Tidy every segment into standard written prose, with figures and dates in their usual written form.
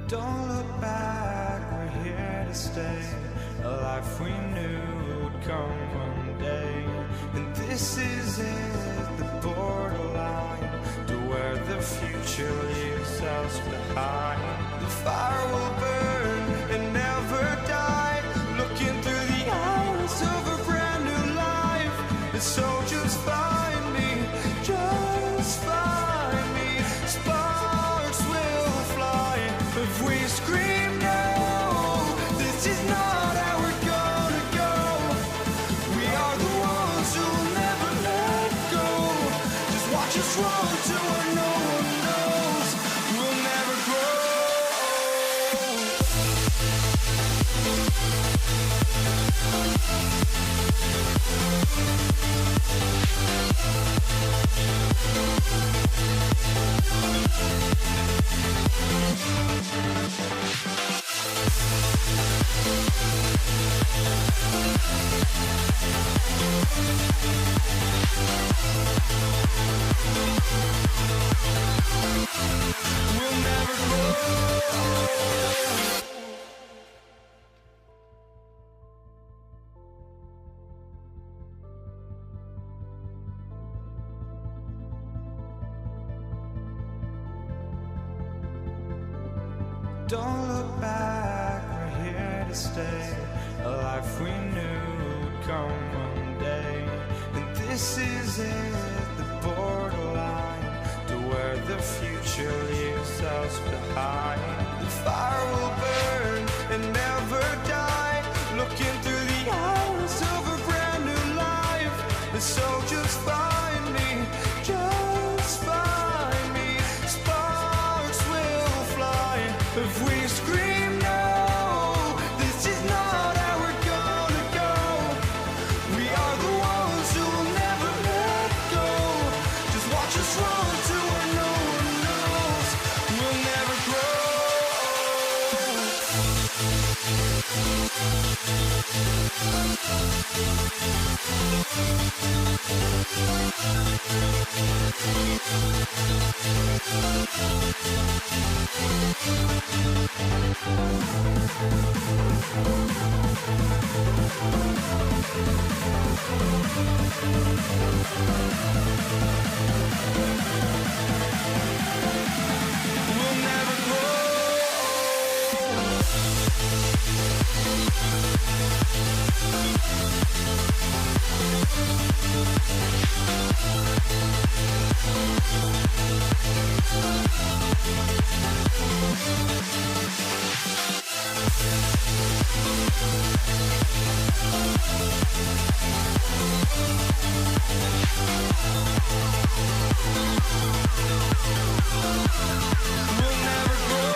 Don't look back, we're here to stay. A life we knew would come one day. And this is it, the borderline to where the future leaves us behind. The fire will burn and never die, looking through the eyes of a brand new life. And so just find me, just find me. Sparks will fly if we scream no. This is not how we're gonna go. We are the ones who will never let go. Just watch us run to where no one knows. We'll never grow. We'll never grow. Don't look back, we're here to stay. A life we knew would come one day. And this is it, the borderline to where the future leaves us behind. The fire will burn and never die, looking through the eyes of a brand new life. And so just find me, just find me. Sparks will fly if we scream no. This is not how we're gonna go. We are the ones who will never let go. Just watch us run to where no one knows. We'll never grow. We'll never grow. We'll never grow.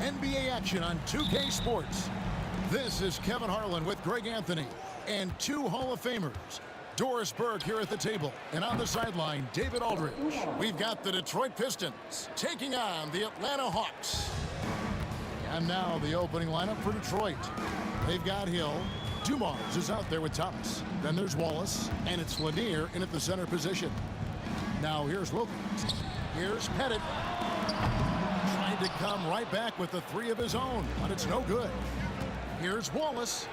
NBA action on 2K Sports. This is Kevin Harlan with Greg Anthony and two Hall of Famers. Doris Burke here at the table, and on the sideline, David Aldridge. We've got the Detroit Pistons taking on the Atlanta Hawks. And now the opening lineup for Detroit. They've got Hill. Dumars is out there with Thomas. Then there's Wallace, and it's Lanier in at the center position. Now here's Wilkins. Here's Pettit. Trying to come right back with the three of his own, but it's no good. Here's Wallace.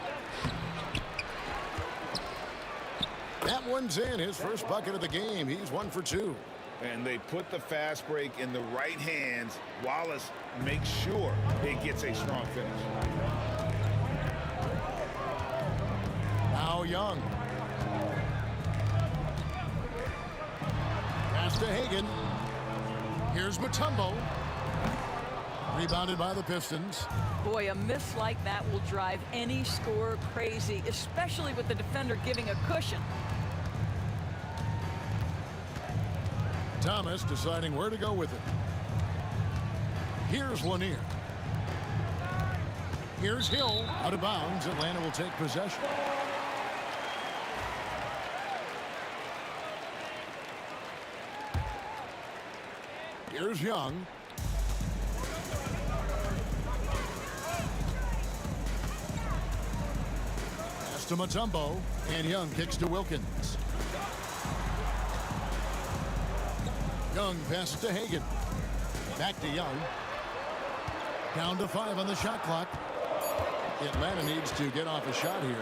That one's in, his first bucket of the game. He's 1 for 2. And they put the fast break in the right hands. Wallace makes sure it gets a strong finish. Now Young. Pass to Hagan. Here's Mutombo. Rebounded by the Pistons. Boy, a miss like that will drive any scorer crazy, especially with the defender giving a cushion. Thomas deciding where to go with it. Here's Lanier. Here's Hill. Out of bounds. Atlanta will take possession. Here's Young. Pass to Mutombo. And Young kicks to Wilkins. Young passes to Hagan. Back to Young. Down to 5 on the shot clock. Atlanta needs to get off a shot here.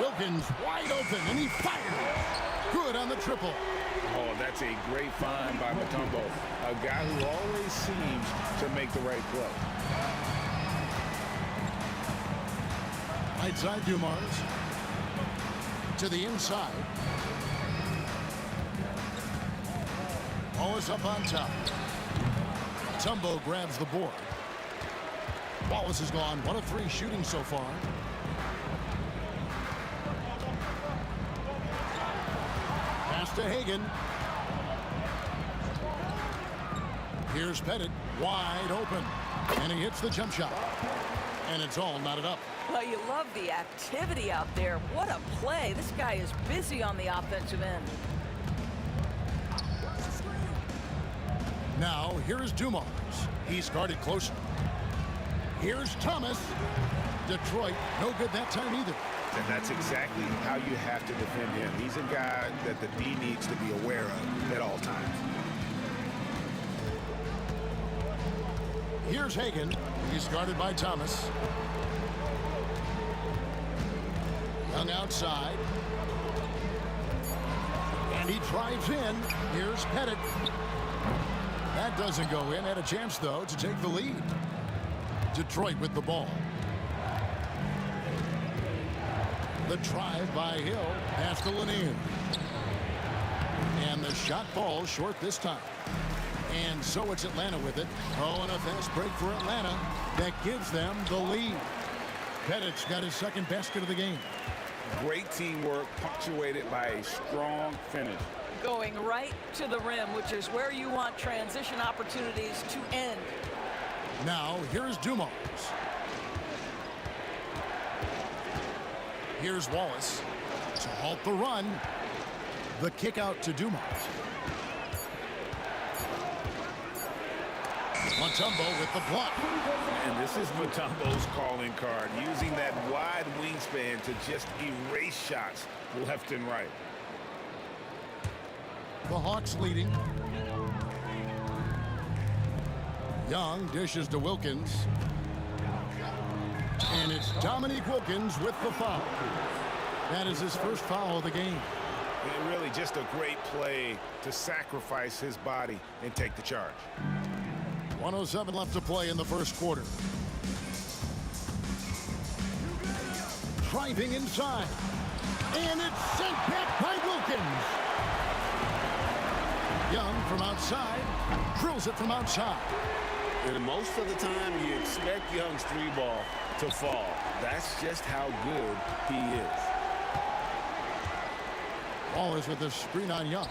Wilkins wide open, and he fires. Good on the triple. Oh, that's a great find by Mutombo. A guy who always seems to make the right play. Right side, Dumars. To the inside. Wallace up on top. Mutombo grabs the board. Wallace is gone. 1 of 3 shooting so far. Pass to Hagan. Here's Pettit. Wide open. And he hits the jump shot. And it's all knotted up. Well, you love the activity out there. What a play. This guy is busy on the offensive end. Now, here is Dumars. He's guarded closer. Here's Thomas. Detroit, no good that time either. And that's exactly how you have to defend him. He's a guy that the D needs to be aware of at all times. Here's Hagan. He's guarded by Thomas. Young outside. And he drives in. Here's Pettit. That doesn't go in. Had a chance, though, to take the lead. Detroit with the ball. The drive by Hill. Pass to Lanier. And the shot falls short this time. And so it's Atlanta with it. Oh, and a fast break for Atlanta. That gives them the lead. Pettit's got his second basket of the game. Great teamwork punctuated by a strong finish. Going right to the rim, which is where you want transition opportunities to end. Now, here's Dumars. Here's Wallace to halt the run. The kick out to Dumars. Mutombo with the block. And this is Mutombo's calling card, using that wide wingspan to just erase shots left and right. The Hawks leading. Young dishes to Wilkins. And it's Dominique Wilkins with the foul. That is his first foul of the game. And really just a great play to sacrifice his body and take the charge. 1:07 left to play in the first quarter. Driving inside. And it's sent back by Wilkins. Young from outside. Drills it from outside. And most of the time, you expect Young's 3-ball to fall. That's just how good he is. Wallace with the screen on Young.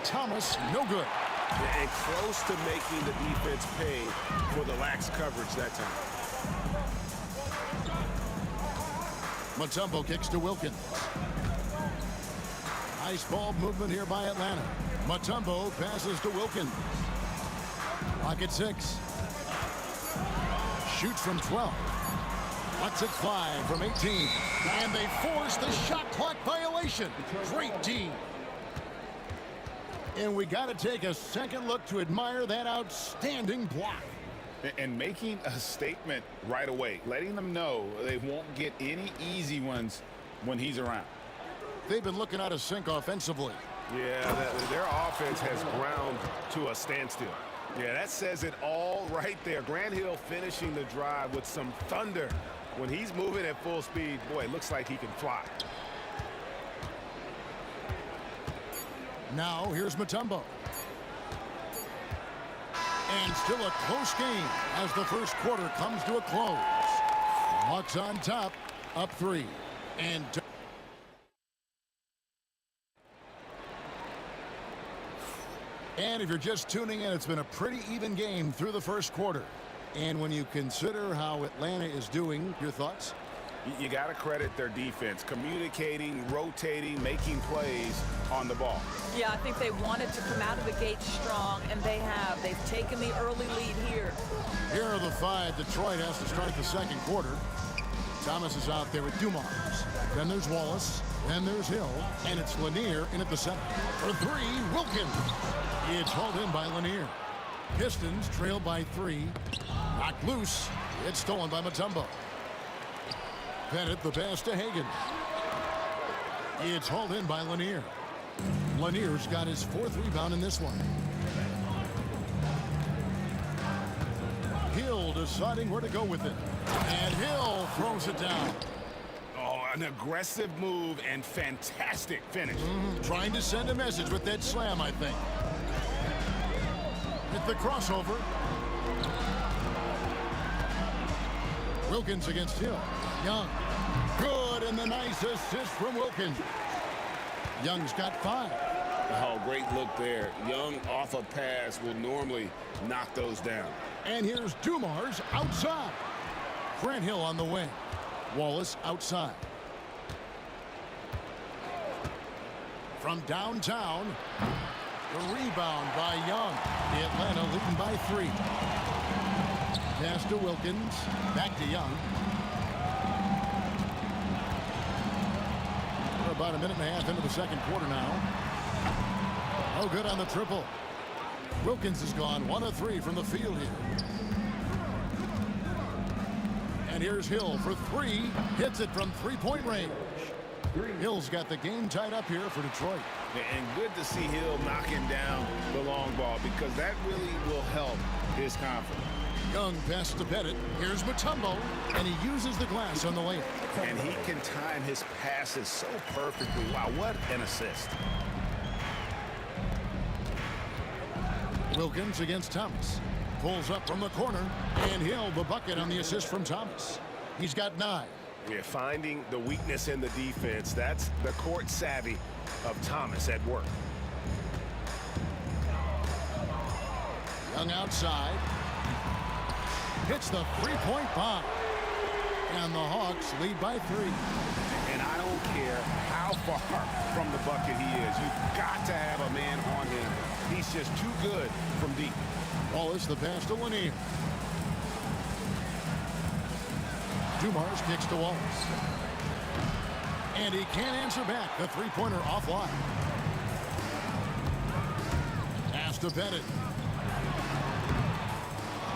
Thomas, no good. And close to making the defense pay for the lax coverage that time. Mutombo kicks to Wilkins. Nice ball movement here by Atlanta. Mutombo passes to Wilkins. Clock at 6. Shoots from 12. Lets it fly from 18. And they force the shot clock violation. Great D. And we got to take a second look to admire that outstanding block. And making a statement right away, letting them know they won't get any easy ones when he's around. They've been looking out of sync offensively. Yeah, their offense has ground to a standstill. Yeah, that says it all right there. Grant Hill finishing the drive with some thunder. When he's moving at full speed, boy, it looks like he can fly. Now here's Mutombo. And still a close game as the first quarter comes to a close. Hawks on top, up 3. And if you're just tuning in, it's been a pretty even game through the first quarter. And when you consider how Atlanta is doing, your thoughts? You got to credit their defense, communicating, rotating, making plays on the ball. Yeah, I think they wanted to come out of the gate strong, and they have. They've taken the early lead here. Here are the 5 Detroit has to start the second quarter. Thomas is out there with Dumars. Then there's Wallace. Then there's Hill. And it's Lanier in at the center. For 3, Wilkins. It's hauled in by Lanier. Pistons trail by 3. Knocked loose. It's stolen by Mutombo. Bennett the pass to Hagan. It's hauled in by Lanier. Lanier's got his 4th rebound in this one. Hill deciding where to go with it. And Hill throws it down. Oh, an aggressive move and fantastic finish. Trying to send a message with that slam, I think. With the crossover. Wilkins against Hill. Young. Good, and the nice assist from Wilkins. Young's got 5. Oh, great look there. Young off a pass will normally knock those down. And here's Dumars outside. Grant Hill on the wing. Wallace outside. From downtown, the rebound by Young. The Atlanta leading by 3. Pass to Wilkins. Back to Young. We're about a minute and a half into the second quarter now. Oh, good on the triple. Wilkins has gone 1 of 3 from the field here. And here's Hill for 3. Hits it from 3-point range. Hill's got the game tied up here for Detroit. And good to see Hill knocking down the long ball because that really will help his confidence. Young pass to Bennett. Here's Mutombo, and he uses the glass on the layup. And he can time his passes so perfectly. Wow, what an assist. Wilkins against Thomas. Pulls up from the corner, and Hill the bucket on the assist from Thomas. He's got 9. We're finding the weakness in the defense. That's the court savvy of Thomas at work. Young outside. Hits the 3-point bomb. And the Hawks lead by 3. And I don't care how far from the bucket he is. You've got to have a man on him. He's just too good from deep. Wallace the pass to Lanier. Dumars kicks to Wallace. And he can't answer back. The 3-pointer offline. Pass to Bennett.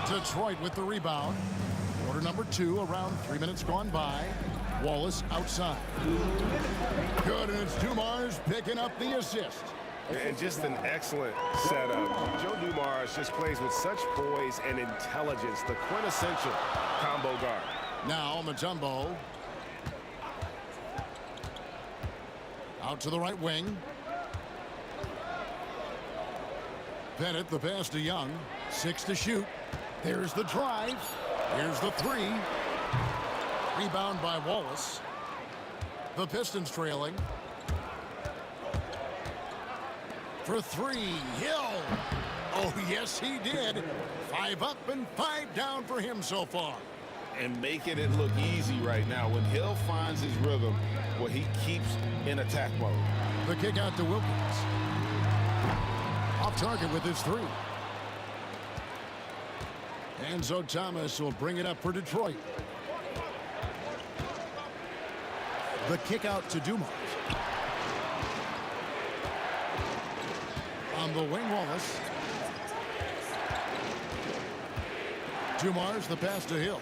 Detroit with the rebound. Quarter number 2, around 3 minutes gone by. Wallace outside. Good, and it's Dumars picking up the assist. And just an excellent setup. Joe Dumars just plays with such poise and intelligence. The quintessential combo guard. Now Mutombo. Out to the right wing. Bennett the pass to Young. 6 to shoot. There's the drive. Here's the 3. Rebound by Wallace. The Pistons trailing. For 3, Hill. Oh, yes, he did. 5 up and 5 down for him so far. And making it look easy right now. When Hill finds his rhythm, well, he keeps in attack mode. The kick out to Wilkins. Off target with his 3. Enzo Thomas will bring it up for Detroit. The kick out to Dumas. On the wing, Wallace. Dumars the pass to Hill.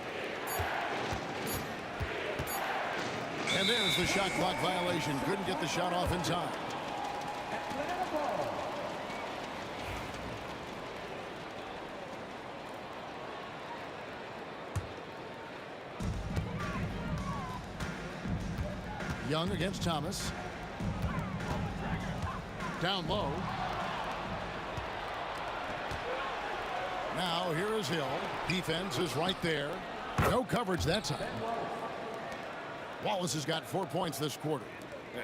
And there's the shot clock violation. Couldn't get the shot off in time. Young against Thomas. Down low. Now here is Hill. Defense is right there. No coverage that time. Wallace has got 4 points this quarter.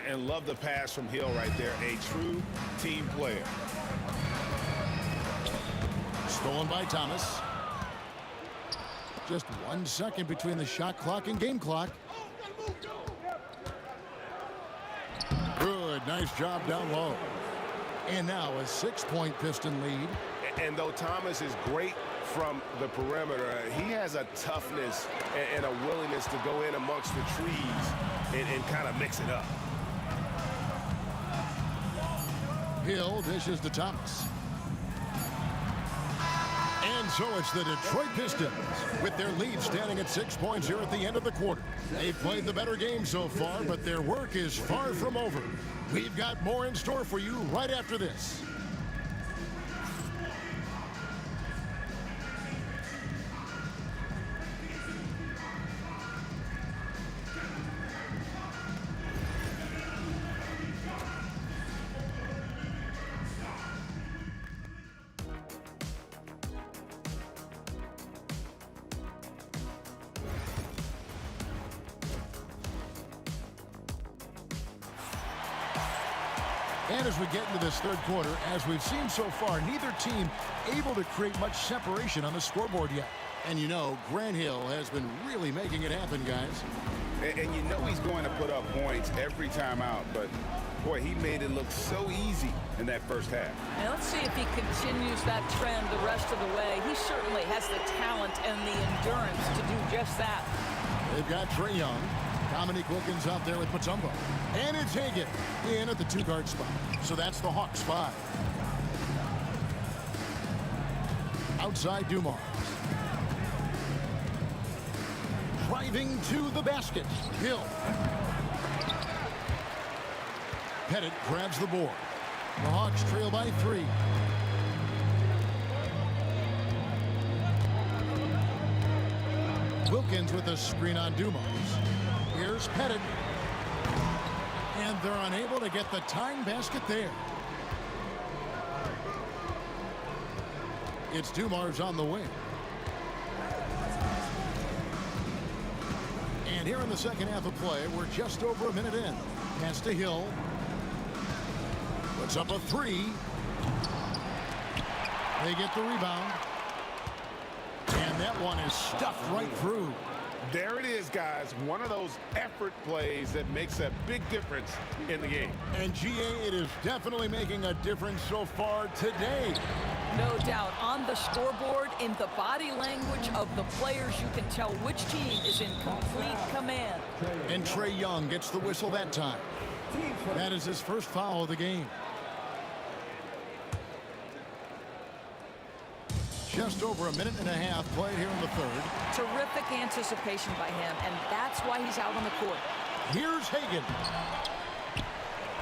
And love the pass from Hill right there. A true team player. Stolen by Thomas. Just 1 second between the shot clock and game clock. Good, nice job down low. And now a 6-point Piston lead. And though Thomas is great from the perimeter, he has a toughness and a willingness to go in amongst the trees and kind of mix it up. Hill dishes to Thomas. And so it's the Detroit Pistons with their lead standing at 6 points here at the end of the quarter. They've played the better game so far, but their work is far from over. We've got more in store for you right after this. And as we get into this third quarter, as we've seen so far, neither team able to create much separation on the scoreboard yet. And you know, Grant Hill has been really making it happen, guys. And you know he's going to put up points every time out, but boy, he made it look so easy in that first half. And let's see if he continues that trend the rest of the way. He certainly has the talent and the endurance to do just that. They've got Trae Young. Dominique Wilkins out there with Mutombo. And it's Hagan in at the 2-guard spot. So that's the Hawks 5. Outside Dumars. Driving to the basket. Hill. Pettit grabs the board. The Hawks trail by 3. Wilkins with a screen on Dumars. Here's Pettit. And they're unable to get the tying basket there. It's Dumars on the wing. And here in the second half of play, we're just over a minute in. Pass to Hill. Puts up a 3. They get the rebound. And that one is stuffed right through. There it is, guys. One of those effort plays that makes a big difference in the game. And GA, it is definitely making a difference so far today. No doubt. On the scoreboard, in the body language of the players, you can tell which team is in complete command. And Trae Young gets the whistle that time. That is his first foul of the game. Just over a minute and a half played here in the third. Terrific anticipation by him, and that's why he's out on the court. Here's Hagan.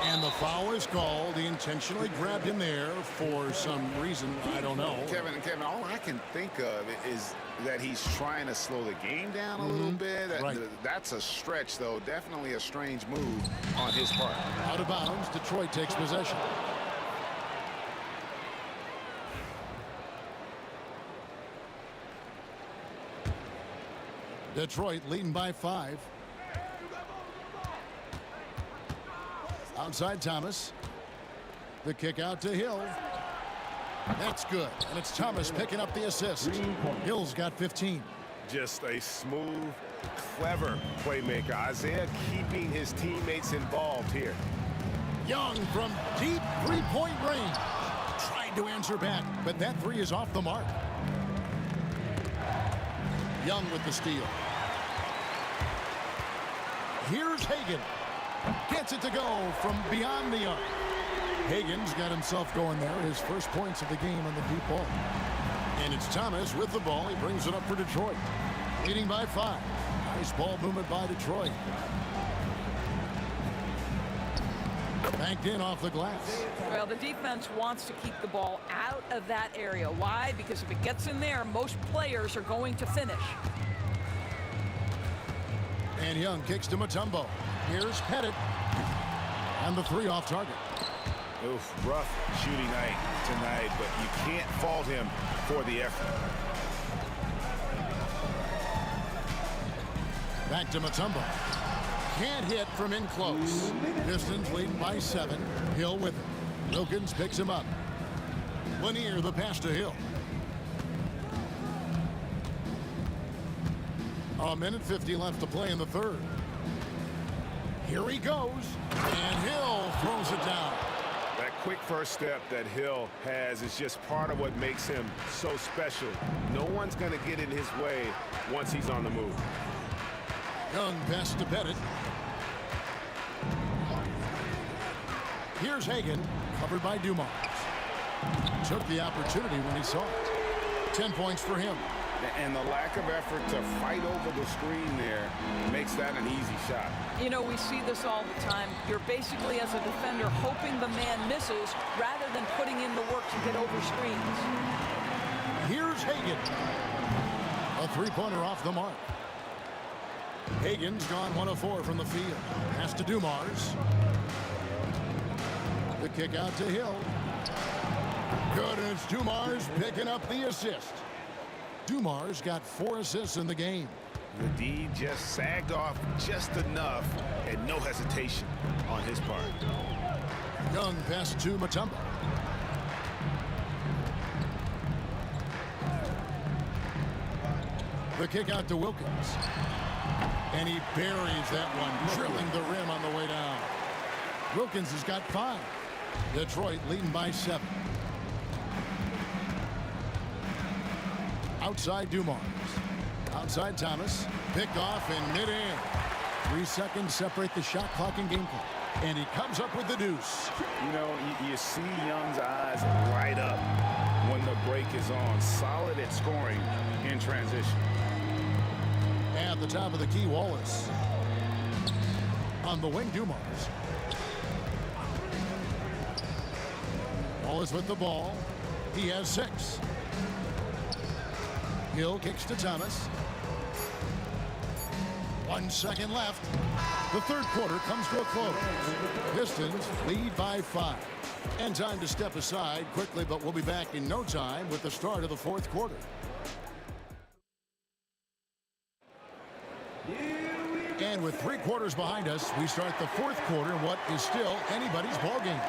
And the foul is called. He intentionally grabbed him there for some reason. I don't know. Kevin, all I can think of is that he's trying to slow the game down a little bit. Right. That's a stretch, though. Definitely a strange move on his part. Out of bounds. Detroit takes possession. Detroit leading by 5. Outside Thomas. The kick out to Hill. That's good. And it's Thomas picking up the assist. Hill's got 15. Just a smooth, clever playmaker. Isaiah keeping his teammates involved here. Young from deep three-point range. Tried to answer back, but that three is off the mark. Young with the steal. Here's Hagan. Gets it to go from beyond the arc. Hagan's got himself going there. His first points of the game on the deep ball. And it's Thomas with the ball. He brings it up for Detroit. Leading by 5. Nice ball movement by Detroit. Banked in off the glass. Well, the defense wants to keep the ball out of that area. Why? Because if it gets in there, most players are going to finish. And Young kicks to Mutombo. Here's Pettit. And the three off target. Oof, rough shooting night tonight, but you can't fault him for the effort. Back to Mutombo. Can't hit from in close. Pistons leading by 7. Hill with it. Wilkins picks him up. Lanier the pass to Hill. A minute 50 left to play in the third. Here he goes. And Hill throws it down. That quick first step that Hill has is just part of what makes him so special. No one's going to get in his way once he's on the move. Young pass to Pettit. Here's Hagan, covered by Dumars. Took the opportunity when he saw it. 10 points for him. And the lack of effort to fight over the screen there makes that an easy shot. You know, we see this all the time. You're basically, as a defender, hoping the man misses rather than putting in the work to get over screens. Here's Hagan. A three-pointer off the mark. Hagan's gone 1 of 4 from the field. Pass to Dumars. The kick out to Hill. Good, and it's Dumars picking up the assist. Dumars got 4 assists in the game. The D just sagged off just enough, and no hesitation on his part. Young pass to Mutombo. The kick out to Wilkins. And he buries that one, drilling the rim on the way down. Wilkins has got 5. Detroit leading by 7. Outside Dumars. Outside Thomas. Picked off in mid-air. 3 seconds separate the shot clock and game clock. And he comes up with the deuce. You know, you see Young's eyes light up when the break is on. Solid at scoring in transition. At the top of the key, Wallace. On the wing, Dumars. Wallace with the ball. He has 6. Hill kicks to Thomas. 1 second left. The third quarter comes to a close. Pistons lead by 5. And time to step aside quickly, but we'll be back in no time with the start of the fourth quarter. And with 3 quarters behind us, we start the fourth quarter in what is still anybody's ball game.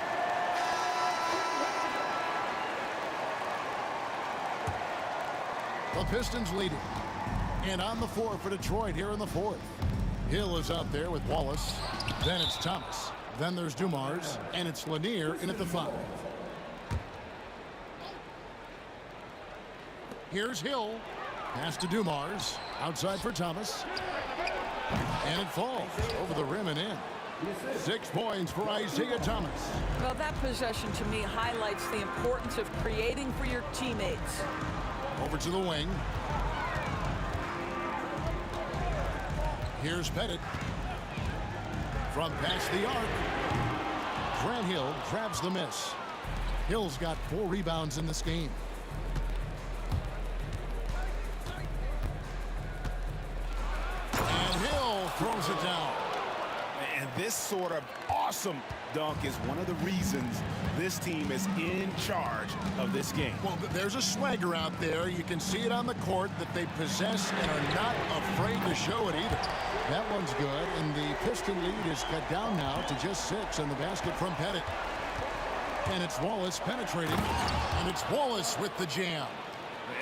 The Pistons leading. And on the floor for Detroit here in the fourth. Hill is out there with Wallace. Then it's Thomas. Then there's Dumars. And it's Lanier in at the 5. Here's Hill. Pass to Dumars. Outside for Thomas. And it falls over the rim and in. 6 points for Isaiah Thomas. Well, that possession to me highlights the importance of creating for your teammates. Over to the wing. Here's Pettit. From past the arc. Grant Hill grabs the miss. Hill's got 4 rebounds in this game. And Hill throws it down. And this sort of awesome dunk is one of the reasons this team is in charge of this game. Well, there's a swagger out there. You can see it on the court that they possess and are not afraid to show it either. That one's good, and the Piston lead is cut down now to just 6 in the basket from Pettit. And it's Wallace penetrating. And it's Wallace with the jam.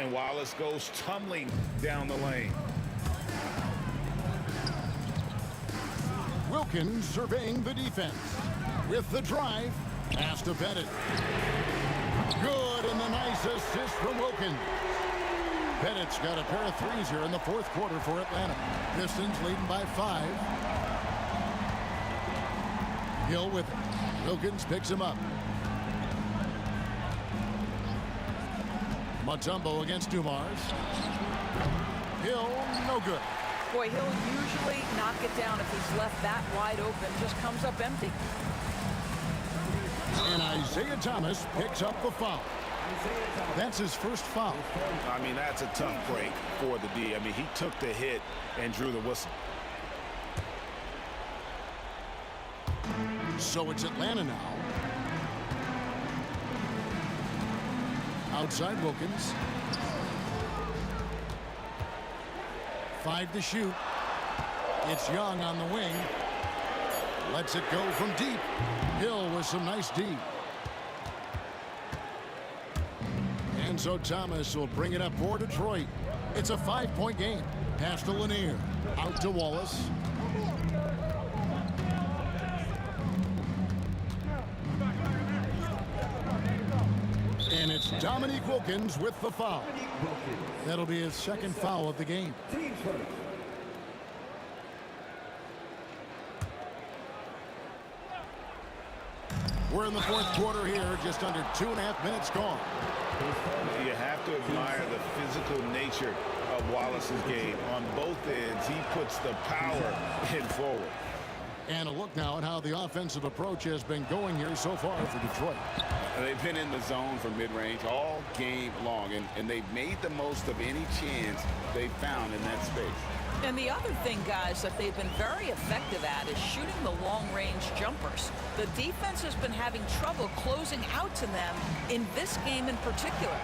And Wallace goes tumbling down the lane. Wilkins surveying the defense. With the drive. Pass to Bennett. Good, and the nice assist from Wilkins. Bennett's got a pair of threes here in the fourth quarter for Atlanta. Pistons leading by 5. Hill with it. Wilkins picks him up. Mutombo against Dumars. Hill, no good. Boy, he'll usually knock it down if he's left that wide open. Just comes up empty. And Isaiah Thomas picks up the foul. That's his first foul. I mean, that's a tough break for the D. I mean, he took the hit and drew the whistle. So it's Atlanta now. Outside Wilkins. 5 to shoot. It's Young on the wing. Lets it go from deep. Hill with some nice D. And so Thomas will bring it up for Detroit. It's a 5-point game. Pass to Lanier. Out to Wallace. And it's Dominique Wilkins with the foul. That'll be his second foul of the game. We're in the fourth quarter here, just under 2.5 minutes gone. You have to admire the physical nature of Wallace's game. On both ends, he puts the power in forward. And a look now at how the offensive approach has been going here so far for Detroit. They've been in the zone for mid-range all game long, and they've made the most of any chance they found in that space. And the other thing, guys, that they've been very effective at is shooting the long-range jumpers. The defense has been having trouble closing out to them in this game in particular.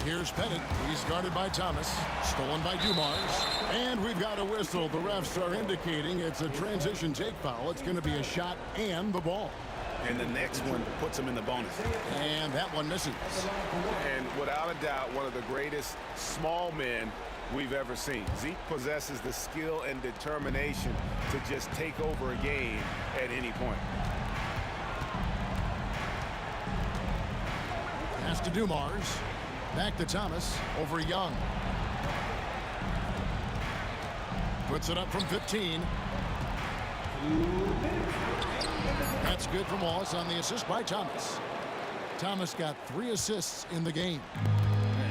Here's Pettit. He's guarded by Thomas. Stolen by Dumars. And we've got a whistle. The refs are indicating it's a transition take foul. It's going to be a shot and the ball. And the next one puts him in the bonus. And that one misses. And without a doubt, one of the greatest small men we've ever seen. Zeke possesses the skill and determination to just take over a game at any point. Pass to Dumars. Back to Thomas. Over Young. Puts it up from 15. That's good from Wallace on the assist by Thomas. Thomas got 3 assists in the game.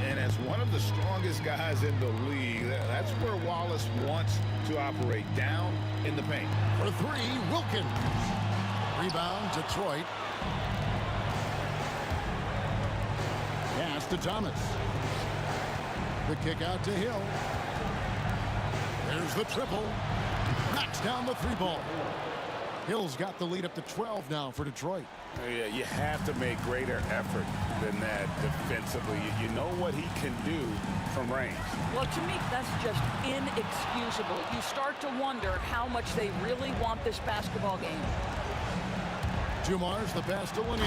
And as one of the strongest guys in the league, that's where Wallace wants to operate, down in the paint. For 3, Wilkins. Rebound, Detroit. Pass to Thomas. The kick out to Hill. There's the triple. Knocks down the 3-ball. Hill's got the lead up to 12 now for Detroit. Yeah, you have to make greater effort than that defensively. You know what he can do from range. Well, to me, that's just inexcusable. You start to wonder how much they really want this basketball game. Dumars the pass to Lanier,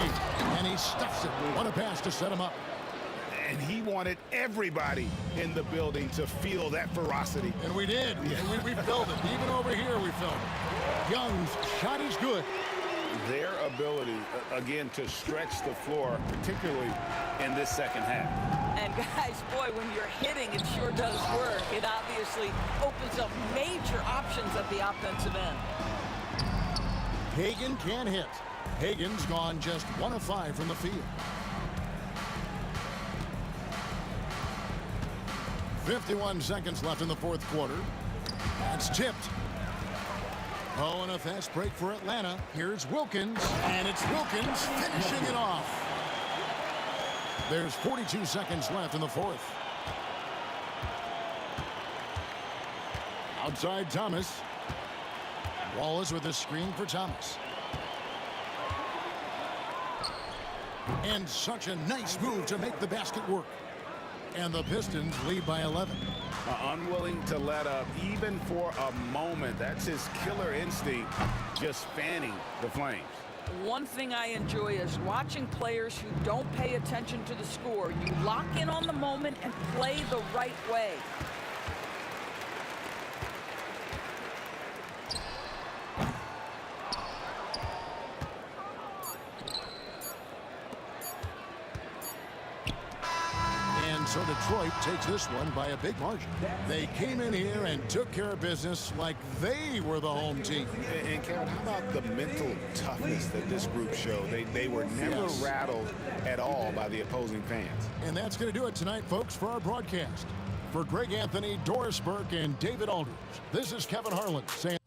and he stuffs it. What a pass to set him up. And he wanted everybody in the building to feel that ferocity. And we did. Yeah. We felt it. Even over here, we felt it. Young's shot is good. Their ability, again, to stretch the floor, particularly in this second half. And guys, boy, when you're hitting, it sure does work. It obviously opens up major options at the offensive end. Hagan can't hit. Hagan's gone just 1 of 5 from the field. 51 seconds left in the fourth quarter. That's tipped. Oh, and a fast break for Atlanta. Here's Wilkins, and it's Wilkins finishing it off. There's 42 seconds left in the fourth. Outside Thomas. Wallace with a screen for Thomas. And such a nice move to make the basket work. And the Pistons lead by 11. unwilling to let up even for a moment. That's his killer instinct, just fanning the flames. One thing I enjoy is watching players who don't pay attention to the score. You lock in on the moment and play the right way. So Detroit takes this one by a big margin. They came in here and took care of business like they were the home team. And Kevin, how about the mental toughness that this group showed? They were never rattled at all by the opposing fans. And that's going to do it tonight, folks, for our broadcast. For Greg Anthony, Doris Burke, and David Aldridge, this is Kevin Harlan saying...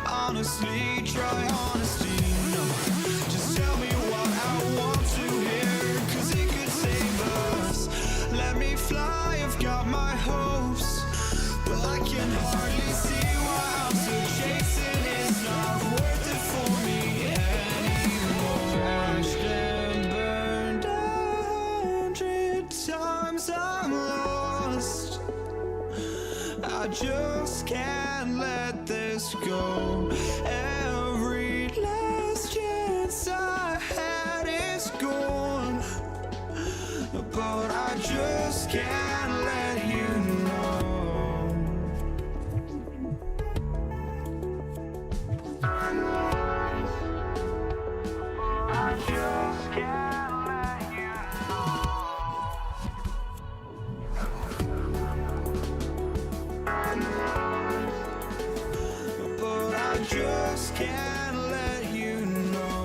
honestly, try honesty, no. Just tell me what I want to hear, 'cause it could save us. Let me fly, I've got my hopes, but I can hardly see why I'm still chasing. It's not worth it for me anymore. Crashed and burned 100 times, I'm lost. I just can't let this go. Every last chance I had is gone, but I just can't let you know. I just can't let you know. But I just can't let you know.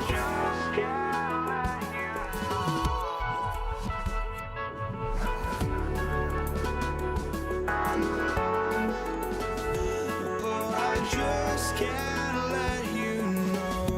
Just can't let you know.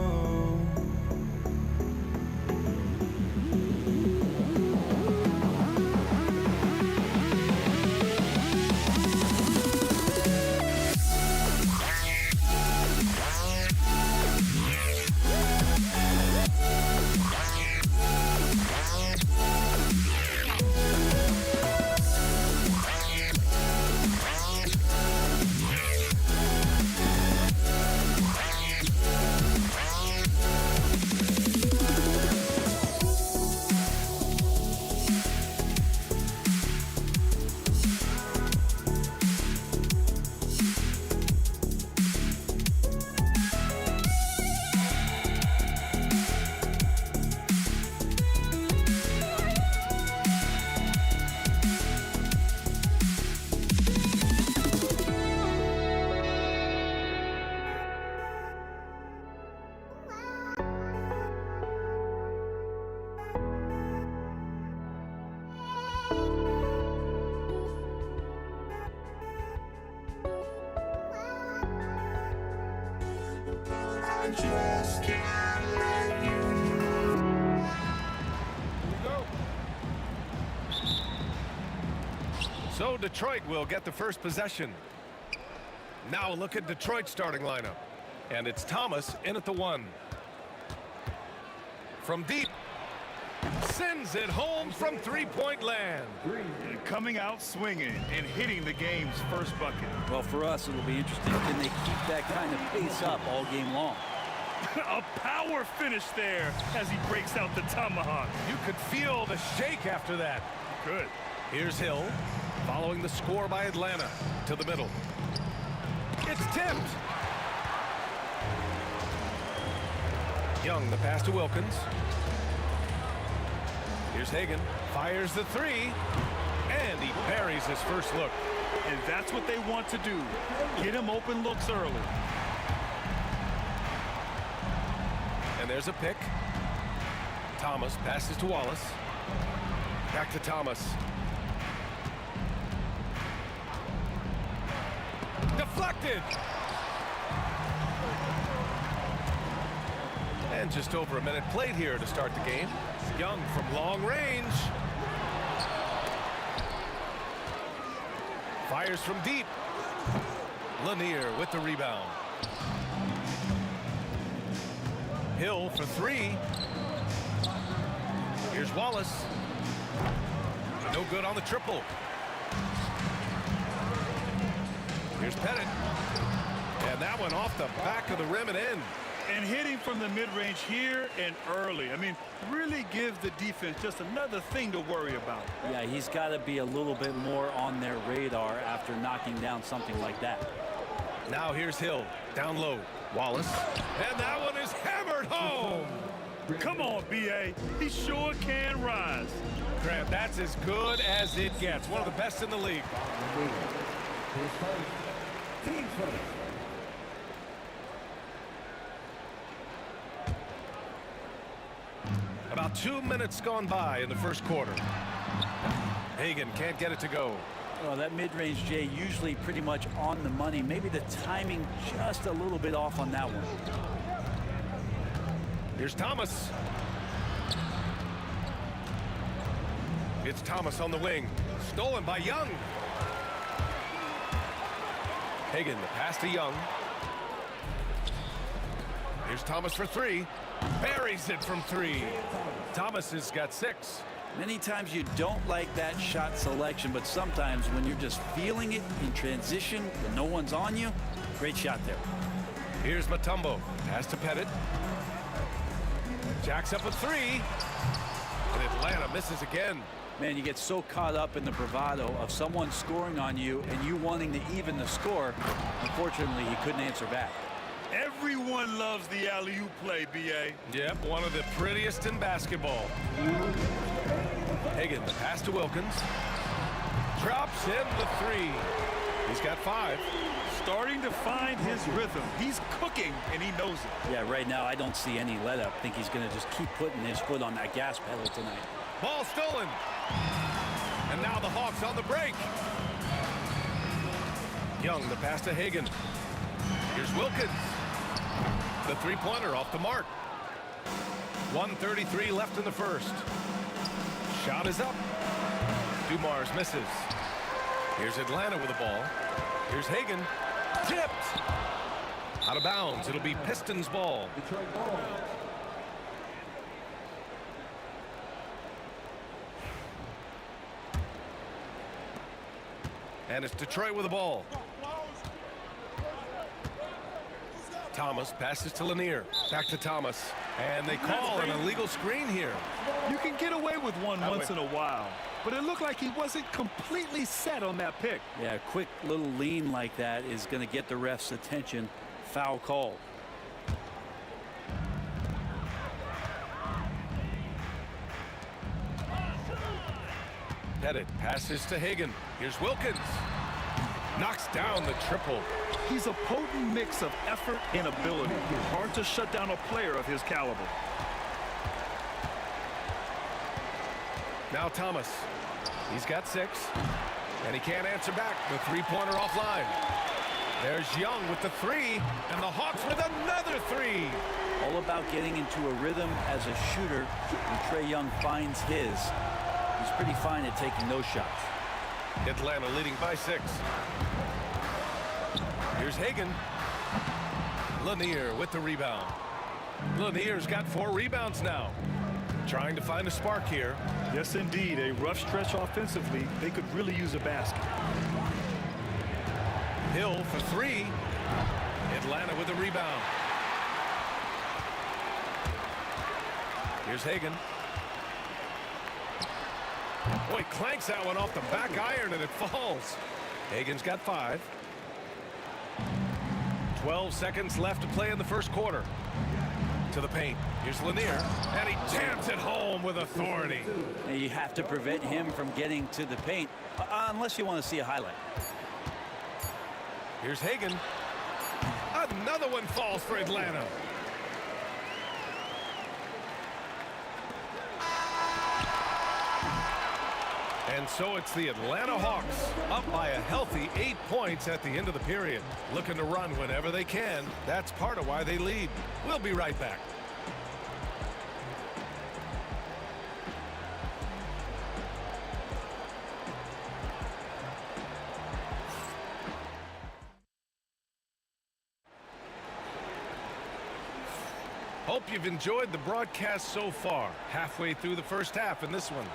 I just can't let you know. So Detroit will get the first possession. Now look at Detroit's starting lineup. And it's Thomas in at the 1. From deep. Sends it home from three-point land. Coming out swinging and hitting the game's first bucket. Well, for us, it'll be interesting. Can they keep that kind of pace up all game long? A power finish there as he breaks out the tomahawk. You could feel the shake after that. Good. Here's Hill, following the score by Atlanta to the middle. It's tipped. Young, the pass to Wilkins. Here's Hagan, fires the 3, and he buries his first look. And that's what they want to do. Get him open looks early. And there's a pick. Thomas passes to Wallace. Back to Thomas. Deflected. And just over a minute played here to start the game. Young from long range. Fires from deep. Lanier with the rebound. Hill for 3. Here's Wallace. No good on the triple. Here's Pettit. And that one off the back of the rim and in. And hitting from the mid-range here and early. I mean, really gives the defense just another thing to worry about. Yeah, he's got to be a little bit more on their radar after knocking down something like that. Now here's Hill, down low. Wallace. And that one is hammered home. Come on, B.A. He sure can rise. Grant, that's as good as it gets. One of the best in the league. About 2 minutes gone by in the first quarter. Hagan can't get it to go. Well, that mid-range, Jay, usually pretty much on the money. Maybe the timing just a little bit off on that one. Here's Thomas. It's Thomas on the wing. Stolen by Young. Hagan, the pass to Young. Here's Thomas for 3. Buries it from 3. Thomas has got 6. Many times you don't like that shot selection, but sometimes when you're just feeling it in transition when no one's on you, great shot there. Here's Mutombo. Pass to Pettit. Jacks up a 3. And Atlanta misses again. Man, you get so caught up in the bravado of someone scoring on you and you wanting to even the score. Unfortunately, he couldn't answer back. Everyone loves the alley-oop play, B.A. Yep, one of the prettiest in basketball. Hagan, the pass to Wilkins. Drops in the 3. He's got 5. starting to find his rhythm. He's cooking, and he knows it. Yeah, right now I don't see any let-up. I think he's going to just keep putting his foot on that gas pedal tonight. Ball stolen. And now the Hawks on the break. Young, the pass to Hagan. Here's Wilkins. The three-pointer off the mark. 1:33 left in the first. Shot is up. Dumars misses. Here's Atlanta with the ball. Here's Hagan. Tipped. Out of bounds. It'll be Pistons ball. And it's Detroit with the ball. Thomas passes to Lanier. Back to Thomas. And they call an illegal screen here. You can get away with one once in a while, but it looked like he wasn't completely set on that pick. Yeah, a quick little lean like that is going to get the ref's attention. Foul call. Pettit passes to Hagan. Here's Wilkins. Knocks down the triple. He's a potent mix of effort and ability. Hard to shut down a player of his caliber. Now Thomas. He's got 6. And he can't answer back. The three-pointer offline. There's Young with the 3. And the Hawks with another 3. All about getting into a rhythm as a shooter. When Trae Young finds his, he's pretty fine at taking those shots. Atlanta leading by 6. Here's Hagan. Lanier with the rebound. Lanier's got 4 rebounds now. Trying to find a spark here. Yes, indeed. A rough stretch offensively. They could really use a basket. Hill for 3. Atlanta with the rebound. Here's Hagan. Boy, clanks that one off the back iron and it falls. Hagan's got 5. 12 seconds left to play in the first quarter. To the paint. Here's Lanier. And he jams it home with authority. Now you have to prevent him from getting to the paint, unless you want to see a highlight. Here's Hagan. Another one falls for Atlanta. And so it's the Atlanta Hawks up by a healthy 8 points at the end of the period. Looking to run whenever they can. That's part of why they lead. We'll be right back. Hope you've enjoyed the broadcast so far. Halfway through the first half in this one.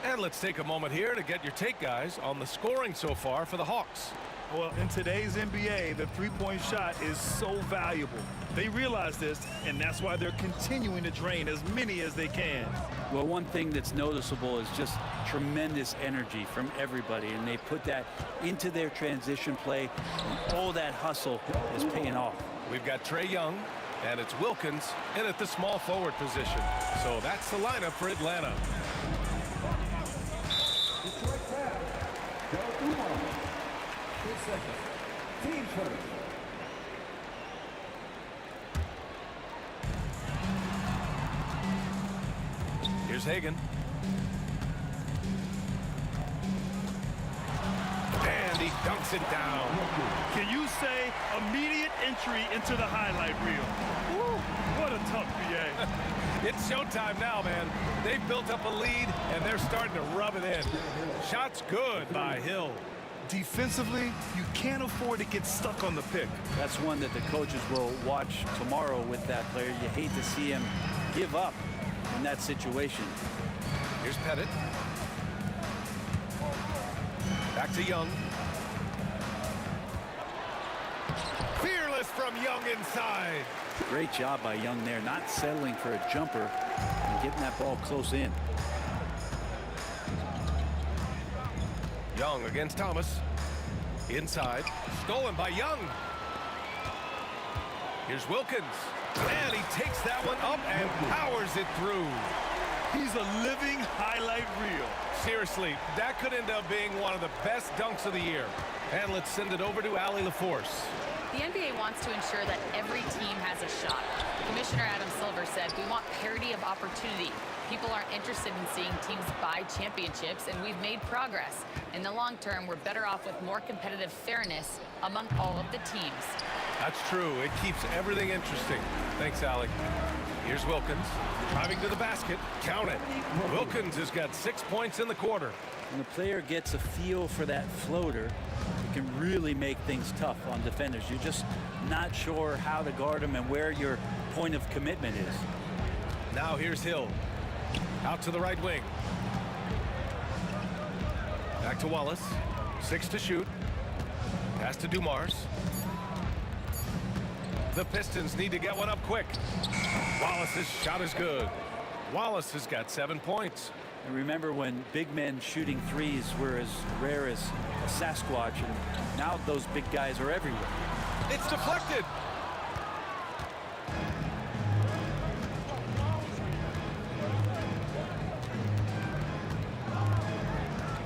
And let's take a moment here to get your take, guys, on the scoring so far for the Hawks. Well, in today's NBA, the three-point shot is so valuable. They realize this, and that's why they're continuing to drain as many as they can. Well, one thing that's noticeable is just tremendous energy from everybody, and they put that into their transition play, and all that hustle is paying off. We've got Trae Young, and it's Wilkins in at the small forward position. So that's the lineup for Atlanta. Team first. Here's Hagan. And he dunks it down. Can you say immediate entry into the highlight reel? Woo, what a tough BA. It's showtime now, man. They've built up a lead, and they're starting to rub it in. Shot's good by Hill. Defensively, you can't afford to get stuck on the pick. That's one that the coaches will watch tomorrow with that player. You hate to see him give up in that situation. Here's Pettit. Back to Young. Fearless from Young inside. Great job by Young there, not settling for a jumper and getting that ball close in. Young against Thomas. Inside. Stolen by Young. Here's Wilkins. And he takes that one up and powers it through. He's a living highlight reel. Seriously, that could end up being one of the best dunks of the year. And let's send it over to Allie LaForce. The NBA wants to ensure that every team has a shot. Commissioner Adam Silver said, "We want parity of opportunity. People aren't interested in seeing teams buy championships, and we've made progress. In the long term, we're better off with more competitive fairness among all of the teams." That's true. It keeps everything interesting. Thanks, Allie. Here's Wilkins, driving to the basket. Count it. Wilkins has got 6 points in the quarter. When the player gets a feel for that floater, it can really make things tough on defenders. You're just not sure how to guard them and where your point of commitment is. Now here's Hill. Out to the right wing. Back to Wallace. 6 to shoot. Pass to Dumars. The Pistons need to get one up quick. Wallace's shot is good. Wallace has got 7 points. And remember when big men shooting threes were as rare as a Sasquatch, and now those big guys are everywhere. It's deflected.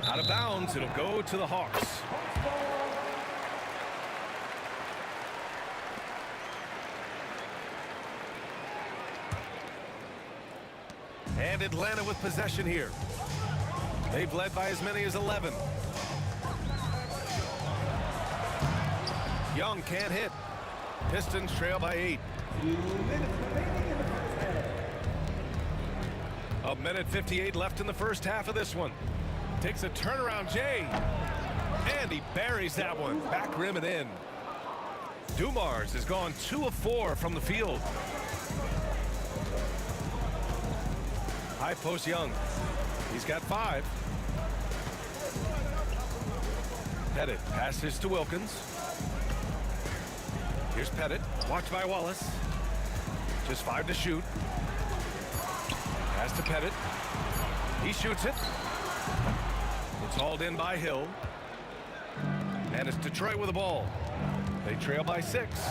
Out of bounds, it'll go to the Hawks. And Atlanta with possession here. They've led by as many as 11. Young can't hit. Pistons trail by 8. A minute 58 left in the first half of this one. Takes a turnaround, Jay. And he buries that one. Back rim and in. Dumars has gone 2 of 4 from the field. High post Young. He's got 5. Pettit passes to Wilkins. Here's Pettit. Watched by Wallace. Just 5 to shoot. Pass to Pettit. He shoots it. It's hauled in by Hill. And it's Detroit with the ball. They trail by 6.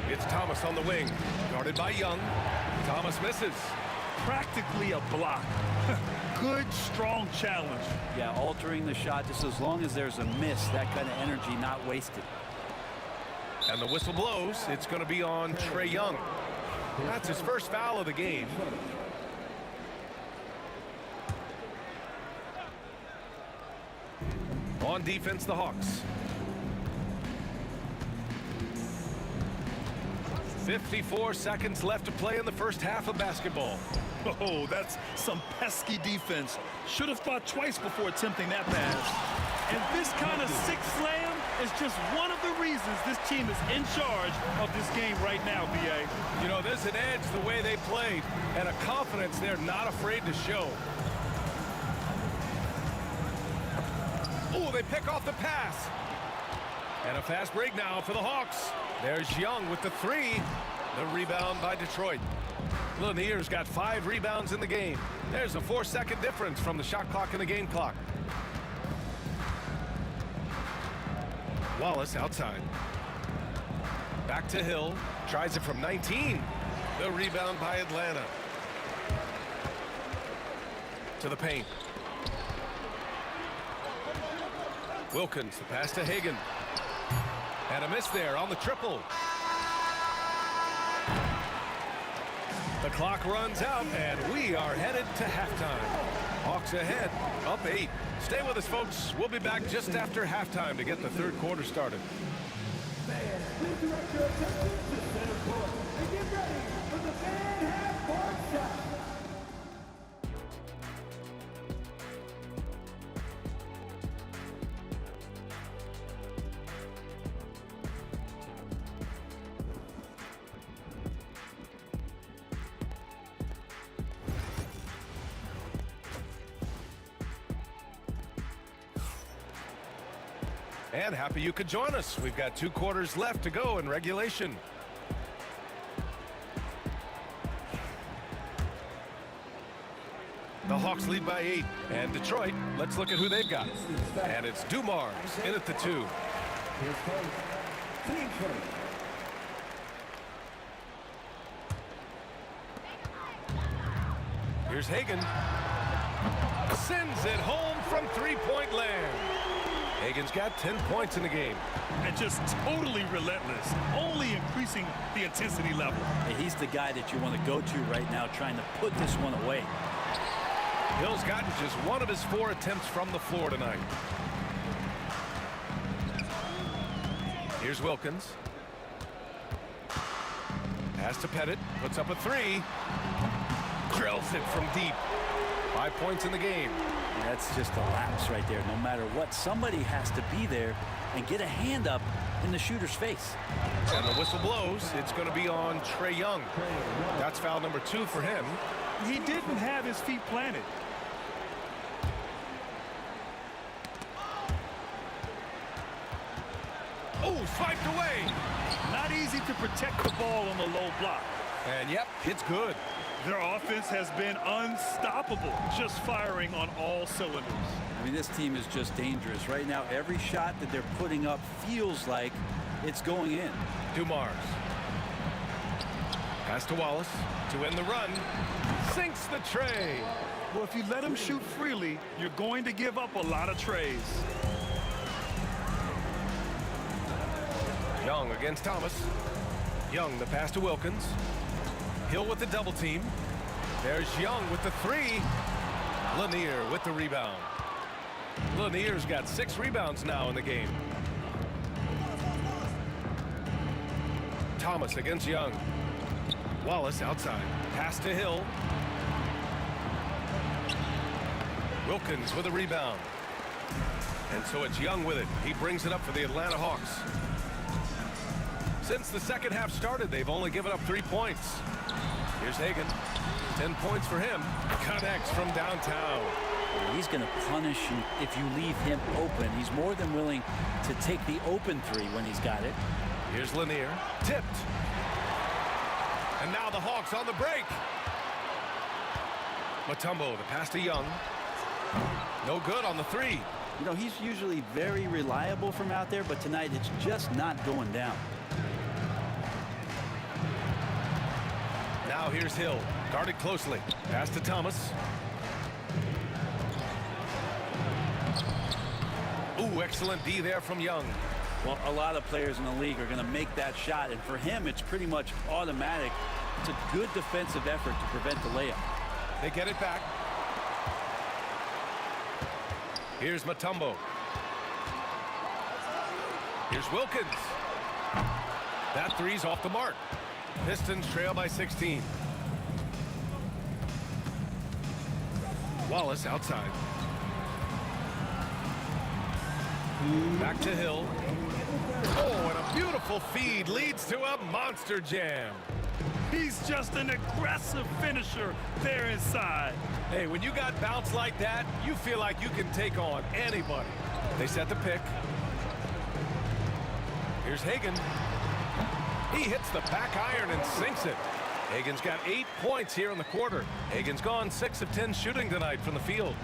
It's Thomas on the wing. Guarded by Young. Thomas misses. Practically a block. Good, strong challenge. Yeah, altering the shot just as long as there's a miss, that kind of energy not wasted. And the whistle blows. It's going to be on Trae Young. That's his first foul of the game. On defense, the Hawks. 54 seconds left to play in the first half of basketball. Oh, that's some pesky defense. Should have thought twice before attempting that pass. And this kind of sick slam is just one of the reasons this team is in charge of this game right now, B.A. You know, there's an edge the way they played and a confidence they're not afraid to show. Oh, they pick off the pass. And a fast break now for the Hawks. There's Young with the 3. The rebound by Detroit. Lanier's got 5 rebounds in the game. There's a 4-second difference from the shot clock and the game clock. Wallace outside. Back to Hill. Tries it from 19. The rebound by Atlanta. To the paint. Wilkins, the pass to Hagan. And a miss there on the triple. The clock runs out, and we are headed to halftime. Hawks ahead, up 8. Stay with us, folks. We'll be back just after halftime to get the third quarter started. And happy you could join us. We've got 2 quarters left to go in regulation. The Hawks lead by 8. And Detroit, let's look at who they've got. And it's Dumars in at the 2. Here's Hagan. Sends it home from three-point land. Hagan's got 10 points in the game. And just totally relentless, only increasing the intensity level. Hey, he's the guy that you want to go to right now, trying to put this one away. Hill's gotten just one of his 4 attempts from the floor tonight. Here's Wilkins. Pass to Pettit, puts up a 3. Drills it from deep. 5 points in the game. That's just a lapse right there. No matter what, somebody has to be there and get a hand up in the shooter's face. And the whistle blows. It's going to be on Trey Young. That's foul number 2 for him. He didn't have his feet planted. Oh, swiped away. Not easy to protect the ball on the low block. And yep, it's good. Their offense has been unstoppable, just firing on all cylinders. I mean, this team is just dangerous. Right now, every shot that they're putting up feels like it's going in. Dumars. Pass to Wallace to end the run. Sinks the tray. Well, if you let him shoot freely, you're going to give up a lot of trays. Young against Thomas. Young, the pass to Wilkins. Hill with the double team. There's Young with the 3. Lanier with the rebound. Lanier's got 6 rebounds now in the game. Thomas against Young. Wallace outside. Pass to Hill. Wilkins with a rebound. And so it's Young with it. He brings it up for the Atlanta Hawks. Since the second half started, they've only given up 3 points. Here's Hagan. 10 points for him. Connects from downtown. He's going to punish you if you leave him open. He's more than willing to take the open 3 when he's got it. Here's Lanier. Tipped. And now the Hawks on the break. Mutombo, the pass to Young. No good on the 3. You know, he's usually very reliable from out there, but tonight it's just not going down. Now here's Hill. Guarded closely. Pass to Thomas. Ooh, excellent D there from Young. Well, a lot of players in the league are going to make that shot, and for him, it's pretty much automatic. It's a good defensive effort to prevent the layup. They get it back. Here's Mutombo. Here's Wilkins. That 3's off the mark. Pistons trail by 16. Wallace outside. Back to Hill. Oh, and a beautiful feed leads to a monster jam. He's just an aggressive finisher there inside. Hey, when you got bounce like that, you feel like you can take on anybody. They set the pick. Here's Hagan. He hits the back iron and sinks it. Hagan's got 8 points here in the quarter. Hagan's gone 6 of 10 shooting tonight from the field.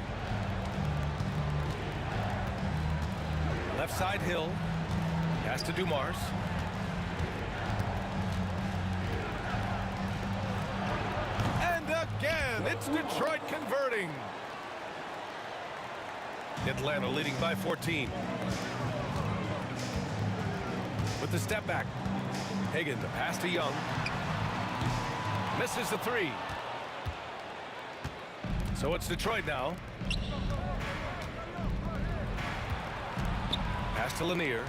Left side Hill. Pass to Dumars. And again, it's Detroit converting. Atlanta leading by 14. With the step back. Hagan, the pass to Young. Misses the 3. So it's Detroit now. Pass to Lanier.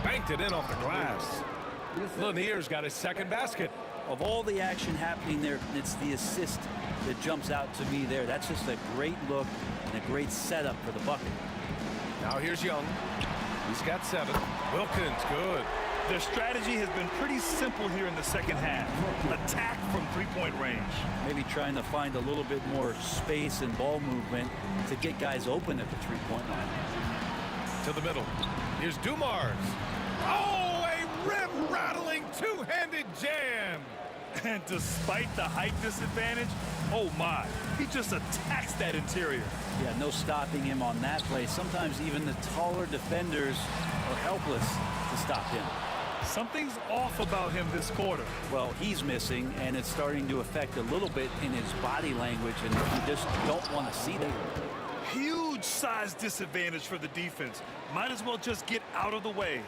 Banked it in off the glass. Lanier's got his second basket. Of all the action happening there, it's the assist that jumps out to me there. That's just a great look and a great setup for the bucket. Now here's Young. He's got 7. Wilkins, good. Their strategy has been pretty simple here in the second half. Attack from three-point range. Maybe trying to find a little bit more space and ball movement to get guys open at the three-point line. To the middle. Here's Dumars. Oh, a rim-rattling two-handed jam. And despite the height disadvantage, oh my, he just attacks that interior. Yeah, no stopping him on that play. Sometimes even the taller defenders are helpless to stop him. Something's off about him this quarter. Well, he's missing, and it's starting to affect a little bit in his body language, and you just don't want to see that. Huge size disadvantage for the defense. Might as well just get out of the way.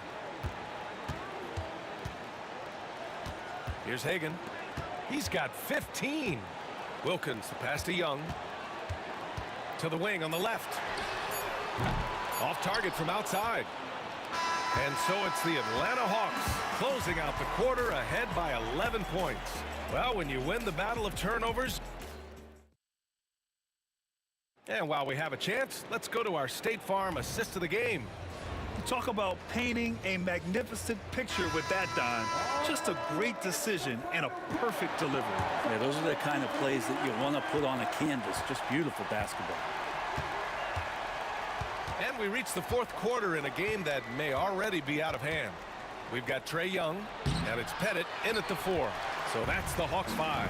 Here's Hagan. He's got 15. Wilkins, the pass to Young. To the wing on the left. Off target from outside. And so it's the Atlanta Hawks closing out the quarter ahead by 11 points. Well, when you win the battle of turnovers. And while we have a chance, let's go to our State Farm assist of the game. Talk about painting a magnificent picture with that, Don. Just a great decision and a perfect delivery. Yeah, those are the kind of plays that you want to put on a canvas. Just beautiful basketball. And we reach the fourth quarter in a game that may already be out of hand. We've got Trey Young, and it's Pettit in at the 4. So that's the Hawks 5.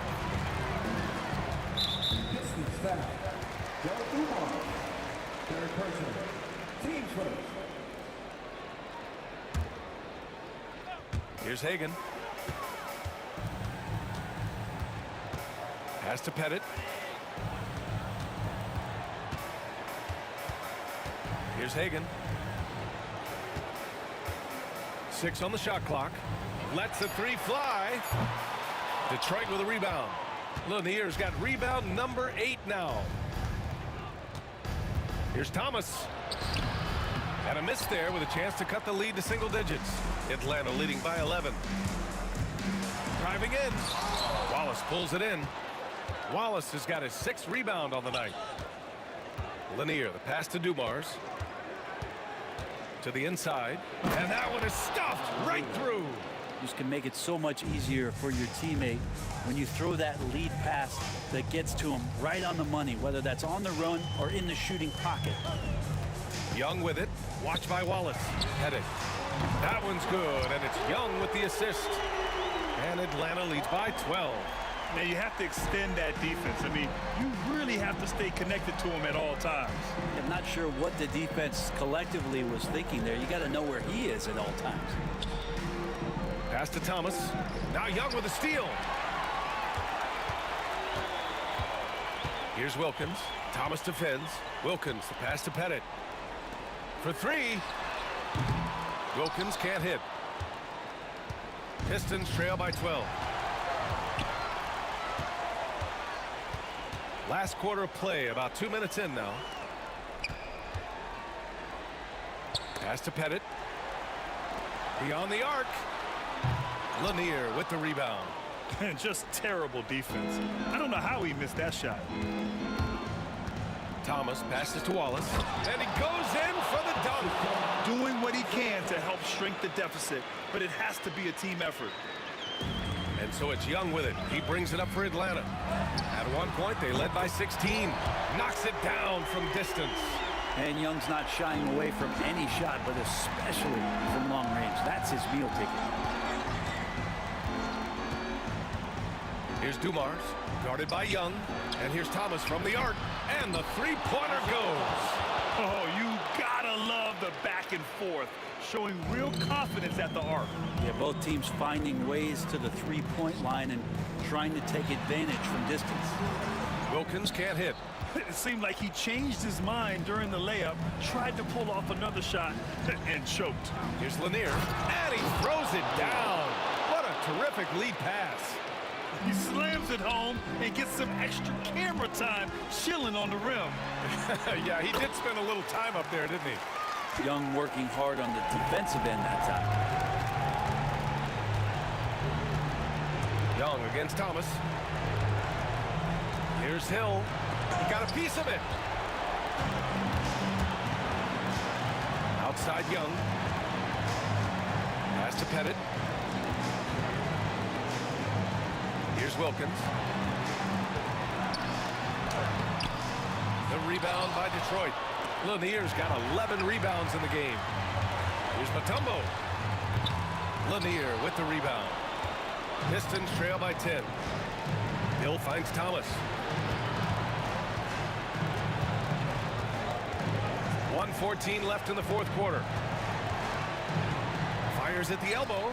Here's Hagan. Pass to Pettit. Here's Hagan. 6 on the shot clock. Lets the 3 fly. Detroit with a rebound. Lanier's got rebound number 8 now. Here's Thomas. And a miss there with a chance to cut the lead to single digits. Atlanta leading by 11. Driving in. Wallace pulls it in. Wallace has got his 6th rebound on the night. Lanier, the pass to Dumars. To the inside. And that one is stuffed right through. Just can make it so much easier for your teammate when you throw that lead pass that gets to him right on the money, whether that's on the run or in the shooting pocket. Young with it. Watched by Wallace. Pettit. That one's good, and it's Young with the assist. And Atlanta leads by 12. Now you have to extend that defense. I mean, you really have to stay connected to him at all times. I'm not sure what the defense collectively was thinking there. You got to know where he is at all times. Pass to Thomas. Now Young with a steal. Here's Wilkins. Thomas defends. Wilkins, the pass to Pettit. For 3. Wilkins can't hit. Pistons trail by 12. Last quarter of play, about 2 minutes in now. Pass to Pettit. Beyond the arc. Lanier with the rebound. Just terrible defense. I don't know how he missed that shot. Thomas passes to Wallace. And he goes in for the dunk. Doing what he can to help shrink the deficit, but it has to be a team effort. And so it's Young with it. He brings it up for Atlanta. At one point, they led by 16. Knocks it down from distance. And Young's not shying away from any shot, but especially from long range. That's his meal ticket. Here's Dumars, guarded by Young. And here's Thomas from the arc. And the three-pointer goes. Oh, you gotta love the back and forth. Showing real confidence at the arc. Yeah, both teams finding ways to the three-point line and trying to take advantage from distance. Wilkins can't hit. It seemed like he changed his mind during the layup, tried to pull off another shot, and choked. Here's Lanier, and he throws it down. What a terrific lead pass. He slams it home and gets some extra camera time chilling on the rim. Yeah, he did spend a little time up there, didn't he? Young working hard on the defensive end that time. Young against Thomas. Here's Hill. He got a piece of it. Outside Young. Pass to Pettit. Here's Wilkins. The rebound by Detroit. Lanier's got 11 rebounds in the game. Here's Mutombo. Lanier with the rebound. Pistons trail by 10. Hill finds Thomas. 1:14 left in the fourth quarter. Fires Fires at the elbow.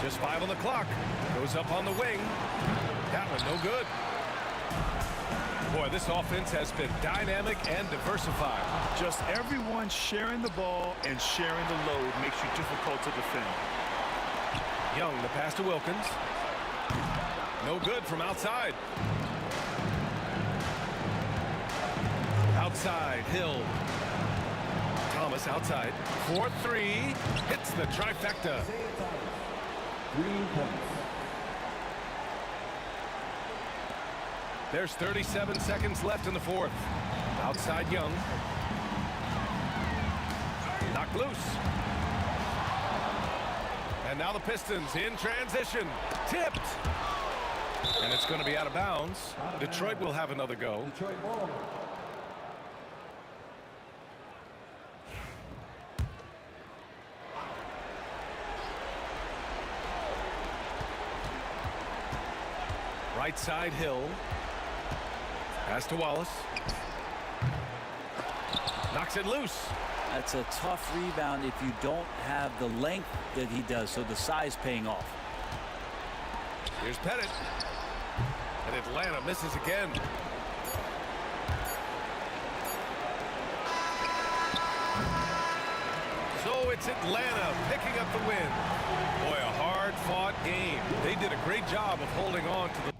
Just 5 on the clock. Goes up on the wing. That one no good. Boy, this offense has been dynamic and diversified. Just everyone sharing the ball and sharing the load makes you difficult to defend. Young, the pass to Wilkins. No good from outside. Outside, Hill. Thomas outside. 4-3. Hits the trifecta. 3 points. There's 37 seconds left in the fourth. Outside Young. Knocked loose. And now the Pistons in transition. Tipped. And it's going to be out of bounds. Detroit will have another go. Detroit ball. Right side, Hill. Pass to Wallace. Knocks it loose. That's a tough rebound if you don't have the length that he does, so the size paying off. Here's Pettit. And Atlanta misses again. So it's Atlanta picking up the win. Boy, a hard-fought game. They did a great job of holding on to the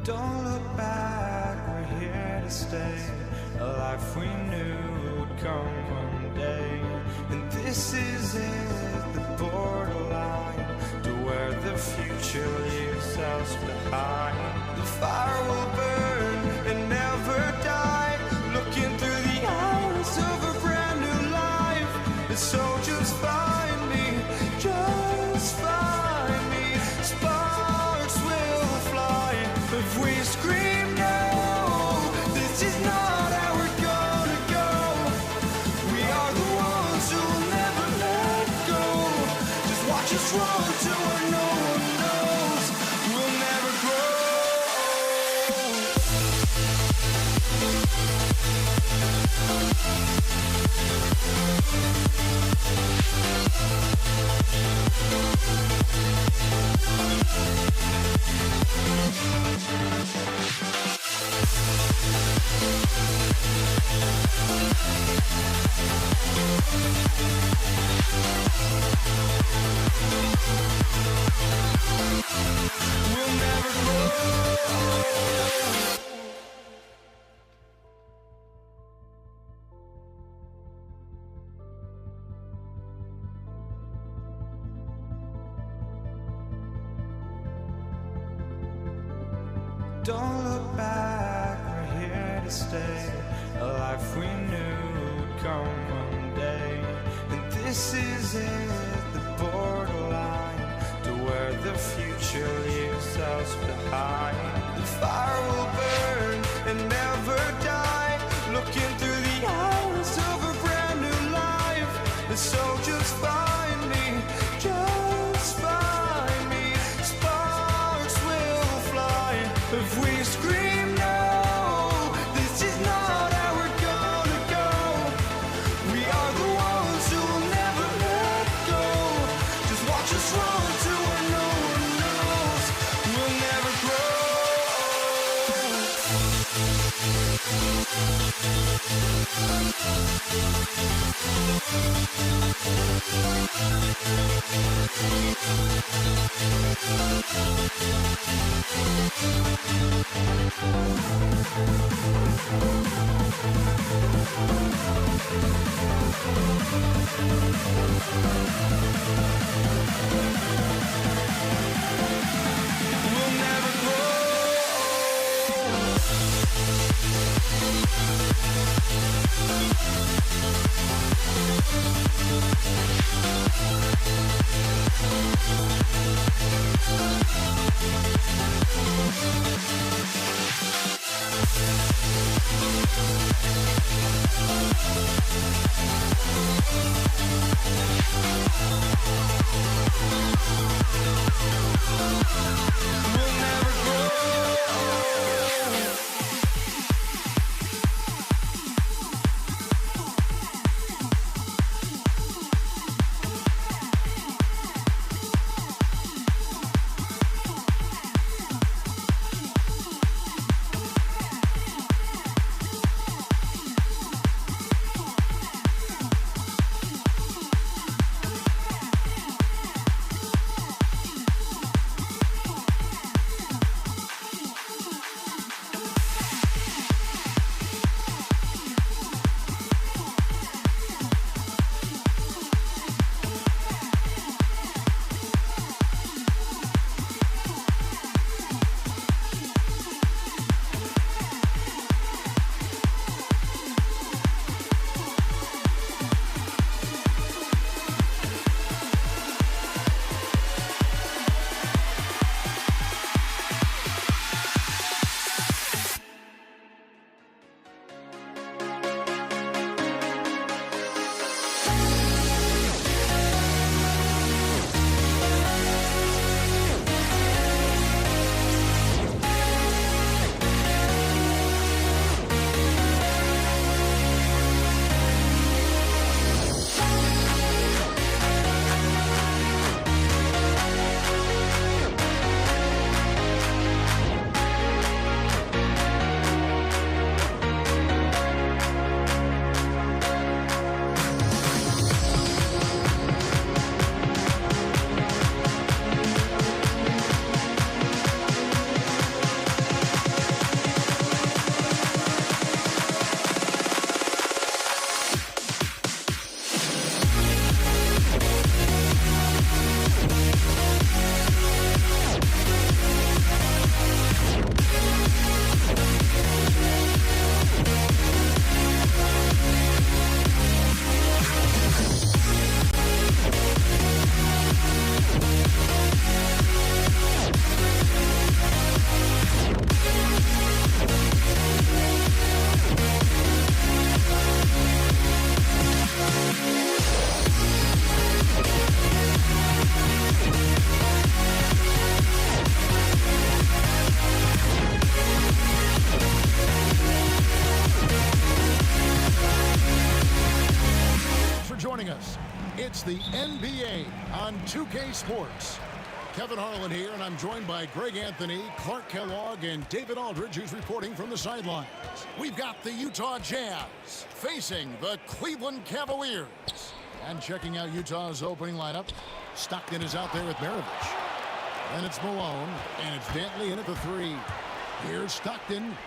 Don't look back, we're here to stay. A life we knew would come one day. And this is it, the borderline to where the future leaves us behind. The fire will burn and never die. Looking through the eyes of a brand new life. And so just find me, just find me. Sparks will fly if we scream no. This is not how we're gonna go. We are the ones who will never let go. Just watch us run to where no one knows. We'll never grow. We'll never grow. Don't look back, we're here to stay. A life we knew would come one day. And this is it, the borderline to where the future leaves us behind. The fire will burn and never die. Looking through the eyes of a brand new life. And so just find me, just find me. Sparks will fly if we scream no. This is not how we're gonna go. We are the ones who will never let go. Just watch us run to where no one knows. We'll never grow. It's the NBA on 2K Sports. Kevin Harlan here, and I'm joined by Greg Anthony, Clark Kellogg, and David Aldridge, who's reporting from the sidelines. We've got the Utah Jazz facing the Cleveland Cavaliers. And checking out Utah's opening lineup, Stockton is out there with Maravich. Then it's Malone, and it's Dantley in at the three. Here's Stockton.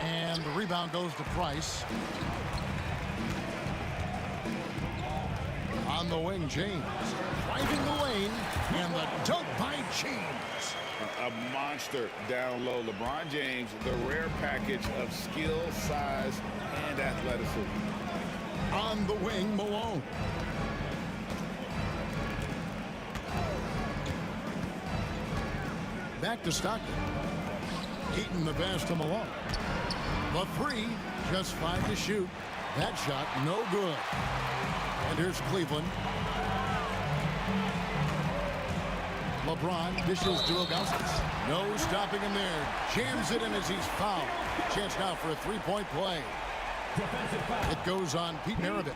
And the rebound goes to Price. On the wing, James driving the lane, and the dunk by James. A monster down low. LeBron James, the rare package of skill, size, and athleticism. On the wing, Malone. Back to Stockton. Eating the pass to Malone. The three, just 5 to shoot. That shot, no good. And here's Cleveland. LeBron dishes to Ilgauskas. No stopping him there. Jams it in as he's fouled. Chance now for a three-point play. It goes on Pete Maravich.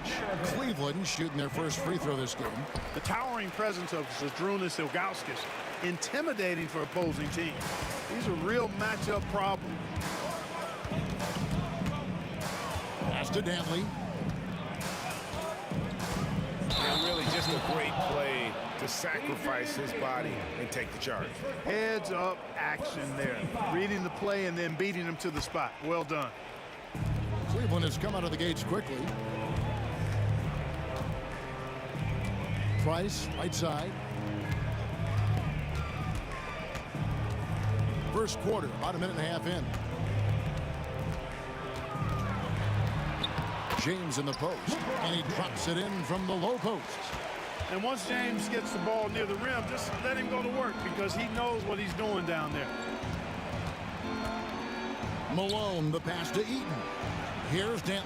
Cleveland shooting their first free throw this game. The towering presence of Zydrunas Ilgauskas intimidating for opposing teams. These are real matchup problems. Pass to Dantley. And really just a great play to sacrifice his body and take the charge. Heads up action there. Reading the play and then beating him to the spot. Well done. Cleveland has come out of the gates quickly. Price, right side. First quarter, about a minute and a half in. James in the post, and he drops it in from the low post. And once James gets the ball near the rim, just let him go to work because he knows what he's doing down there. Malone, the pass to Eaton. Here's Dantley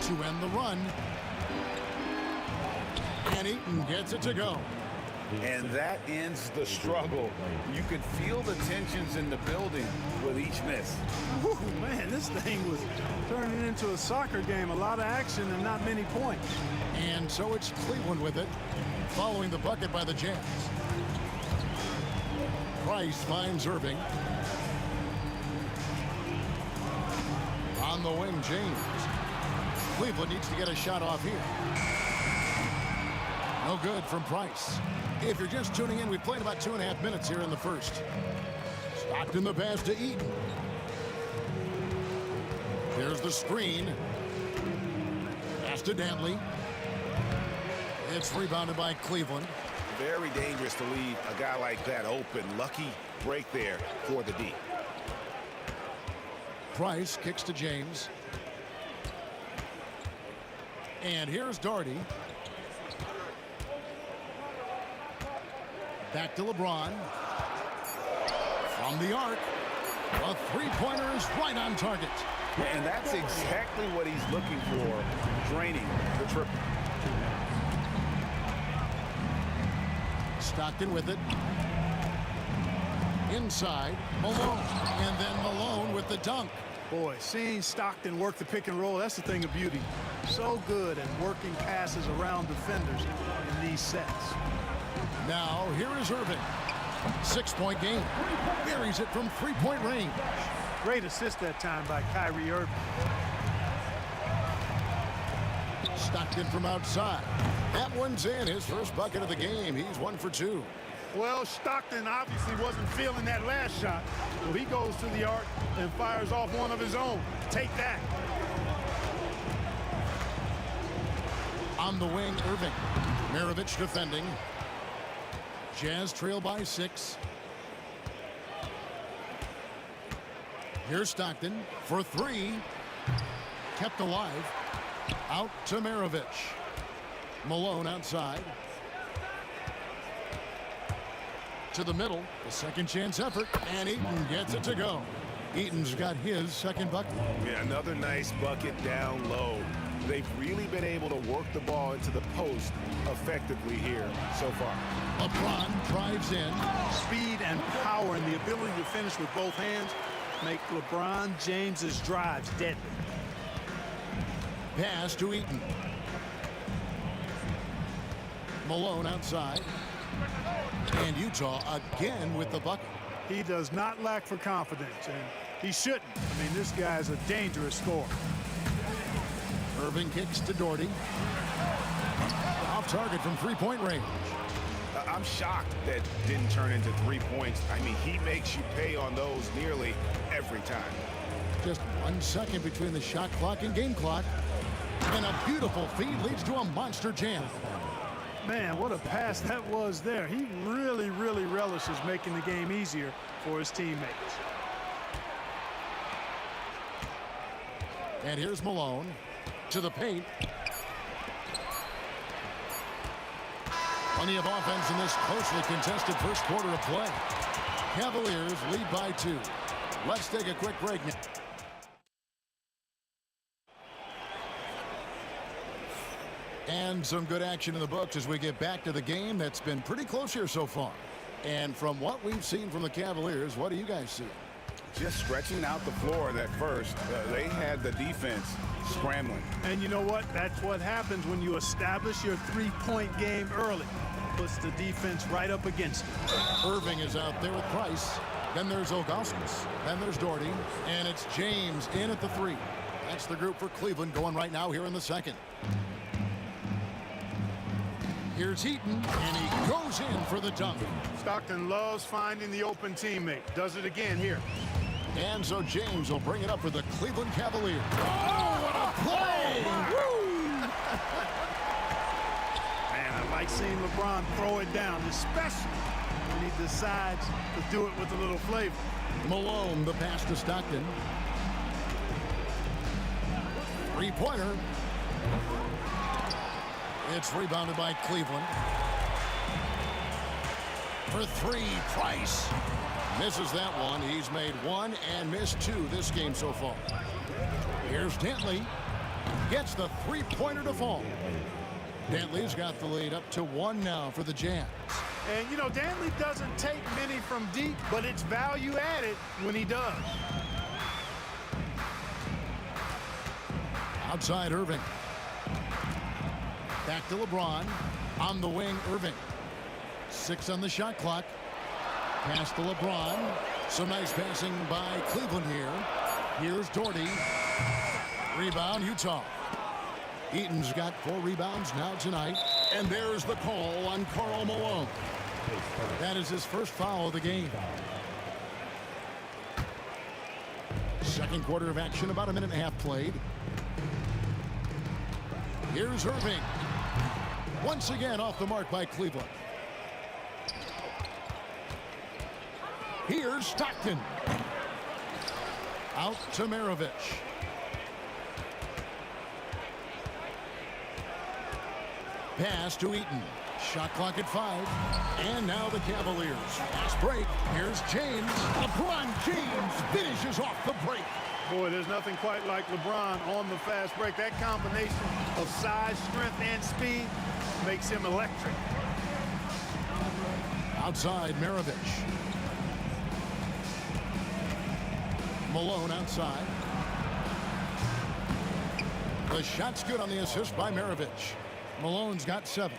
to end the run. And Eaton gets it to go. And that ends the struggle. You could feel the tensions in the building with each miss. Whew, man, this thing was turning into a soccer game. A lot of action and not many points. And so it's Cleveland with it, following the bucket by the Jazz. Price finds Irving. On the wing, James. Cleveland needs to get a shot off here. No good from Price. If you're just tuning in, we've played about 2.5 minutes here in the first. Stockton the pass to Eaton. There's the screen. Pass to Dantley. It's rebounded by Cleveland. Very dangerous to leave a guy like that open. Lucky break there for the D. Price kicks to James. And here's Daugherty. Back to LeBron. From the arc. A three-pointer is right on target. And that's exactly what he's looking for, draining the triple. Stockton with it. Inside, Malone. And then Malone with the dunk. Boy, seeing Stockton work the pick and roll, that's the thing of beauty. So good at working passes around defenders in these sets. Now, here is Irving. 6-point game. Buries it from three-point range. Great assist that time by Kyrie Irving. Stockton from outside. That one's in. His first bucket of the game. He's 1 for 2. Well, Stockton obviously wasn't feeling that last shot. So he goes to the arc and fires off one of his own. Take that. On the wing, Irving. Maravich defending. Jazz trail by 6. Here's Stockton for 3. Kept alive. Out to Maravich. Malone outside. To the middle. The second chance effort. And Eaton gets it to go. Eaton's got his second bucket. Yeah, another nice bucket down low. They've really been able to work the ball into the post effectively here so far. LeBron drives in. Speed and power and the ability to finish with both hands make LeBron James's drives deadly. Pass to Eaton. Malone outside. And Utah again with the bucket. He does not lack for confidence, and he shouldn't. I mean, this guy's a dangerous scorer. Irving kicks to Daugherty. Off target from three-point range. I'm shocked that didn't turn into 3 points. I mean, he makes you pay on those nearly every time. Just 1 second between the shot clock and game clock. And a beautiful feed leads to a monster jam. Man, what a pass that was there. He really, really relishes making the game easier for his teammates. And here's Malone to the paint. Plenty of offense in this closely contested first quarter of play. Cavaliers lead by 2. Let's take a quick break now. And some good action in the books as we get back to the game that's been pretty close here so far. And from what we've seen from the Cavaliers, what do you guys see? Just stretching out the floor at first. They had the defense scrambling. And you know what? That's what happens when you establish your three-point game early. puts the defense right up against it. Irving is out there with Price. Then there's Ilgauskas. Then there's Doherty. And it's James in at the 3. That's the group for Cleveland going right now here in the second. Here's Heaton, and he goes in for the dunk. Stockton loves finding the open teammate. Does it again here. And so James will bring it up for the Cleveland Cavaliers. Oh, what a play! Woo! Man, I like seeing LeBron throw it down, especially when he decides to do it with a little flavor. Malone, the pass to Stockton. Three-pointer. It's rebounded by Cleveland. For 3, Price. Misses that one. He's made 1 and missed 2 this game so far. Here's Dantley. Gets the three-pointer to fall. Dantley's got the lead up to 1 now for the Jazz. And, you know, Dantley doesn't take many from deep, but it's value added when he does. Outside Irving. Back to LeBron. On the wing, Irving. 6 on the shot clock. Pass to LeBron. Some nice passing by Cleveland here. Here's Doherty. Rebound, Utah. Eaton's got 4 rebounds now tonight. And there's the call on Karl Malone. That is his first foul of the game. Second quarter of action, about a minute and a half played. Here's Irving. Once again off the mark by Cleveland. Here's Stockton. Out to Maravich. Pass to Eaton. Shot clock at 5. And now the Cavaliers. Fast break. Here's James. LeBron James finishes off the break. Boy, there's nothing quite like LeBron on the fast break. That combination of size, strength, and speed makes him electric. Outside, Maravich. Malone outside. The shot's good on the assist by Maravich. Malone's got 7.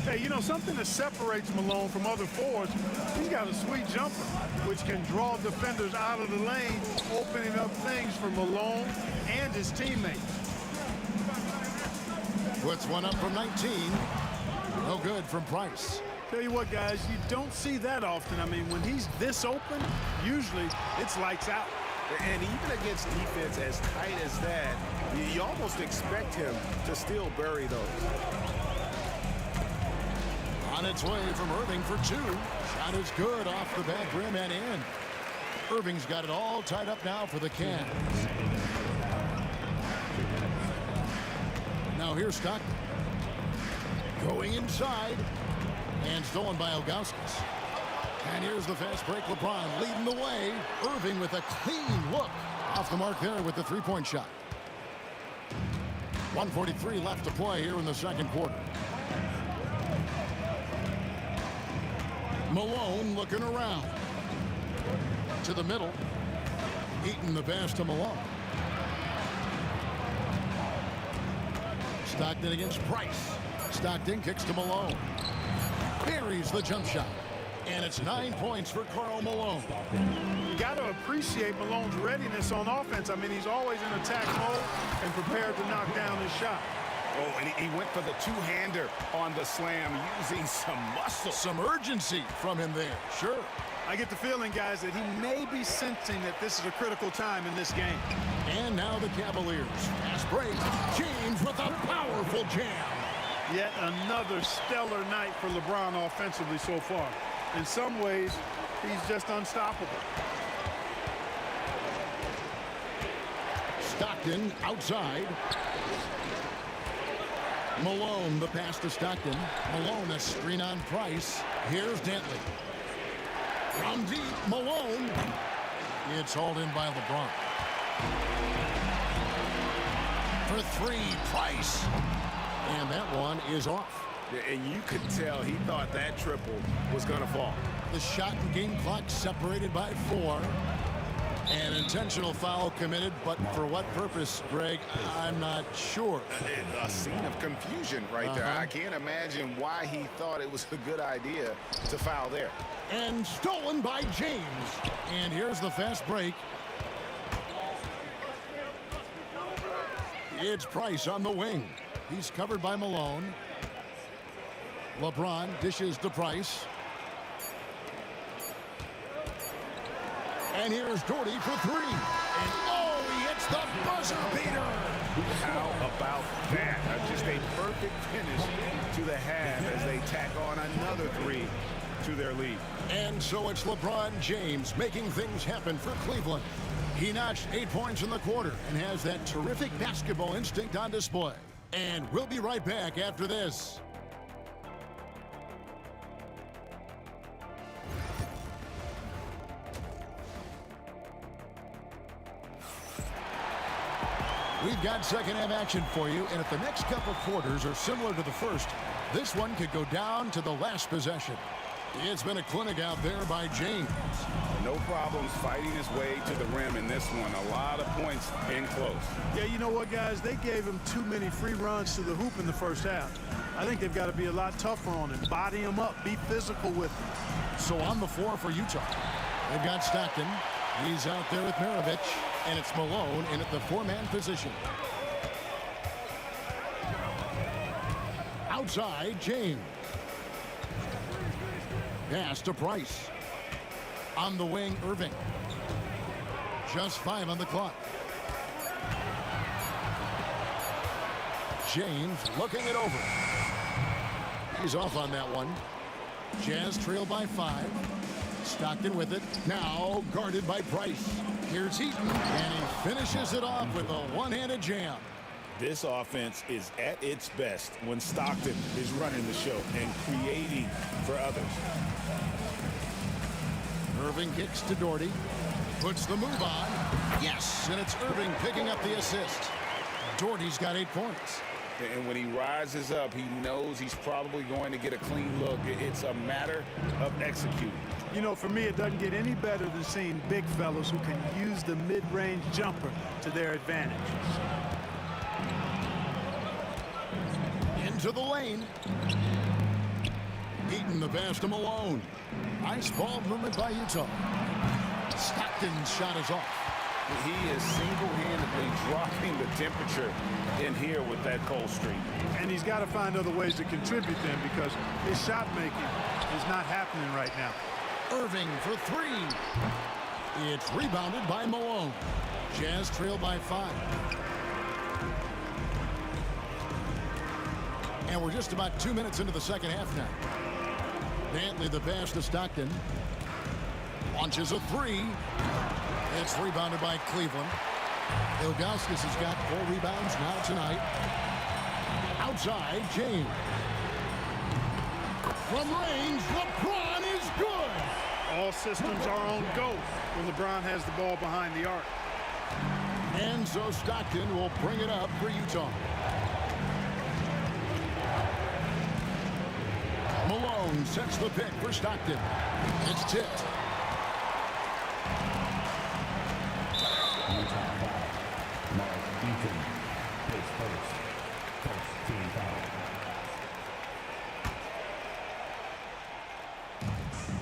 Hey, you know, something that separates Malone from other forwards, he's got a sweet jumper, which can draw defenders out of the lane, opening up things for Malone and his teammates. Puts one up from 19. No good from Price. Tell you what, guys, you don't see that often. I mean, when he's this open, usually it's lights out. And even against defense as tight as that, you almost expect him to still bury those. On its way from Irving for 2. Shot is good off the back rim and in. Irving's got it all tied up now for the Cavs. Now here's Stockton. Going inside. And stolen by Ilgauskas. And here's the fast break. LeBron leading the way. Irving with a clean look. Off the mark there with the three-point shot. 1:43 left to play here in the second quarter. Malone looking around. To the middle. Eaton the pass to Malone. Stockton against Price. Stockton kicks to Malone. Buries the jump shot. And it's 9 points for Karl Malone. You got to appreciate Malone's readiness on offense. I mean, he's always in attack mode and prepared to knock down his shot. Oh, and he went for the two-hander on the slam, using some muscle. Some urgency from him there, sure. I get the feeling, guys, that he may be sensing that this is a critical time in this game. And now the Cavaliers. Fast break. James with a powerful jam. Yet another stellar night for LeBron offensively so far. In some ways, he's just unstoppable. Stockton outside. Malone, the pass to Stockton. Malone, a screen on Price. Here's Dantley. From deep, Malone. It's hauled in by LeBron. For 3, Price. And that one is off. And you could tell he thought that triple was going to fall. The shot and game clock separated by 4. An intentional foul committed, but for what purpose, Greg? I'm not sure. A scene of confusion right there. I can't imagine why he thought it was a good idea to foul there. And stolen by James. And here's the fast break. It's Price on the wing. He's covered by Malone. LeBron dishes to Price. And here's Doherty for three. And oh, he hits the buzzer beater. How about that? Just a perfect finish to the half as they tack on another three to their lead. And so it's LeBron James making things happen for Cleveland. He notched 8 points in the quarter and has that terrific basketball instinct on display. And we'll be right back after this. We've got second half action for you, and if the next couple quarters are similar to the first, this one could go down to the last possession. It's been a clinic out there by James. No problems fighting his way to the rim in this one. A lot of points in close. Yeah, you know what, guys? They gave him too many free runs to the hoop in the first half. I think they've got to be a lot tougher on him. Body him up. Be physical with him. So on the floor for Utah, they've got Stockton. He's out there with Maravich, and it's Malone in at the four-man position. Outside, James. Pass to Price. On the wing, Irving. Just 5 on the clock. James looking it over. He's off on that one. Jazz trail by 5. Stockton with it. Now guarded by Price. Here's Heaton, and he finishes it off with a one-handed jam. This offense is at its best when Stockton is running the show and creating for others. Irving kicks to Doherty. Puts the move on. Yes, and it's Irving picking up the assist. Doherty's got 8 points. And when he rises up, he knows he's probably going to get a clean look. It's a matter of executing. You know, for me, it doesn't get any better than seeing big fellas who can use the mid-range jumper to their advantage. Into the lane. Eaton the pass to Malone. Nice ball movement by Utah. Stockton's shot is off. He is single-handedly dropping the temperature in here with that cold streak. And he's got to find other ways to contribute then, because his shot making is not happening right now. Irving for 3. It's rebounded by Malone. Jazz trail by 5. And we're just about 2 minutes into the second half now. Dantley the pass to Stockton. Launches a 3. It's rebounded by Cleveland. Ilgauskas has got 4 rebounds now tonight. Outside, James. From range, LeBron is good. All systems are on go when LeBron has the ball behind the arc. And so Stockton will bring it up for Utah. Malone sets the pick for Stockton. It's tipped.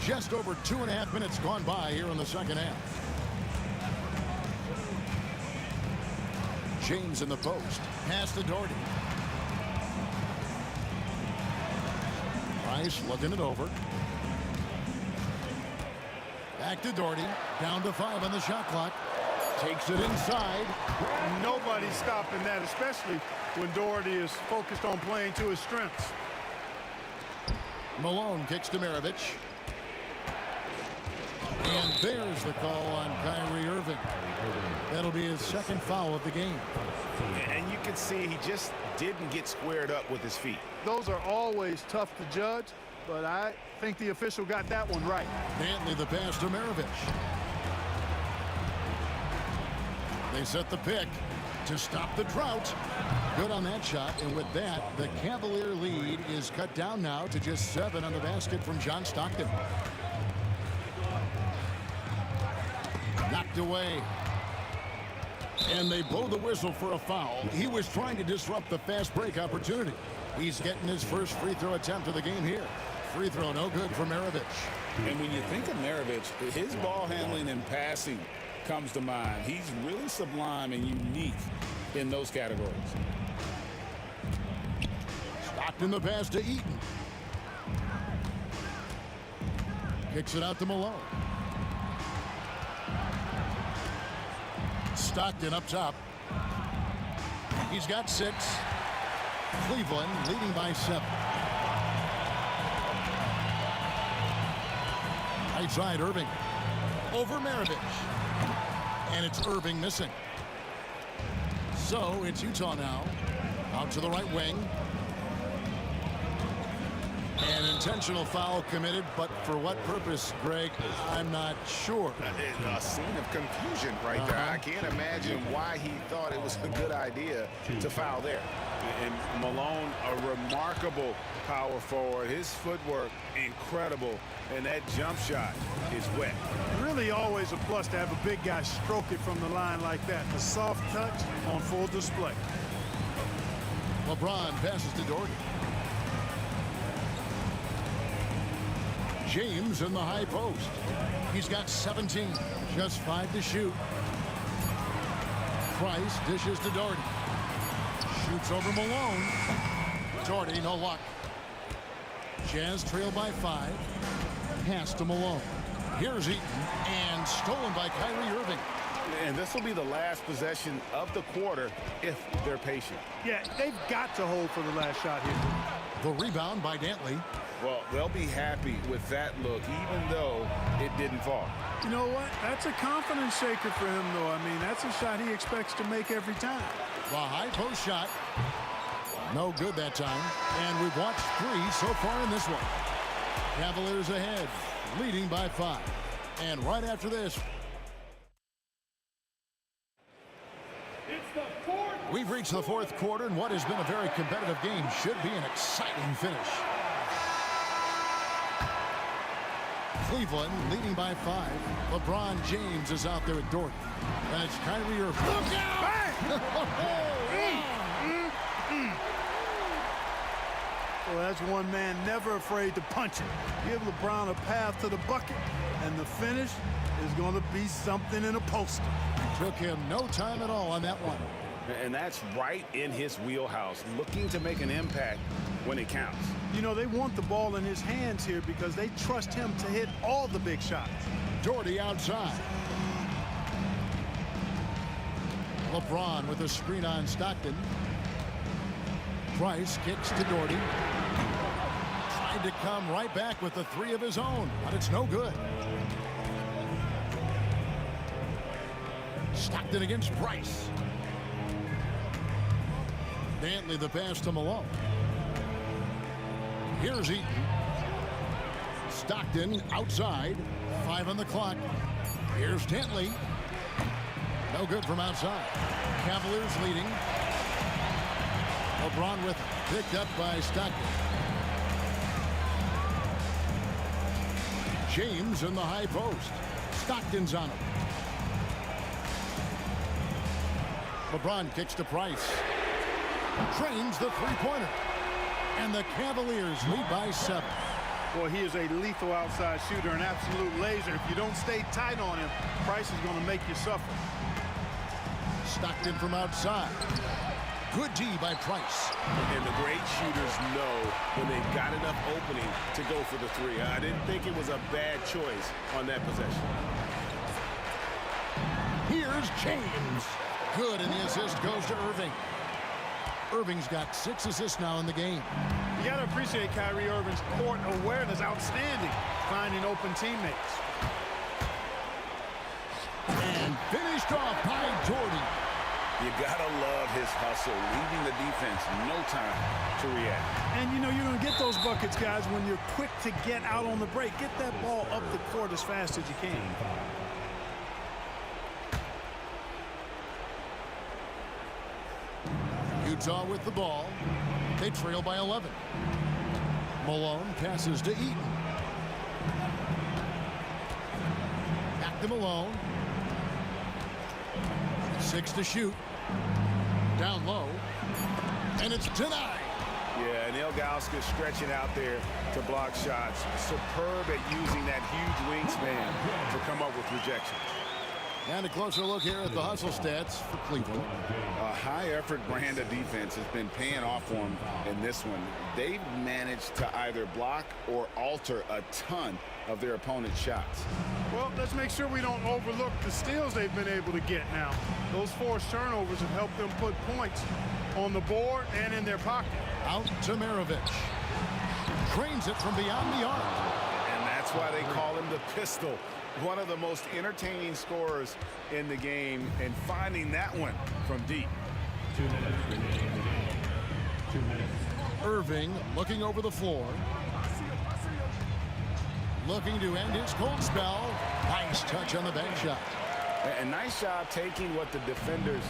Just over 2.5 minutes gone by here in the second half. James in the post. Pass to Doherty. Price looking it over. Back to Doherty. Down to 5 on the shot clock. Takes it inside. Nobody's stopping that, especially when Doherty is focused on playing to his strengths. Malone kicks to Maravich. And there's the call on Kyrie Irving. That'll be his second foul of the game. And you can see he just didn't get squared up with his feet. Those are always tough to judge, but I think the official got that one right. Dantley the pass to Maravich. They set the pick to stop the drought. Good on that shot, and with that, the Cavalier lead is cut down now to just 7 on the basket from John Stockton. Knocked knocked away. And they blow the whistle for a foul. He was trying to disrupt the fast break opportunity. He's getting his first free throw attempt of the game here. Free throw no good for Maravich. And when you think of Maravich, his ball handling and passing comes to mind. He's really sublime and unique in those categories. Stockton the pass to Eaton. Kicks it out to Malone. Stockton up top. He's got 6. Cleveland leading by 7. Right side, Irving. Over Maravich. And it's Irving missing. So it's Utah now. Out to the right wing. An intentional foul committed, but for what purpose, Greg? I'm not sure. A scene of confusion right there. I can't imagine why he thought it was a good idea to foul there. And Malone, a remarkable power forward. His footwork, incredible. And that jump shot is wet. Really always a plus to have a big guy stroke it from the line like that. The soft touch on full display. LeBron passes to Doherty. James in the high post. He's got 17. Just 5 to shoot. Price dishes to Doherty. Shoots over Malone. Doherty, no luck. Jazz trail by 5. Pass to Malone. Here's Eaton. And stolen by Kyrie Irving. And this will be the last possession of the quarter if they're patient. Yeah, they've got to hold for the last shot here. The rebound by Dantley. Well, they'll be happy with that look, even though it didn't fall. You know what? That's a confidence shaker for him, though. I mean, that's a shot he expects to make every time. The high post shot. No good that time. And we've watched 3 so far in this one. Cavaliers ahead, leading by 5. And right after this, we've reached the 4th quarter, and what has been a very competitive game should be an exciting finish. Cleveland leading by 5. LeBron James is out there at Doherty. And it's Kyrie Irving. Look out! Well, that's one man never afraid to punch it. Give LeBron a path to the bucket, and the finish is going to be something in a poster. Took him no time at all on that one. And that's right in his wheelhouse, looking to make an impact when it counts. You know, they want the ball in his hands here because they trust him to hit all the big shots. Doherty outside. LeBron with a screen on Stockton. Price kicks to Doherty. Tried to come right back with the 3 of his own, but it's no good. Stockton against Price. Dantley the pass to Malone. Here's Eaton. Stockton outside. 5 on the clock. Here's Dantley. No good from outside. Cavaliers leading. LeBron with it. Picked up by Stockton. James in the high post. Stockton's on him. LeBron kicks to Price. Trains the three-pointer. And the Cavaliers lead by 7. Boy, he is a lethal outside shooter, an absolute laser. If you don't stay tight on him, Price is going to make you suffer. Stockton from outside. Good D by Price. And the great shooters know when they've got enough opening to go for the 3. I didn't think it was a bad choice on that possession. Here's James. Good, and the assist goes to Irving. Irving's got 6 assists now in the game. You got to appreciate Kyrie Irving's court awareness, outstanding, finding open teammates. And finished off by Doherty. You got to love his hustle, leaving the defense no time to react. And, you know, you're going to get those buckets, guys, when you're quick to get out on the break. Get that ball up the court as fast as you can. Utah with the ball. They trail by 11. Malone passes to Eaton. Back to Malone. 6 to shoot. Down low. And it's denied. Yeah, and Ilgauskas stretching out there to block shots. Superb at using that huge wingspan to come up with rejections. And a closer look here at the hustle stats for Cleveland. A high-effort brand of defense has been paying off for them in this one. They've managed to either block or alter a ton of their opponent's shots. Well, let's make sure we don't overlook the steals they've been able to get now. Those forced turnovers have helped them put points on the board and in their pocket. Out to Maravich. Drains it from beyond the arc. And that's why they call him the pistol. One of the most entertaining scorers in the game, and finding that one from deep. 2 minutes remaining. 2 minutes. Irving looking over the floor. Looking to end his cold spell. Nice touch on the bank shot. And nice job taking what the defenders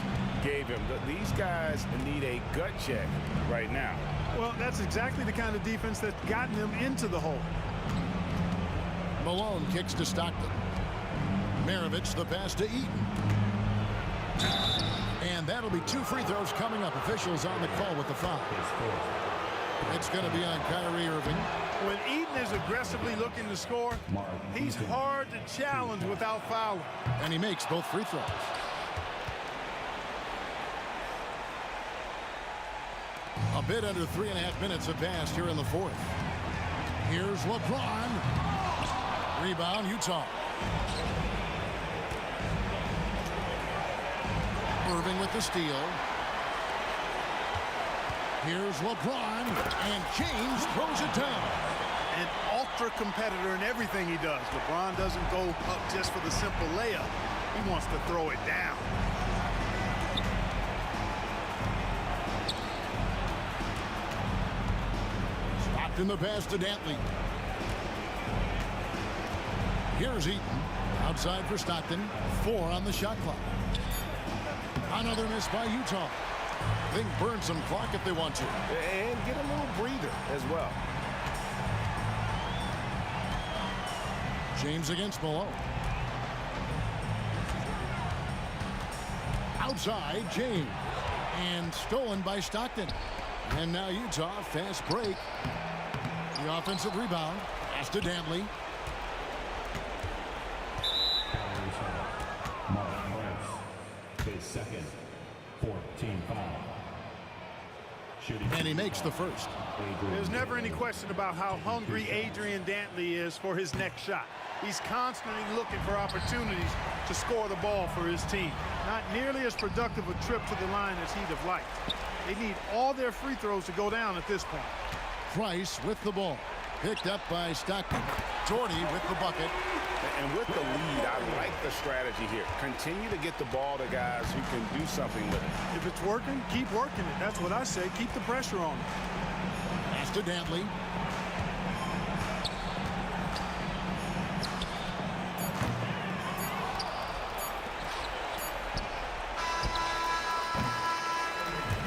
gave him. These guys need a gut check right now. Well, that's exactly the kind of defense that's gotten them into the hole. Malone kicks to Stockton. Maravich the pass to Eaton. And that'll be 2 free throws coming up. Officials on the call with the foul. It's going to be on Kyrie Irving. When Eaton is aggressively looking to score, he's hard to challenge without fouling. And he makes both free throws. A bit under 3.5 minutes have passed here in the fourth. Here's LeBron. Rebound, Utah. Irving with the steal. Here's LeBron, and James throws it down. An ultra competitor in everything he does. LeBron doesn't go up just for the simple layup. He wants to throw it down. Stopped in the pass to Dantley. Here's Eaton. Outside for Stockton. 4 on the shot clock. Another miss by Utah. They can burn some clock if they want to. And get a little breather as well. James against Malone. Outside, James. And stolen by Stockton. And now Utah, fast break. The offensive rebound. Pass to Dantley. His second 14 foul. And he makes the first. There's never any question about how hungry Adrian Dantley is for his next shot. He's constantly looking for opportunities to score the ball for his team. Not nearly as productive a trip to the line as he'd have liked. They need all their free throws to go down at this point. Price with the ball. Picked up by Stockton. Jordy with the bucket. And with the lead, I like the strategy here. Continue to get the ball to guys who can do something with it. If it's working, keep working it. That's what I say. Keep the pressure on it. Pass to Dantley.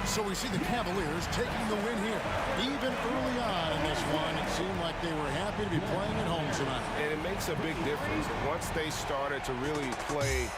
So we see the Cavaliers taking the win here. Even early on in this one, it seemed like they were happy to be playing at home tonight. And it makes a big difference. Once they started to really play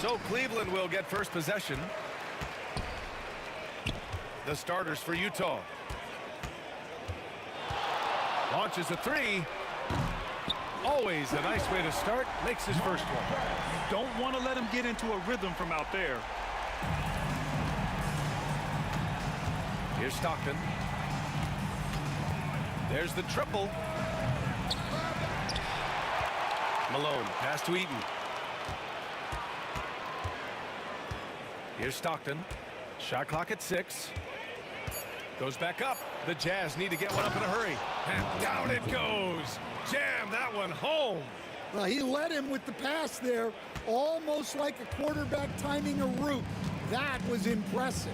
So Cleveland will get first possession. The starters for Utah. Launches a three. Always a nice way to start. Makes his first one. Don't want to let him get into a rhythm from out there. Here's Stockton. There's the triple. Malone, pass to Eaton. Here's Stockton. Shot clock at 6. Goes back up. The Jazz need to get one up in a hurry. And down it goes. Jam that one home. Well, he led him with the pass there, almost like a quarterback timing a route. That was impressive.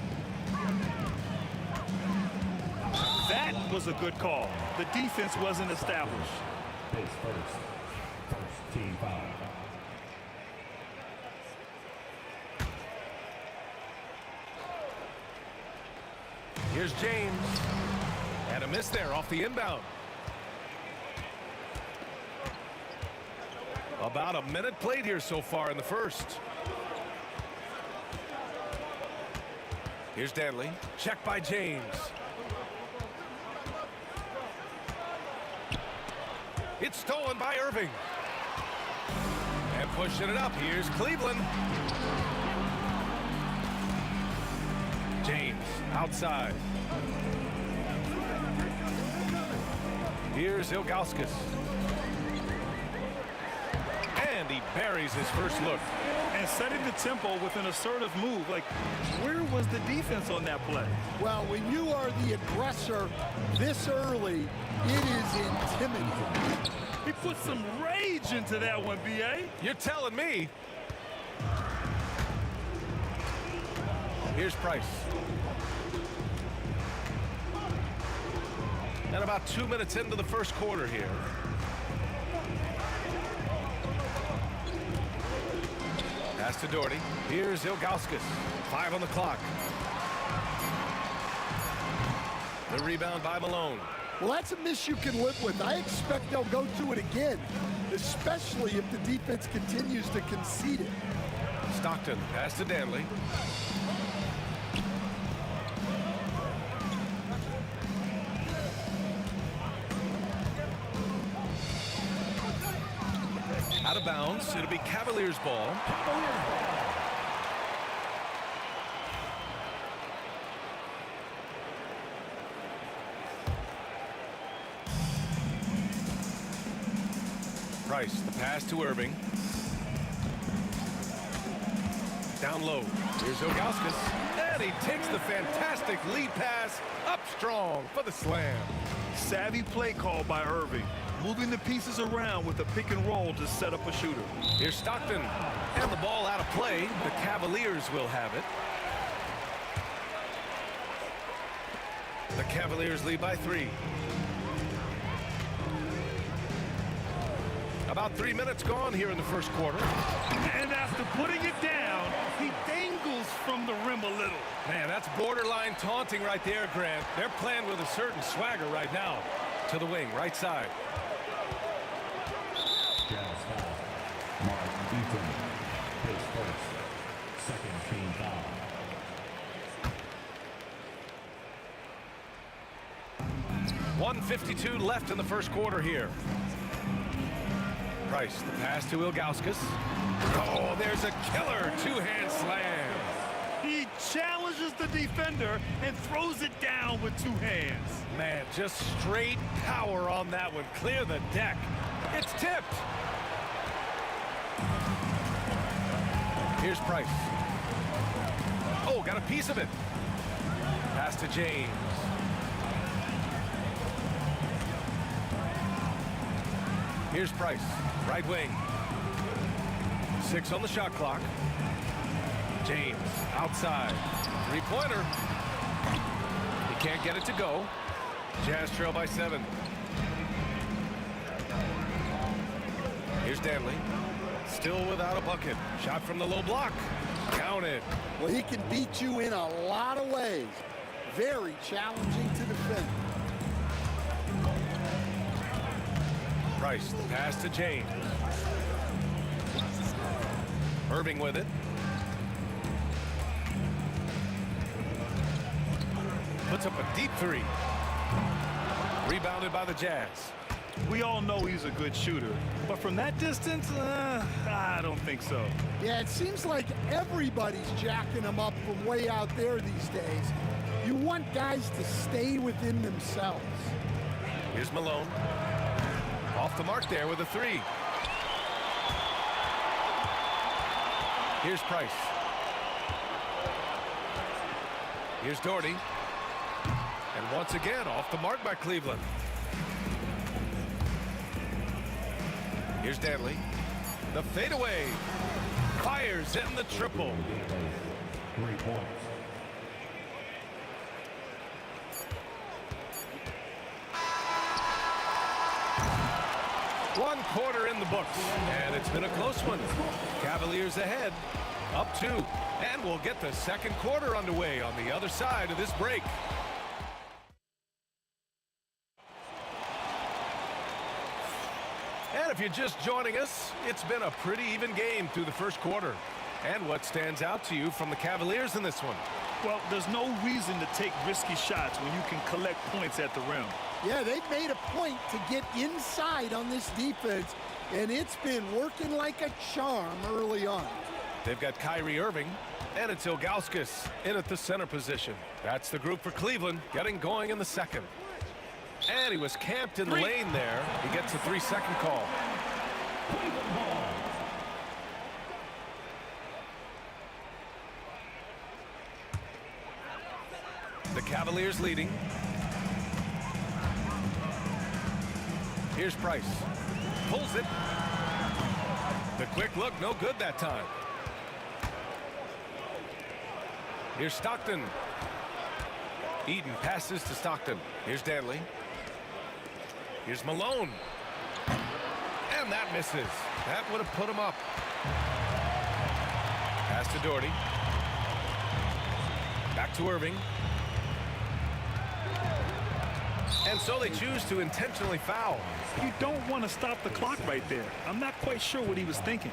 That was a good call. The defense wasn't established. Pace first. First team foul. Here's James. And a miss there off the inbound. About a minute played here so far in the first. Here's Danley. Check by James. It's stolen by Irving. And pushing it up. Here's Cleveland. James outside. Here's Ilgauskas. And he buries his first look. And setting the tempo with an assertive move. Like, where was the defense on that play? Well, when you are the aggressor this early, it is intimidating. He put some rage into that one, B.A. You're telling me. Here's Price. And about 2 minutes into the first quarter here. Pass to Doherty. Here's Ilgauskas. 5 on the clock. The rebound by Malone. Well, that's a miss you can live with. I expect they'll go to it again, especially if the defense continues to concede it. Stockton, pass to Danley. Out of bounds. It'll be Cavaliers ball. Price, the pass to Irving. Down low. Here's Ilgauskas. And he takes the fantastic lead pass up strong for the slam. Savvy play call by Irving. Moving the pieces around with a pick and roll to set up a shooter. Here's Stockton. And the ball out of play. The Cavaliers will have it. The Cavaliers lead by 3. About 3 minutes gone here in the first quarter. And after putting it down, he dangles from the rim a little. Man, that's borderline taunting right there, Grant. They're playing with a certain swagger right now. To the wing, right side. Jazz foul. Mark Eaton. His first. Second team foul. .152 left in the first quarter here. Price, the pass to Ilgauskas. Oh, there's a killer two-hand slam. He challenges the defender and throws it down with 2 hands. Man, just straight power on that one. Clear the deck. It's tipped. Here's Price. Oh, got a piece of it. Pass to James. Here's Price, right wing. 6 on the shot clock. James, outside. 3-pointer. He can't get it to go. Jazz trail by 7. Here's Danley. Still without a bucket. Shot from the low block. Counted. Well, he can beat you in a lot of ways. Very challenging to defend. Price, the pass to James. Irving with it. Puts up a deep 3. Rebounded by the Jazz. We all know he's a good shooter, but from that distance, I don't think so. Yeah, it seems like everybody's jacking him up from way out there these days. You want guys to stay within themselves. Here's Malone. Off the mark there with a 3. Here's Price. Here's Doherty. And once again, off the mark by Cleveland. Here's Danley. The fadeaway. Fires in the triple. 3 points. One quarter in the books, and it's been a close one. Cavaliers ahead, up 2, and we'll get the second quarter underway on the other side of this break. And if you're just joining us, it's been a pretty even game through the first quarter. And what stands out to you from the Cavaliers in this one? Well, there's no reason to take risky shots when you can collect points at the rim. Yeah, they've made a point to get inside on this defense, and it's been working like a charm early on. They've got Kyrie Irving, and it's Ilgauskas in at the center position. That's the group for Cleveland, getting going in the second. And he was camped in the lane there. He gets a 3-second call. The Cavaliers leading. Here's Price. Pulls it. The quick look, no good that time. Here's Stockton. Eden passes to Stockton. Here's Danley. Here's Malone. And that misses. That would have put him up. Pass to Doherty. Back to Irving. And so they choose to intentionally foul. You don't want to stop the clock right there. I'm not quite sure what he was thinking.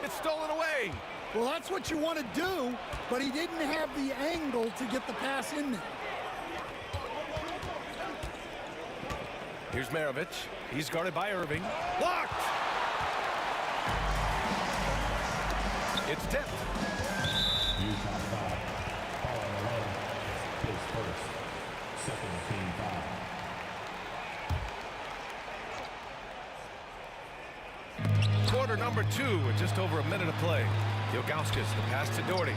It's stolen away. Well, that's what you want to do, but he didn't have the angle to get the pass in there. Here's Maravich. He's guarded by Irving. Blocked! It's tipped. Utah foul. Foul Malone. His first. Second team foul. Quarter number 2 with just over a minute of play. Ilgauskas, the pass to Doherty.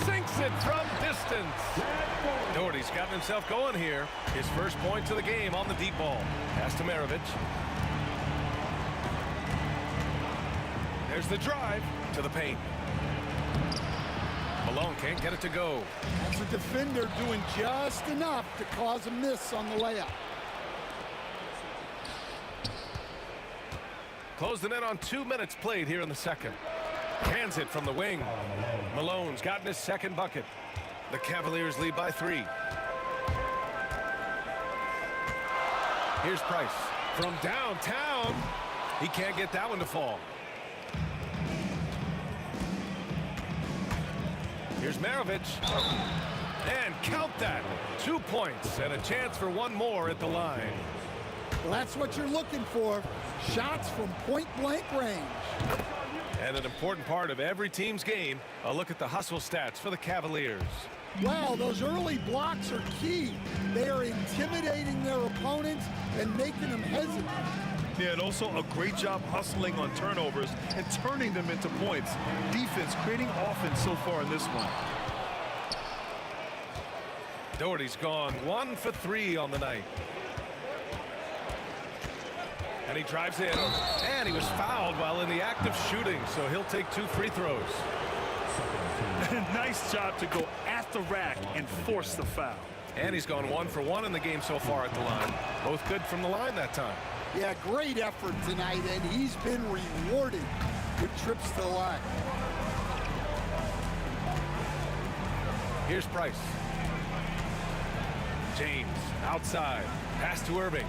Sinks it from distance. Doherty's gotten himself going here. His first points of the game on the deep ball. Pass to Maravich. There's the drive to the paint. Malone can't get it to go. That's a defender doing just enough to cause a miss on the layup. Closed the net on 2 minutes played here in the second. Hands it from the wing. Malone's gotten his second bucket. The Cavaliers lead by 3. Here's Price from downtown. He can't get that one to fall. Here's Maravich. And count that. 2 points and a chance for one more at the line. Well, that's what you're looking for. Shots from point-blank range. And an important part of every team's game, a look at the hustle stats for the Cavaliers. Well, those early blocks are key. They are intimidating their opponents and making them hesitate. Yeah, and also a great job hustling on turnovers and turning them into points. Defense creating offense so far in this one. Doherty's gone 1 for 3 on the night. And he drives in, and he was fouled while in the act of shooting, so he'll take 2 free throws. Nice job to go at the rack and force the foul. And he's gone 1 for 1 in the game so far at the line. Both good from the line that time. Yeah, great effort tonight, and he's been rewarded with trips to the line. Here's Price. James outside. Pass to Irving.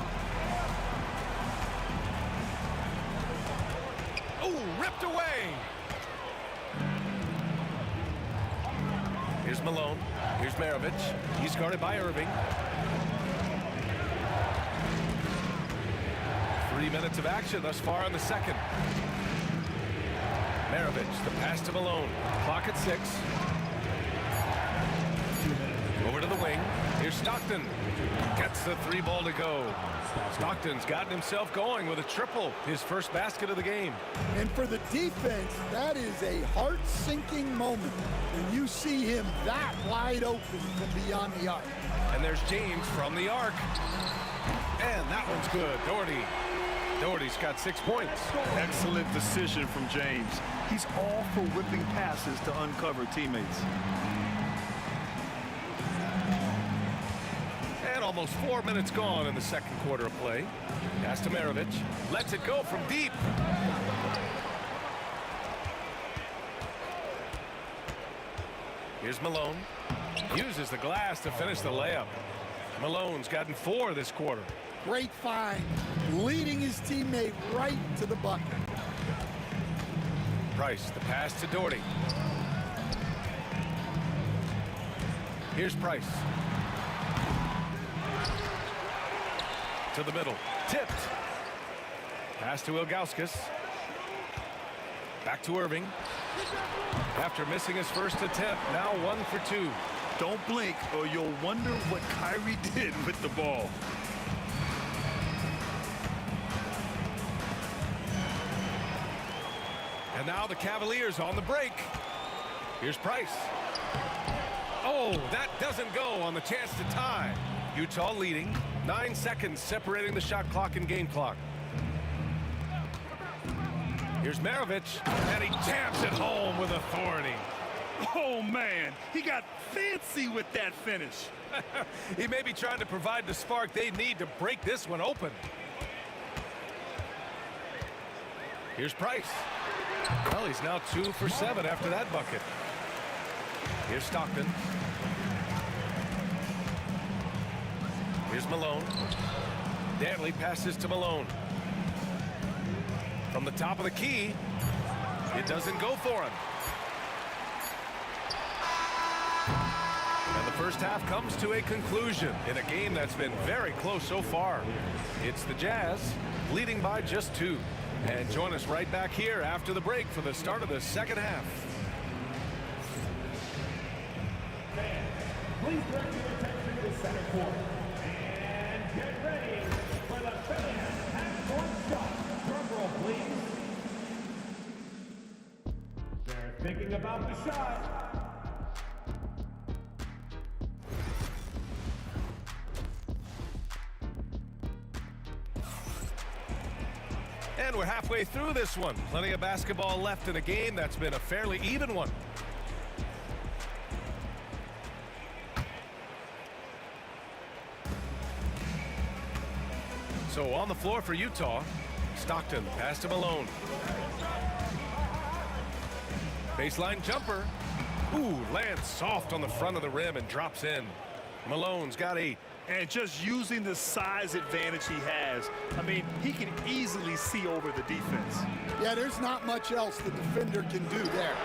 Oh, ripped away. Here's Malone. Here's Maravich. He's guarded by Irving. 3 minutes of action thus far in the second. Maravich, the pass to Malone. Clock at 6. Over to the wing. Here's Stockton. Gets the 3 ball to go. Stockton's gotten himself going with a triple, his first basket of the game. And for the defense, that is a heart-sinking moment when you see him that wide open from beyond the arc. And there's James from the arc. And that one's good. Doherty's got 6 points. Excellent decision from James. He's all for whipping passes to uncover teammates. And almost 4 minutes gone in the second quarter of play. Pass to Maravich. Lets it go from deep. Here's Malone. Uses the glass to finish the layup. Malone's gotten 4 this quarter. Great find, leading his teammate right to the bucket. Price, the pass to Doherty. Here's Price. To the middle. Tipped. Pass to Ilgauskas. Back to Irving. After missing his first attempt, now 1 for 2. Don't blink or you'll wonder what Kyrie did with the ball. And now the Cavaliers on the break. Here's Price. Oh, that doesn't go on the chance to tie. Utah leading. 9 seconds separating the shot clock and game clock. Here's Maravich, and he jams it home with authority. Oh, man, he got fancy with that finish. He may be trying to provide the spark they need to break this one open. Here's Price. Well, he's now 2 for 7 after that bucket. Here's Stockton. Here's Malone. Dantley passes to Malone. From the top of the key, it doesn't go for him. And the first half comes to a conclusion in a game that's been very close so far. It's the Jazz leading by just 2. And join us right back here after the break for the start of the second half. Please direct your attention to center court. And get ready for the fans half-court shot. Drum roll, please. They're thinking about the shot. And we're halfway through this one. Plenty of basketball left in a game that's been a fairly even one. So on the floor for Utah, Stockton pass to Malone. Baseline jumper. Ooh, lands soft on the front of the rim and drops in. Malone's got 8. And just using the size advantage he has, I mean, he can easily see over the defense. Yeah, there's not much else the defender can do there.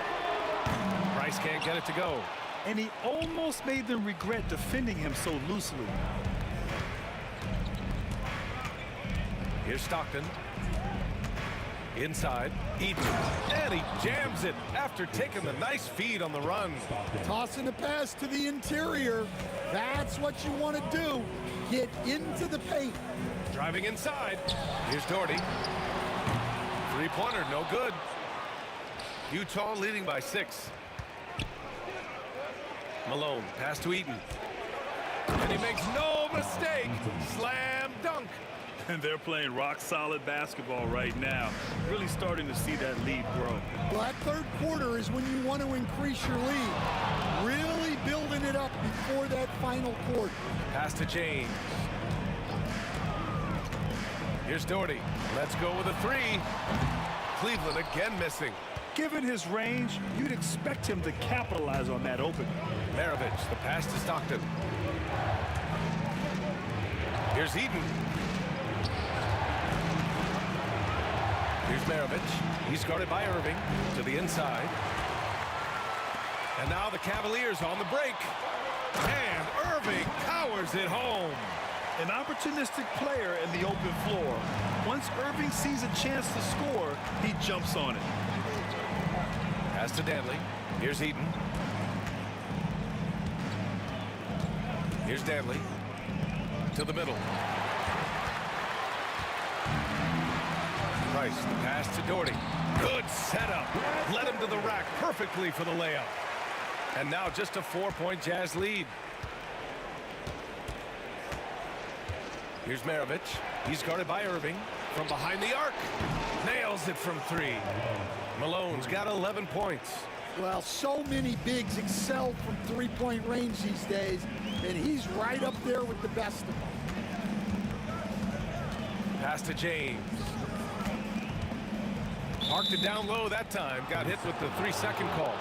Price can't get it to go. And he almost made them regret defending him so loosely. Here's Stockton. Inside, Eaton, and he jams it after taking the nice feed on the run. Tossing a pass to the interior. That's what you want to do. Get into the paint. Driving inside. Here's Doherty. Three-pointer, no good. Utah leading by 6. Malone, pass to Eaton. And he makes no mistake. Slam dunk. And they're playing rock-solid basketball right now. Really starting to see that lead grow. Well, that third quarter is when you want to increase your lead. Really building it up before that final quarter. Pass to James. Here's Doherty. Let's go with a 3. Cleveland again missing. Given his range, you'd expect him to capitalize on that opening. Maravich, the pass to Stockton. Here's Eaton. Here's Maravich. He's guarded by Irving to the inside. And now the Cavaliers on the break. And Irving powers it home. An opportunistic player in the open floor. Once Irving sees a chance to score, he jumps on it. Pass to Dantley. Here's Eaton. Here's Dantley. To the middle. Price, the pass to Doherty. Good setup. Led him to the rack perfectly for the layup. And now just a 4-point Jazz lead. Here's Maravich. He's guarded by Irving from behind the arc. Nails it from 3. Malone's got 11 points. Well, so many bigs excel from three-point range these days, and he's right up there with the best of them. Pass to James. Parked it down low that time. Got hit with the 3-second call.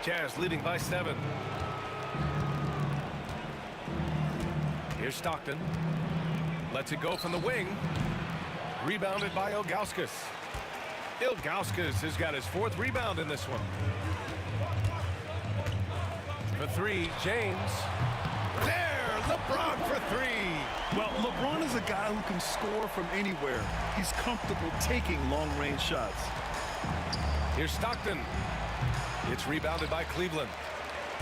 Jazz leading by 7. Here's Stockton. Lets it go from the wing. Rebounded by Ilgauskas. Ilgauskas has got his 4th rebound in this one. For 3, James. There! LeBron for 3. Well, LeBron is a guy who can score from anywhere. He's comfortable taking long-range shots. Here's Stockton. It's rebounded by Cleveland.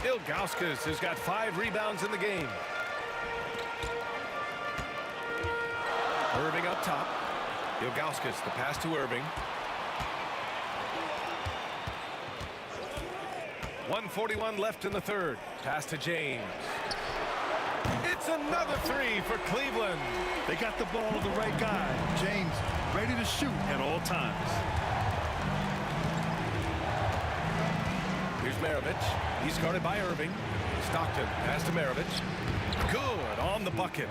Ilgauskas has got 5 rebounds in the game. Irving up top. Ilgauskas, the pass to Irving. 1:41 left in the third. Pass to James. It's another 3 for Cleveland. They got the ball to the right guy. James, ready to shoot at all times. Here's Maravich. He's guarded by Irving. Stockton, pass to Maravich. Good on the bucket.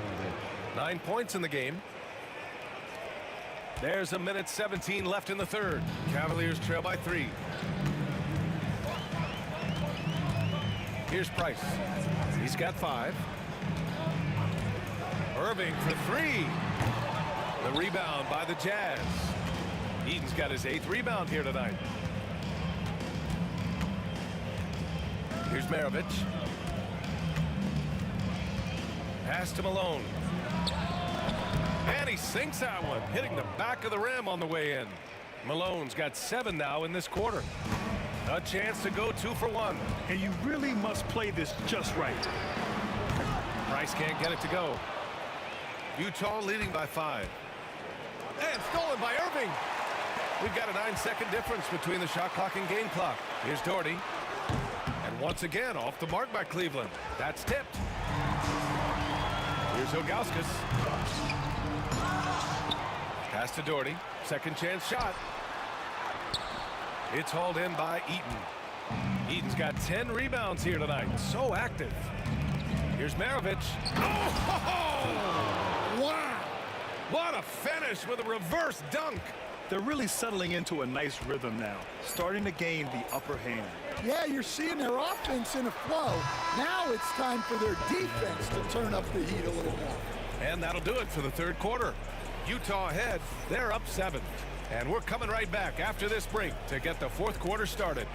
9 points in the game. There's a minute 17 left in the third. Cavaliers trail by 3. Here's Price. He's got 5. Irving for 3. The rebound by the Jazz. Eaton's got his 8th rebound here tonight. Here's Maravich. Pass to Malone. And he sinks that one, hitting the back of the rim on the way in. Malone's got 7 now in this quarter. A chance to go 2 for 1. And you really must play this just right. Price can't get it to go. Utah leading by 5. And stolen by Irving. We've got a 9-second difference between the shot clock and game clock. Here's Doherty. And once again, off the mark by Cleveland. That's tipped. Here's Ilgauskas. Pass to Doherty. Second chance shot. It's hauled in by Eaton. Eaton's got 10 rebounds here tonight. So active. Here's Maravich. Oh! Wow! What a finish with a reverse dunk. They're really settling into a nice rhythm now, starting to gain the upper hand. Yeah, you're seeing their offense in a flow. Now it's time for their defense to turn up the heat a little more. And that'll do it for the third quarter. Utah ahead. They're up 7. And we're coming right back after this break to get the fourth quarter started.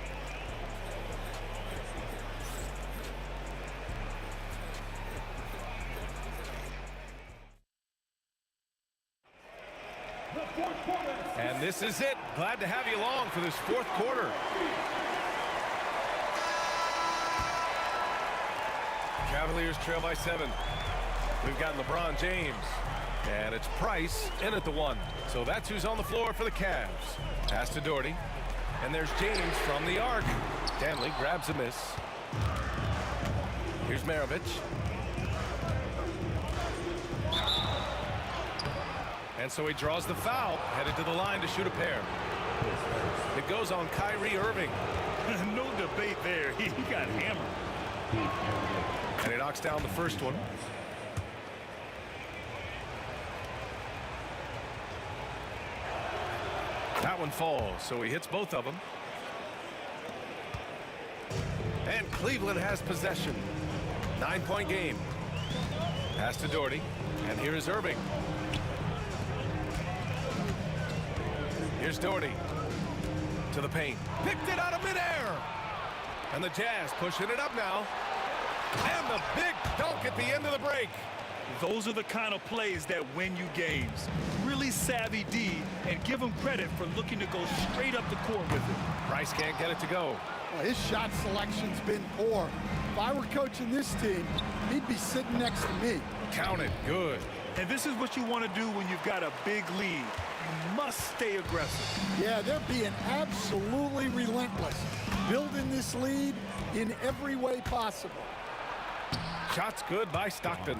And this is it. Glad to have you along for this fourth quarter. Cavaliers trail by 7. We've got LeBron James. And it's Price in at the 1. So that's who's on the floor for the Cavs. Pass to Doherty. And there's James from the arc. Danley grabs a miss. Here's Maravich. And so he draws the foul, headed to the line to shoot a pair. It goes on Kyrie Irving. No debate there. He got hammered. And he knocks down the first one. That one falls, so he hits both of them. And Cleveland has possession. 9-point game. Pass to Doherty. And here is Irving. Here's Doherty. To the paint. Picked it out of midair. And the Jazz pushing it up now. And the big dunk at the end of the break. Those are the kind of plays that win you games. Really savvy D, and give him credit for looking to go straight up the court with it. Price can't get it to go. Well, his shot selection's been poor. If I were coaching this team, he'd be sitting next to me. Count it. Good. And this is what you want to do when you've got a big lead. You must stay aggressive. Yeah, they're being absolutely relentless, building this lead in every way possible. Shots good by Stockton.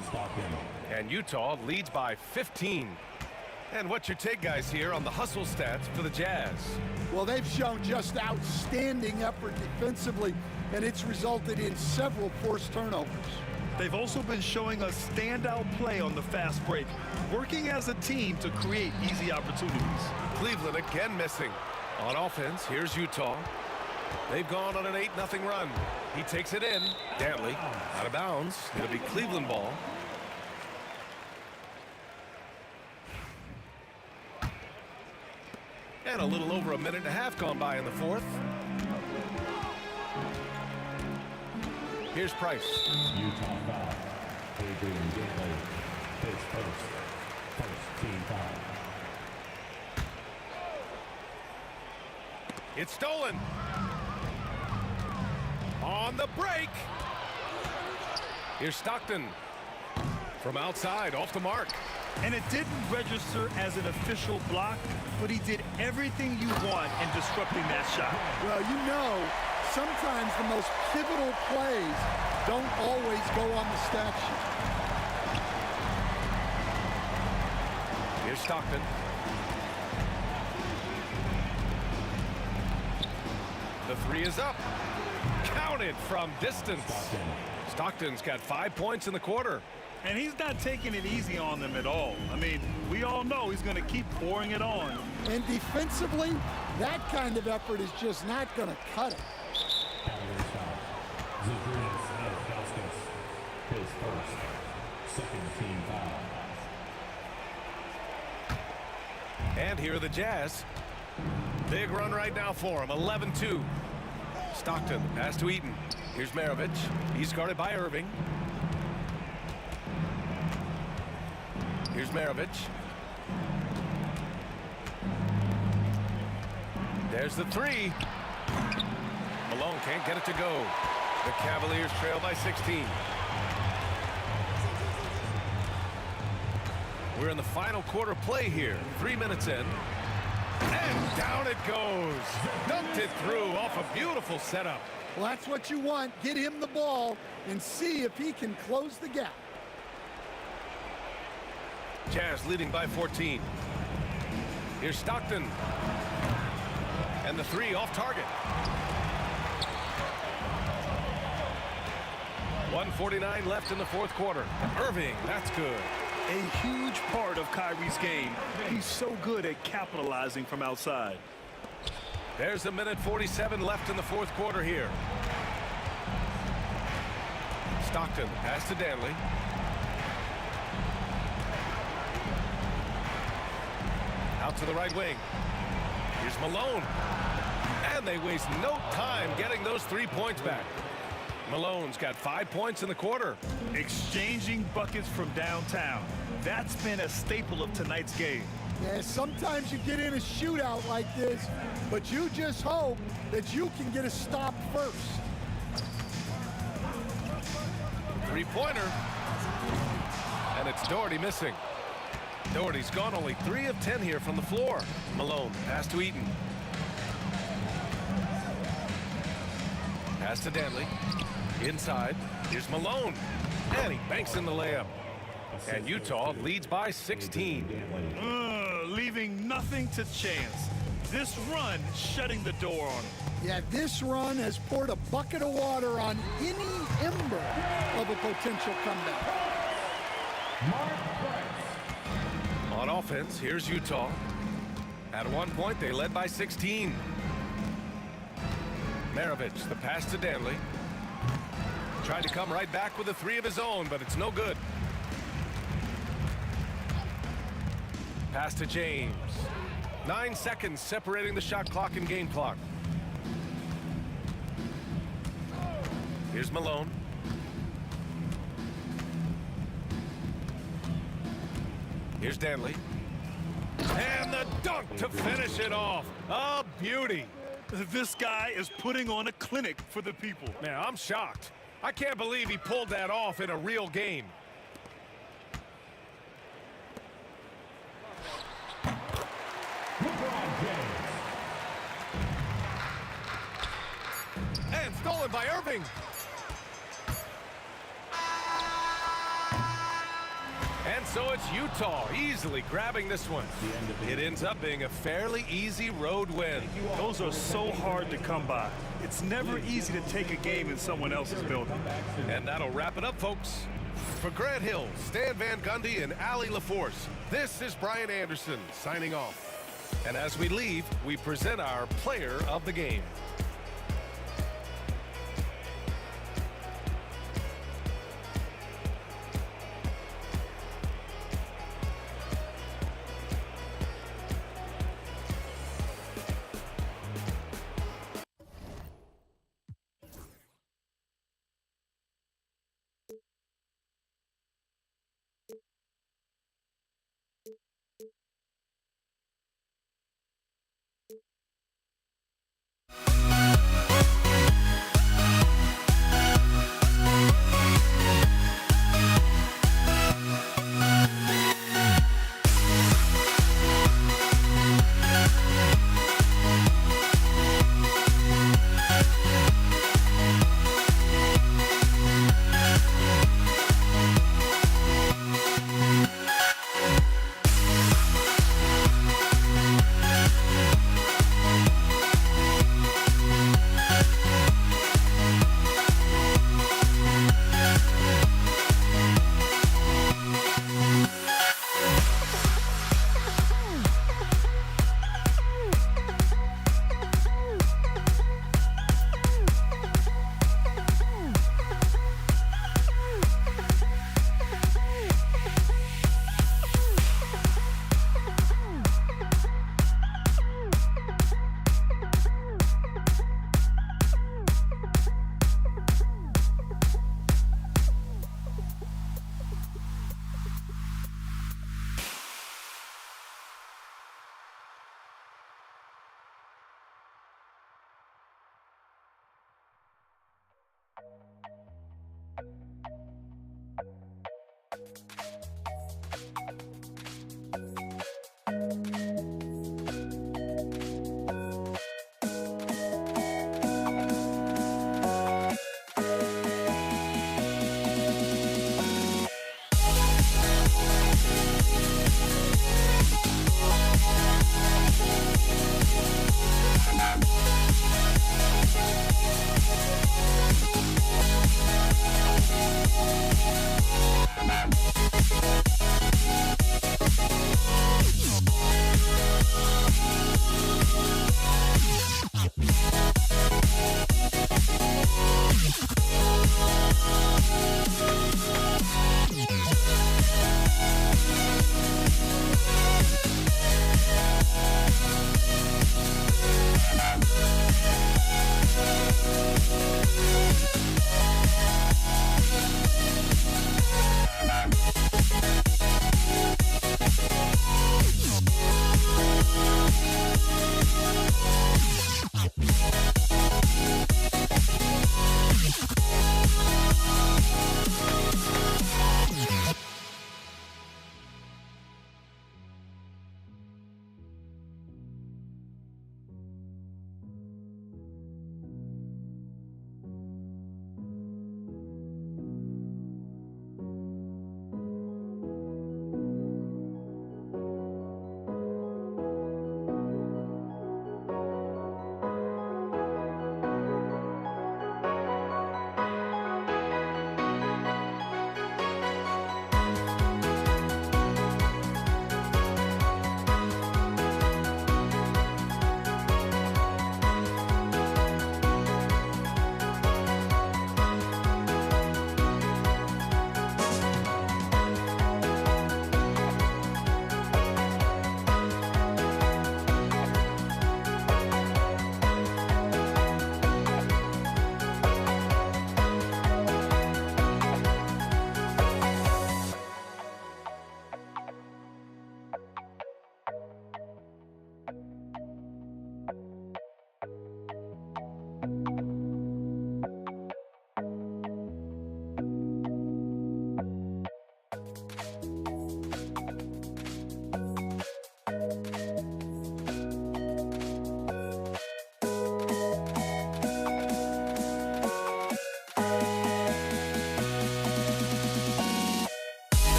And Utah leads by 15. And what's your take, guys, here on the hustle stats for the Jazz? Well, they've shown just outstanding effort defensively, and it's resulted in several forced turnovers. They've also been showing a standout play on the fast break, working as a team to create easy opportunities. Cleveland again missing. On offense, here's Utah. They've gone on an 8-0 run. He takes it in. Dantley out of bounds. It'll be Cleveland ball. And a little over a minute and a half gone by in the fourth. Here's Price. Utah foul. Adrian Dantley. His first team foul. It's stolen. On the break. Here's Stockton. From outside, off the mark. And it didn't register as an official block, but he did everything you want in disrupting that shot. Well, you know, sometimes the most pivotal plays don't always go on the stat sheet. Here's Stockton. The three is up. Counted from distance. Stockton's got 5 points in the quarter. And he's not taking it easy on them at all. I mean, we all know he's going to keep pouring it on. And defensively, that kind of effort is just not going to cut it. His first, second team foul. And here are the Jazz. Big run right now for him, 11-2. Stockton, pass to Eaton. Here's Maravich. He's guarded by Irving. Here's Maravich. There's the three. Malone can't get it to go. The Cavaliers trail by 16. We're in the final quarter play here. 3 minutes in. And down it goes. Dunked it through off a beautiful setup. Well, that's what you want. Get him the ball and see if he can close the gap. Jazz leading by 14. Here's Stockton. And the three off target. 1:49 left in the fourth quarter. Irving, that's good. A huge part of Kyrie's game. He's so good at capitalizing from outside. There's a minute 47 left in the fourth quarter here. Stockton, pass to Danley. Out to the right wing. Here's Malone. And they waste no time getting those 3 points back. Malone's got 5 points in the quarter. Exchanging buckets from downtown. That's been a staple of tonight's game. Yeah, sometimes you get in a shootout like this, but you just hope that you can get a stop first. Three-pointer. And it's Doherty missing. Doherty's gone only 3 of 10 here from the floor. Malone, pass to Eaton. Pass to Danley. Inside, here's Malone. And he banks in the layup. And Utah leads by 16. Leaving nothing to chance. This run shutting the door on him. Yeah, this run has poured a bucket of water on any ember of a potential comeback. On offense, here's Utah. At one point, they led by 16. Maravich, the pass to Danley. Tried to come right back with a three of his own, but it's no good. Pass to James. 9 seconds separating the shot clock and game clock. Here's Malone. Here's Danley. And the dunk to finish it off. A beauty. This guy is putting on a clinic for the people. Man, I'm shocked. I can't believe he pulled that off in a real game. And stolen by Irving. And so it's Utah easily grabbing this one. It ends up being a fairly easy road win. Those are so hard to come by. It's never easy to take a game in someone else's building. And that'll wrap it up, folks. For Grant Hill, Stan Van Gundy, and Allie LaForce, this is Brian Anderson signing off. And as we leave, we present our player of the game.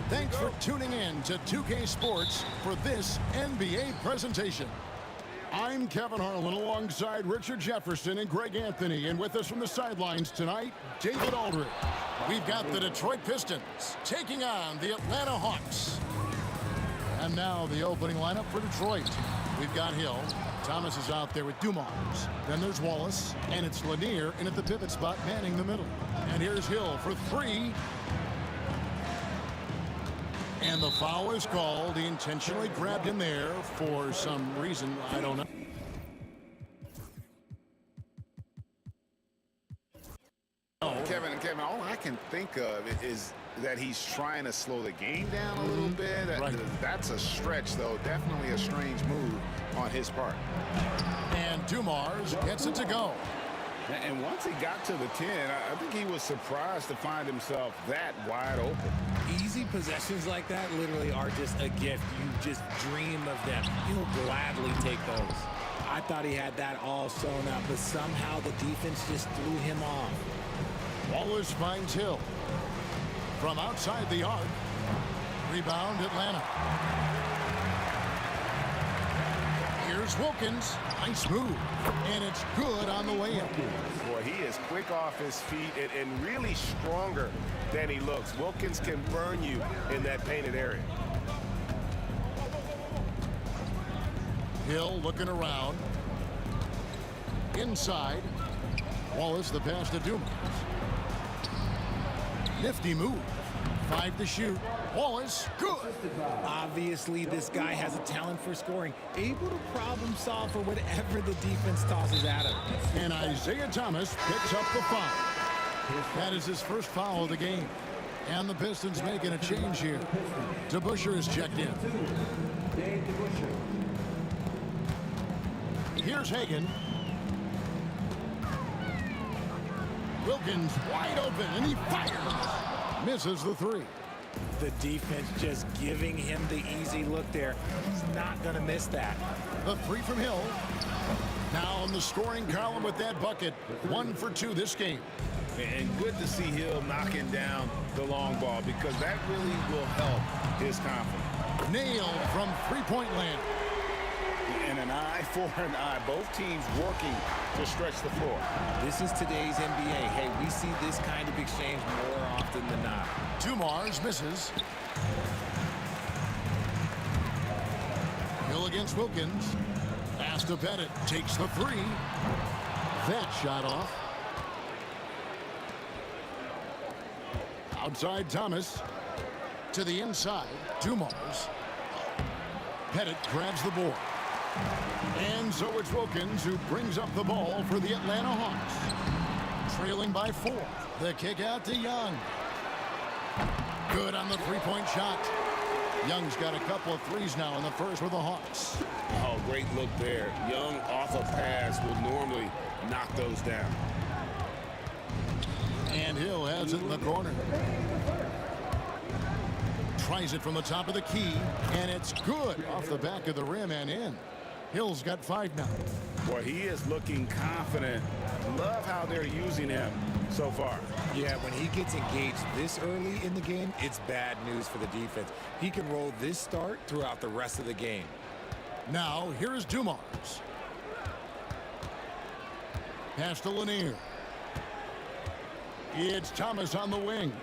Thanks for tuning in to 2K Sports for this NBA presentation. I'm Kevin Harlan alongside Richard Jefferson and Greg Anthony, and with us from the sidelines tonight, David Aldridge. We've got the Detroit Pistons taking on the Atlanta Hawks. And now the opening lineup for Detroit. We've got Hill. Thomas is out there with Dumars. Then there's Wallace, and it's Lanier in at the pivot spot manning the middle. And here's Hill for three. And the foul is called. He intentionally grabbed him there for some reason. I don't know. Kevin, all I can think of is that he's trying to slow the game down a little bit. That's a stretch, though. Definitely a strange move on his part. And Dumars gets it to go. And once he got to the 10, I think he was surprised to find himself that wide open. Easy possessions like that literally are just a gift. You just dream of them. He'll gladly take those. I thought he had that all sewn up, but somehow the defense just threw him off. Wallace finds Hill. From outside the arc. Rebound Atlanta. Here's Wilkins. Nice move. And it's good on the way up. Boy, he is quick off his feet and really stronger than he looks. Wilkins can burn you in that painted area. Hill looking around. Inside. Wallace the pass to Dumars. Nifty move. 5 to shoot. Wallace, good. Obviously, this guy has a talent for scoring. Able to problem solve for whatever the defense tosses at him. And Isaiah Thomas picks up the foul. That is his first foul of the game. And the Pistons making a change here. DeBusschere is checked in. Here's Hagan. Wilkins wide open, and he fires. Misses the three. The defense just giving him the easy look there. He's not going to miss that. The three from Hill. Now on the scoring column with that bucket. 1 for 2 this game. And good to see Hill knocking down the long ball because that really will help his confidence. Nailed from three-point land. And an eye for an eye. Both teams working to stretch the floor. This is today's NBA. Hey, we see this kind of exchange more often than not. Dumars misses. Hill against Wilkins. Pass to Pettit. Takes the three. That shot off. Outside Thomas. To the inside. Dumars. Pettit grabs the board. And so it's Wilkins who brings up the ball for the Atlanta Hawks. Trailing by 4. The kick out to Young. Good on the three-point shot. Young's got a couple of threes now in the first for the Hawks. Oh, great look there. Young off a pass will normally knock those down. And Hill has it in the corner. Tries it from the top of the key, and it's good off the back of the rim and in. Hill's got 5 now. Boy, he is looking confident. Love how they're using him so far. Yeah, when he gets engaged this early in the game, it's bad news for the defense. He can roll this start throughout the rest of the game. Now, here is Dumars. Pass to Lanier. It's Thomas on the wing.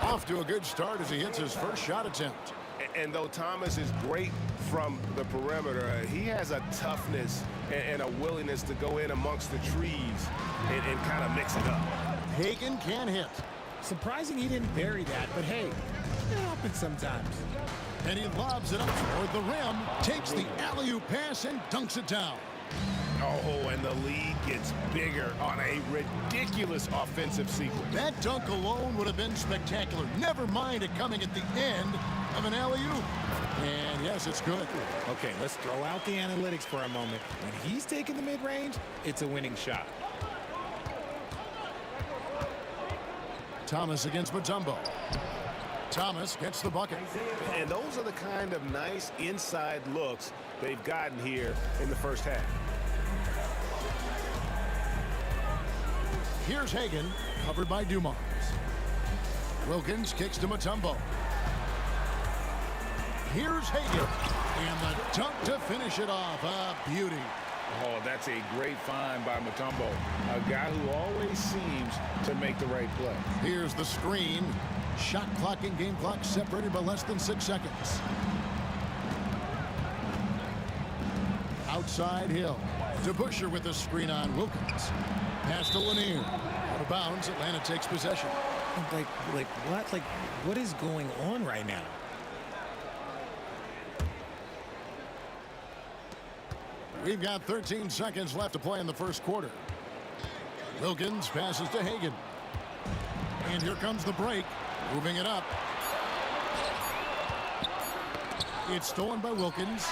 Off to a good start as he hits his first shot attempt. And though Thomas is great from the perimeter, he has a toughness and a willingness to go in amongst the trees and kind of mix it up. Hagan can hit. Surprising he didn't bury that, but hey, it happens sometimes. And he lobs it up toward the rim, takes the alley-oop pass and dunks it down. Oh, and the lead gets bigger on a ridiculous offensive sequence. That dunk alone would have been spectacular. Never mind it coming at the end of an alley-oop. And yes, it's good. Okay, let's throw out the analytics for a moment. When he's taking the mid-range, it's a winning shot. Thomas against Mutombo. Thomas gets the bucket. And those are the kind of nice inside looks they've gotten here in the first half. Here's Hagan, covered by Dumars. Wilkins kicks to Mutombo. Here's Hagan, and the dunk to finish it off. A beauty. Oh, that's a great find by Mutombo, a guy who always seems to make the right play. Here's the screen. Shot clock and game clock separated by less than 6 seconds. Outside Hill. To Busher with the screen on Wilkins. Pass to Lanier. Out of bounds, Atlanta takes possession. Like what? Like, what is going on right now? We've got 13 seconds left to play in the first quarter. Wilkins passes to Hagan. And here comes the break. Moving it up. It's stolen by Wilkins.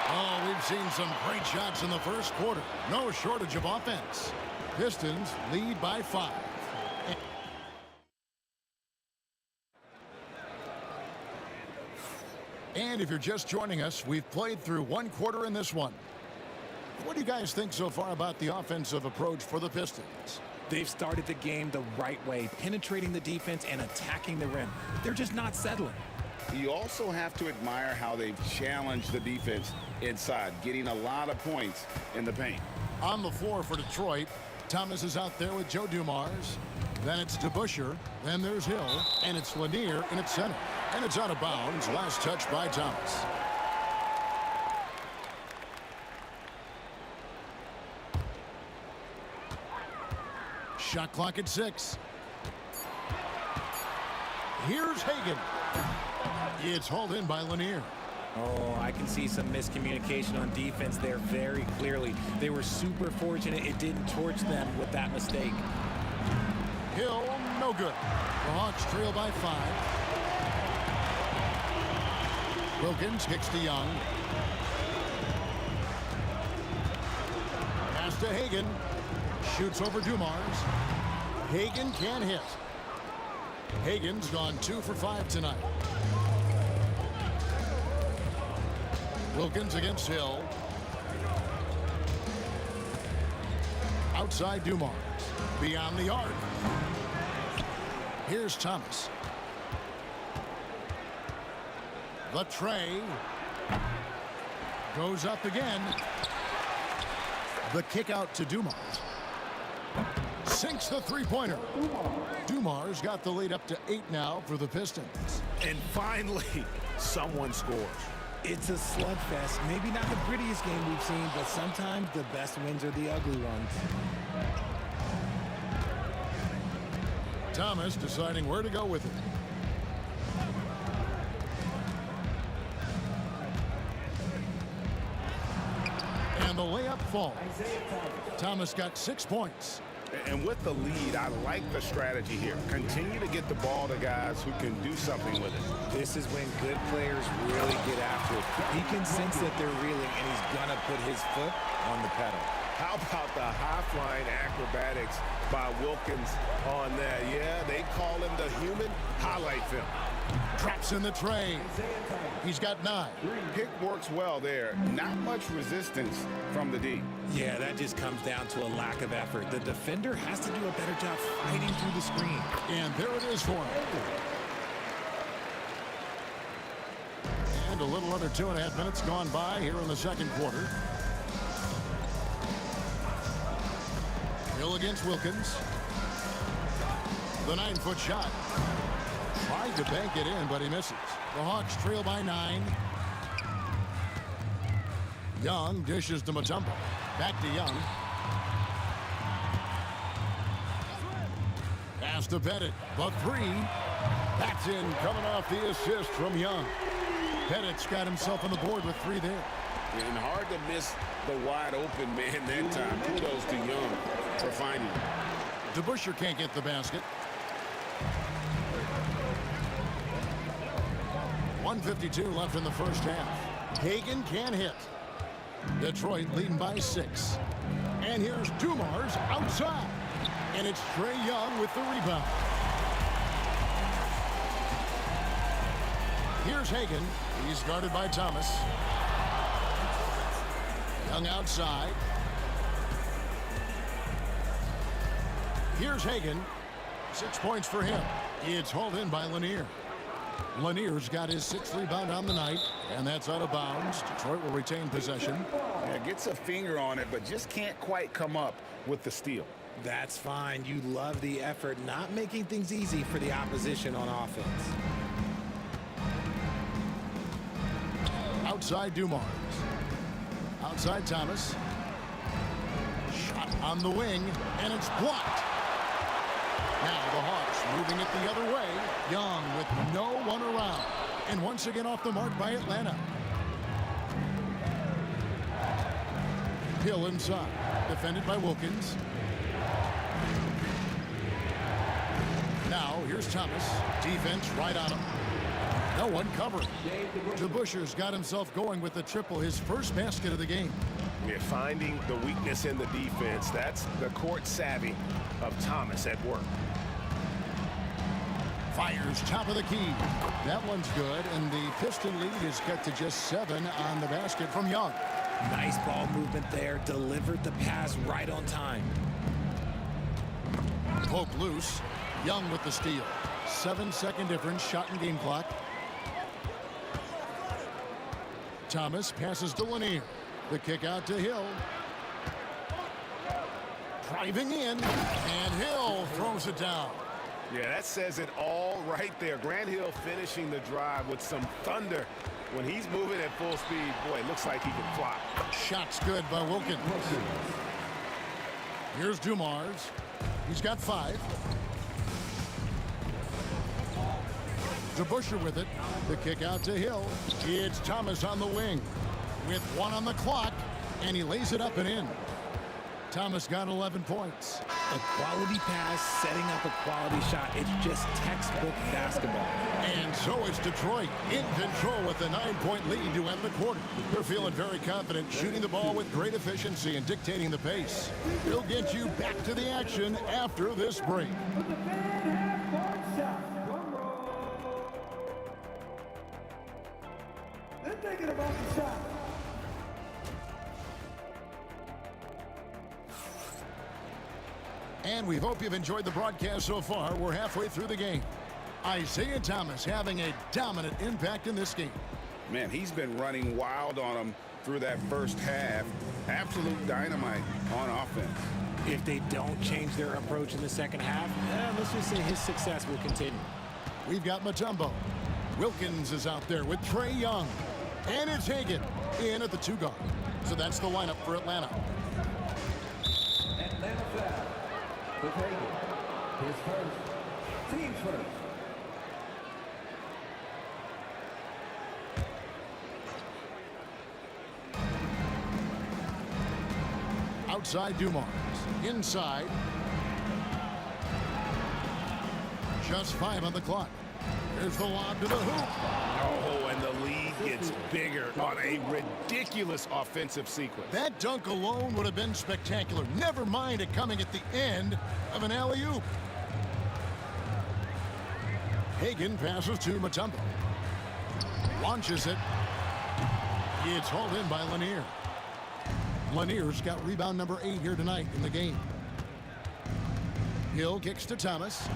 Oh, we've seen some great shots in the first quarter. No shortage of offense. Pistons lead by 5. And if you're just joining us, we've played through 1 quarter in this one. What do you guys think so far about the offensive approach for the Pistons? They've started the game the right way, penetrating the defense and attacking the rim. They're just not settling. You also have to admire how they've challenged the defense inside, getting a lot of points in the paint. On the floor for Detroit, Thomas is out there with Joe Dumars. Then it's DeBusschere. Then there's Hill. And it's Lanier in its center. And it's out of bounds. Last touch by Thomas. Shot clock at 6. Here's Hagan. It's hauled in by Lanier. Oh, I can see some miscommunication on defense there very clearly. They were super fortunate it didn't torch them with that mistake. Hill, no good. The Hawks trail by 5. Wilkins kicks to Young. Pass to Hagan. Shoots over Dumars. Hagan can hit. Hagan's gone 2 for 5 tonight. Wilkins against Hill. Outside Dumars. Beyond the arc. Here's Thomas. The tray. Goes up again. The kick out to Dumars. Sinks the three-pointer. Dumars got the lead up to 8 now for the Pistons. And finally, someone scores. It's a slugfest. Maybe not the prettiest game we've seen, but sometimes the best wins are the ugly ones. Thomas deciding where to go with it. And the layup falls. Thomas got 6 points. And with the lead, I like the strategy here. Continue to get the ball to guys who can do something with it. This is when good players really get after it. He can sense that they're reeling, and he's going to put his foot on the pedal. How about the high-flying acrobatics by Wilkins on that? Yeah, they call him the human highlight film. Drops in the tray. He's got 9. Pick works well there. Not much resistance from the D. Yeah, that just comes down to a lack of effort. The defender has to do a better job fighting through the screen. And there it is for him. And a little under 2.5 minutes gone by here in the second quarter. Hill against Wilkins. The 9-foot shot. Tried to bank it in, but he misses. The Hawks trail by 9. Young dishes to Mutombo. Back to Young. Pass to Pettit. The 3. That's in, coming off the assist from Young. Pettit's got himself on the board with 3 there. And hard to miss the wide open man that time. Kudos to Young for finding him. DeBusschere can't get the basket. 1:52 left in the first half. Hagan can't hit. Detroit leading by 6. And here's Dumars outside. And it's Trae Young with the rebound. Here's Hagan. He's guarded by Thomas. Young outside. Here's Hagan. 6 points for him. It's hauled in by Lanier. Lanier's got his 6th rebound on the night, and that's out of bounds. Detroit will retain possession. Yeah, gets a finger on it, but just can't quite come up with the steal. That's fine. You love the effort, not making things easy for the opposition on offense. Outside Dumars. Outside Thomas. Shot on the wing, and it's blocked. Now the Hawks moving it the other way. Young with no one around. And once again off the mark by Atlanta. Hill inside. Defended by Wilkins. Now here's Thomas. Defense right on him. No one covering. DeBusschere's got himself going with the triple, his first basket of the game. Yeah, finding the weakness in the defense. That's the court savvy of Thomas at work. Fires top of the key. That one's good, and the Piston lead is cut to just 7 on the basket from Young. Nice ball movement there. Delivered the pass right on time. Poke loose. Young with the steal. 7-second difference. Shot and game clock. Thomas passes to Lanier. The kick out to Hill. Driving in, and Hill throws it down. Yeah, that says it all right there. Grant Hill finishing the drive with some thunder. When he's moving at full speed, boy, it looks like he can fly. Shot's good by Wilkins. Here's Dumars. He's got 5. DeBusschere with it. The kick out to Hill. It's Thomas on the wing with 1 on the clock, and he lays it up and in. Thomas got 11 points. A quality pass, setting up a quality shot. It's just textbook basketball. And so it's Detroit in control with a 9-point lead to end the quarter. They're feeling very confident, shooting the ball with great efficiency and dictating the pace. We'll get you back to the action after this break. Thinking about the shot. And we hope you've enjoyed the broadcast so far. We're halfway through the game. Isaiah Thomas having a dominant impact in this game. Man, he's been running wild on him through that first half. Absolute dynamite on offense. If they don't change their approach in the second half, let's just say his success will continue. We've got Mutombo. Wilkins is out there with Trae Young. And it's Hagan in at the 2 guard. So that's the lineup for Atlanta. Atlanta foul with Hagan. His first. Team first. Outside Dumars. Inside. Just 5 on the clock. There's the lob to the hoop. Oh, and the lead gets bigger on a ridiculous offensive sequence. That dunk alone would have been spectacular. Never mind it coming at the end of an alley-oop. Hagan passes to Mutombo. Launches it. It's hauled in by Lanier. Lanier's got rebound number 8 here tonight in the game. Hill kicks to Thomas.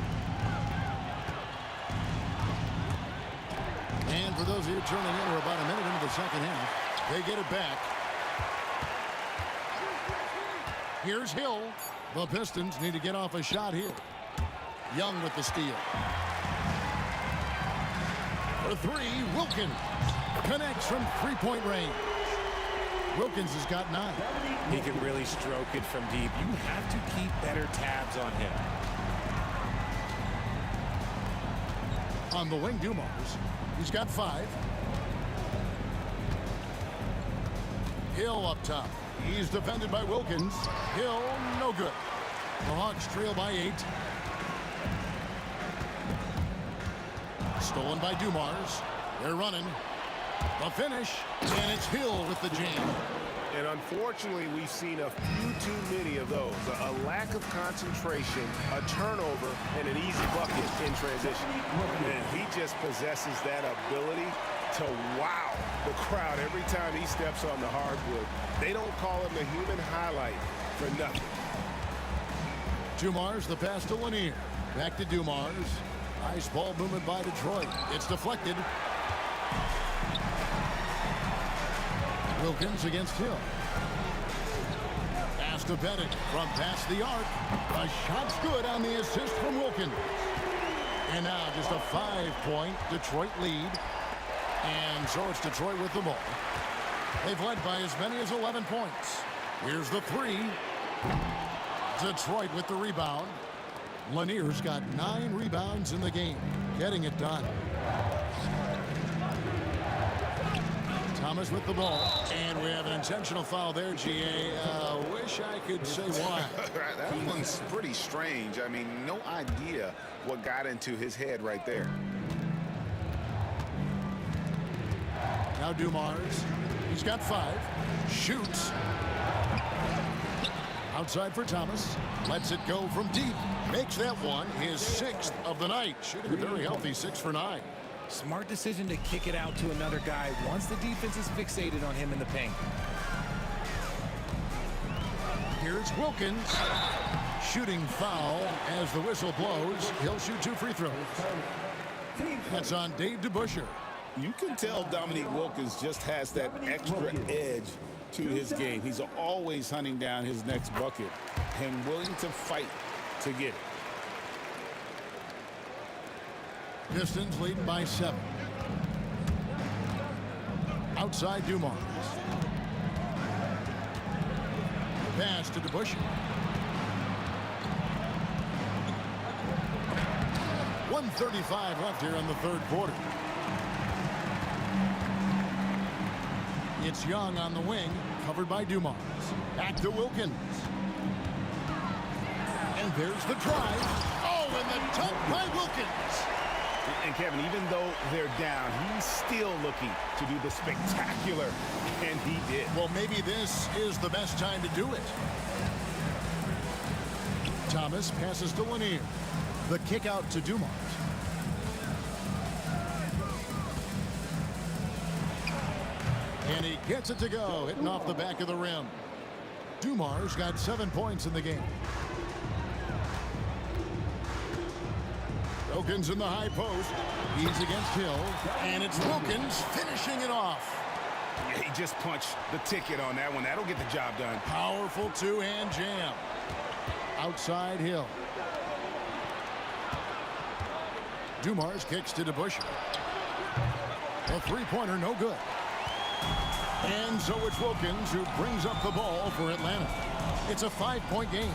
And for those of you turning in, we're about a minute into the second half. They get it back. Here's Hill. The Pistons need to get off a shot here. Young with the steal. For 3, Wilkins connects from three-point range. Wilkins has got 9. He can really stroke it from deep. You have to keep better tabs on him. On the wing, Dumars. He's got 5. Hill up top. He's defended by Wilkins. Hill, no good. The Hawks trail by 8. Stolen by Dumars. They're running. The finish, and it's Hill with the jam. And unfortunately, we've seen a few too many of those. A lack of concentration, a turnover, and an easy bucket in transition. And he just possesses that ability to wow the crowd every time he steps on the hardwood. They don't call him the human highlight for nothing. Dumars, the pass to Lanier. Back to Dumars. Nice ball movement by Detroit. It's deflected. Wilkins against Hill. Pass to Bennett from past the arc. A shot's good on the assist from Wilkins. And now just a 5-point Detroit lead. And so it's Detroit with the ball. They've led by as many as 11 points. Here's the 3. Detroit with the rebound. Lanier's got 9 rebounds in the game. Getting it done. Thomas with the ball. And we have an intentional foul there, GA. Wish I could say why. That one's pretty strange. I mean, no idea what got into his head right there. Now Dumars. He's got 5. Shoots. Outside for Thomas. Lets it go from deep. Makes that one his 6th of the night. Shooting a very healthy 6 for 9. Smart decision to kick it out to another guy once the defense is fixated on him in the paint. Here's Wilkins. Shooting foul as the whistle blows. He'll shoot 2 free throws. That's on Dave DeBusschere. You can tell Dominique Wilkins just has that extra edge to his game. He's always hunting down his next bucket and willing to fight to get it. Pistons leading by 7. Outside Dumars. Pass to DeBusschere. 1:35 left here in the third quarter. It's Young on the wing, covered by Dumars. Back to Wilkins. And there's the drive. Oh, and the dunk by Wilkins. And Kevin, even though they're down, he's still looking to do the spectacular, and he did. Well, maybe this is the best time to do it. Thomas passes to Lanier. The kick out to Dumars. And he gets it to go, hitting off the back of the rim. Dumars got 7 points in the game. Wilkins in the high post. He's against Hill. And it's Wilkins finishing it off. Yeah, he just punched the ticket on that one. That'll get the job done. Powerful two-hand jam. Outside Hill. Dumars kicks to DeBusschere. A three-pointer, no good. And so it's Wilkins who brings up the ball for Atlanta. It's a 5-point game.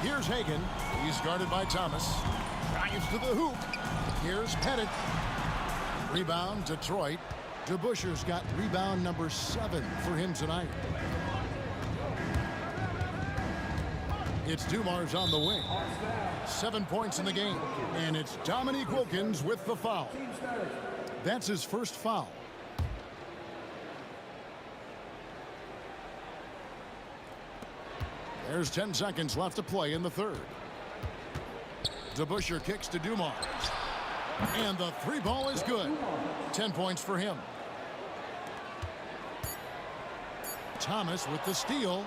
Here's Hagan. He's guarded by Thomas. Drives to the hoop. Here's Pettit. Rebound, Detroit. DeBusschere's got rebound number 7 for him tonight. It's Dumars on the wing. 7 points in the game. And it's Dominique Wilkins with the foul. That's his first foul. There's 10 seconds left to play in the third. DeBusschere kicks to Dumars. And the three ball is good. 10 points for him. Thomas with the steal.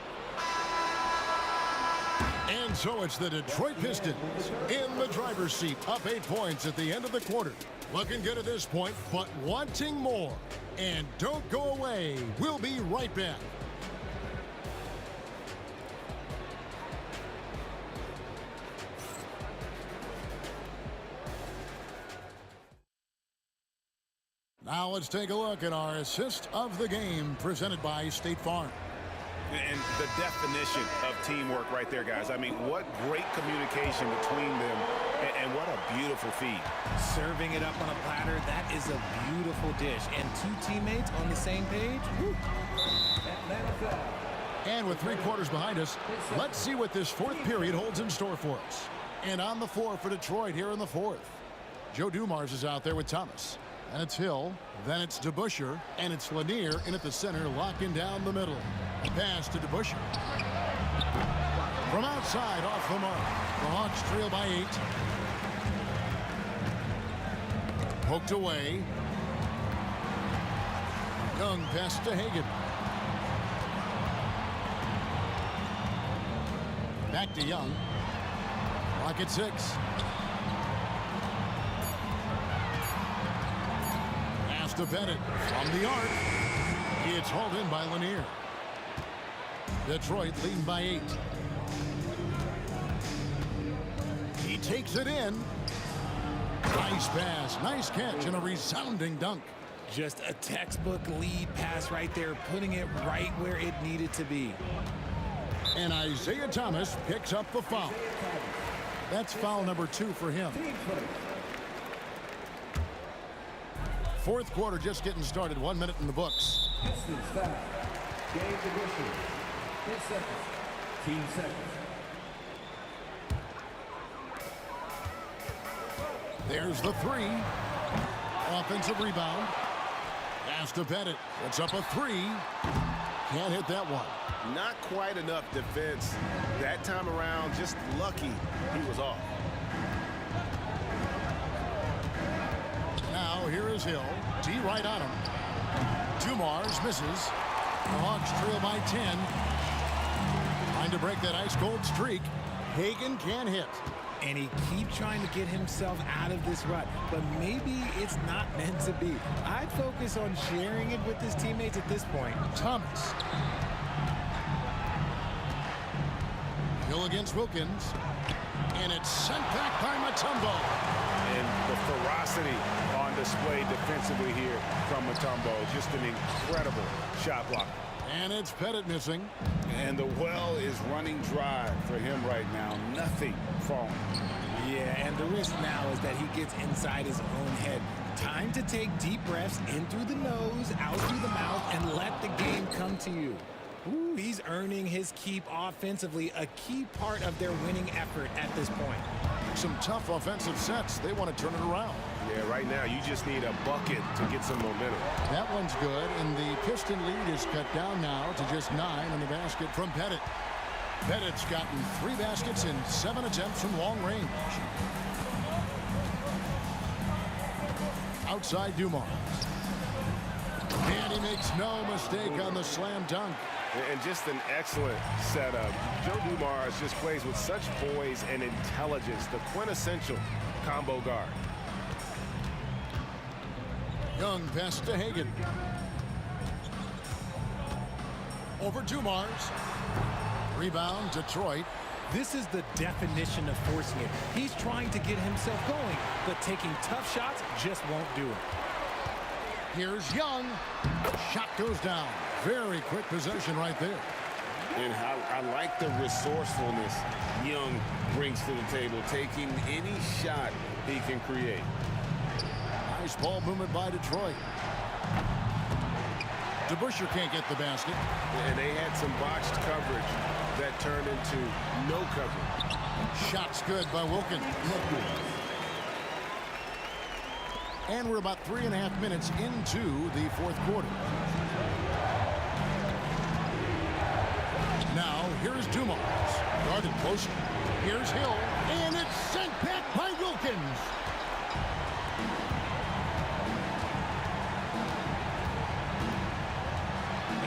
And so it's the Detroit Pistons in the driver's seat, up 8 points at the end of the quarter. Looking good at this point, but wanting more. And don't go away. We'll be right back. Now let's take a look at our assist of the game presented by State Farm. And the definition of teamwork right there, guys. I mean, what great communication between them, and what a beautiful feed. Serving it up on a platter, that is a beautiful dish. And two teammates on the same page. Woo. And with 3 quarters behind us, let's see what this fourth period holds in store for us. And on the floor for Detroit here in the fourth. Joe Dumars is out there with Thomas. And it's Hill, then it's DeBusschere, and it's Lanier in at the center, locking down the middle. Pass to DeBusschere. From outside, off the mark. The Hawks trail by 8. Poked away. Young pass to Hagan. Back to Young. Clock at 6. To Bennett from the arc. It's hauled in by Lanier. Detroit leading by 8. He takes it in. Nice pass, nice catch, and a resounding dunk. Just a textbook lead pass right there, putting it right where it needed to be. And Isaiah Thomas picks up the foul. That's foul number 2 for him. Fourth quarter just getting started. 1 minute in the books. Pistons foul. Game position. 10 seconds. Team seconds. There's the 3. Offensive rebound. Pass to Bennett. Puts up a 3. Can't hit that one. Not quite enough defense that time around. Just lucky he was off. Now here is Hill. D right on him. Dumars misses. The Hawks trail by 10. Trying to break that ice cold streak. Hagan can't hit. And he keeps trying to get himself out of this rut, but maybe it's not meant to be. I'd focus on sharing it with his teammates at this point. Thomas. Hill against Wilkins. And it's sent back by Mutombo. And the ferocity on display defensively here from Mutombo. Just an incredible shot block. And it's Pettit missing. And the well is running dry for him right now. Nothing falling. Yeah, and the risk now is that he gets inside his own head. Time to take deep breaths in through the nose, out through the mouth, and let the game come to you. Ooh, he's earning his keep offensively, a key part of their winning effort at this point. Some tough offensive sets. They want to turn it around. Yeah, right now you just need a bucket to get some momentum. That one's good, and the Piston lead is cut down now to just 9 on the basket from Pettit. Pettit's gotten 3 baskets in 7 attempts from long range. Outside Dumars. And he makes no mistake on the slam dunk. And just an excellent setup. Joe Dumars just plays with such poise and intelligence, the quintessential combo guard. Young pass to Hagan. Over Dumars. Rebound, Detroit. This is the definition of forcing it. He's trying to get himself going, but taking tough shots just won't do it. Here's Young. Shot goes down. Very quick possession right there. And I like the resourcefulness Young brings to the table, taking any shot he can create. Nice ball movement by Detroit. DeBusschere can't get the basket. And they had some botched coverage that turned into no coverage. Shot's good by Wilkins. And we're about 3.5 minutes into the fourth quarter. Now, here's Dumars. Guarded closely. Here's Hill. And it's sent back by Wilkins.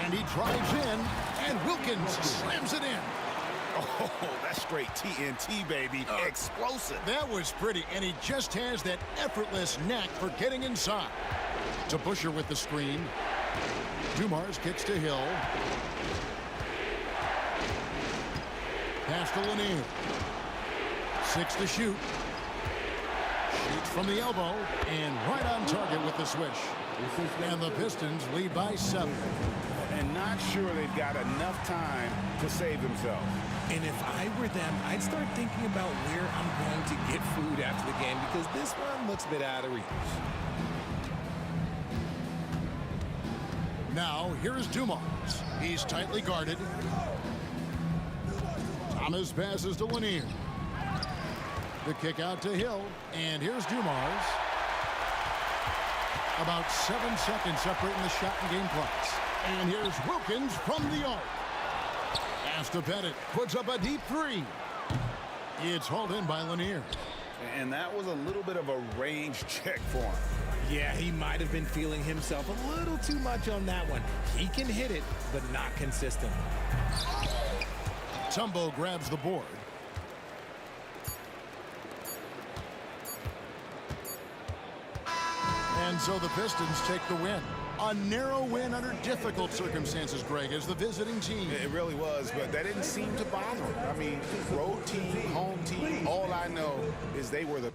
And he drives in, and Wilkins slams it in. Oh, that's straight TNT, baby. Explosive. That was pretty, and he just has that effortless knack for getting inside. To Busher with the screen. Dumars kicks to Hill. Pass to Lanier. 6 to shoot. Shoots from the elbow, and right on target with the swish. And the Pistons lead by 7. And not sure they've got enough time to save themselves. And if I were them, I'd start thinking about where I'm going to get food after the game, because this one looks a bit out of reach. Now, here's Dumars. He's tightly guarded. Thomas passes to Lanier. The kick out to Hill, and here's Dumars. About 7 seconds separating the shot and game clocks. And here's Wilkins from the arc. Pass to Pettit, puts up a deep 3. It's hauled in by Lanier. And that was a little bit of a range check for him. Yeah, he might have been feeling himself a little too much on that one. He can hit it, but not consistent. Tumbo grabs the board. And so the Pistons take the win. A narrow win under difficult circumstances, Greg, as the visiting team. It really was, but that didn't seem to bother him. I mean, road team, home team, all I know is they were the...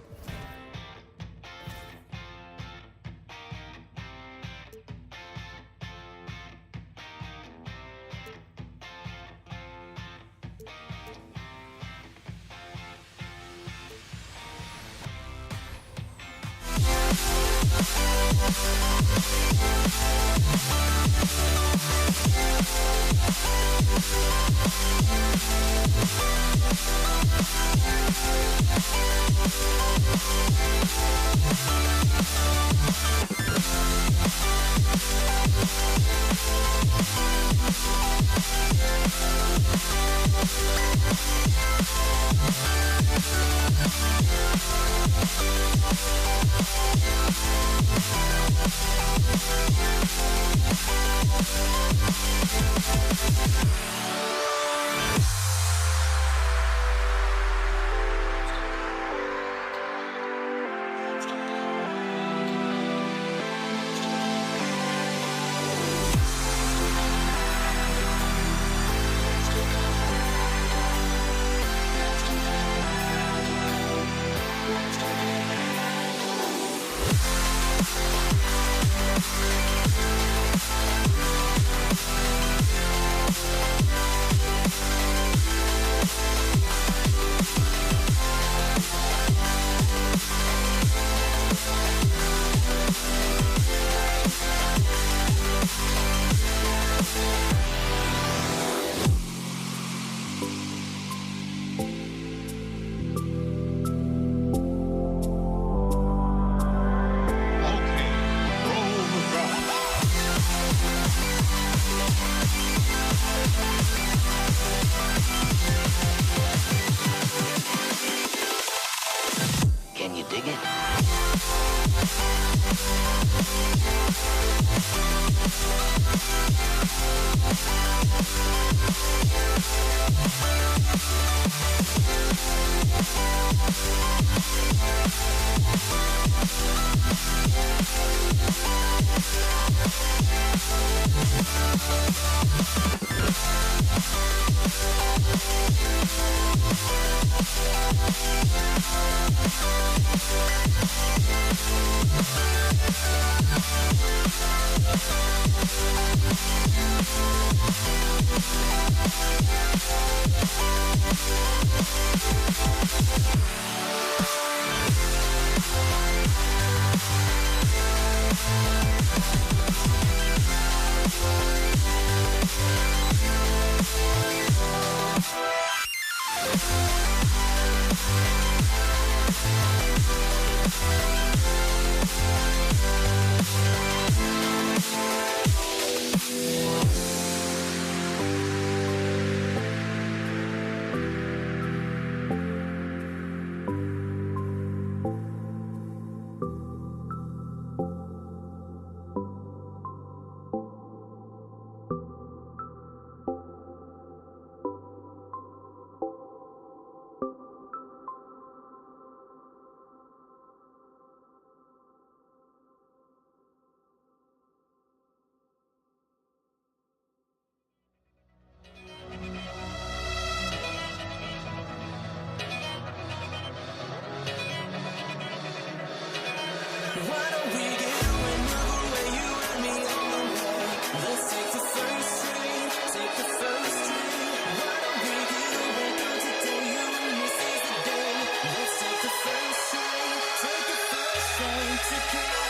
Let's take the first string, take the first string. Why don't we get back on today? You and me seize the day. Let's take the first string, take the first string to California.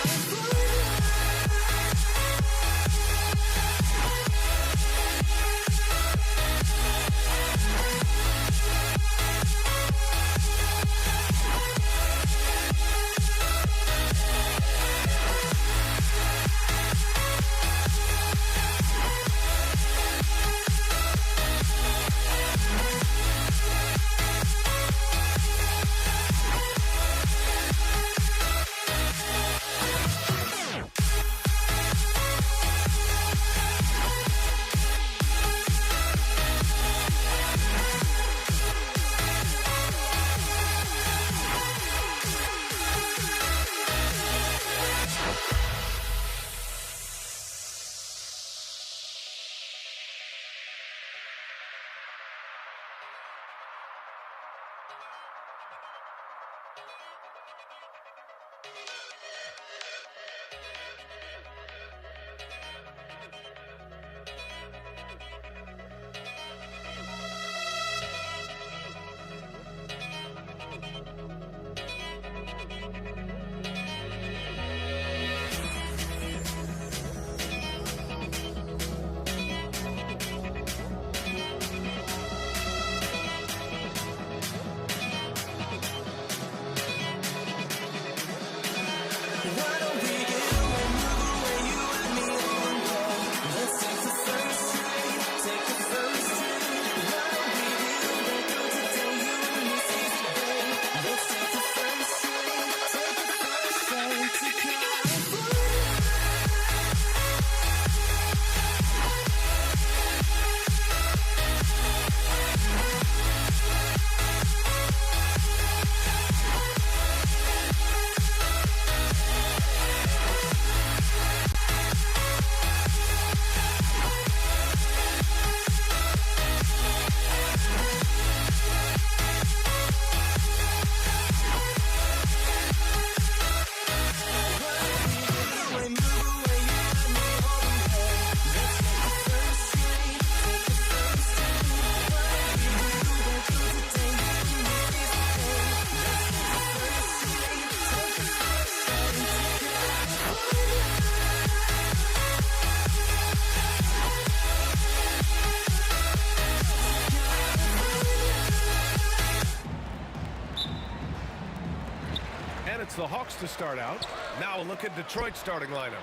It's the Hawks to start out. Now a look at Detroit's starting lineup.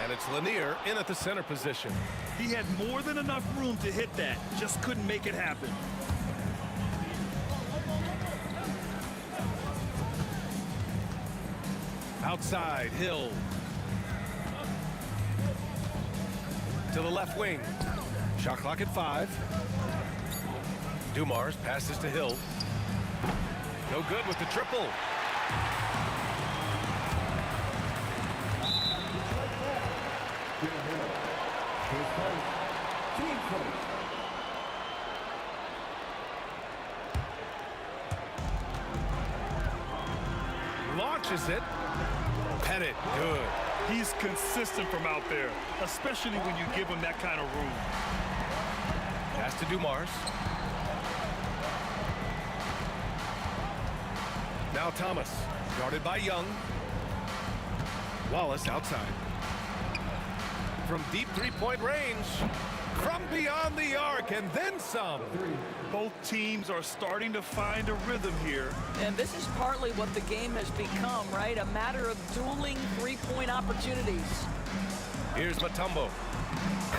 And it's Lanier in at the center position. He had more than enough room to hit that. Just couldn't make it happen. Outside, Hill. To the left wing. Shot clock at 5. Dumars passes to Hill. No good with the triple. Launches it. Pettit, good. He's consistent from out there, especially when you give him that kind of room. Pass to Dumars. Now Thomas, guarded by Young. Wallace outside. From deep three-point range. From beyond the arc, and then some. Both teams are starting to find a rhythm here. And this is partly what the game has become, right? A matter of dueling three-point opportunities. Here's Mutombo.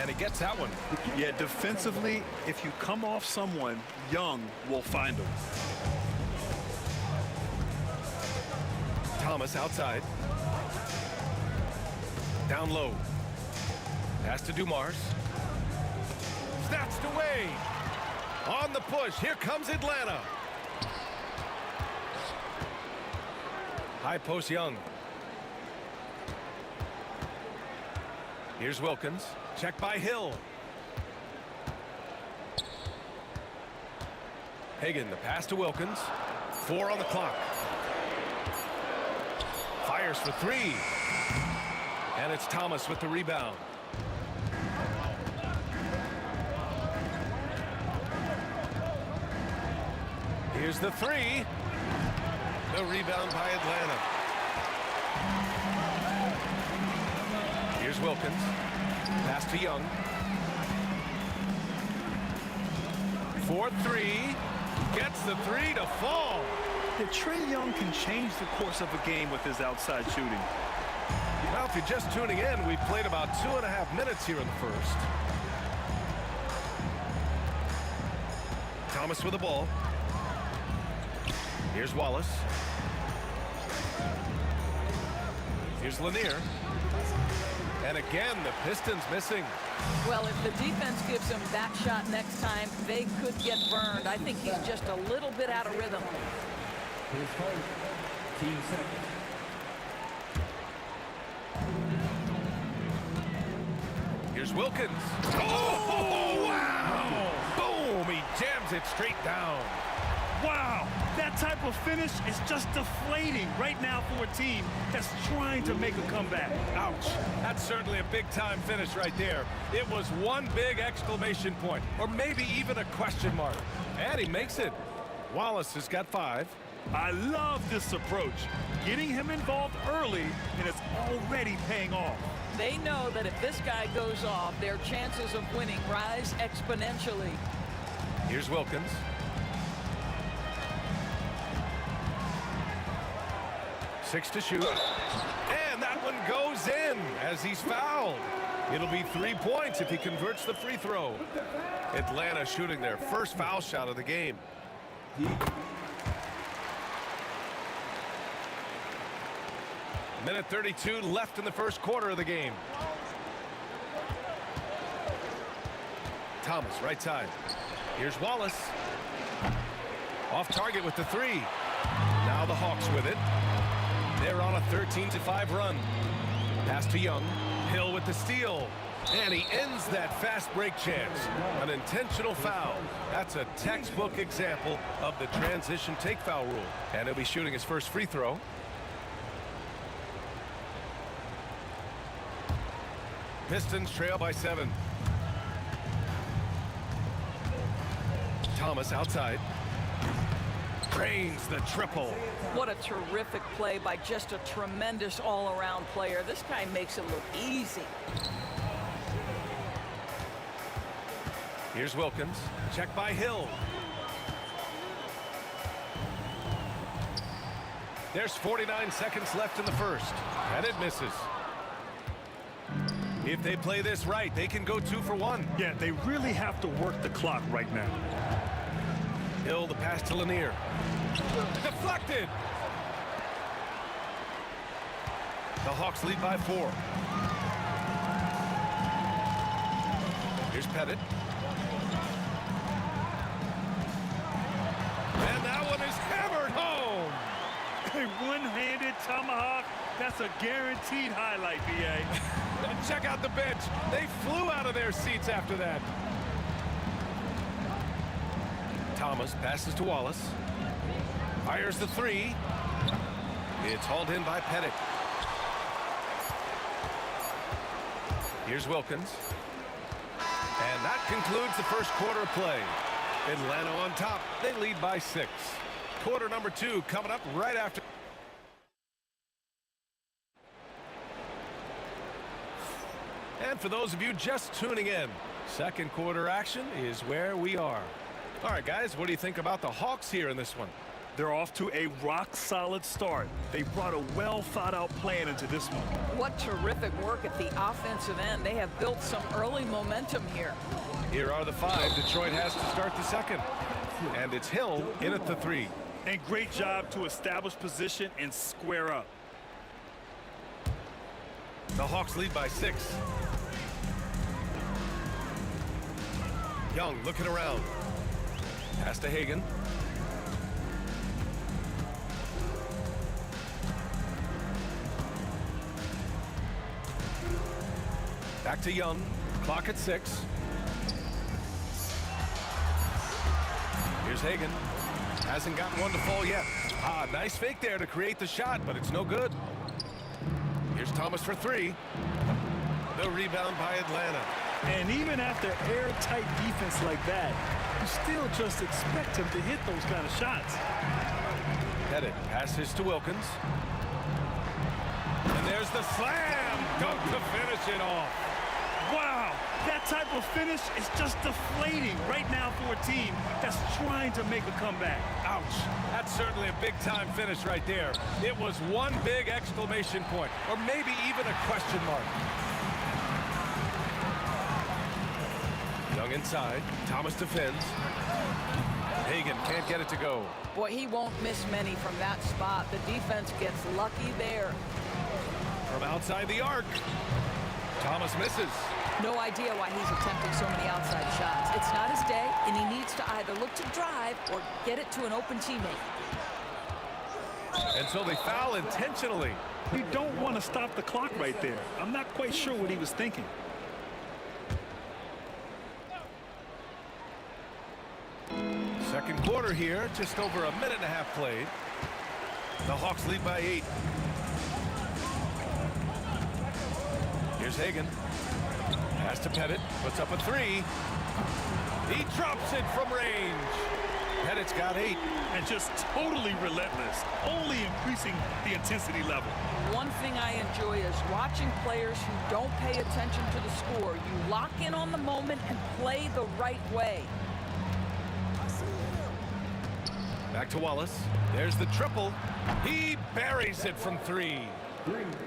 And he gets that one. Yeah, defensively, if you come off someone, Young will find him. Thomas outside. Down low. Pass to Dumars. Snatched away. On the push. Here comes Atlanta. High post Young. Here's Wilkins. Check by Hill. Hagan, the pass to Wilkins. 4 on the clock. Fires for 3. And it's Thomas with the rebound. Here's the three. The rebound by Atlanta. Here's Wilkins. Pass to Young. 4-3. Gets the three to fall. Yeah, Trae Young can change the course of a game with his outside shooting. Well, if you're just tuning in, we've played about 2.5 minutes here in the first. Thomas with the ball. Here's Wallace. Here's Lanier. And again, the Pistons missing. Well, if the defense gives him that shot next time, they could get burned. I think he's just a little bit out of rhythm. His first team second. Here's Wilkins. Oh, wow! Boom! He jams it straight down. Wow, that type of finish is just deflating right now for a team that's trying to make a comeback. Ouch. That's certainly a big-time finish right there. It was one big exclamation point, or maybe even a question mark. And he makes it. Wallace has got 5. I love this approach. Getting him involved early, and it's already paying off. They know that if this guy goes off, their chances of winning rise exponentially. Here's Wilkins. Six to shoot. And that one goes in as he's fouled. It'll be 3 points if he converts the free throw. Atlanta shooting their first foul shot of the game. Minute 32 left in the first quarter of the game. Thomas, right side. Here's Wallace. Off target with the 3. Now the Hawks with it. They're on a 13-5 run. Pass to Young. Hill with the steal. And he ends that fast break chance. An intentional foul. That's a textbook example of the transition take foul rule. And he'll be shooting his first free throw. Pistons trail by 7. Thomas outside. Drains the triple. What a terrific play by just a tremendous all-around player. This guy makes it look easy. Here's Wilkins. Check by Hill. There's 49 seconds left in the first. And it misses. If they play this right, they can go 2 for 1. Yeah, they really have to work the clock right now. Hill, the pass to Lanier. Deflected. The Hawks lead by 4. Here's Pettit. And that one is hammered home. A one-handed tomahawk. That's a guaranteed highlight, B.A. Check out the bench. They flew out of their seats after that. Thomas passes to Wallace. Fires the 3. It's hauled in by Pettit. Here's Wilkins. And that concludes the first quarter of play. Atlanta on top. They lead by 6. Quarter number 2 coming up right after. And for those of you just tuning in, second quarter action is where we are. All right, guys, what do you think about the Hawks here in this one? They're off to a rock-solid start. They brought a well-thought-out plan into this one. What terrific work at the offensive end. They have built some early momentum here. Here are the 5 Detroit has to start the second. And it's Hill in at the 3. And great job to establish position and square up. The Hawks lead by 6. Young looking around. Pass to Hagan. Back to Young. Clock at 6. Here's Hagan. Hasn't gotten one to fall yet. Nice fake there to create the shot, but it's no good. Here's Thomas for 3. The rebound by Atlanta. And even after airtight defense like that, you still just expect him to hit those kind of shots. Headed passes to Wilkins. And there's the slam dunk to finish it off. Wow, that type of finish is just deflating right now for a team that's trying to make a comeback. Ouch. That's certainly a big-time finish right there. It was one big exclamation point, or maybe even a question mark. Young inside. Thomas defends. Hagan can't get it to go. Boy, he won't miss many from that spot. The defense gets lucky there. From outside the arc. Thomas misses. No idea why he's attempting so many outside shots. It's not his day, and he needs to either look to drive or get it to an open teammate. And so they foul intentionally. You don't want to stop the clock right there. I'm not quite sure what he was thinking. Second quarter here, just over a minute and a half played. The Hawks lead by 8. Here's Hagan. Pass to Pettit, puts up a 3. He drops it from range. Pettit's got 8. And just totally relentless, only increasing the intensity level. One thing I enjoy is watching players who don't pay attention to the score. You lock in on the moment and play the right way. Back to Wallace. There's the triple. He buries it from 3.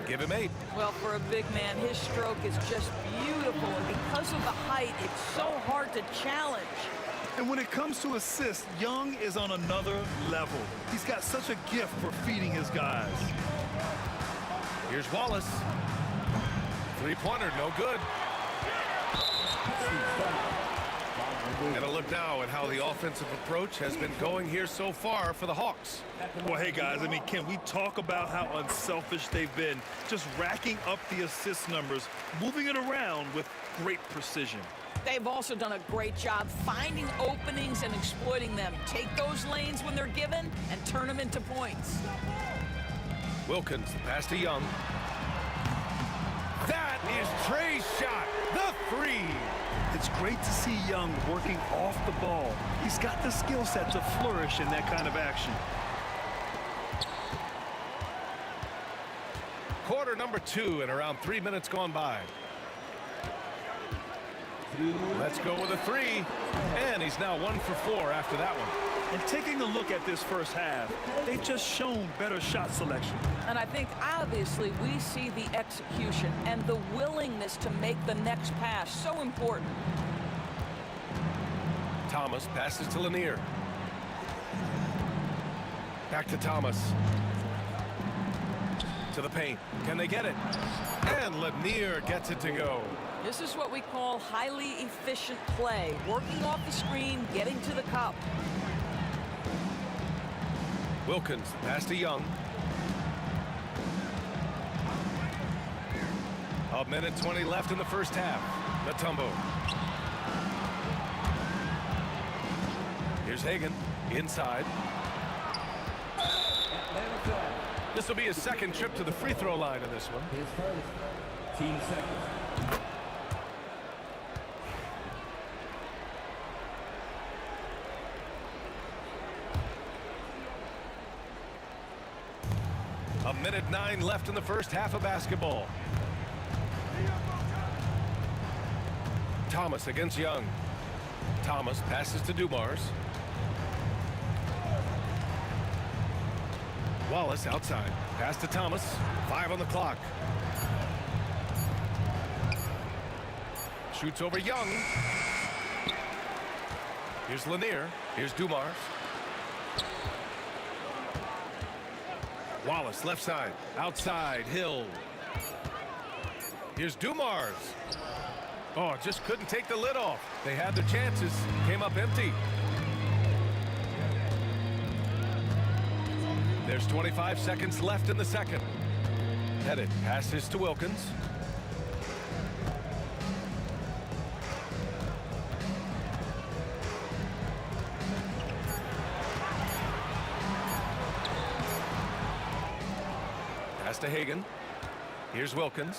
Give him 8. Well, for a big man, his stroke is just beautiful. And because of the height, it's so hard to challenge. And when it comes to assists, Young is on another level. He's got such a gift for feeding his guys. Here's Wallace. 3-pointer, no good. And a look now at how the offensive approach has been going here so far for the Hawks. Well, hey, guys, I mean, can we talk about how unselfish they've been? Just racking up the assist numbers, moving it around with great precision. They've also done a great job finding openings and exploiting them. Take those lanes when they're given and turn them into points. Wilkins, the pass to Young. That is Trey's shot, the 3. It's great to see Young working off the ball. He's got the skill set to flourish in that kind of action. Quarter number 2 and around 3 minutes gone by. Let's go with a 3. And he's now 1 for 4 after that one. And taking a look at this first half, they've just shown better shot selection. And I think obviously we see the execution and the willingness to make the next pass so important. Thomas passes to Lanier. Back to Thomas. To the paint. Can they get it? And Lanier gets it to go. This is what we call highly efficient play. Working off the screen, getting to the cup. Wilkins, pass to Young. A minute 20 left in the first half. Mutombo. Here's Hagan, inside. This will be his second trip to the free throw line in this one. Team seconds. A minute 9 left in the first half of basketball. Thomas against Young. Thomas passes to Dumars. Wallace outside. Pass to Thomas. 5 on the clock. Shoots over Young. Here's Lanier. Here's Dumars. Wallace left side. Outside. Hill. Here's Dumars. Oh, just couldn't take the lid off. They had their chances. Came up empty. There's 25 seconds left in the second. Pettit passes to Wilkins. Pass to Hagan. Here's Wilkins.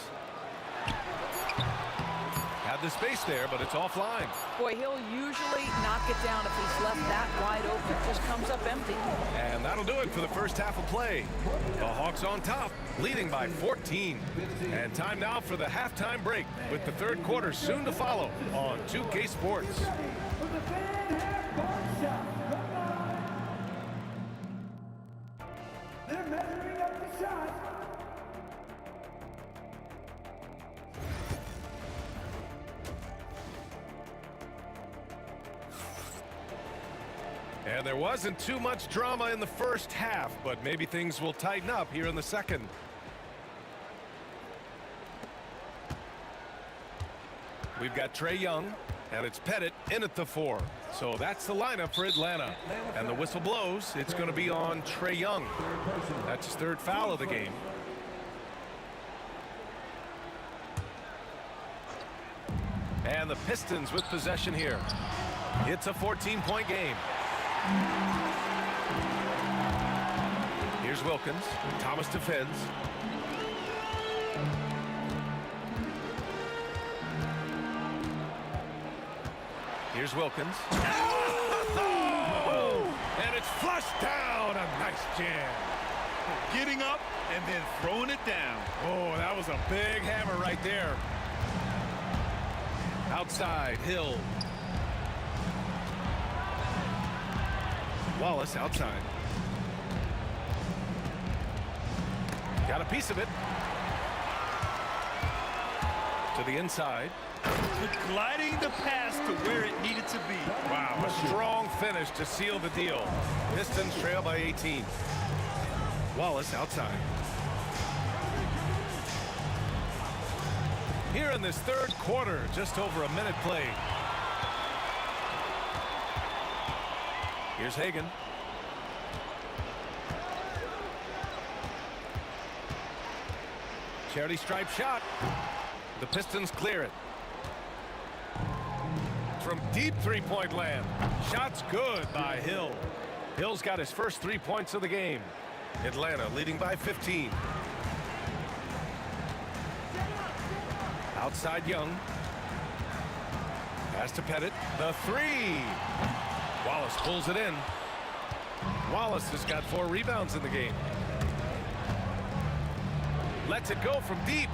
Had Had the space there, but it's offline. Boy, he'll usually knock it down if he's left that wide open. It just comes up empty. And that'll do it for the first half of play. The Hawks on top, leading by 14. And time now for the halftime break, with the third quarter soon to follow on 2K Sports. They're measuring up the shot. And there wasn't too much drama in the first half, but maybe things will tighten up here in the second. We've got Trae Young, and it's Pettit in at the 4. So that's the lineup for Atlanta. And the whistle blows. It's going to be on Trae Young. That's his third foul of the game. And the Pistons with possession here. It's a 14-point game. Here's Wilkins. Thomas defends. Here's Wilkins. Oh! And it's flushed down. A nice jam. Getting up and then throwing it down. Oh, that was a big hammer right there. Outside, Hill. Wallace outside. Got a piece of it. To the inside. Gliding the pass to where it needed to be. Wow, a strong finish to seal the deal. Pistons trail by 18. Wallace outside. Here in this third quarter, just over a minute played. Here's Hagan. Charity stripe shot. The Pistons clear it. From deep three-point land. Shot's good by Hill. Hill's got his first 3 points of the game. Atlanta leading by 15. Outside Young. Pass to Pettit. The 3. Wallace pulls it in. Wallace has got 4 rebounds in the game. Lets it go from deep.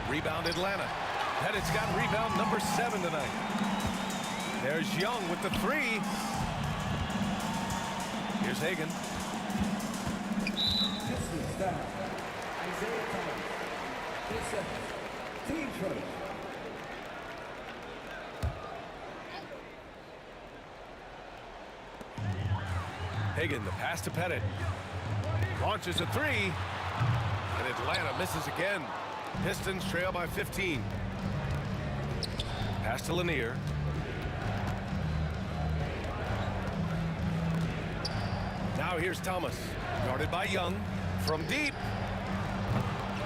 Rebound Atlanta. Pettit's got rebound number 7 tonight. There's Young with the 3. Here's Hagan. Pistons down. Isaiah Thomas. His second. Team choice. Hagan, the pass to Pettit. Launches a 3. And Atlanta misses again. Pistons trail by 15. Pass to Lanier. Now here's Thomas. Guarded by Young. From deep.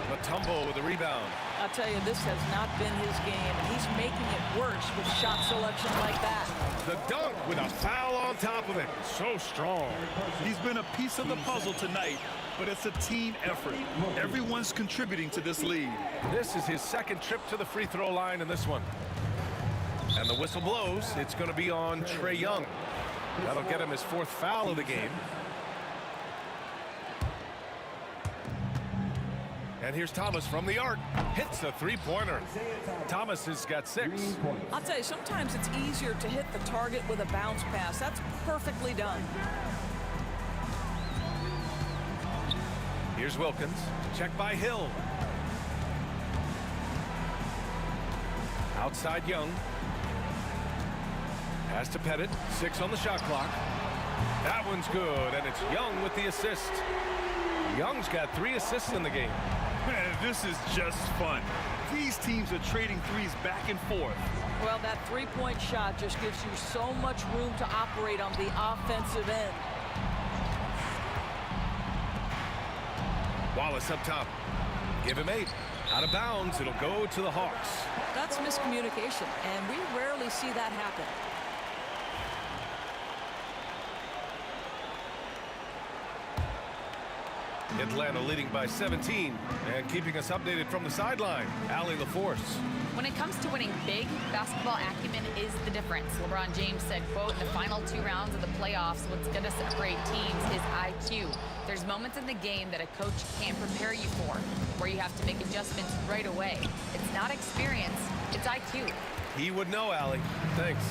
Mutombo with a rebound. I'll tell you, this has not been his game, and he's making it worse with shot selection like that. The dunk with a foul on top of it. So strong. He's been a piece of the puzzle tonight, but it's a team effort. Everyone's contributing to this lead. This is his second trip to the free throw line in this one. And the whistle blows. It's going to be on Trae Young. That'll get him his 4th foul of the game. And here's Thomas from the arc. Hits a 3-pointer. Thomas has got 6. I'll tell you, sometimes it's easier to hit the target with a bounce pass. That's perfectly done. Here's Wilkins. Check by Hill. Outside Young. Pass to Pettit. 6 on the shot clock. That one's good, and it's Young with the assist. Young's got 3 assists in the game. Man, this is just fun. These teams are trading threes back and forth. Well, that 3-point shot just gives you so much room to operate on the offensive end. Wallace up top. Give him 8. Out of bounds. It'll go to the Hawks. That's miscommunication, and we rarely see that happen. Atlanta leading by 17. And keeping us updated from the sideline, Allie LaForce. When it comes to winning big, basketball acumen is the difference. LeBron James said, quote, in the final 2 rounds of the playoffs, what's going to separate teams is IQ. There's moments in the game that a coach can't prepare you for, where you have to make adjustments right away. It's not experience, it's IQ. He would know, Allie. Thanks.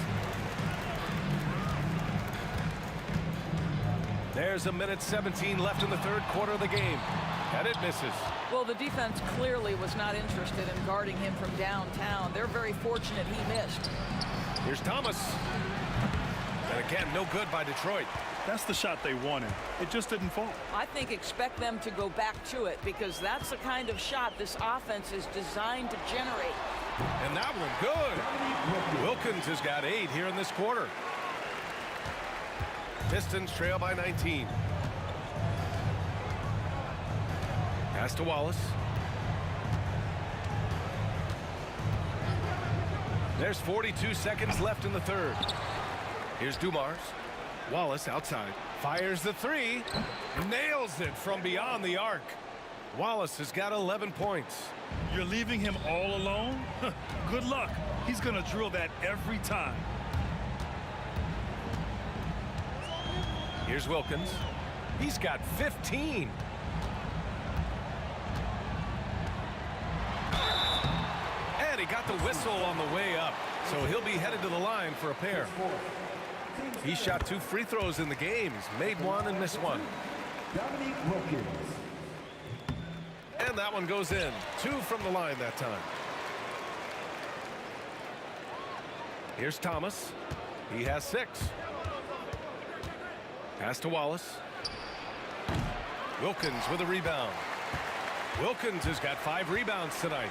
There's a minute 17 left in the third quarter of the game. And it misses. Well, the defense clearly was not interested in guarding him from downtown. They're very fortunate he missed. Here's Thomas. And again, no good by Detroit. That's the shot they wanted. It just didn't fall. I think expect them to go back to it because that's the kind of shot this offense is designed to generate. And that one good. Wilkins has got 8 here in this quarter. Pistons trail by 19. Pass to Wallace. There's 42 seconds left in the third. Here's Dumars. Wallace outside. Fires the 3. Nails it from beyond the arc. Wallace has got 11 points. You're leaving him all alone? Good luck. He's going to drill that every time. Here's Wilkins. He's got 15. And he got the whistle on the way up. So he'll be headed to the line for a pair. He shot 2 free throws in the game. He's made 1 and missed 1. And that one goes in. 2 from the line that time. Here's Thomas. He has 6. Pass to Wallace. Wilkins with a rebound. Wilkins has got 5 rebounds tonight.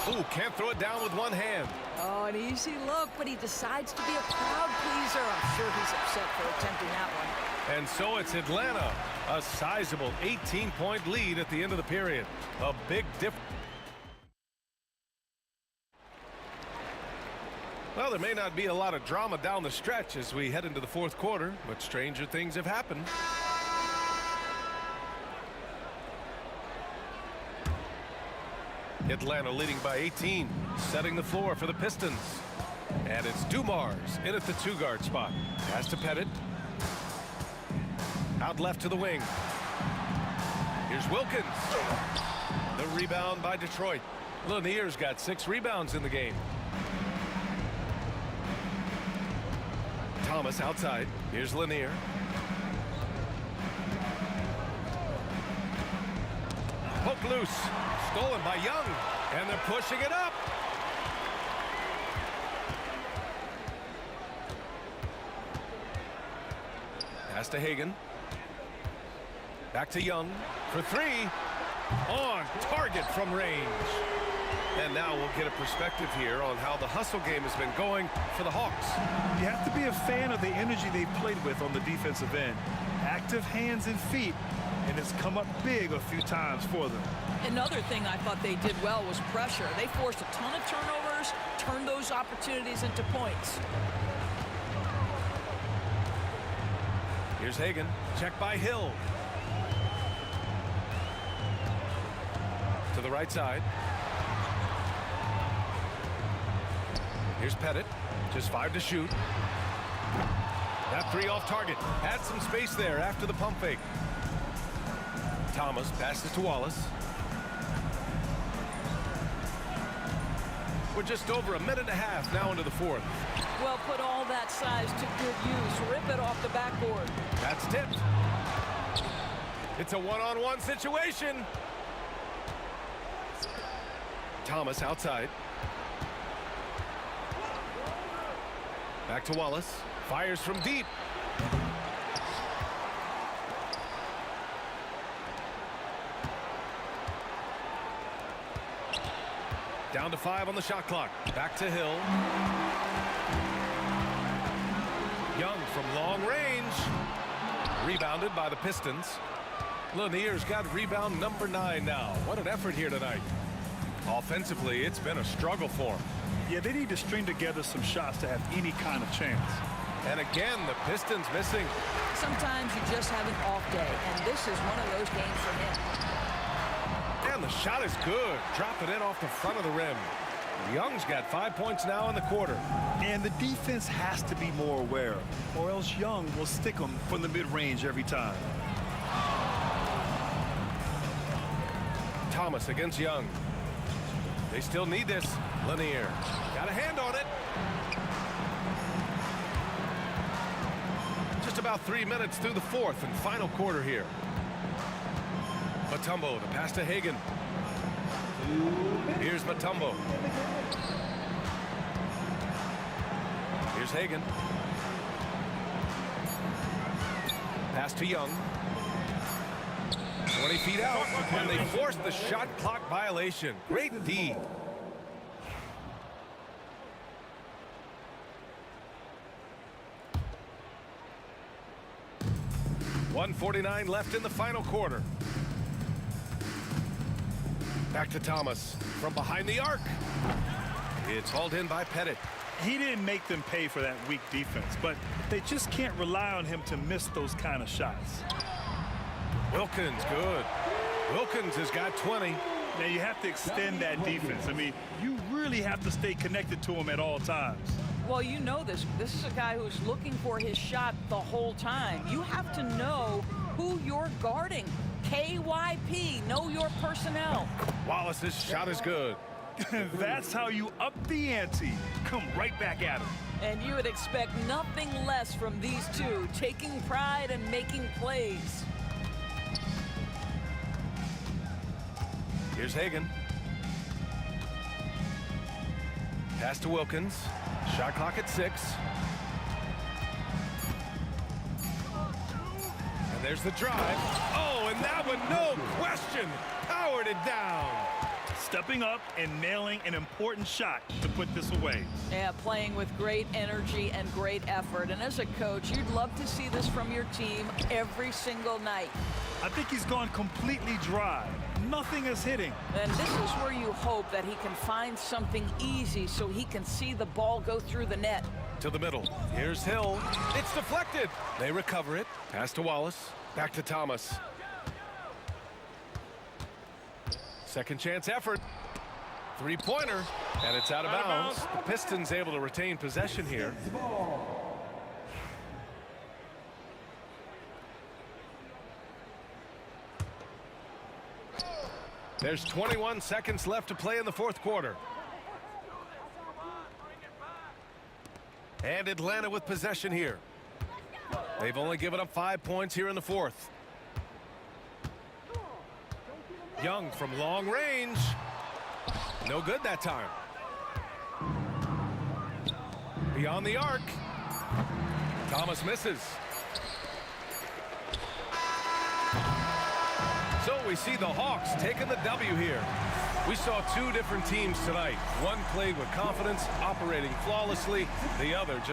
Ooh, can't throw it down with one hand. Oh, an easy look, but he decides to be a crowd pleaser. I'm sure he's upset for attempting that one. And so it's Atlanta, a sizable 18-point lead at the end of the period. A big difference. Well, there may not be a lot of drama down the stretch as we head into the fourth quarter, but stranger things have happened. Atlanta leading by 18, setting the floor for the Pistons. And it's Dumars in at the 2-guard spot. Pass to Pettit. Out left to the wing. Here's Wilkins. The rebound by Detroit. Lanier's got 6 rebounds in the game. Thomas outside. Here's Lanier. Poke loose. Stolen by Young. And they're pushing it up. Pass to Hagan. Back to Young for 3. On target from range. And now we'll get a perspective here on how the hustle game has been going for the Hawks. You have to be a fan of the energy they've played with on the defensive end. Active hands and feet, and it's come up big a few times for them. Another thing I thought they did well was pressure. They forced a ton of turnovers, turned those opportunities into points. Here's Hagan. Check by Hill. To the right side. Here's Pettit. Just 5 to shoot. That 3 off target. Had some space there after the pump fake. Thomas passes to Wallace. We're just over a minute and a half now into the fourth. Well, put all that size to good use. Rip it off the backboard. That's tipped. It's a one-on-one situation. Thomas outside. Back to Wallace. Fires from deep. Down to 5 on the shot clock. Back to Hill. Young from long range. Rebounded by the Pistons. Lanier's got rebound number 9 now. What an effort here tonight. Offensively, it's been a struggle for him. Yeah, they need to string together some shots to have any kind of chance. And again, the Pistons missing. Sometimes you just have an off day, and this is one of those games for him. And the shot is good. Drop it in off the front of the rim. Young's got 5 points now in the quarter. And the defense has to be more aware, or else Young will stick them from the mid-range every time. Thomas against Young. They still need this. Lanier got a hand on it. Just about 3 minutes through the fourth and final quarter here. Mutombo, the pass to Hagan. Here's Mutombo. Here's Hagan. Pass to Young. 20 feet out, and they forced the shot clock violation. Great D. .149 left in the final quarter. Back to Thomas from behind the arc. It's hauled in by Pettit. He didn't make them pay for that weak defense, but they just can't rely on him to miss those kind of shots. Wilkins, good. Wilkins has got 20. Now you have to extend that defense. I mean, you really have to stay connected to him at all times. Well, you know this. This is a guy who's looking for his shot the whole time. You have to know who you're guarding. KYP, know your personnel. Wallace's shot is good. That's how you up the ante. Come right back at him. And you would expect nothing less from these two, taking pride and making plays. Here's Hagan. Pass to Wilkins. Shot clock at 6. And there's the drive. Oh, and that one, no question, powered it down. Stepping up and nailing an important shot to put this away. Yeah, playing with great energy and great effort. And as a coach, you'd love to see this from your team every single night. I think he's gone completely dry. Nothing is hitting. And this is where you hope that he can find something easy so he can see the ball go through the net. To the middle. Here's Hill. It's deflected. They recover it. Pass to Wallace. Back to Thomas. Second chance effort. Three-pointer. And it's out of bounds. The Pistons able to retain possession here. There's 21 seconds left to play in the fourth quarter. And Atlanta with possession here. They've only given up 5 points here in the fourth. Young from long range. No good that time. Beyond the arc. Thomas misses. So we see the Hawks taking the W here. We saw two different teams tonight. One played with confidence, operating flawlessly. The other just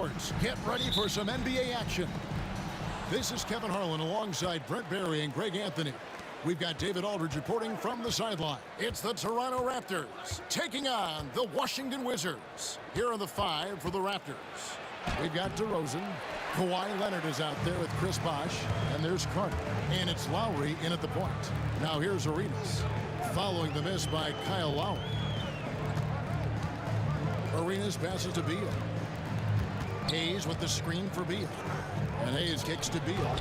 Sports. Get ready for some NBA action. This is Kevin Harlan alongside Brent Barry and Greg Anthony. We've got David Aldridge reporting from the sideline. It's the Toronto Raptors taking on the Washington Wizards. Here are the 5 for the Raptors. We've got DeRozan. Kawhi Leonard is out there with Chris Bosh. And there's Carter. And it's Lowry in at the point. Now here's Arenas. Following the miss by Kyle Lowry. Arenas passes to Beal. Hayes with the screen for Beal. And Hayes kicks to Beal.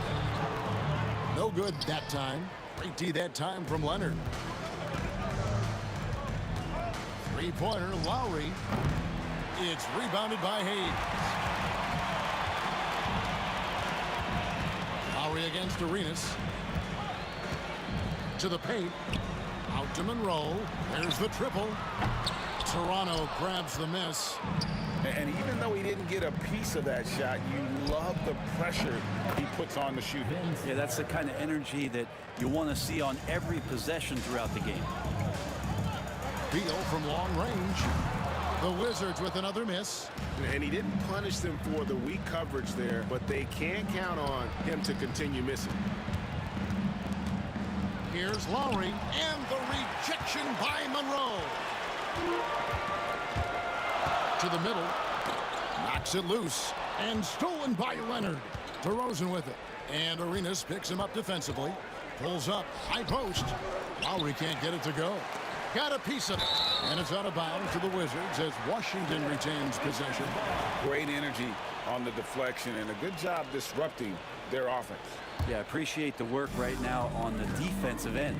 No good that time. Great D that time from Leonard. Three-pointer, Lowry. It's rebounded by Hayes. Lowry against Arenas. To the paint. Out to Monroe. There's the triple. Toronto grabs the miss. And even though he didn't get a piece of that shot, you love the pressure he puts on the shooter. Yeah, that's the kind of energy that you want to see on every possession throughout the game. Beal from long range. The Wizards with another miss. And he didn't punish them for the weak coverage there, but they can't count on him to continue missing. Here's Lowry, and the rejection by Monroe. To the middle, knocks it loose, and stolen by Leonard. DeRozan with it, and Arenas picks him up defensively. Pulls up, high post. Lowry can't get it to go. Got a piece of it, and it's out of bounds to the Wizards as Washington retains possession. Great energy on the deflection, and a good job disrupting their offense. Yeah, appreciate the work right now on the defensive end.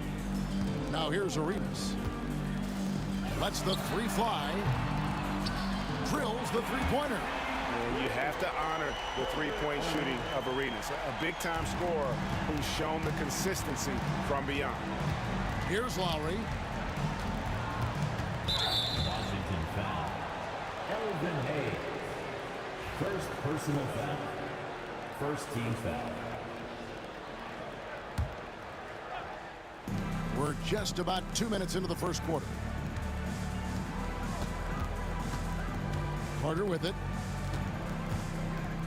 Now here's Arenas. Lets the three fly. Drills the three-pointer. And you have to honor the three-point shooting of Arenas. A big-time scorer who's shown the consistency from beyond. Here's Lowry. Washington foul. Elvin Hayes. First personal foul. First team foul. We're just about 2 minutes into the first quarter. Carter with it.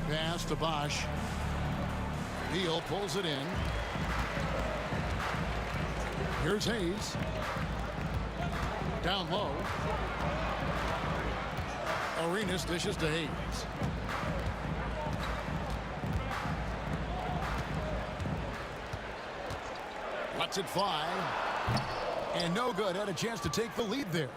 Pass to Bosh. Beal pulls it in. Here's Hayes. Down low. Arenas dishes to Hayes. Lets it fly. And no good. Had a chance to take the lead there.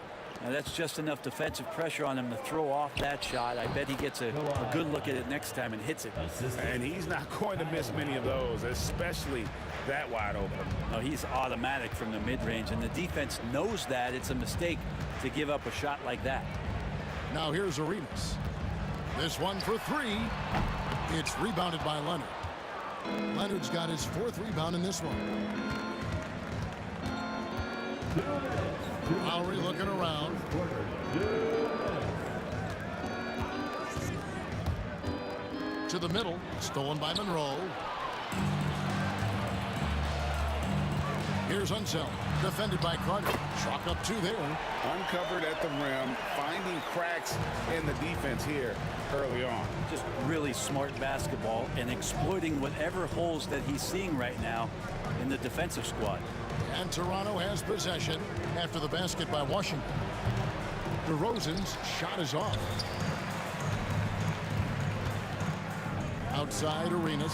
Now that's just enough defensive pressure on him to throw off that shot. I bet he gets a good look at it next time and hits it. And he's not going to miss many of those, especially that wide open. No, he's automatic from the mid-range, and the defense knows that it's a mistake to give up a shot like that. Now here's Arenas. This one for three. It's rebounded by Leonard. Leonard's got his 4th rebound in this one. Lowry looking around. To the middle, stolen by Monroe. Here's Unseld, defended by Carter. Chalk up 2 there. Uncovered at the rim, finding cracks in the defense here early on. Just really smart basketball and exploiting whatever holes that he's seeing right now in the defensive squad. And Toronto has possession after the basket by Washington. DeRozan's shot is off. Outside Arenas.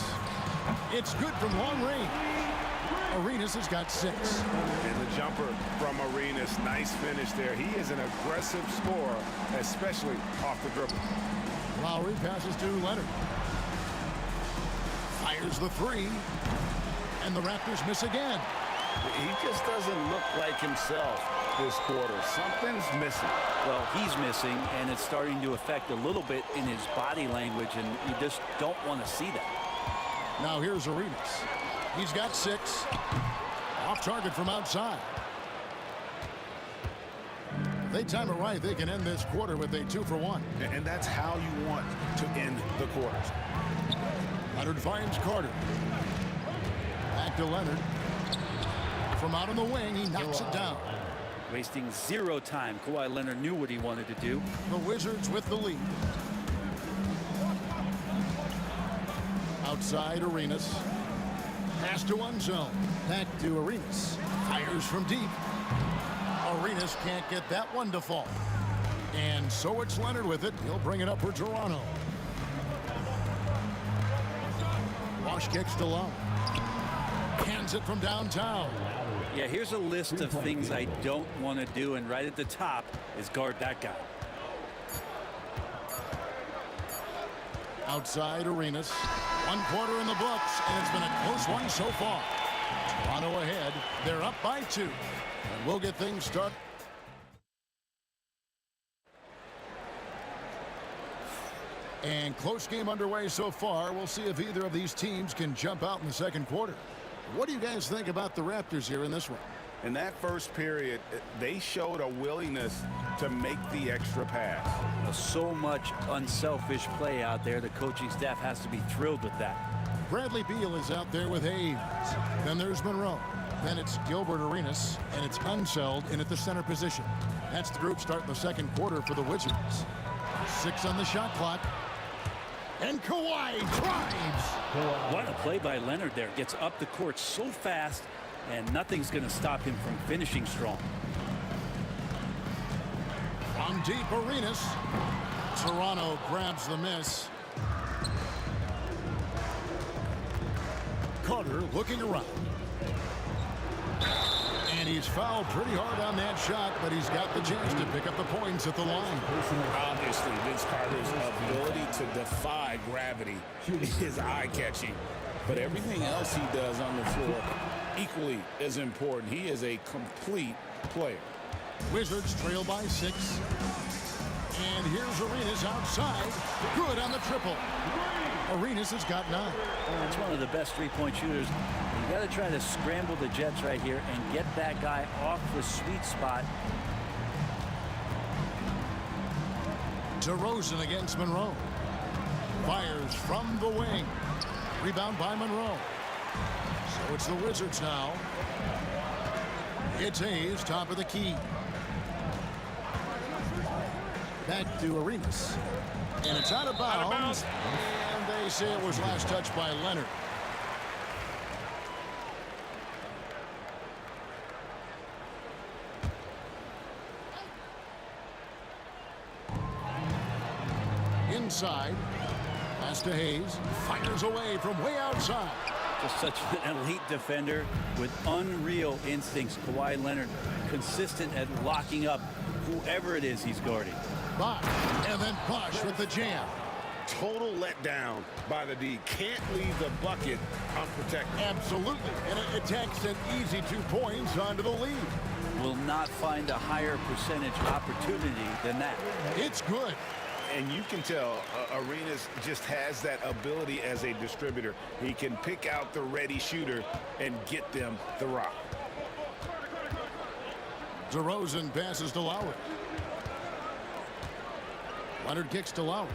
It's good from long range. Arenas has got 6. And the jumper from Arenas, nice finish there. He is an aggressive scorer, especially off the dribble. Lowry passes to Leonard. Fires the 3. And the Raptors miss again. He just doesn't look like himself this quarter. Something's missing. Well, he's missing, and it's starting to affect a little bit in his body language, and you just don't want to see that. Now here's Arenas. He's got 6. Off target from outside. If they time it right, they can end this quarter with a 2-for-1. And that's how you want to end the quarters. Leonard finds Carter. Back to Leonard. From out on the wing, he knocks it down. Wasting 0 time. Kawhi Leonard knew what he wanted to do. The Wizards with the lead. Outside Arenas. Pass to one zone. Back to Arenas. Fires from deep. Arenas can't get that one to fall. And so it's Leonard with it. He'll bring it up for Toronto. Wash kicks to Lowe. Hands it from downtown. Yeah, here's a list of things I don't want to do, and right at the top is guard that guy. Outside Arenas. 1 quarter in the books, and it's been a close one so far. Toronto ahead. They're up by 2. And we'll get things started. And close game underway so far. We'll see if either of these teams can jump out in the second quarter. What do you guys think about the Raptors here in this one? In that first period, they showed a willingness to make the extra pass. So much unselfish play out there. The coaching staff has to be thrilled with that. Bradley Beal is out there with Hayes. Then there's Monroe. Then it's Gilbert Arenas, and it's Unseld in at the center position. That's the group starting the second quarter for the Wizards. 6 on the shot clock. And Kawhi drives. What a play by Leonard there. Gets up the court so fast, and nothing's going to stop him from finishing strong. From deep, Arenas. Toronto grabs the miss. Carter looking around. And he's fouled pretty hard on that shot, but he's got the chance to pick up the points at the line. Obviously, Vince Carter's ability to defy gravity is eye-catching. But everything else he does on the floor equally as important. He is a complete player. Wizards trail by 6. And here's Arenas outside. Good on the triple. Arenas has got 9. It's one of the best three-point shooters. You got to try to scramble the Jets right here and get that guy off the sweet spot. DeRozan against Monroe. Fires from the wing. Rebound by Monroe. So it's the Wizards now. It's Hayes, top of the key. Back to Arenas. And it's out of bounds. And they say it was last touched by Leonard. Inside. Pass to Hayes. Fires away from way outside. Just such an elite defender with unreal instincts. Kawhi Leonard consistent at locking up whoever it is he's guarding. Bosh, and then Bosh with the jam. Total letdown by the D. Can't leave the bucket unprotected. Absolutely. And it takes an easy 2 points onto the lead. Will not find a higher percentage opportunity than that. It's good. And you can tell Arenas just has that ability as a distributor. He can pick out the ready shooter and get them the rock. DeRozan passes to Lowry. Leonard kicks to Lowry.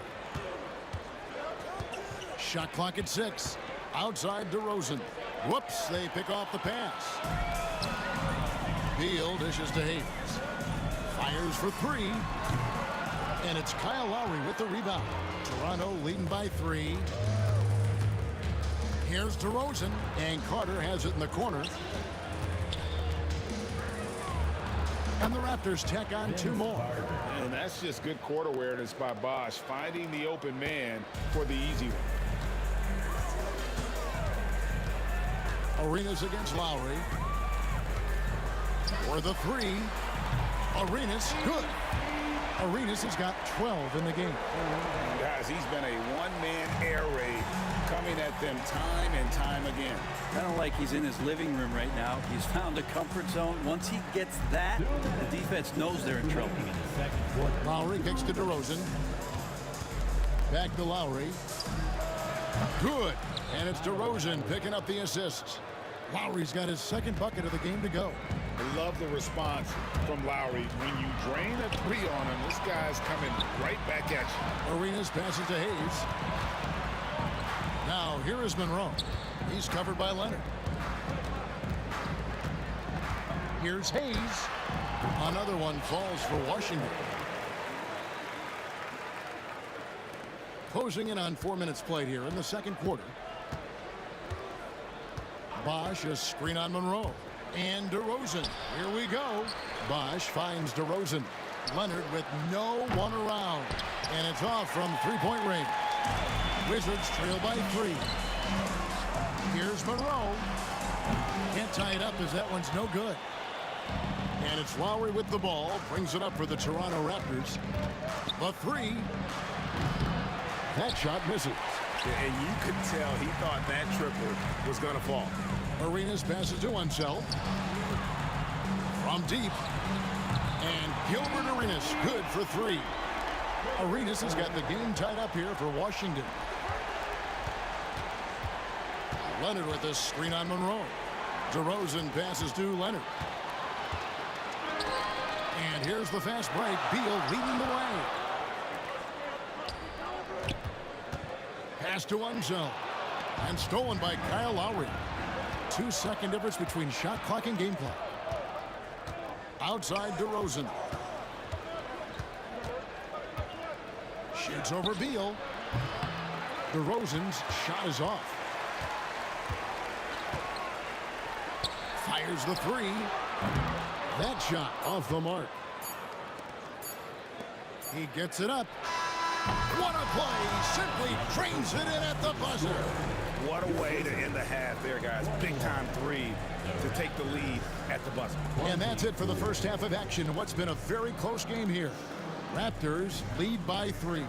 Shot clock at 6. Outside DeRozan. Whoops, they pick off the pass. Beal dishes to Hayes. Fires for 3. And it's Kyle Lowry with the rebound. Toronto leading by 3. Here's DeRozan, and Carter has it in the corner. And the Raptors tack on 2 more. And that's just good court awareness by Bosh, finding the open man for the easy one. Arenas against Lowry. For the 3. Arenas, good. Arenas has got 12 in the game. Guys, he's been a one-man air raid coming at them time and time again. Kind of like he's in his living room right now. He's found a comfort zone. Once he gets that, the defense knows they're in trouble. Lowry kicks to DeRozan. Back to Lowry. Good. And it's DeRozan picking up the assist. Lowry's got his second bucket of the game to go. I love the response from Lowry. When you drain a 3 on him, this guy's coming right back at you. Arenas passes to Hayes. Now, here is Monroe. He's covered by Leonard. Here's Hayes. Another one falls for Washington. Closing in on 4 minutes played here in the second quarter. Bosch, a screen on Monroe. And DeRozan. Here we go. Bosch finds DeRozan. Leonard with no one around. And it's off from three-point range. Wizards trail by 3. Here's Monroe. Can't tie it up as that one's no good. And it's Lowry with the ball. Brings it up for the Toronto Raptors. The 3. That shot misses. And you could tell he thought that triple was going to fall. Arenas passes to Unseld. From deep. And Gilbert Arenas good for 3. Arenas has got the game tied up here for Washington. Leonard with a screen on Monroe. DeRozan passes to Leonard. And here's the fast break. Beal leading the way. Pass to Unseld. And stolen by Kyle Lowry. 2-second difference between shot clock and game clock. Outside DeRozan. Shoots over Beal. DeRozan's shot is off. Fires the 3. That shot off the mark. He gets it up. What a play. Simply trains it in at the buzzer. What a way to end the half there, guys. Big time 3 to take the lead at the buzzer. And that's it for the first half of action. What's been a very close game here. Raptors lead by 3.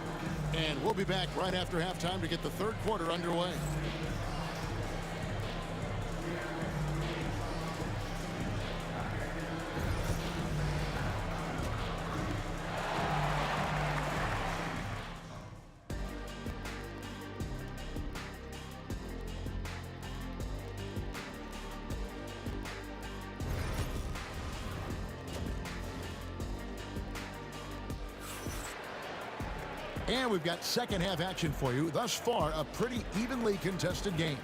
And we'll be back right after halftime to get the third quarter underway. And we've got second half action for you. Thus far, a pretty evenly contested game.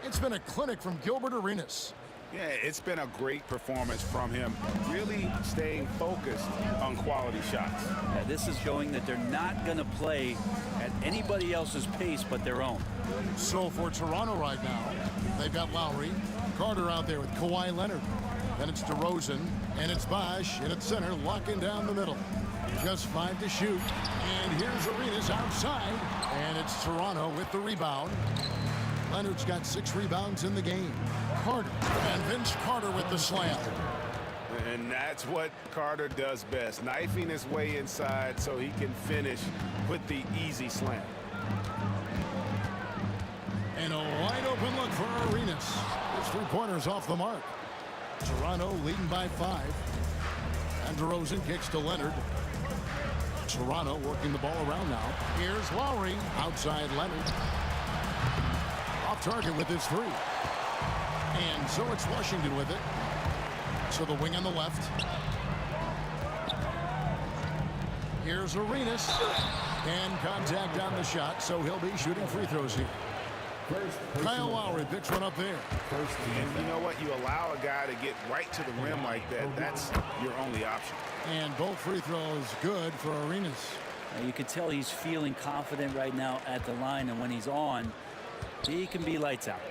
It's been a clinic from Gilbert Arenas. Yeah, it's been a great performance from him. Really staying focused on quality shots. Yeah, this is showing that they're not going to play at anybody else's pace but their own. So for Toronto right now, they've got Lowry, Carter out there with Kawhi Leonard. Then it's DeRozan, and it's Bosch in at center, locking down the middle. Just 5 to shoot. And here's Arenas outside. And it's Toronto with the rebound. Leonard's got 6 rebounds in the game. Carter. And Vince Carter with the slam. And that's what Carter does best. Knifing his way inside so he can finish with the easy slam. And a wide open look for Arenas. His 3-pointers off the mark. Toronto leading by 5. And DeRozan kicks to Leonard. Toronto working the ball around now. Here's Lowry. Outside Leonard. Off target with his 3. And so it's Washington with it. So the wing on the left. Here's Arenas. And contact on the shot, so he'll be shooting free throws here. Kyle Lowry picks one up there. And you know what? You allow a guy to get right to the rim like that. That's your only option. And both free throws good for Arenas. You can tell he's feeling confident right now at the line, and when he's on, he can be lights out.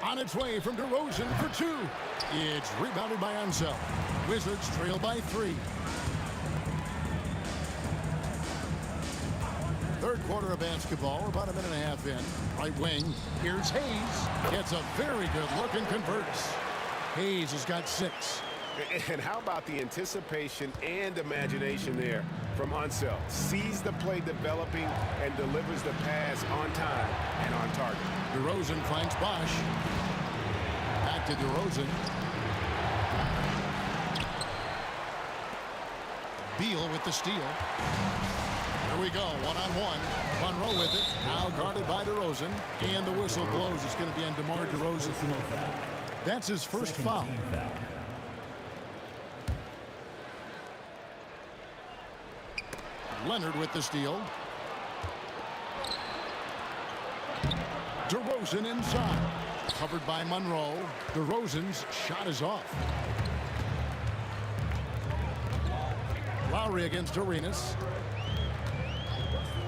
On its way from DeRozan for 2. It's rebounded by Unseld. Wizards trail by 3. Third quarter of basketball, about a minute and a half in. Right wing, here's Hayes. Gets a very good look and converts. Hayes has got 6. And how about the anticipation and imagination there from Unseld? Sees the play developing and delivers the pass on time and on target. DeRozan flanks Bosch. Back to DeRozan. Beal with the steal. Here we go, one-on-one. Monroe with it. Now guarded by DeRozan. And the whistle blows. It's going to be on DeMar DeRozan. That's his first foul. Leonard with the steal. DeRozan inside. Covered by Monroe. DeRozan's shot is off. Lowry against Arenas.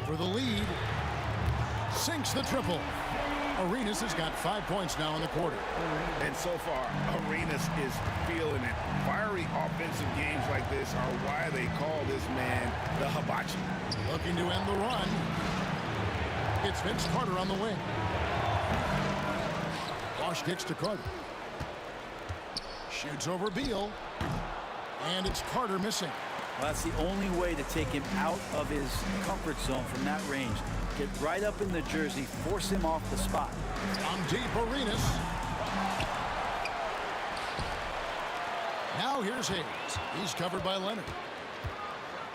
For the lead. Sinks the triple. Arenas has got 5 points now in the quarter. And so far, Arenas is feeling it. Fiery offensive games like this are why they call this man the hibachi. Looking to end the run. It's Vince Carter on the wing. Bosch kicks to Carter. Shoots over Beal. And it's Carter missing. Well, that's the only way to take him out of his comfort zone from that range. Get right up in the jersey, force him off the spot. On deep, Arenas. Now here's Hayes. He's covered by Leonard.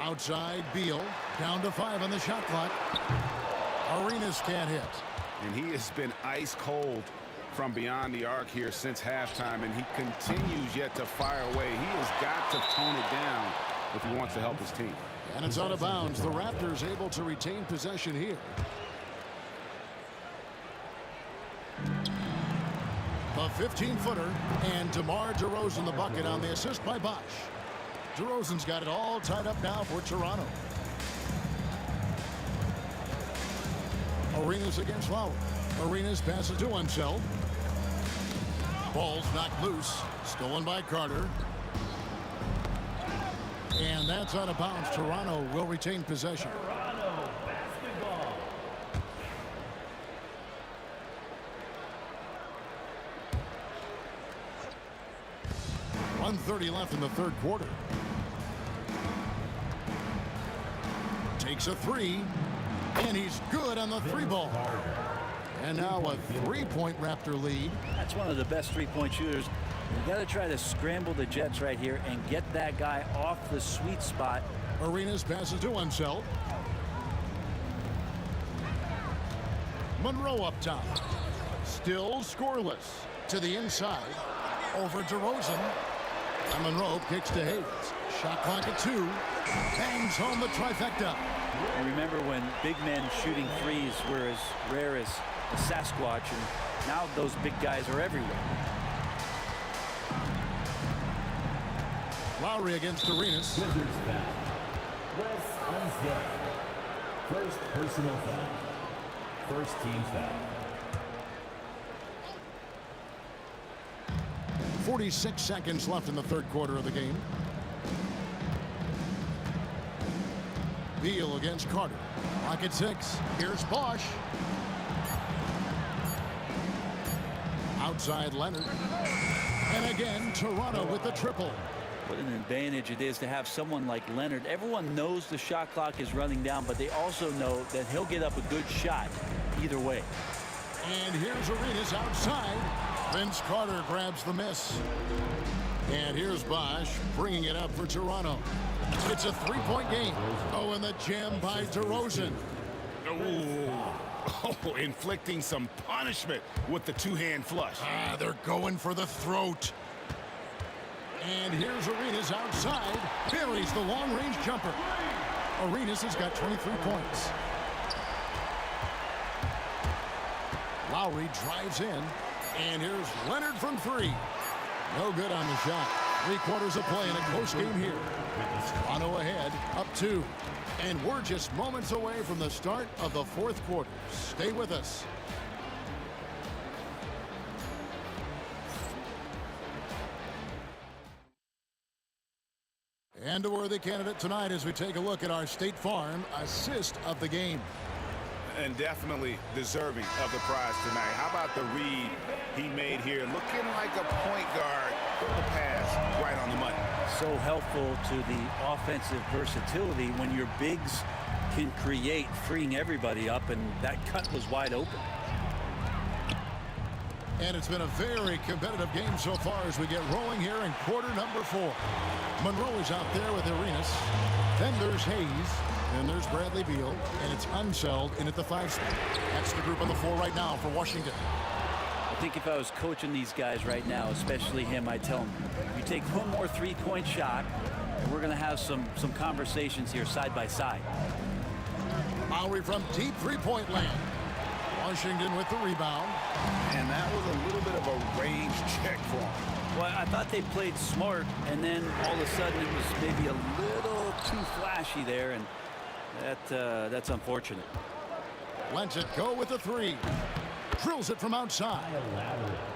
Outside, Beal. Down to 5 on the shot clock. Arenas can't hit. And he has been ice cold from beyond the arc here since halftime, and he continues yet to fire away. He has got to tone it down if he wants to help his team. And it's out of bounds. The Raptors able to retain possession here. The 15-footer, and DeMar DeRozan the bucket on the assist by Bosch. DeRozan's got it all tied up now for Toronto. Arenas against Lowry. Arenas passes to himself. Ball's knocked loose. Stolen by Carter. And that's out of bounds. Toronto will retain possession. Toronto basketball. .130 left in the third quarter. Takes a 3. And he's good on the 3-ball. And now a 3-point Raptor lead. That's one of the best 3-point shooters. You got to try to scramble the Jets right here and get that guy off the sweet spot. Arenas passes to himself. Monroe up top. Still scoreless. To the inside. Over DeRozan. And Monroe kicks to Hayes. Shot clock at 2. Bangs home the trifecta. And remember when big men shooting threes were as rare as a Sasquatch, and now those big guys are everywhere. Lowry against Arenas. Wizards foul. Wes Unseld. First personal foul. First team foul. 46 seconds left in the third quarter of the game. Beal against Carter. Clock at 6. Here's Bosch. Outside Leonard. And again, Toronto with the triple. What an advantage it is to have someone like Leonard. Everyone knows the shot clock is running down, but they also know that he'll get up a good shot either way. And here's Arenas outside. Vince Carter grabs the miss. And here's Bosch bringing it up for Toronto. It's a 3-point game. Oh, and the jam by DeRozan. Oh, inflicting some punishment with the two-hand flush. They're going for the throat. And here's Arenas outside. Buries the long-range jumper. Arenas has got 23 points. Lowry drives in. And here's Leonard from 3. No good on the shot. 3 quarters of play in a close game here. Toronto ahead, up 2. And we're just moments away from the start of the fourth quarter. Stay with us. And a worthy candidate tonight as we take a look at our State Farm assist of the game. And definitely deserving of the prize tonight. How about the read he made here? Looking like a point guard. The pass right on the money. So helpful to the offensive versatility when your bigs can create, freeing everybody up, and that cut was wide open. And it's been a very competitive game so far as we get rolling here in quarter number 4. Monroe is out there with Arenas. Then there's Hayes. And there's Bradley Beal. And it's Unseld in at the 5 spot. That's the group on the floor right now for Washington. I think if I was coaching these guys right now, especially him, I'd tell him, you take one more 3-point shot, and we're going to have some conversations here side by side. Lowry from deep 3-point land. Washington with the rebound. And that was a little bit of a range check for him. Well, I thought they played smart, and then all of a sudden it was maybe a little too flashy there, and that's unfortunate. Lets it go with the 3. Drills it from outside.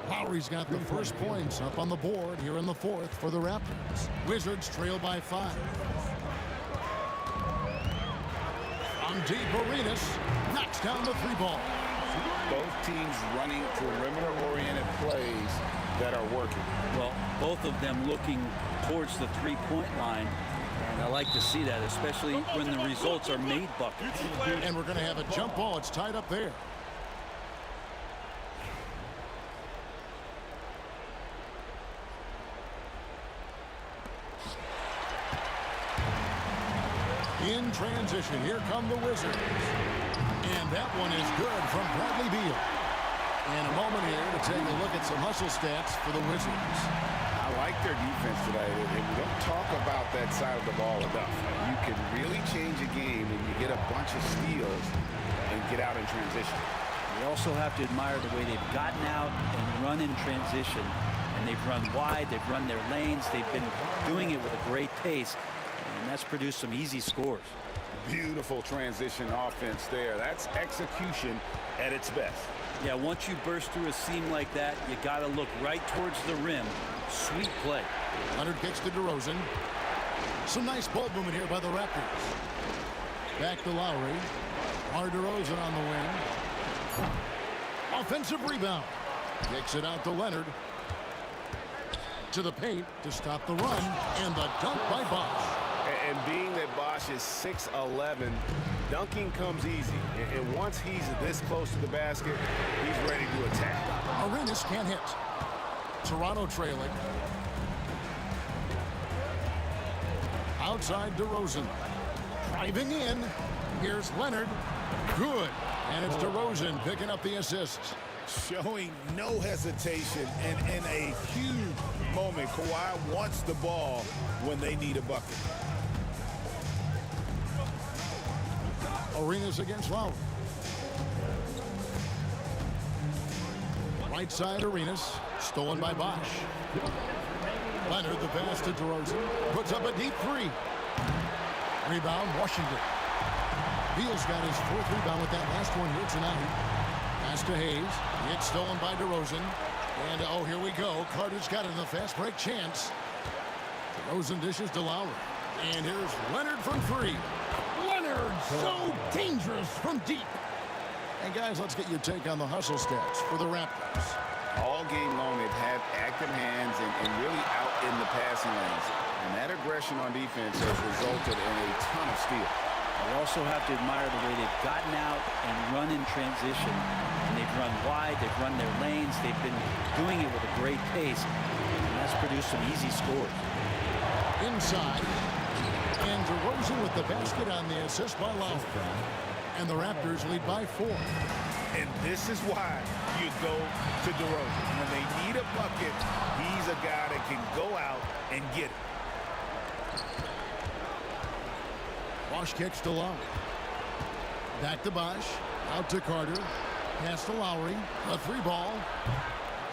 Lowry's got the first points up on the board here in the fourth for the Raptors. Wizards trail by 5. From deep, Arenas knocks down the 3-ball. Both teams running perimeter-oriented plays that are working. Well, both of them looking towards the three-point line. And I like to see that, especially when the results are made buckets. And we're going to have a jump ball. It's tied up there. In transition, here come the Wizards. And that one is good from Bradley Beal. And a moment here to take a look at some hustle stats for the Wizards. I like their defense today. We don't talk about that side of the ball enough. You can really change a game when you get a bunch of steals and get out in transition. You also have to admire the way they've gotten out and run in transition. And they've run wide, they've run their lanes, they've been doing it with a great pace. And that's produced some easy scores. Beautiful transition offense there. That's execution at its best. Yeah, once you burst through a seam like that, you got to look right towards the rim. Sweet play. Leonard kicks to DeRozan. Some nice ball movement here by the Raptors. Back to Lowry. DeRozan on the wing. Offensive rebound. Kicks it out to Leonard. To the paint to stop the run. And the dunk by Bosch. And being that Bosch is 6'11", dunking comes easy. And once he's this close to the basket, he's ready to attack. Arenas can't hit. Toronto trailing. Outside DeRozan. Driving in. Here's Leonard. Good. And it's DeRozan picking up the assist. Showing no hesitation and in a huge moment. Kawhi wants the ball when they need a bucket. Arenas against Lowry. Right side Arenas. Stolen by Bosch. Leonard the pass to DeRozan. Puts up a deep 3. Rebound Washington. Beal's got his 4th rebound with that last one here tonight. Pass to Hayes. It's stolen by DeRozan. And oh, here we go. Carter's got it in the fast break chance. DeRozan dishes to Lowry. And here's Leonard from 3. Leonard, so dangerous from deep. And guys, let's get your take on the hustle stats for the Raptors. All game long, they've had active hands and really out in the passing lanes. And that aggression on defense has resulted in a ton of steals. You also have to admire the way they've gotten out and run in transition. And they've run wide, they've run their lanes, they've been doing it with a great pace. And that's produced some easy scores. Inside. And DeRozan with the basket on the assist by Lowry. And the Raptors lead by 4. And this is why you go to DeRozan. When they need a bucket, he's a guy that can go out and get it. Bosch kicks to Lowry. Back to Bosch. Out to Carter. Pass to Lowry. A 3-ball.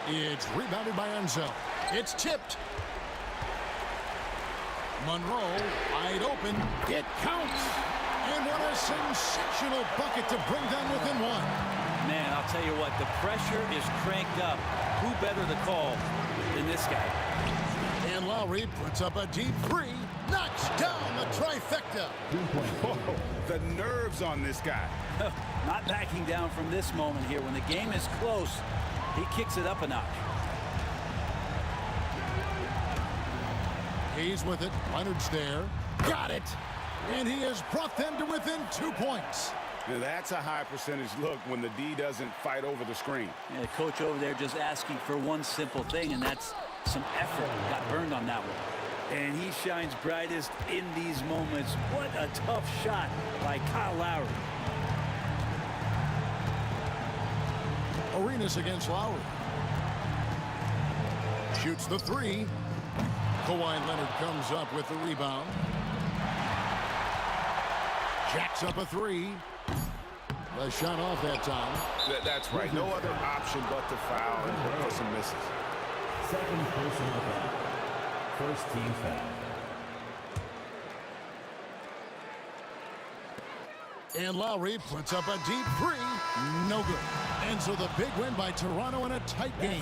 It's rebounded by Enzo. It's tipped. Monroe wide open. It counts. And what a sensational bucket to bring them within 1. Man, I'll tell you what, the pressure is cranked up. Who better to call than this guy? And Lowry puts up a deep 3. Knocks down the trifecta. Whoa, the nerves on this guy. Not backing down from this moment here. When the game is close, he kicks it up a notch. He's with it. Leonard's there. Got it. And he has brought them to within 2 points. Now that's a high percentage look when the D doesn't fight over the screen. Yeah, the coach over there just asking for one simple thing, and that's some effort. Got burned on that one. And he shines brightest in these moments. What a tough shot by Kyle Lowry. Arenas against Lowry. Shoots the 3. Kawhi Leonard comes up with the rebound. Jacks up a 3. The shot off that time. That's right. No other option but to foul and look for some misses. Second personal foul. First team foul. And Lowry puts up a deep 3. No good. And so the big win by Toronto in a tight game.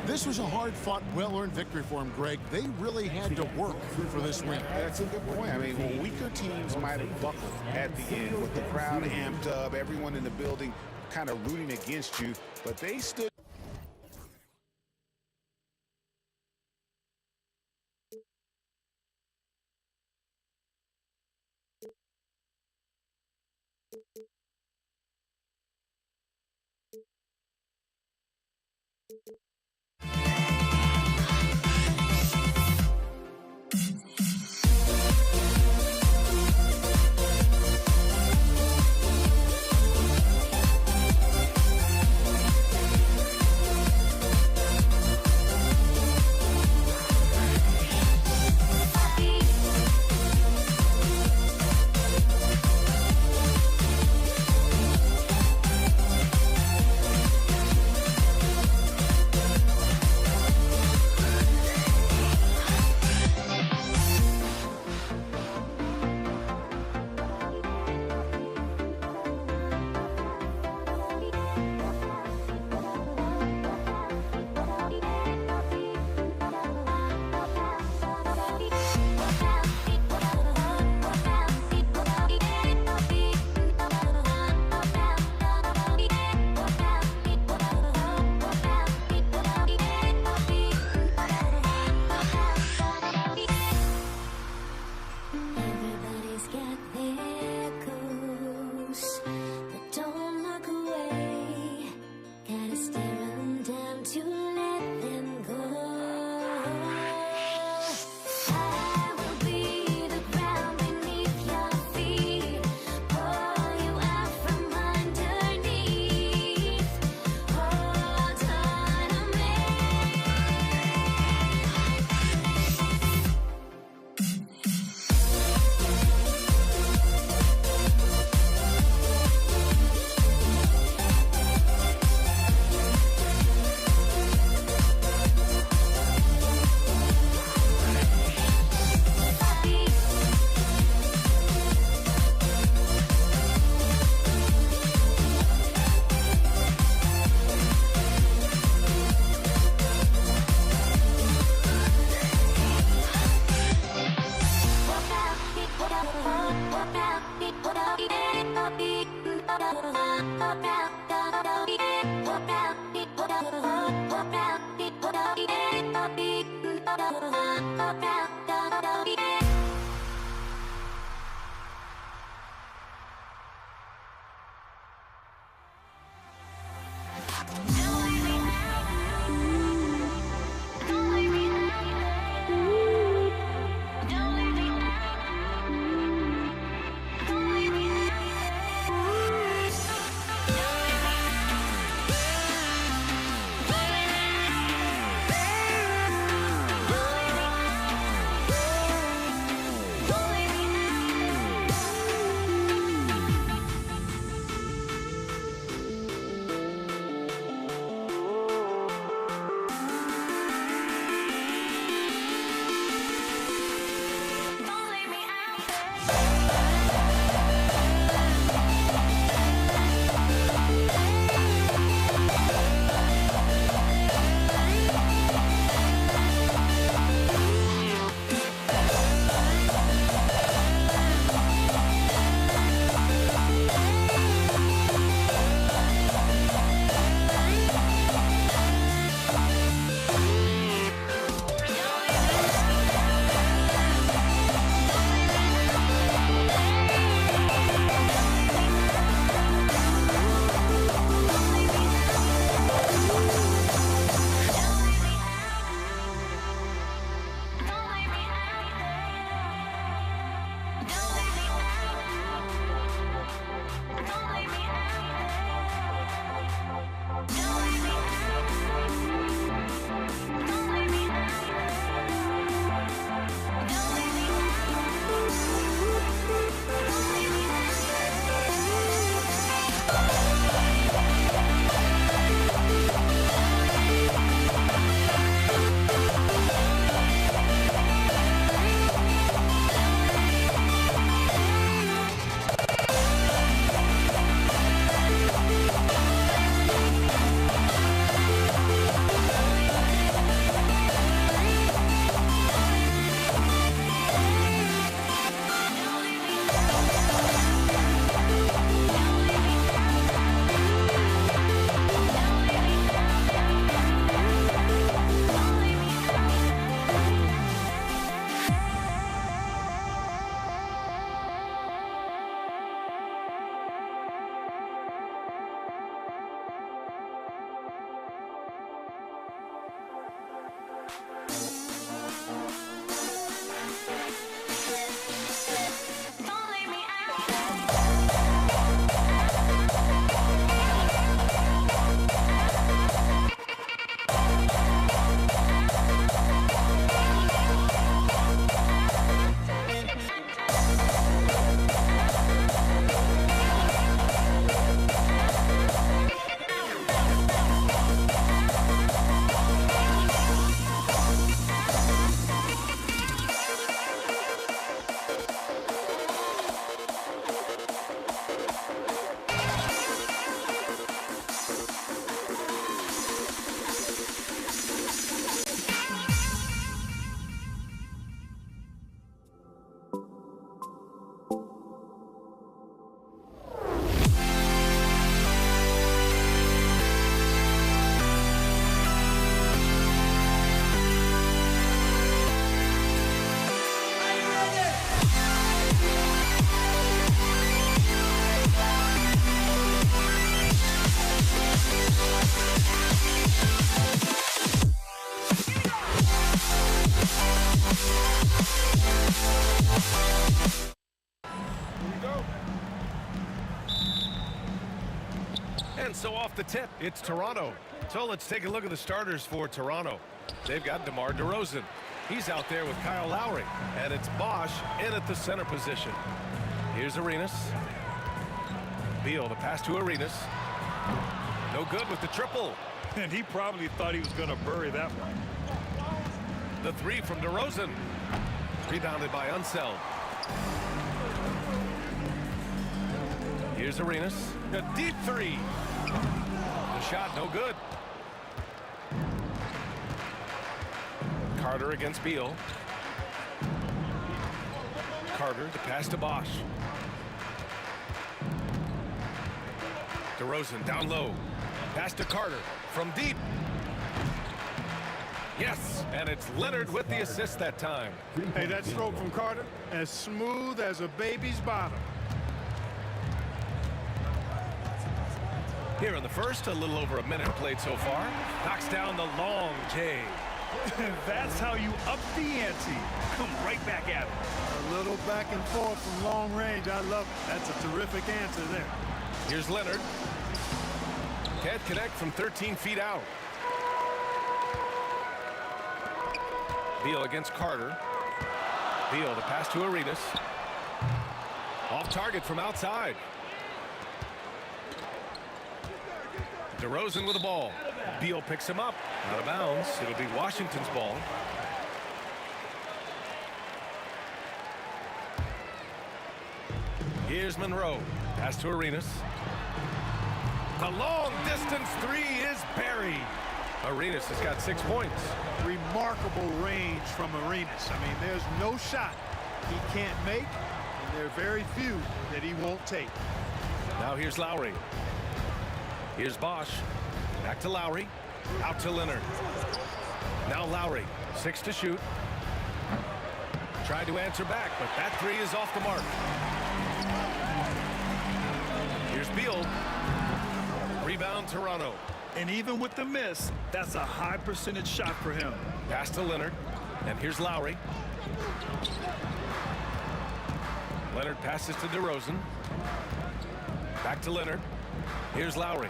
This was a hard-fought, well-earned victory for them, Greg. They really had to work for this win. That's a good point. I mean, well, weaker teams might have buckled at the end with the crowd amped up, everyone in the building kind of rooting against you, but they stood. Also off the tip, it's Toronto. So let's take a look at the starters for Toronto. They've got DeMar DeRozan. He's out there with Kyle Lowry. And it's Bosch in at the center position. Here's Arenas. Beal, the pass to Arenas. No good with the triple. And he probably thought he was going to bury that one. The three from DeRozan. Rebounded by Unseld. Here's Arenas. A deep three. The shot no good. Carter against Beal. Carter, the pass to Bosch. DeRozan down low. Pass to Carter from deep. Yes, and it's Leonard with the assist that time. Hey, that stroke from Carter, as smooth as a baby's bottom. Here in the first, a little over a minute played so far. Knocks down the long J. That's how you up the ante. Come right back at it. A little back and forth from long range. I love it. That's a terrific answer there. Here's Leonard. Can't connect from 13 feet out. Beal against Carter. Beal, the pass to Arenas. Off target from outside. DeRozan with the ball. Beal picks him up. Out of bounds. It'll be Washington's ball. Here's Monroe. Pass to Arenas. The long distance three is buried. Arenas has got 6 points. Remarkable range from Arenas. I mean, there's no shot he can't make, and there are very few that he won't take. Now here's Lowry. Here's Bosch. Back to Lowry. Out to Leonard. Now Lowry. 6 to shoot. Tried to answer back, but that three is off the mark. Here's Beal. Rebound Toronto. And even with the miss, that's a high percentage shot for him. Pass to Leonard. And here's Lowry. Leonard passes to DeRozan. Back to Leonard. Here's Lowry.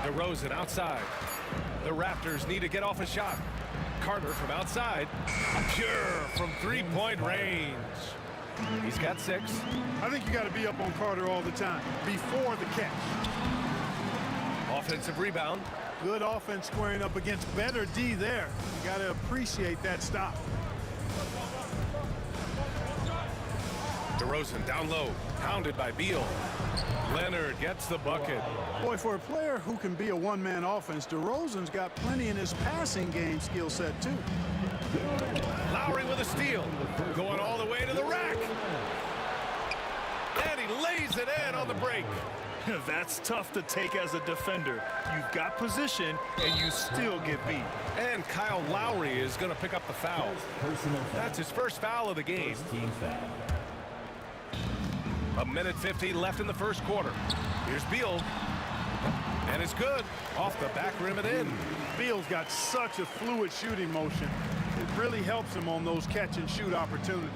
DeRozan outside. The Raptors need to get off a shot. Carter from outside. Pure from three-point range. He's got 6. I think you got to be up on Carter all the time before the catch. Offensive rebound. Good offense squaring up against better D there. You got to appreciate that stop. DeRozan down low. Pounded by Beal. Leonard gets the bucket. Boy, for a player who can be a one-man offense, DeRozan's got plenty in his passing game skill set, too. Lowry with a steal. Going all the way to the rack. And he lays it in on the break. That's tough to take as a defender. You've got position, and you still get beat. And Kyle Lowry is going to pick up the foul. That's his first foul of the game. A minute 50 left in the first quarter. Here's Beal. And it's good. Off the back rim and in. Beal's got such a fluid shooting motion. It really helps him on those catch-and-shoot opportunities.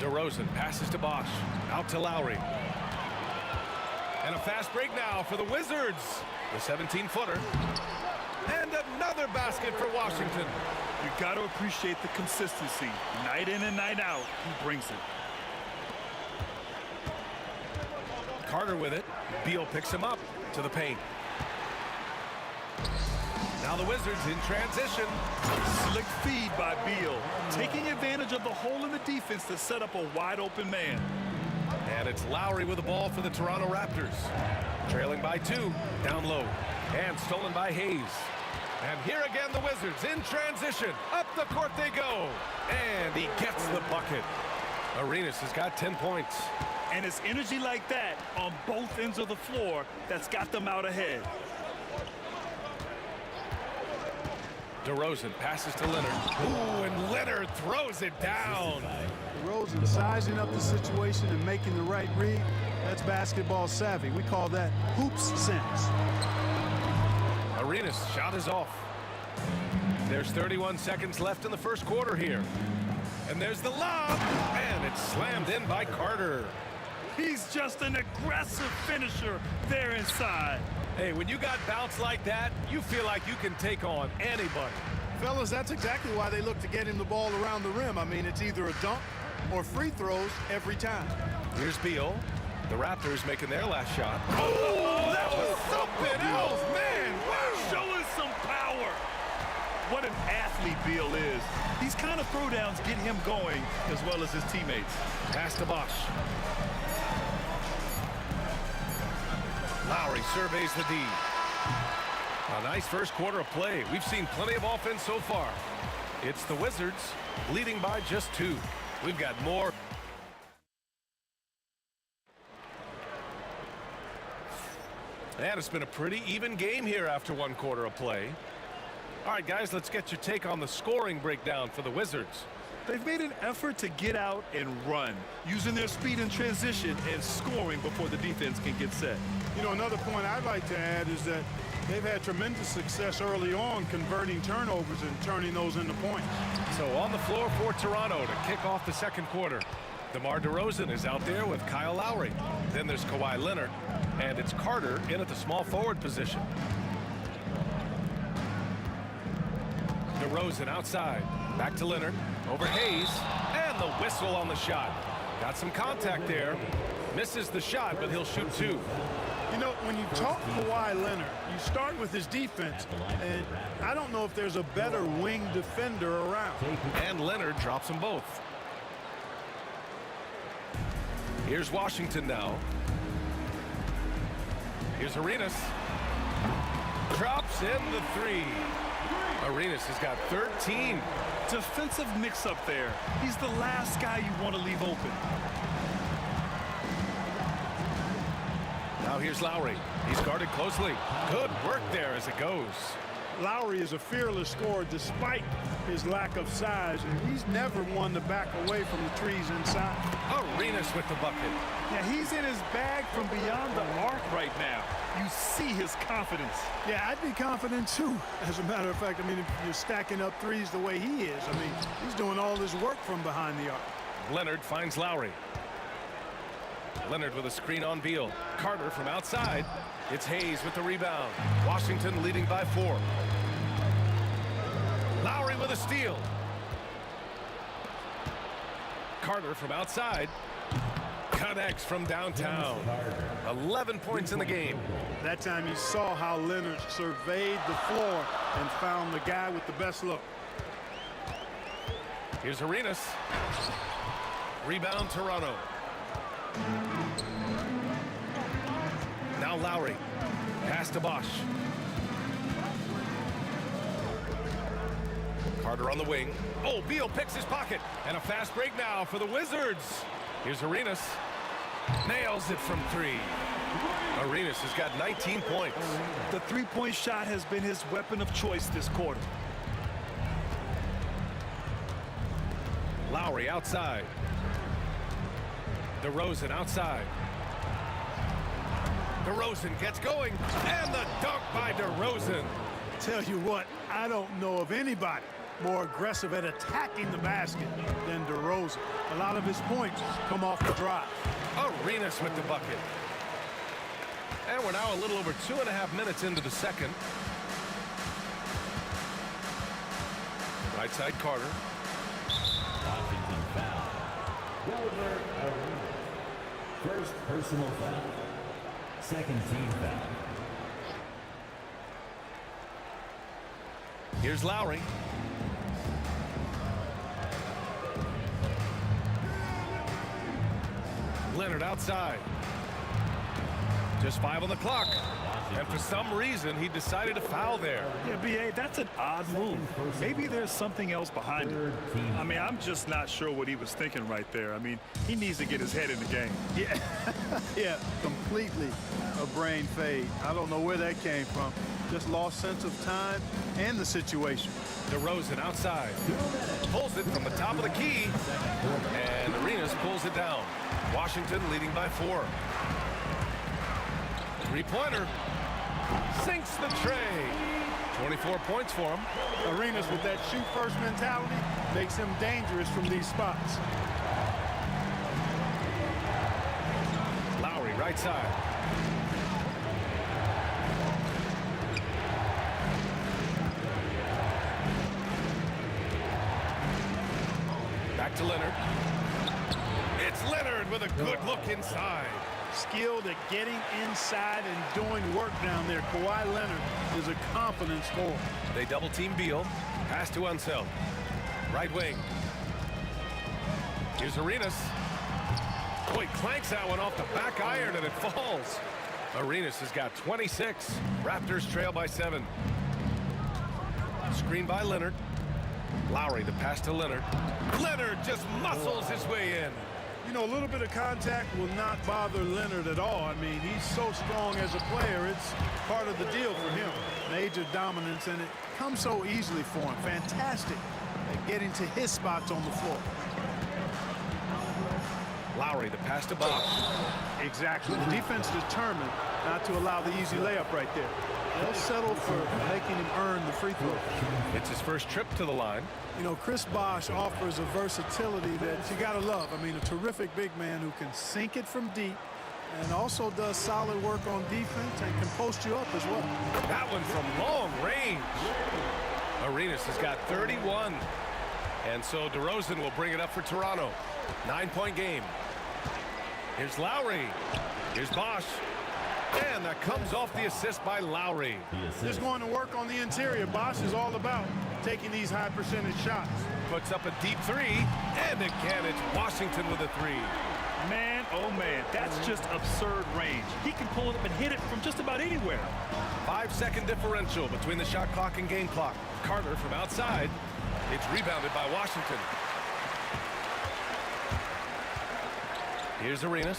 DeRozan passes to Bosch. Out to Lowry. And a fast break now for the Wizards. The 17-footer. And another basket for Washington. You got to appreciate the consistency. Night in and night out, he brings it. Carter with it. Beal picks him up to the paint. Now the Wizards in transition. Slick feed by Beal, taking advantage of the hole in the defense to set up a wide open man. And it's Lowry with the ball for the Toronto Raptors. Trailing by 2, down low. And stolen by Hayes. And here again the Wizards in transition. Up the court they go. And he gets the bucket. Arenas has got 10 points. And it's energy like that on both ends of the floor that's got them out ahead. DeRozan passes to Leonard. Ooh, and Leonard throws it down. DeRozan sizing up the situation and making the right read. That's basketball savvy. We call that hoops sense. Arenas' shot is off. There's 31 seconds left in the first quarter here. And there's the lob, and it's slammed in by Carter. He's just an aggressive finisher there inside. Hey, when you got bounce like that, you feel like you can take on anybody. Fellas, that's exactly why they look to get him the ball around the rim. I mean, it's either a dunk or free throws every time. Here's Beal. The Raptors making their last shot. Oh, that was something else, man. Wow. Showing some power. What an athlete Beal is. These kind of throwdowns get him going as well as his teammates. Pass to Bosch. Lowry surveys the D. A nice first quarter of play. We've seen plenty of offense so far. It's the Wizards leading by just 2. We've got more. And it's been a pretty even game here after 1 quarter of play. All right, guys, let's get your take on the scoring breakdown for the Wizards. They've made an effort to get out and run, using their speed in transition and scoring before the defense can get set. You know, another point I'd like to add is that they've had tremendous success early on converting turnovers and turning those into points. So on the floor for Toronto to kick off the second quarter. DeMar DeRozan is out there with Kyle Lowry. Then there's Kawhi Leonard, and it's Carter in at the small forward position. DeRozan outside. Back to Leonard. Over Hayes. And the whistle on the shot. Got some contact there. Misses the shot, but he'll shoot 2. You know, when you talk Kawhi Leonard, you start with his defense, and I don't know if there's a better wing defender around. And Leonard drops them both. Here's Washington now. Here's Arenas. Drops in the 3. Arenas has got 13. Defensive mix-up there. He's the last guy you want to leave open. Now here's Lowry. He's guarded closely. Good work there as it goes. Lowry is a fearless scorer despite his lack of size, and he's never one to back away from the trees inside. Arenas with the bucket. Yeah, he's in his bag from beyond the arc right now. You see his confidence. Yeah, I'd be confident too. As a matter of fact, I mean, if you're stacking up threes the way he is, I mean, he's doing all this work from behind the arc. Leonard finds Lowry. Leonard with a screen on Beal. Carter from outside. It's Hayes with the rebound. Washington leading by 4. Lowry with a steal. Carter from outside. Connects from downtown. 11 points in the game. That time you saw how Leonard surveyed the floor and found the guy with the best look. Here's Arenas. Rebound Toronto. Now Lowry. Pass to Bosch. Carter on the wing. Oh, Beal picks his pocket. And a fast break now for the Wizards. Here's Arenas. Nails it from 3. Arenas has got 19 points. The three-point shot has been his weapon of choice this quarter. Lowry outside. DeRozan outside. DeRozan gets going, and the dunk by DeRozan. Tell you what, I don't know of anybody more aggressive at attacking the basket than DeRozan. A lot of his points come off the drive. Arenas with the bucket. And we're now a little over 2.5 minutes into the second. Right side Carter. Washington foul. First personal foul. Second team foul. Here's Lowry. Leonard outside. Just 5 on the clock. And for some reason, he decided to foul there. Yeah, B.A., that's an odd move. Maybe there's something else behind it. I mean, I'm just not sure what he was thinking right there. I mean, he needs to get his head in the game. Yeah, yeah, completely a brain fade. I don't know where that came from. Just lost sense of time and the situation. DeRozan outside. Pulls it from the top of the key. And Arenas pulls it down. Washington leading by 4. Three-pointer. Sinks the tray. 24 points for him. Arenas with that shoot-first mentality makes him dangerous from these spots. Lowry, right side. Back to Leonard. It's Leonard with a good look inside. Skilled at getting inside and doing work down there. Kawhi Leonard is a confident scorer. They double team Beal. Pass to Unseld. Right wing. Here's Arenas. Boy, clanks that one off the back iron and it falls. Arenas has got 26. Raptors trail by 7. Screen by Leonard. Lowry, the pass to Leonard. Leonard just muscles his way in. You know, a little bit of contact will not bother Leonard at all. I mean, he's so strong as a player. It's part of the deal for him. Major dominance, and it comes so easily for him. Fantastic at getting to his spots on the floor. Lowry, the pass to Bosch. Exactly. The defense determined not to allow the easy layup right there. They'll settle for making him earn the free throw. It's his first trip to the line. You know, Chris Bosch offers a versatility that you got to love. I mean, a terrific big man who can sink it from deep and also does solid work on defense and can post you up as well. That one from long range. Arenas has got 31. And so DeRozan will bring it up for Toronto. 9-point game. Here's Lowry. Here's Bosch. And that comes off the assist by Lowry. Just going to work on the interior. Bosch is all about taking these high percentage shots. Puts up a deep three. And again, it's Washington with a three. Man, oh man, that's just absurd range. He can pull it up and hit it from just about anywhere. 5-second differential between the shot clock and game clock. Carter from outside. It's rebounded by Washington. Here's Arenas.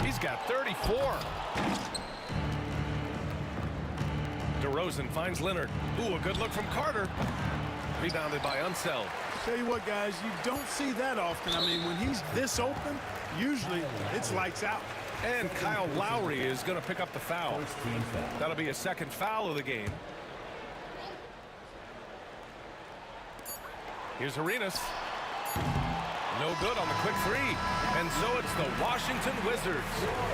He's got 34. DeRozan finds Leonard. Ooh, a good look from Carter. Rebounded by Unseld. Tell you what, guys, you don't see that often. I mean, when he's this open, usually it's lights out. And Kyle Lowry is going to pick up the foul. That'll be a second foul of the game. Here's Arenas. No good on the quick three. And so it's the Washington Wizards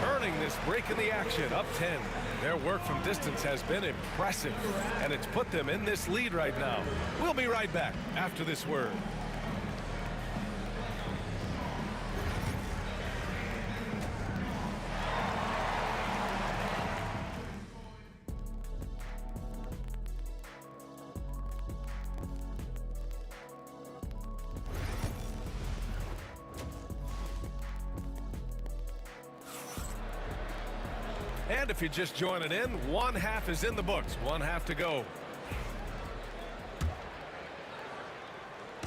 earning this break in the action, up 10. Their work from distance has been impressive, and it's put them in this lead right now. We'll be right back after this word. And if you're just joining in, one half is in the books. One half to go.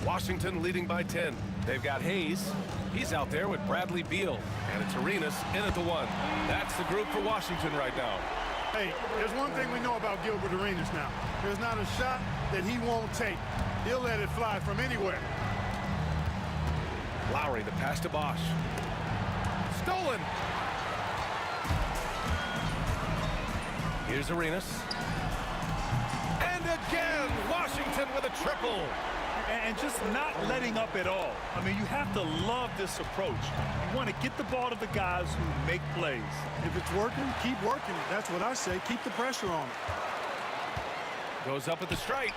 Washington leading by 10. They've got Hayes. He's out there with Bradley Beal. And it's Arenas in at the 1. That's the group for Washington right now. Hey, there's one thing we know about Gilbert Arenas now. There's not a shot that he won't take. He'll let it fly from anywhere. Lowry, the pass to Bosch. Stolen. Here's Arenas. And again, Washington with a triple. And just not letting up at all. I mean, you have to love this approach. You want to get the ball to the guys who make plays. If it's working, keep working it. That's what I say. Keep the pressure on it. Goes up at the strike.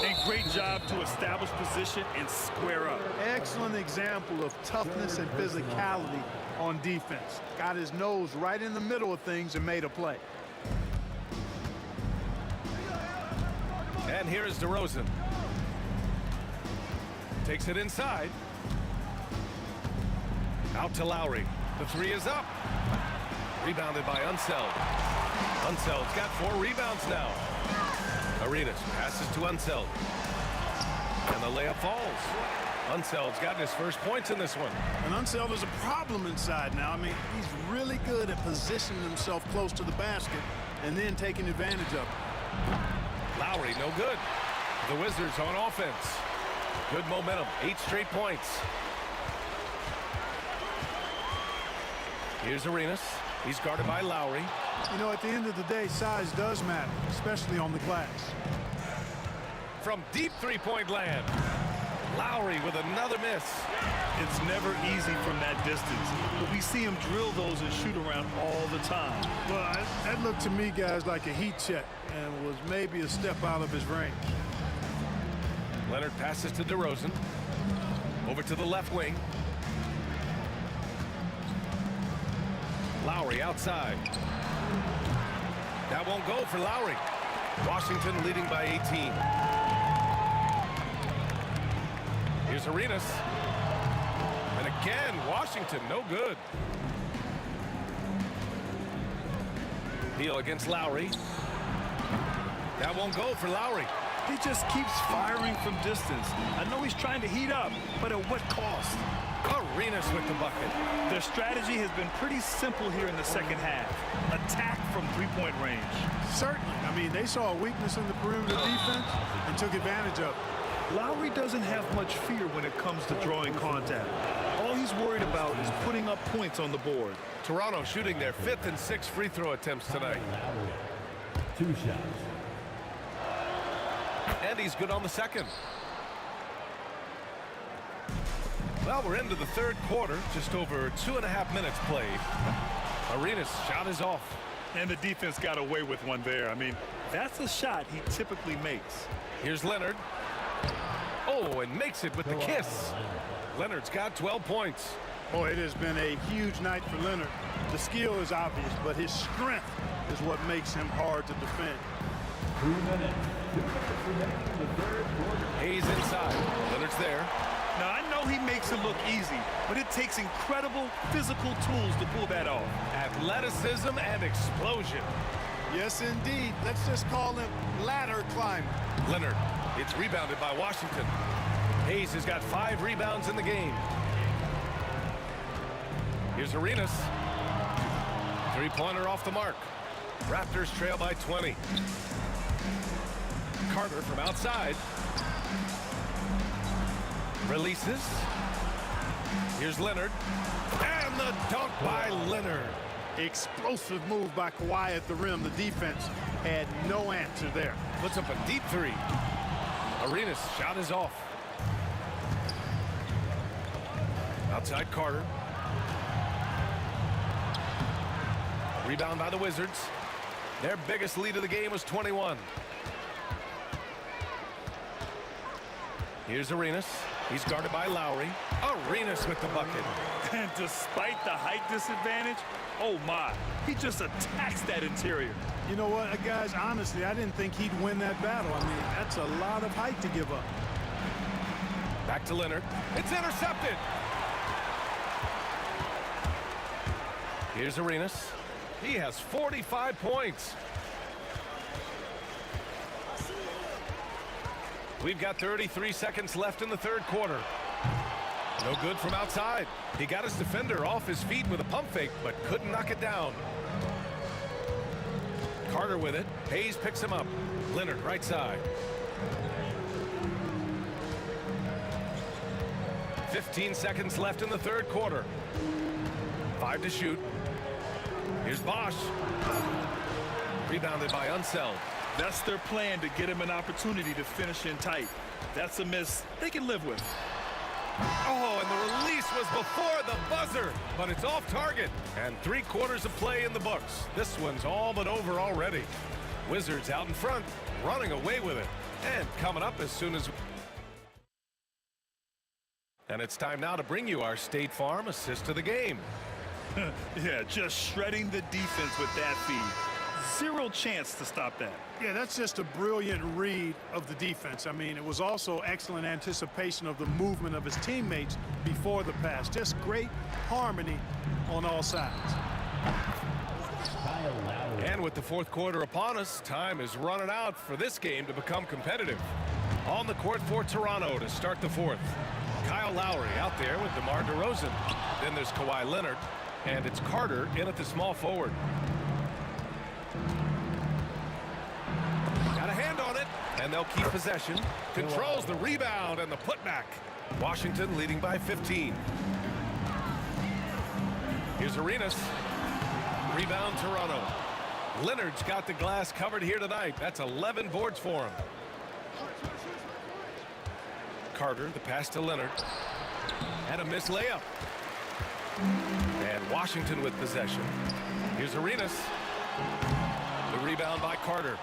And great job to establish position and square up. Excellent example of toughness and physicality on defense. Got his nose right in the middle of things and made a play. And here is DeRozan. Takes it inside. Out to Lowry. The three is up. Rebounded by Unseld. Unseld's got 4 rebounds now. Arenas passes to Unseld. And the layup falls. Unseld's gotten his first points in this one. And Unseld is a problem inside now. I mean, he's really good at positioning himself close to the basket and then taking advantage of it. Lowry, no good. The Wizards on offense. Good momentum, 8 straight points. Here's Arenas. He's guarded by Lowry. You know, at the end of the day, size does matter, especially on the glass. From deep three-point land. Lowry with another miss. It's never easy from that distance, but we see him drill those and shoot around all the time. Well, that looked to me, guys, like a heat check and was maybe a step out of his range. Leonard passes to DeRozan. Over to the left wing. Lowry outside. That won't go for Lowry. Washington leading by 18. Here's Arenas. And again, Washington, no good. Beal against Lowry. That won't go for Lowry. He just keeps firing from distance. I know he's trying to heat up, but at what cost? Arenas with the bucket. Their strategy has been pretty simple here in the second half. Attack from three-point range. Certainly. I mean, they saw a weakness in the perimeter defense and took advantage of it. Lowry doesn't have much fear when it comes to drawing contact. All he's worried about is putting up points on the board. Toronto shooting their 5th and 6th free throw attempts tonight. 2 shots. And he's good on the second. Well, we're into the third quarter. Just over 2.5 minutes played. Arenas' shot is off. And the defense got away with one there. I mean, that's a shot he typically makes. Here's Leonard. Oh, and makes it with the kiss. Leonard's got 12 points. Oh, it has been a huge night for Leonard. The skill is obvious, but his strength is what makes him hard to defend. 2 minutes. 2 minutes remaining in the third quarter. Hayes inside. Leonard's there. Now, I know he makes it look easy, but it takes incredible physical tools to pull that off. Athleticism and explosion. Yes, indeed. Let's just call him ladder climber. Leonard. It's rebounded by Washington. Hayes has got 5 rebounds in the game. Here's Arenas. Three-pointer off the mark. Raptors trail by 20. Carter from outside. Releases. Here's Leonard. And the dunk by Leonard. Explosive move by Kawhi at the rim. The defense had no answer there. Puts up a deep three. Arenas' shot is off. Outside Carter. Rebound by the Wizards. Their biggest lead of the game was 21. Here's Arenas. He's guarded by Lowry. Arenas with the bucket. And despite the height disadvantage, oh my, he just attacks that interior. You know what, guys, honestly, I didn't think he'd win that battle. I mean, that's a lot of height to give up. Back to Leonard. It's intercepted. Here's Arenas. He has 45 points. We've got 33 seconds left in the third quarter. No good from outside. He got his defender off his feet with a pump fake, but couldn't knock it down. Carter with it. Hayes picks him up. Leonard right side. 15 seconds left in the third quarter. 5 to shoot. Here's Bosch. Rebounded by Unseld. That's their plan, to get him an opportunity to finish in tight. That's a miss they can live with. Oh, and the release was before the buzzer, but it's off target. And 3 quarters of play in the books. This one's all but over already. Wizards out in front, running away with it. And coming up as soon as... And it's time now to bring you our State Farm assist of the game. Yeah, just shredding the defense with that feed. Zero chance to stop that. Yeah, that's just a brilliant read of the defense. I mean, it was also excellent anticipation of the movement of his teammates before the pass. Just great harmony on all sides. And with the fourth quarter upon us, time is running out for this game to become competitive. On the court for Toronto to start the fourth. Kyle Lowry out there with DeMar DeRozan. Then there's Kawhi Leonard, and it's Carter in at the small forward. Got a hand on it, and they'll keep possession. Controls the rebound and the putback. Washington leading by 15. Here's Arenas. Rebound Toronto. Leonard's got the glass covered here tonight. That's 11 boards for him. Carter, the pass to Leonard. And a missed layup. And Washington with possession. Here's Arenas. The rebound by Carter.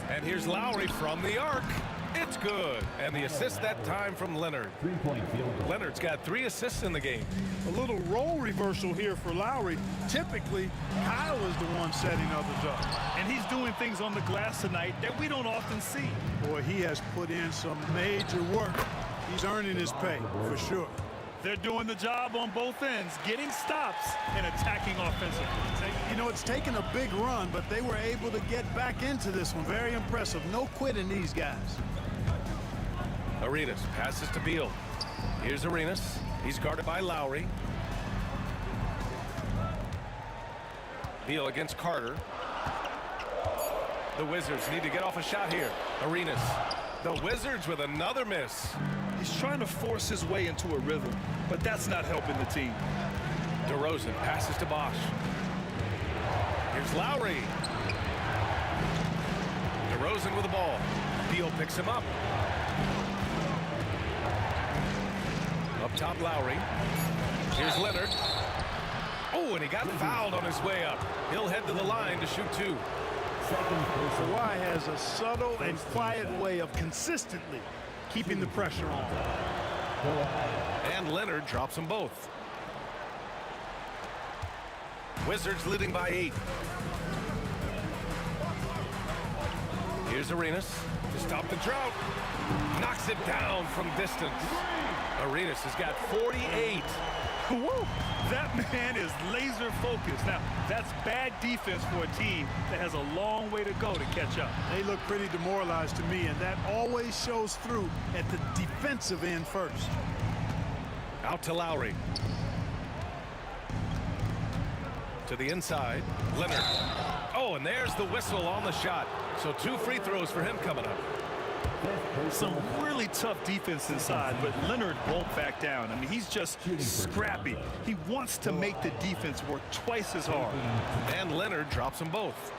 And here's Lowry from the arc. It's good. And the assist that time from Leonard. Leonard's got 3 assists in the game. A little role reversal here for Lowry. Typically, Kyle is the one setting others up. And he's doing things on the glass tonight that we don't often see. Boy, he has put in some major work. He's earning his pay, for sure. They're doing the job on both ends, getting stops and attacking offensively. You know, it's taken a big run, but they were able to get back into this one. Very impressive. No quitting these guys. Arenas passes to Beal. Here's Arenas. He's guarded by Lowry. Beal against Carter. The Wizards need to get off a shot here. Arenas. The Wizards with another miss. He's trying to force his way into a rhythm, but that's not helping the team. DeRozan passes to Bosch. Here's Lowry. DeRozan with the ball. Beal picks him up. Up top, Lowry. Here's Leonard. Oh, and he got fouled on his way up. He'll head to the line to shoot 2. Kawhi has a subtle and quiet way of consistently keeping the pressure on. And Leonard drops them both. Wizards leading by 8. Here's Arenas to stop the drought. Knocks it down from distance. Arenas has got 48. Woo! That man is laser focused. Now, that's bad defense for a team that has a long way to go to catch up. They look pretty demoralized to me, and that always shows through at the defensive end first. Out to Lowry. To the inside. Leonard. Oh, and there's the whistle on the shot. So 2 free throws for him coming up. Some really tough defense inside, but Leonard won't back down. I mean, he's just scrappy. He wants to make the defense work twice as hard. And Leonard drops them both.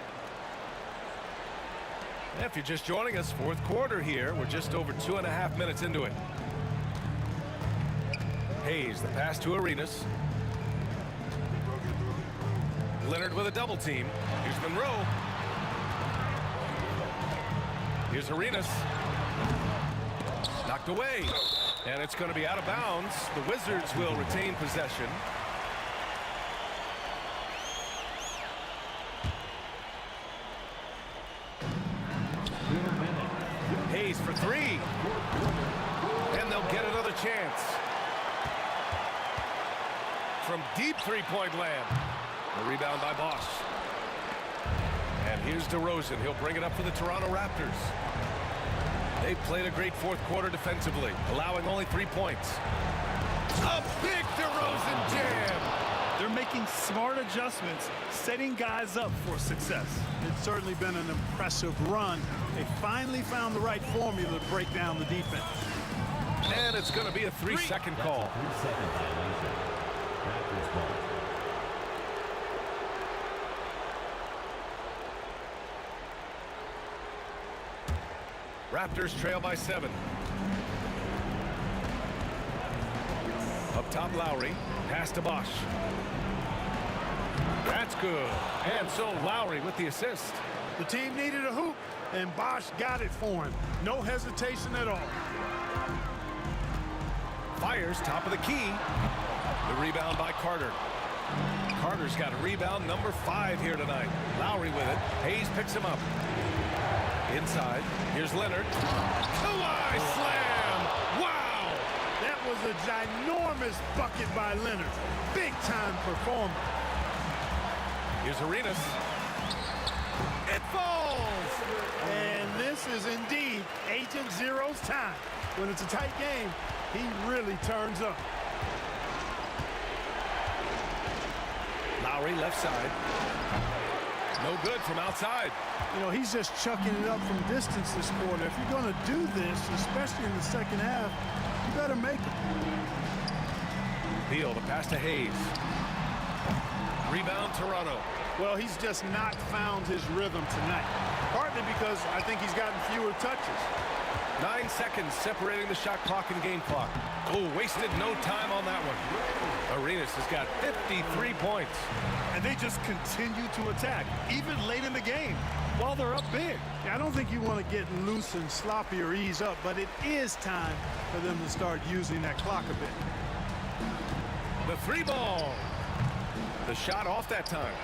If you're just joining us, 4th quarter here. We're just over 2.5 minutes into it. Hayes, the pass to Arenas. Leonard with a double team. Here's Monroe. Here's Arenas. Knocked away. And it's going to be out of bounds. The Wizards will retain possession. Hayes for 3. And they'll get another chance. From deep 3-point land. A rebound by Bosch. And here's DeRozan. He'll bring it up for the Toronto Raptors. They've played a great 4th quarter defensively, allowing only 3 points. A big DeRozan jam! They're making smart adjustments, setting guys up for success. It's certainly been an impressive run. They finally found the right formula to break down the defense. And it's going to be a 3-second call. 3-second violation. Raptors ball. Raptors trail by 7. Up top, Lowry. Pass to Bosch. That's good. And so Lowry with the assist. The team needed a hoop, and Bosch got it for him. No hesitation at all. Fires top of the key. The rebound by Carter. Carter's got a rebound number 5 here tonight. Lowry with it. Hayes picks him up. Inside. Here's Leonard. Kawhi slam! Wow! That was a ginormous bucket by Leonard. Big-time performance. Here's Arenas. It falls! And this is indeed Agent Zero's time. When it's a tight game, he really turns up. Lowry left side. No good from outside. You know, he's just chucking it up from distance this quarter. If you're going to do this, especially in the second half, you better make it. Beal, the pass to Hayes. Rebound, Toronto. Well, he's just not found his rhythm tonight. Partly because I think he's gotten fewer touches. 9 seconds separating the shot clock and game clock. Oh, wasted no time on that one. Arenas has got 53 points. And they just continue to attack, even late in the game, while they're up big. Yeah, I don't think you want to get loose and sloppy or ease up, but it is time for them to start using that clock a bit. The 3 ball. The shot off that time.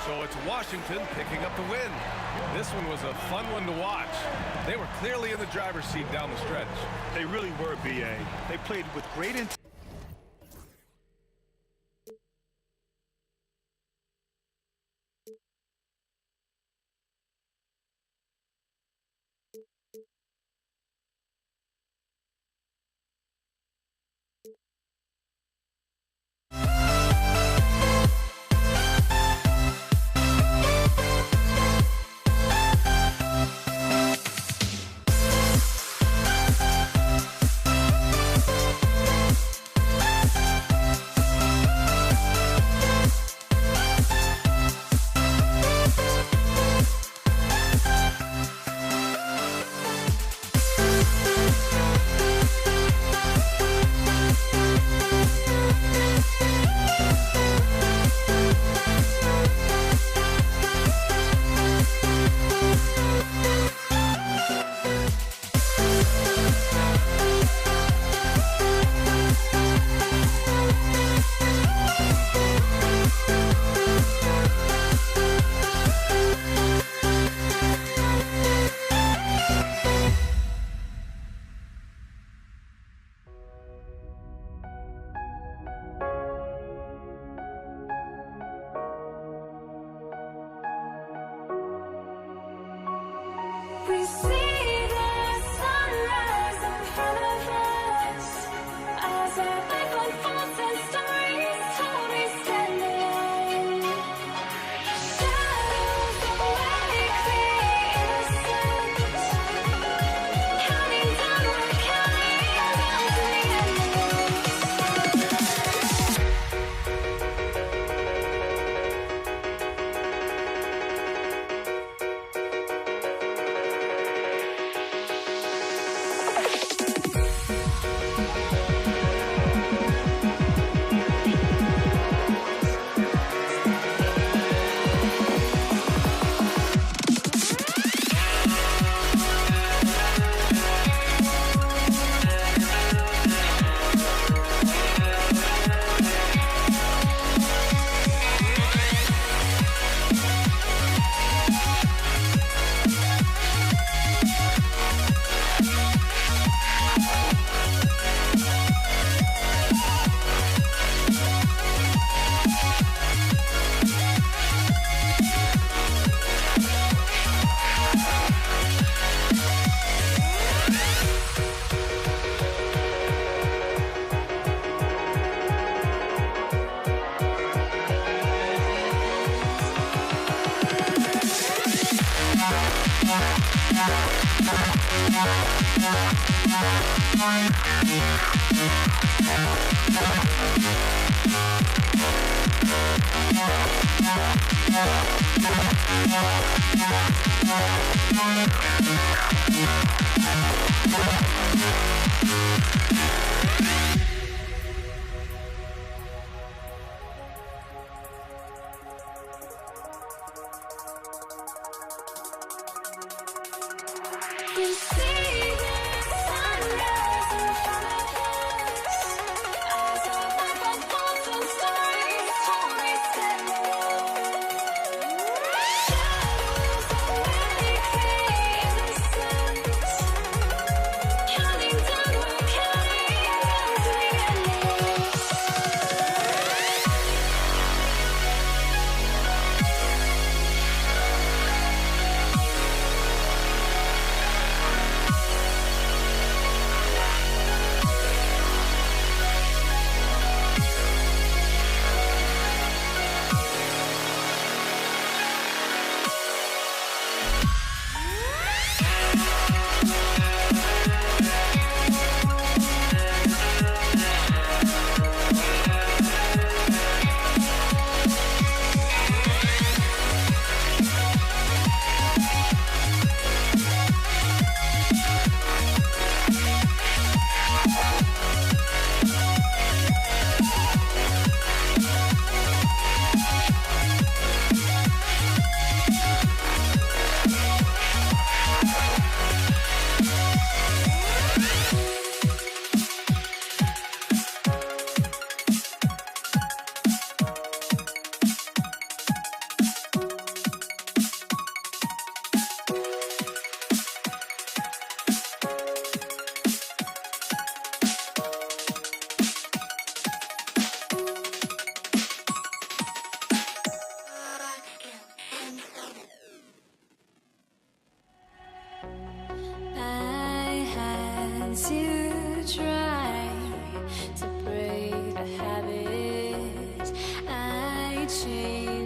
So it's Washington picking up the win. This one was a fun one to watch. They were clearly in the driver's seat down the stretch. They really were, B.A. They played with great intent.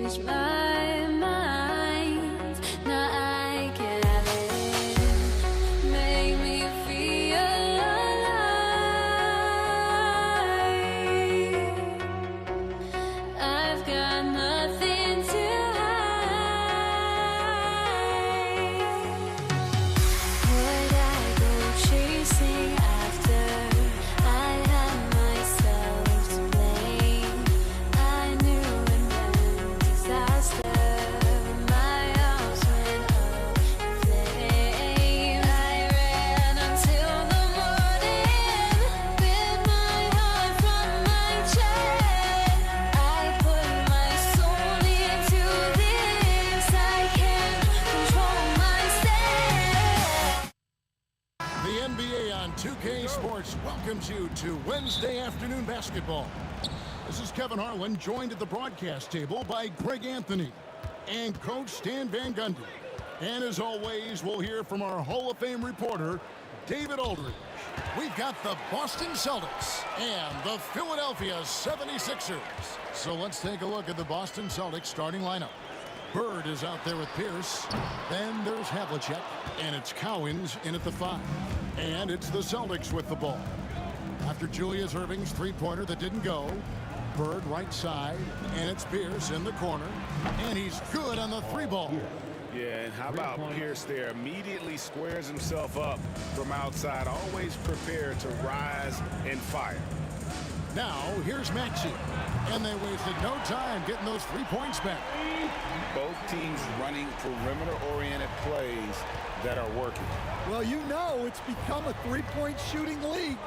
changed my mind. Now I can have it. Make me feel alive. I've got nothing to hide. Would I go chasing after? I had myself to blame. I knew it meant disaster. My arms went up in flames. I ran until the morning, bit my heart from my chest. I put my soul into this. I can't control myself. The NBA on 2K Sports welcomes you to Wednesday afternoon basketball. This is Kevin Harlan, joined at the broadcast table by Greg Anthony and Coach Stan Van Gundy. And as always, we'll hear from our Hall of Fame reporter, David Aldridge. We've got the Boston Celtics and the Philadelphia 76ers. So let's take a look at the Boston Celtics starting lineup. Bird is out there with Pierce. Then there's Havlicek, and it's Cowens in at the 5. And it's the Celtics with the ball. After Julius Erving's three-pointer that didn't go, Bird right side, and it's Pierce in the corner, and he's good on the 3-ball. Yeah, and how about Pierce there? Immediately squares himself up from outside, always prepared to rise and fire. Now, here's Maxey, and they wasted no time getting those 3 points back. Both teams running perimeter-oriented plays that are working. Well, you know it's become a three-point shooting league.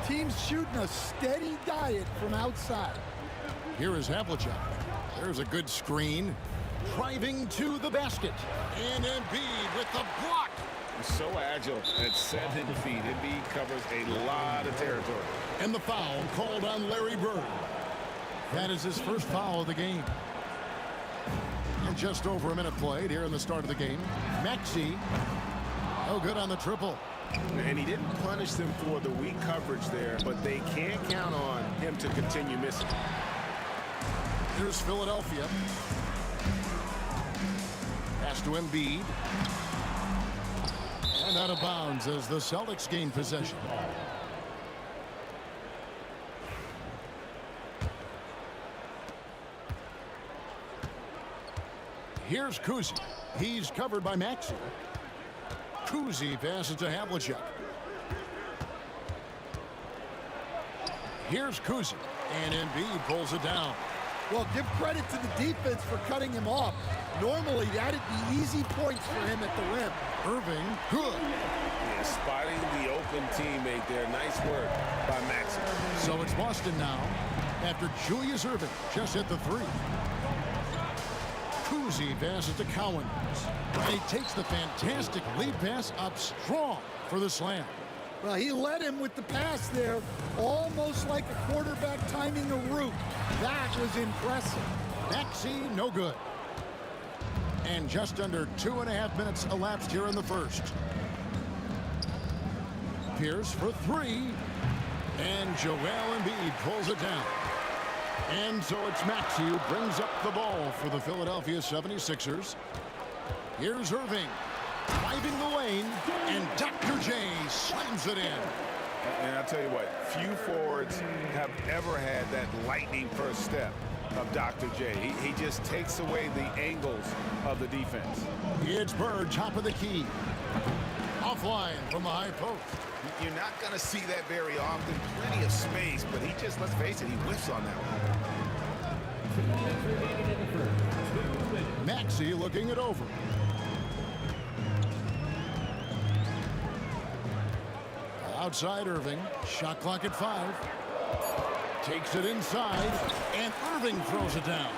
Teams shooting a steady diet from outside. Here is Havlicek. There's a good screen. Driving to the basket. And Embiid with the block. He's so agile at 7 feet. Embiid covers a lot of territory. And the foul called on Larry Bird. That is his first foul of the game. And just over a minute played here in the start of the game. Maxey, no good on the triple. And he didn't punish them for the weak coverage there, but they can't count on him to continue missing. Here's Philadelphia. Pass to Embiid. And out of bounds as the Celtics gain possession. Here's Kuzi. He's covered by Maxey. Kuzi passes to Havlicek. Here's Kuzi. And Embiid pulls it down. Well, give credit to the defense for cutting him off. Normally, that'd be easy points for him at the rim. Irving, good. Yeah, spotting the open teammate there. Nice work by Maxey. So it's Boston now after Julius Irving just hit the 3. Kuzi passes to Cowens. And he takes the fantastic lead pass up strong for the slam. Well, he led him with the pass there, almost like a quarterback timing a route. That was impressive. Maxey, no good. And just under 2.5 minutes elapsed here in the first. Pierce for 3. And Joel Embiid pulls it down. And so it's Maxey who brings up the ball for the Philadelphia 76ers. Here's Irving. Driving the lane, and Dr. J slams it in. And I'll tell you what, few forwards have ever had that lightning first step of Dr. J. He just takes away the angles of the defense. It's Bird, top of the key. Offline from the high post. You're not going to see that very often. Plenty of space, but he just, let's face it, he whiffs on that one. Maxey looking it over. Outside Irving. Shot clock at 5. Takes it inside, and Irving throws it down.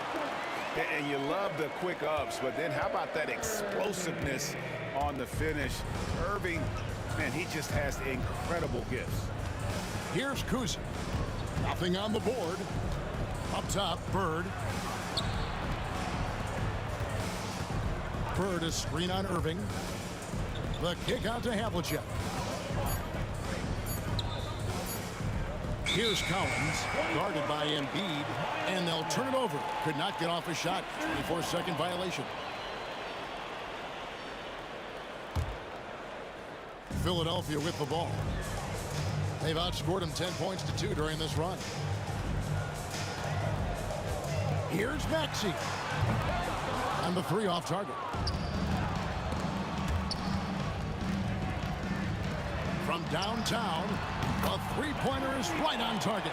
And you love the quick ups, but then how about that explosiveness on the finish? Irving, man, he just has incredible gifts. Here's Kuzi. Nothing on the board. Up top, Bird. Bird is screen on Irving. The kick out to Havlicek. Here's Collins, guarded by Embiid, and they'll turn it over. Could not get off a shot. 24-second violation. Philadelphia with the ball. They've outscored them 10 points to 2 during this run. Here's Maxey. And the 3 off target. From downtown, a 3-pointer is right on target.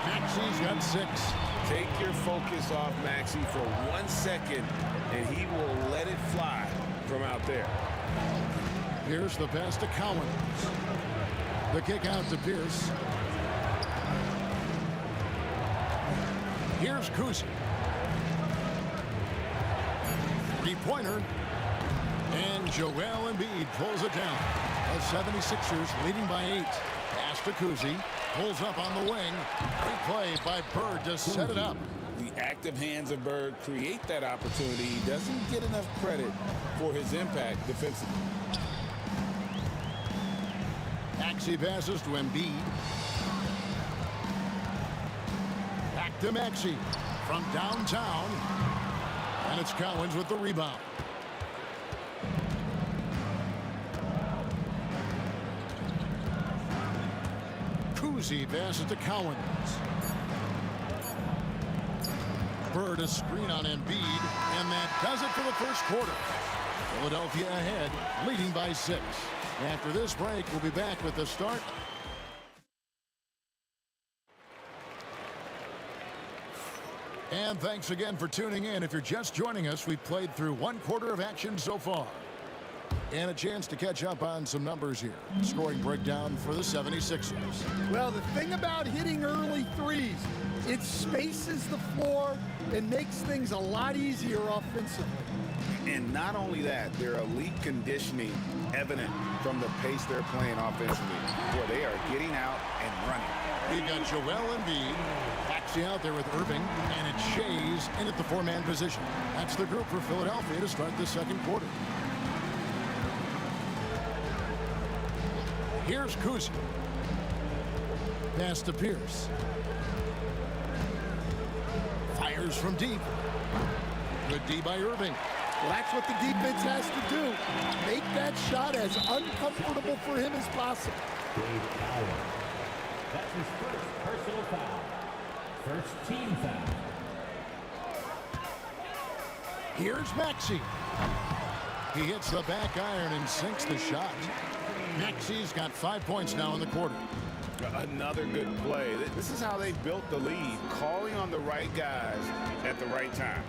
Maxey's got 6. Take your focus off Maxey for 1 second, and he will let it fly from out there. Here's the pass to Collins. The kick out to Pierce. Here's Kuzi. 3-pointer. And Joel Embiid pulls it down. The 76ers leading by 8. Pass to Kuzi. Pulls up on the wing. Great play by Bird to set it up. The active hands of Bird create that opportunity. He doesn't get enough credit for his impact defensively. Maxey passes to Embiid. Back to Maxey from downtown. And it's Collins with the rebound. Kuzi passes to Collins. Bird a screen on Embiid, and that does it for the first quarter. Philadelphia ahead, leading by 6. After this break, we'll be back with the start. And thanks again for tuning in. If you're just joining us, we've played through 1 quarter of action so far. And a chance to catch up on some numbers here. Scoring breakdown for the 76ers. Well, the thing about hitting early threes, it spaces the floor and makes things a lot easier offensively. And not only that, their elite conditioning evident from the pace they're playing offensively, where they are getting out and running. We've got Joel Embiid, Maxey out there with Irving, and it's Shays in at the 4-man position. That's the group for Philadelphia to start the second quarter. Here's Kuzi. Pass to Pierce. Fires from deep. Good D by Irving. Well, that's what the defense has to do. Make that shot as uncomfortable for him as possible. That's his first personal foul. First team foul. Here's Maxey. He hits the back iron and sinks the shot. Maxey's got 5 points now in the quarter. Another good play. This is how they built the lead, calling on the right guys at the right time.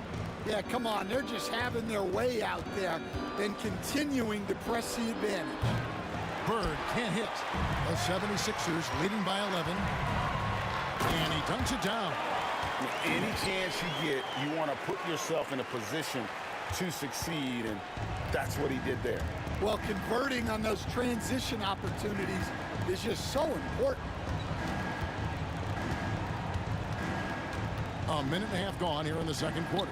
Yeah, come on. They're just having their way out there and continuing to press the advantage. Bird can't hit. The 76ers leading by 11. And he dunks it down. Any chance you get, you want to put yourself in a position to succeed, and that's what he did there. Well, converting on those transition opportunities is just so important. A minute and a half gone here in the second quarter.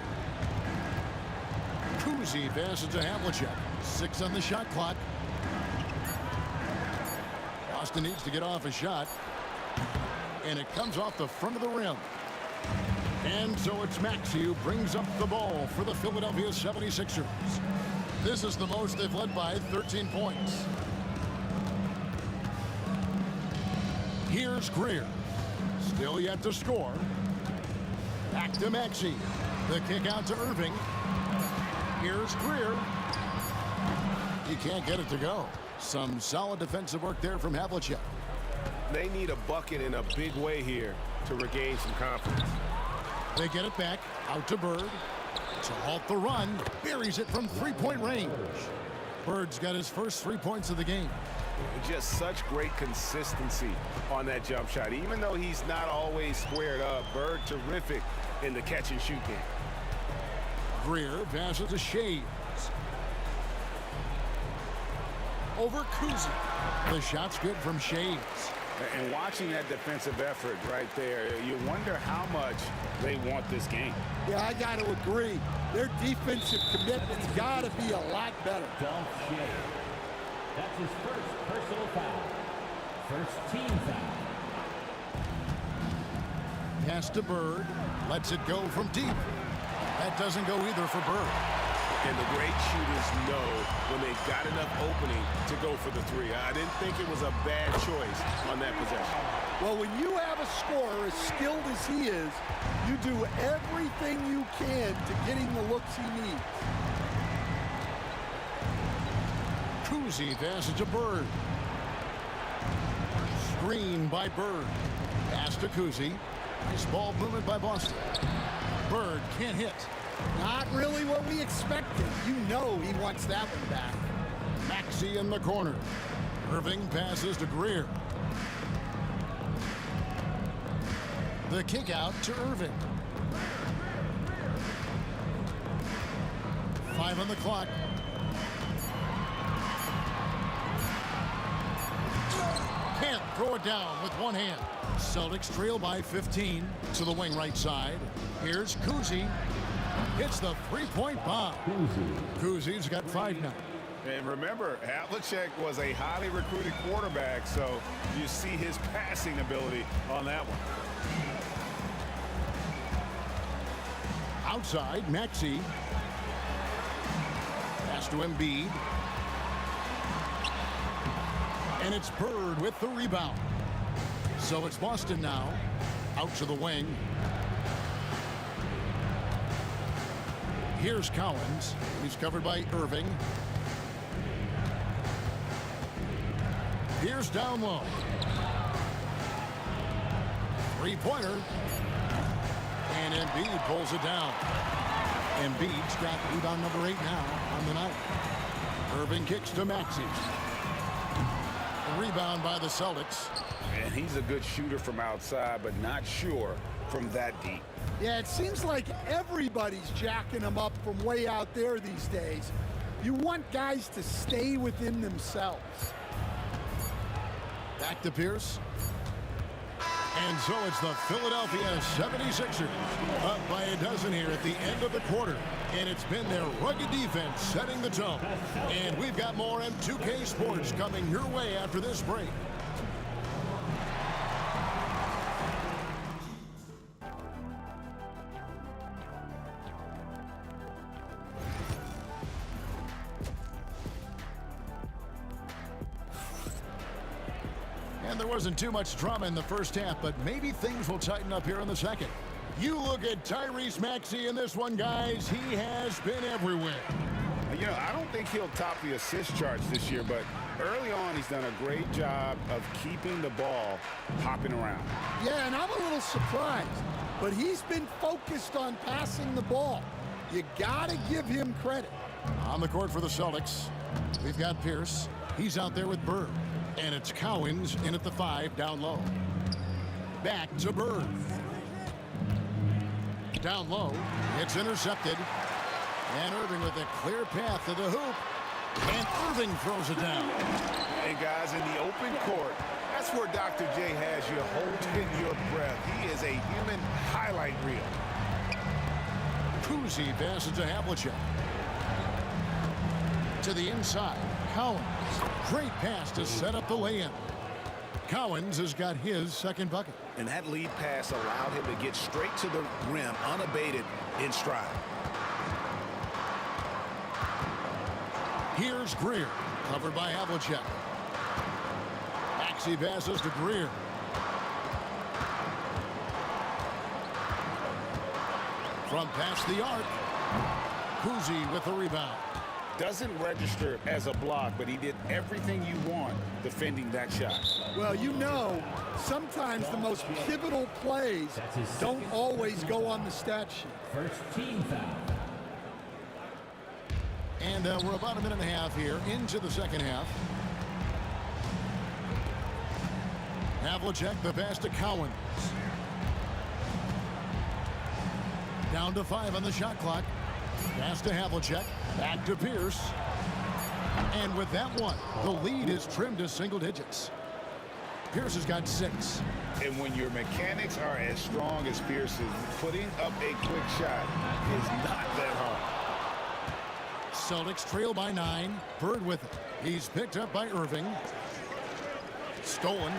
Kuzi passes to Havlicek. 6 on the shot clock. Boston needs to get off a shot. And it comes off the front of the rim. And so it's Maxey who brings up the ball for the Philadelphia 76ers. This is the most they've led by 13 points. Here's Greer. Still yet to score. Back to Maxey. The kick out to Irving. Here's Greer. He can't get it to go. Some solid defensive work there from Havlicek. They need a bucket in a big way here to regain some confidence. They get it back. Out to Bird. To halt the run. Buries it from 3-point range. Bird's got his first 3 points of the game. Just such great consistency on that jump shot. Even though he's not always squared up, Bird terrific in the catch and shoot game. Greer passes to Shays. Over Kuzi. The shot's good from Shays. And watching that defensive effort right there, you wonder how much they want this game. Yeah, I got to agree. Their defensive commitment's got to be a lot better. Dolph Shea. That's his first personal foul. First team foul. Pass to Bird. Lets it go from deep. That doesn't go either for Bird. And the great shooters know when they've got enough opening to go for the three. I didn't think it was a bad choice on that possession. Well, when you have a scorer as skilled as he is, you do everything you can to get him the looks he needs. Kuzi passes to Bird. Screen by Bird. Pass to Kuzi. Nice ball movement by Boston. Bird can't hit. Not really what we expected. You know he wants that one back. Maxey in the corner. Irving passes to Greer. The kick out to Irving. 5 on the clock. Can't throw it down with one hand. Celtics trail by 15 to the wing right side. Here's Kuzi. Hits the three-point bomb. Kuzi's got 5 now. And remember, Havlicek was a highly recruited quarterback, so you see his passing ability on that one. Outside, Maxey. Pass to Embiid. And it's Bird with the rebound. So it's Boston now. Out to the wing. Here's Collins. He's covered by Irving. Here's down low. Three-pointer. And Embiid pulls it down. Embiid's got rebound number 8 now on the night. Irving kicks to Maxey. Rebound by the Celtics. And he's a good shooter from outside, but not sure from that deep. Yeah, it seems like everybody's jacking him up from way out there these days. You want guys to stay within themselves. Back to Pierce. And so it's the Philadelphia 76ers up by a dozen here at the end of the quarter. And it's been their rugged defense setting the tone. And we've got more M2K Sports coming your way after this break. And there wasn't too much drama in the first half, but maybe things will tighten up here in the second. You look at Tyrese Maxey in this one, guys. He has been everywhere. You know, I don't think he'll top the assist charts this year, but early on he's done a great job of keeping the ball hopping around. Yeah, and I'm a little surprised, but he's been focused on passing the ball. You gotta give him credit. On the court for the Celtics, we've got Pierce. He's out there with Bird. And it's Cowens in at the 5 down low. Back to Bird. Down low. It's intercepted. And Irving with a clear path to the hoop. And Irving throws it down. Hey, guys, in the open court, that's where Dr. J has you holding your breath. He is a human highlight reel. Kuzi passes to Havlicek. To the inside. Cowens. Great pass to set up the lay-in. Cowens has got his second bucket. And that lead pass allowed him to get straight to the rim, unabated in stride. Here's Greer, covered by Havlicek. Maxey passes to Greer. From past the arc, Kuzi with the rebound. Doesn't register as a block, but he did everything you want defending that shot. Well, you know, sometimes the most pivotal plays don't always go on the stat sheet. First team foul. And we're about a minute and a half here into the second half. Havlicek, the pass to Cowens. Down to 5 on the shot clock. Pass to Havlicek. Back to Pierce. And with that one, the lead is trimmed to single digits. Pierce has got 6. And when your mechanics are as strong as Pierce's, putting up a quick shot is not that hard. Celtics trail by 9. Bird with it. He's picked up by Irving. Stolen.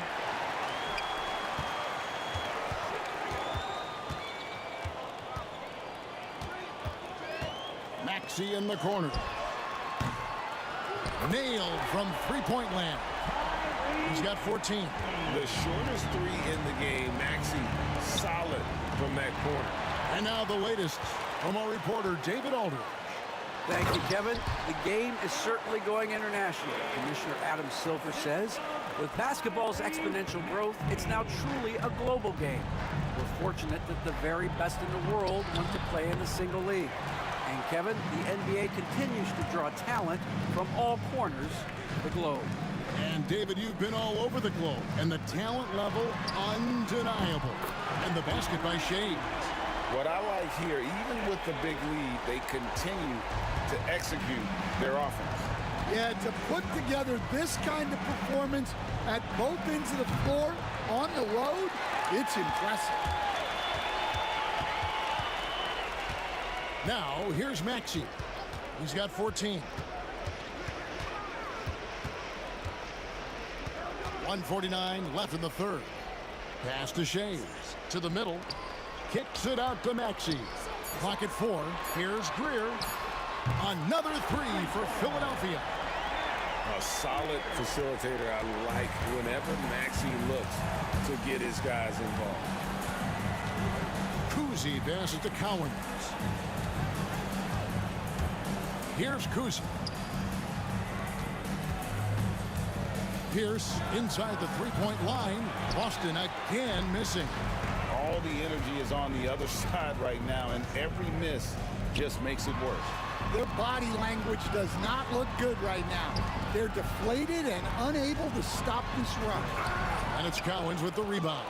Maxey in the corner. Nailed from three-point land. He's got 14. The shortest three in the game. Maxey solid from that corner. And now the latest from our reporter, David Aldridge. Thank you, Kevin. The game is certainly going international. Commissioner Adam Silver says, with basketball's exponential growth, it's now truly a global game. We're fortunate that the very best in the world want to play in a single league. And Kevin, the NBA continues to draw talent from all corners of the globe. And David, you've been all over the globe, and the talent level undeniable. And the basket by Shades. What I like here, even with the big lead, they continue to execute their offense. Yeah, to put together this kind of performance at both ends of the floor on the road, it's impressive. Now, here's Maxey. He's got 14. 1:49 left in the third. Pass to Shades. To the middle. Kicks it out to Maxey. Clock at 4. Here's Greer. Another three for Philadelphia. A solid facilitator. I like whenever Maxey looks to get his guys involved. Kuzi passes to Cowens. Here's Kuzi. Pierce inside the three-point line. Boston again missing. All the energy is on the other side right now, and every miss just makes it worse. Their body language does not look good right now. They're deflated and unable to stop this run. And it's Cowens with the rebound.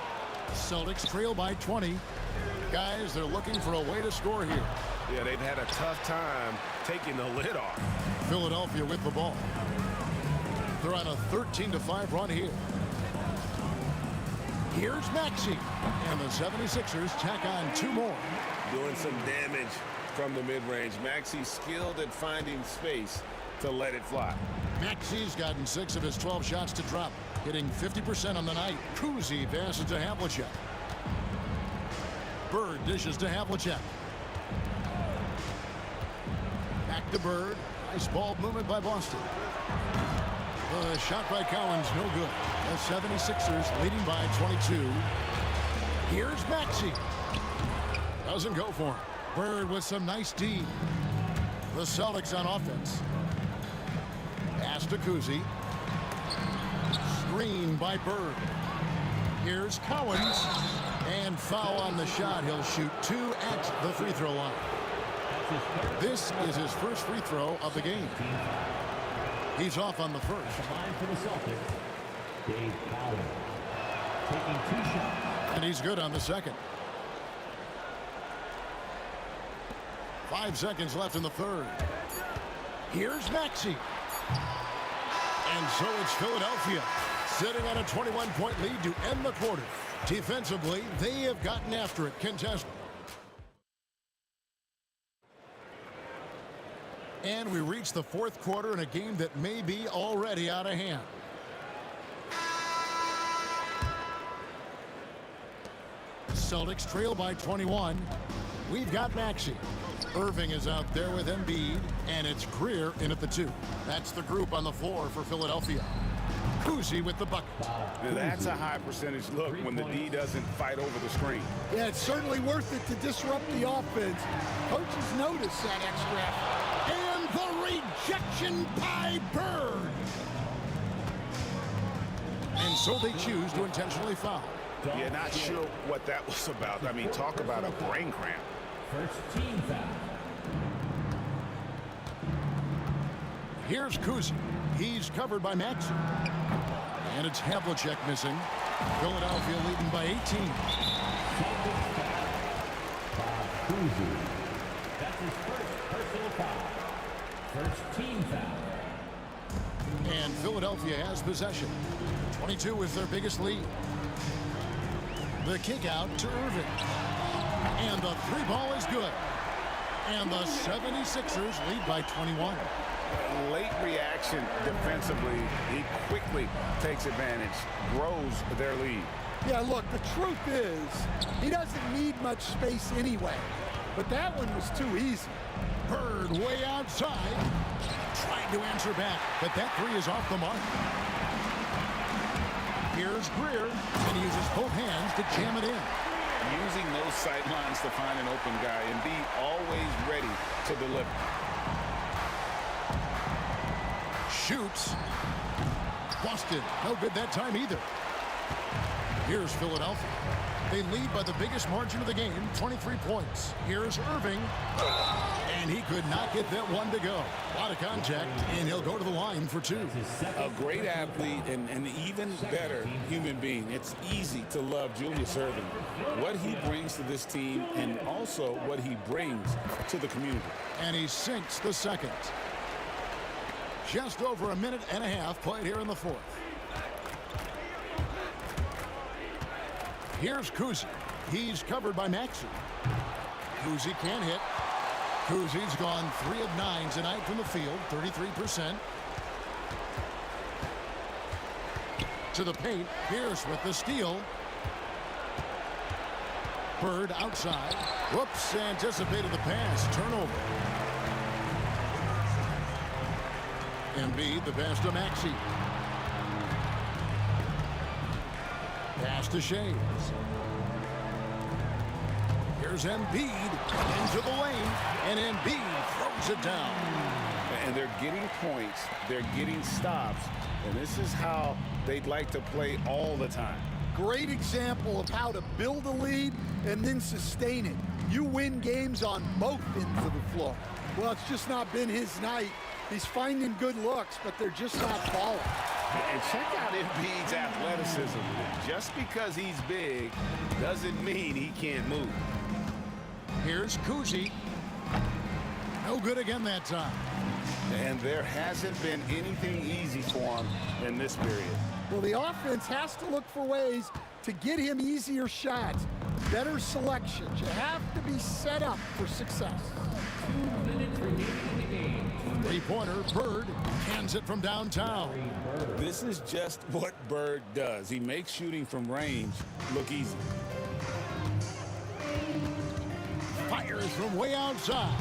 Celtics trail by 20. Guys, they're looking for a way to score here. Yeah, they've had a tough time taking the lid off. Philadelphia with the ball. They're on a 13-5 run here. Here's Maxey. And the 76ers tack on two more. Doing some damage from the mid-range. Maxey's skilled at finding space to let it fly. Maxey's gotten 6 of his 12 shots to drop, hitting 50% on the night. Kuzi passes to Havlicek. Bird dishes to Havlicek. Back to Bird. Nice ball movement by Boston. The shot by Cowens, no good. The 76ers leading by 22. Here's Maxey. Doesn't go for him. Bird with some nice D. The Celtics on offense. Pass to Kuzi. Screen by Bird. Here's Cowens. And foul on the shot. He'll shoot 2 at the free throw line. This is his first free throw of the game. He's off on the first. Line for the Celtics, Dave Powell. Taking 2 shots. And he's good on the second. 5 seconds left in the third. Here's Maxey. And so it's Philadelphia sitting on a 21-point lead to end the quarter. Defensively, they have gotten after it. Contested. And we reach the fourth quarter in a game that may be already out of hand. Celtics trail by 21. We've got Maxey. Irving is out there with Embiid, and it's Greer in at the 2. That's the group on the floor for Philadelphia. Kuzi with the bucket. That's a high percentage look when the D doesn't fight over the screen. Yeah, it's certainly worth it to disrupt the offense. Coaches notice that extra effort. And the rejection by Bird. And so they choose to intentionally foul. Yeah, not sure what that was about. I mean, talk about a brain cramp. First team foul. Here's Kuzi. He's covered by Maxey. And it's Havlicek missing. Philadelphia leading by 18. Kuzi. That's his first personal foul. First team foul. And Philadelphia has possession. 22 is their biggest lead. The kick out to Irving. And the 3-ball is good. And the 76ers lead by 21. Late reaction defensively. He quickly takes advantage, grows their lead. Yeah, look, the truth is, he doesn't need much space anyway. But that one was too easy. Bird Bird way outside. Trying to answer back, but that three is off the mark. Here's Greer, and he uses both hands to jam it in. Using those sight lines to find an open guy and be always ready to deliver. Shoots. Busted. No good that time either. Here's Philadelphia. They lead by the biggest margin of the game, 23 points. Here's Irving. And he could not get that one to go. A lot of contact, and he'll go to the line for two. A great athlete and an even better human being. It's easy to love Julius Irving. What he brings to this team and also what he brings to the community. And he sinks the second. Just over a minute and a half played here in the fourth. Here's Kuzi. He's covered by Maxey. Kuzi can't hit. Kuzi's gone 3 of 9 tonight from the field, 33%. To the paint, Pierce with the steal. Bird outside. Whoops, anticipated the pass. Turnover. Embiid, the pass to Maxey. Pass to Shea. Here's Embiid into the lane, and Embiid throws it down. And they're getting points, they're getting stops, and this is how they'd like to play all the time. Great example of how to build a lead and then sustain it. You win games on both ends of the floor. Well, it's just not been his night. He's finding good looks, but they're just not falling. And check out Embiid's athleticism. Just because he's big doesn't mean he can't move. Here's Kuzi. No good again that time. And there hasn't been anything easy for him in this period. Well, the offense has to look for ways to get him easier shots, better selections. You have to be set up for success. Three-pointer, Bird hands it from downtown. This is just what Bird does. He makes shooting from range look easy. Fires from way outside.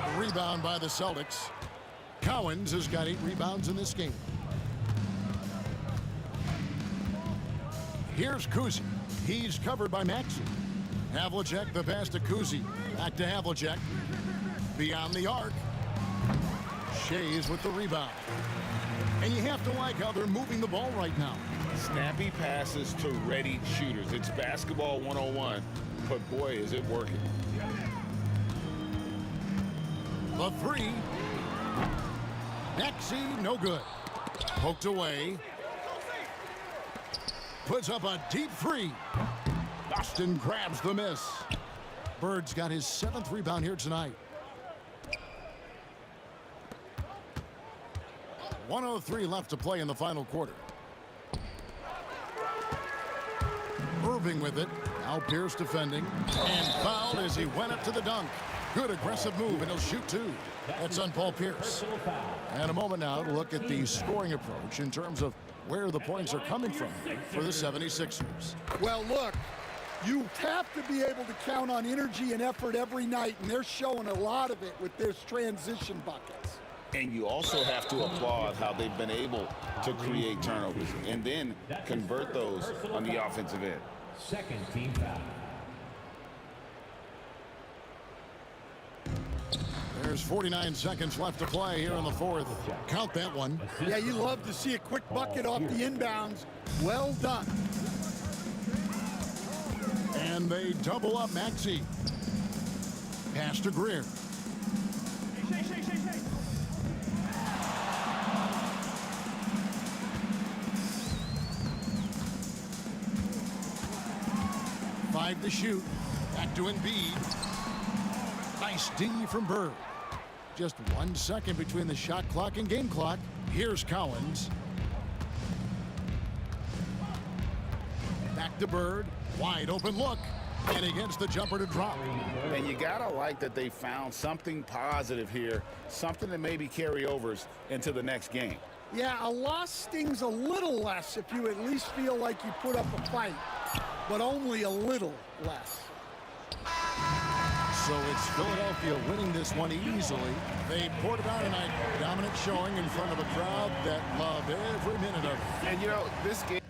A rebound by the Celtics. Cowens has got 8 rebounds in this game. Here's Kuzi. He's covered by Maxey. Havlicek, the pass to Kuzi. Back to Havlicek. Beyond the arc. Shea's with the rebound. And you have to like how they're moving the ball right now. Snappy passes to ready shooters. It's basketball 101, but boy, is it working. The three. Maxey, no good. Poked away. Puts up a deep three. Boston grabs the miss. Bird's got his 7th rebound here tonight. 1:03 left to play in the final quarter. Irving with it. Now Pierce defending. And fouled as he went up to the dunk. Good aggressive move, and he'll shoot 2. That's on Paul Pierce. And a moment now to look at the scoring approach in terms of where the points are coming from for the 76ers. Well, look, you have to be able to count on energy and effort every night, and they're showing a lot of it with their transition buckets. And you also have to applaud how they've been able to create turnovers and then convert those on the offensive end. Second team foul. There's 49 seconds left to play here in the fourth. Count that one. Yeah, you love to see a quick bucket off the inbounds. Well done. And they double up Maxey. Pass to Greer. Five to shoot. Back to Embiid. Nice D from Bird. Just 1 second between the shot clock and game clock. Here's Cowens. Back to Bird. Wide open look. And he gets the jumper to drop. And you gotta like that they found something positive here, something that maybe carry overs into the next game. Yeah, a loss stings a little less if you at least feel like you put up a fight, but only a little less. So it's Philadelphia winning this one easily. They poured it out tonight. Dominant showing in front of a crowd that loved every minute of it. And, you know, this game.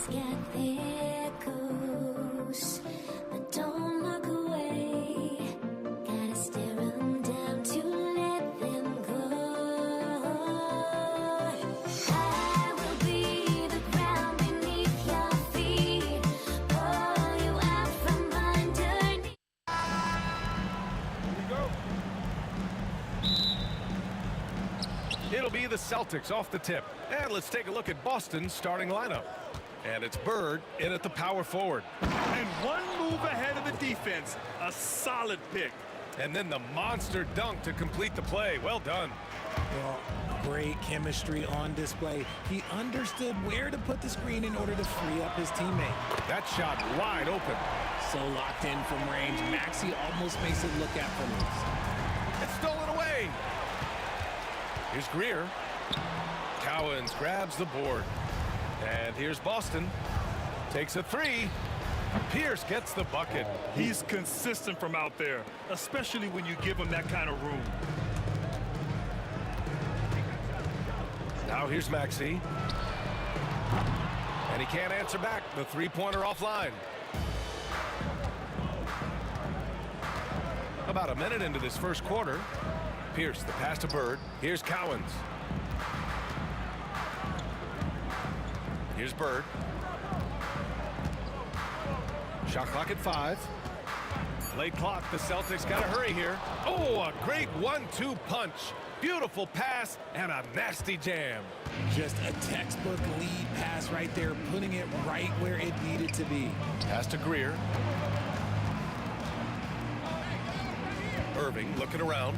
days get there goes, but don't look away. Gotta stare 'em down to let them go. I will be the ground beneath your feet, pull you out from underneath. It'll be the Celtics off the tip. And let's take a look at Boston's starting lineup. And it's Bird in at the power forward. And one move ahead of the defense. A solid pick. And then the monster dunk to complete the play. Well done. Well, great chemistry on display. He understood where to put the screen in order to free up his teammate. That shot wide open. So locked in from range, Maxey almost makes it look effortless. It's stolen away. Here's Greer. Cowens grabs the board. And here's Boston. Takes a three. Pierce gets the bucket. He's consistent from out there, especially when you give him that kind of room. Now here's Maxey. And he can't answer back. The three-pointer offline. About a minute into this first quarter. Pierce, the pass to Bird. Here's Cowens. Here's Bird. Shot clock at 5. Late clock. The Celtics got to hurry here. Oh, a great 1-2 punch. Beautiful pass and a nasty jam. Just a textbook lead pass right there, putting it right where it needed to be. Pass to Greer. Irving looking around.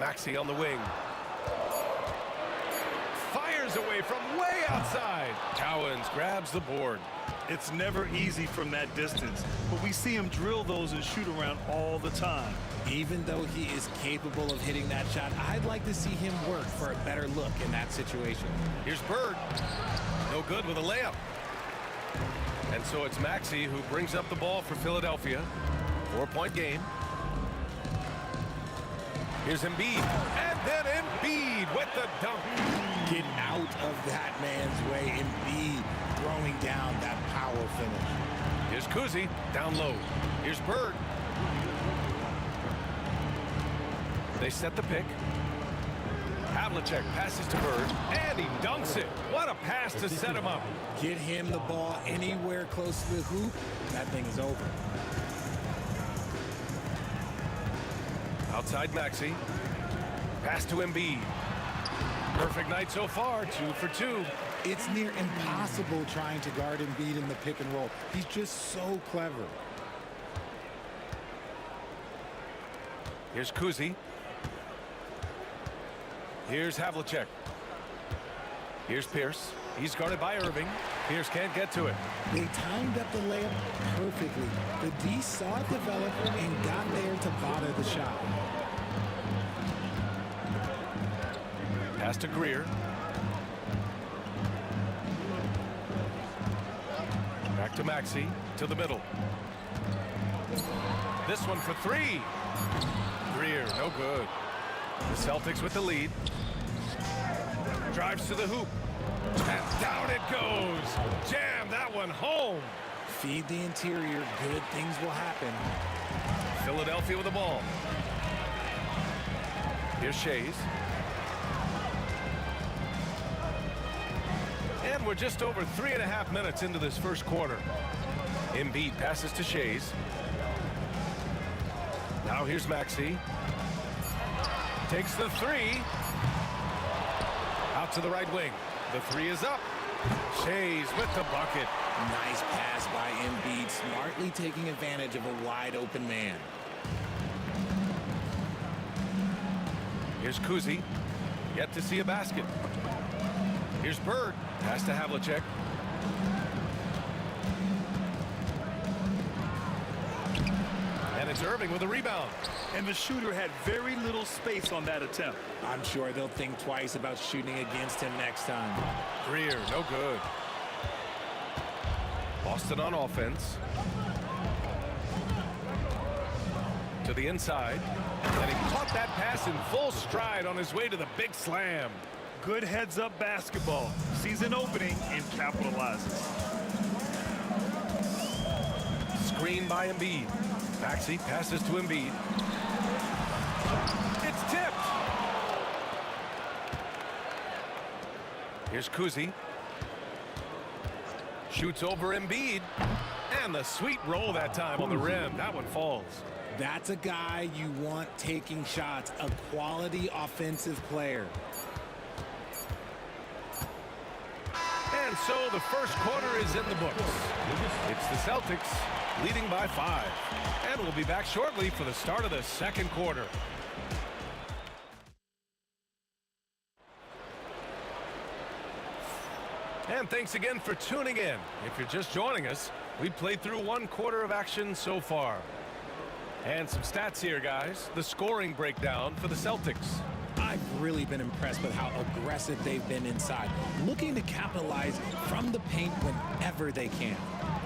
Maxey on the wing. Fires away from way outside. Cowens grabs the board. It's never easy from that distance, but we see him drill those and shoot around all the time. Even though he is capable of hitting that shot, I'd like to see him work for a better look in that situation. Here's Bird. No good with a layup. And so it's Maxey who brings up the ball for Philadelphia. 4-point game. Here's Embiid. And then Embiid with the dunk. Get out of that man's way. Embiid throwing down that power finish. Here's Kuzi down low. Here's Bird. They set the pick. Havlicek passes to Bird, and he dunks it. What a pass to set him up. Get him the ball anywhere close to the hoop, that thing is over. Outside Maxey. Pass to Embiid. Perfect night so far, 2 for 2. It's near impossible trying to guard Embiid in the pick and roll. He's just so clever. Here's Kuzi. Here's Havlicek. Here's Pierce. He's guarded by Irving. Pierce can't get to it. They timed up the layup perfectly. The D saw it develop and got there to bother the shot. Pass to Greer. Back to Maxey. To the middle. This one for 3. Greer, no good. The Celtics with the lead. Drives to the hoop. And down it goes. Jam that one home. Feed the interior. Good things will happen. Philadelphia with the ball. Here's Shays. And we're just over 3.5 minutes into this first quarter. Embiid passes to Shays. Now here's Maxey. Takes the 3. Out to the right wing. The 3 is up. Shays with the bucket. Nice pass by Embiid, smartly taking advantage of a wide open man. Here's Kuzi. Yet to see a basket. Here's Bird. Pass to Havlicek. And it's Irving with a rebound. And the shooter had very little space on that attempt. I'm sure they'll think twice about shooting against him next time. Greer, no good. Boston on offense. To the inside. And he caught that pass in full stride on his way to the big slam. Good heads-up basketball. Sees an opening and capitalizes. Screen by Embiid. Maxey passes to Embiid. It's tipped. Here's Kuzi. Shoots over Embiid. And the sweet roll that time on the rim. That one falls. That's a guy you want taking shots, a quality offensive player. And so the first quarter is in the books. It's the Celtics leading by 5. And we'll be back shortly for the start of the second quarter. And thanks again for tuning in. If you're just joining us, we played through 1 quarter of action so far. And some stats here, guys. The scoring breakdown for the Celtics. I've really been impressed with how aggressive they've been inside, looking to capitalize from the paint whenever they can.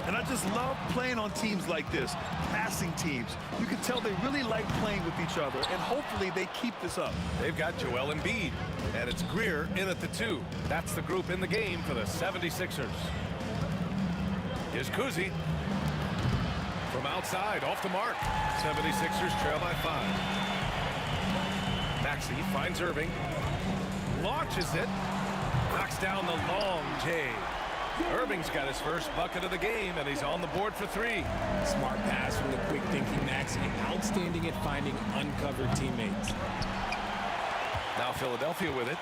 And I just love playing on teams like this, passing teams. You can tell they really like playing with each other, and hopefully they keep this up. They've got Joel Embiid, and it's Greer in at the 2. That's the group in the game for the 76ers. Here's Kuzi. From outside, off the mark. 76ers trail by 5. Maxey finds Irving. Launches it. Knocks down the long J. Irving's got his first bucket of the game, and he's on the board for 3. Smart pass from the quick-thinking Maxey. Outstanding at finding uncovered teammates. Now Philadelphia with it.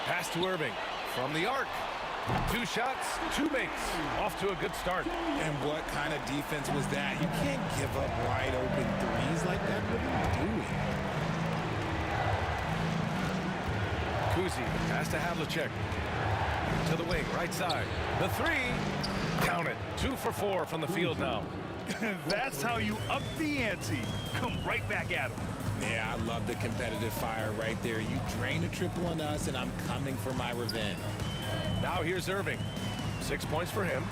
Pass to Irving. From the arc. 2 shots, 2 makes. Off to a good start. And what kind of defense was that? You can't give up wide open threes like that. What are you doing? Kuzi, pass to Havlicek. To the wing, right side. The 3. Count it. 2 for 4 from the field now. That's how you up the ante. Come right back at him. Yeah, I love the competitive fire right there. You drain a triple on us, and I'm coming for my revenge. Now here's Irving. 6 points for him.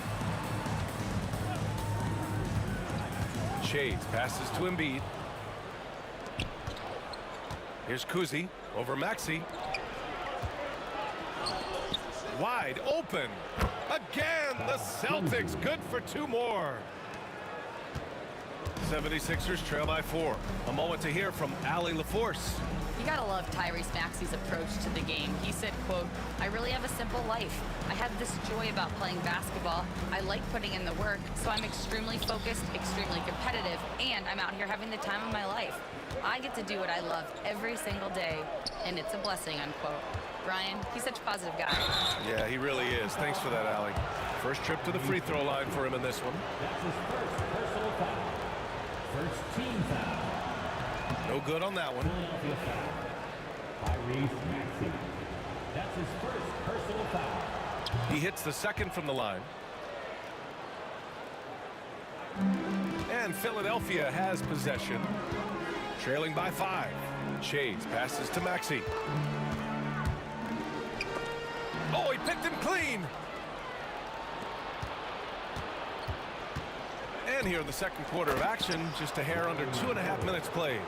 Shades passes to Embiid. Here's Kuzi over Maxey. Wide open. Again, the Celtics good for 2 more. 76ers trail by 4. A moment to hear from Allie LaForce. You gotta love Tyrese Maxey's approach to the game. He said, quote, "I really have a simple life. I have this joy about playing basketball. I like putting in the work, so I'm extremely focused, extremely competitive, and I'm out here having the time of my life. I get to do what I love every single day, and it's a blessing," unquote. Brian, he's such a positive guy. Yeah, he really is. Thanks for that, Allie. First trip to the free throw line for him in this one. That's his first personal foul. First team foul. No good on that one. Philadelphia foul. Tyrese Maxey. That's his first personal foul. He hits the second from the line. And Philadelphia has possession. Trailing by 5. Shades passes to Maxey. Oh, he picked him clean. And here in the second quarter of action, just a hair under 2.5 minutes played.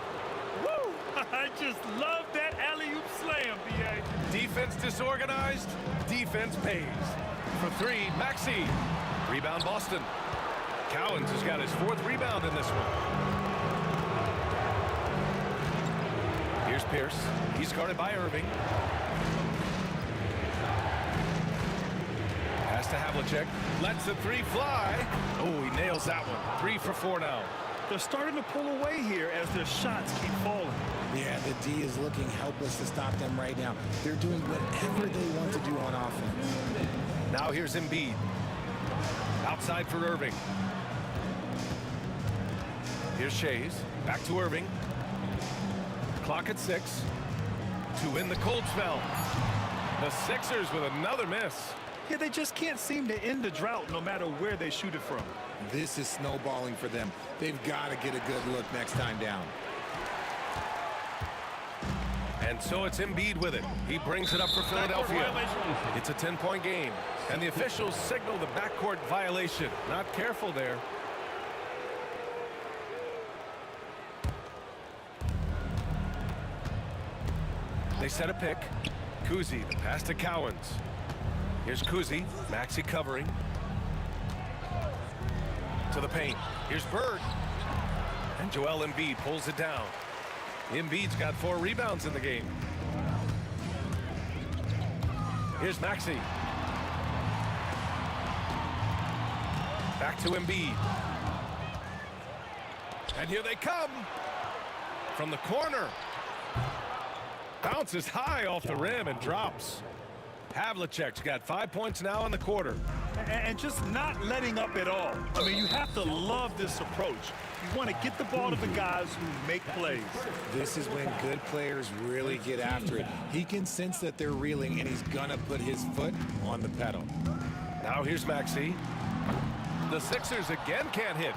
Woo! I just love that alley-oop slam, B.A. Defense disorganized, defense pays. For 3, Maxey. Rebound Boston. Cowens has got his 4th rebound in this one. Here's Pierce. He's guarded by Irving. Pass to Havlicek. Lets the 3 fly. Oh, he nails that one. 3 for 4 now. They're starting to pull away here as their shots keep falling. Yeah, the D is looking helpless to stop them right now. They're doing whatever they want to do on offense. Now here's Embiid. Outside for Irving. Here's Shays. Back to Irving. Clock at 6. To win the cold spell. The Sixers with another miss. Yeah, they just can't seem to end the drought no matter where they shoot it from. This is snowballing for them. They've got to get a good look next time down. And so it's Embiid with it. He brings it up for Philadelphia. It's a 10-point game. And the officials signal the backcourt violation. Not careful there. They set a pick. Kuzi, the pass to Cowens. Here's Kuzi. Maxey covering. To the paint. Here's Bird. And Joel Embiid pulls it down. Embiid's got 4 rebounds in the game. Here's Maxey. Back to Embiid. And here they come. From the corner. Bounces high off the rim and drops. Havlicek's got 5 points now in the quarter. And just not letting up at all. I mean, you have to love this approach. You want to get the ball to the guys who make plays. This is when good players really get after it. He can sense that they're reeling, and he's going to put his foot on the pedal. Now here's Maxey. The Sixers again can't hit.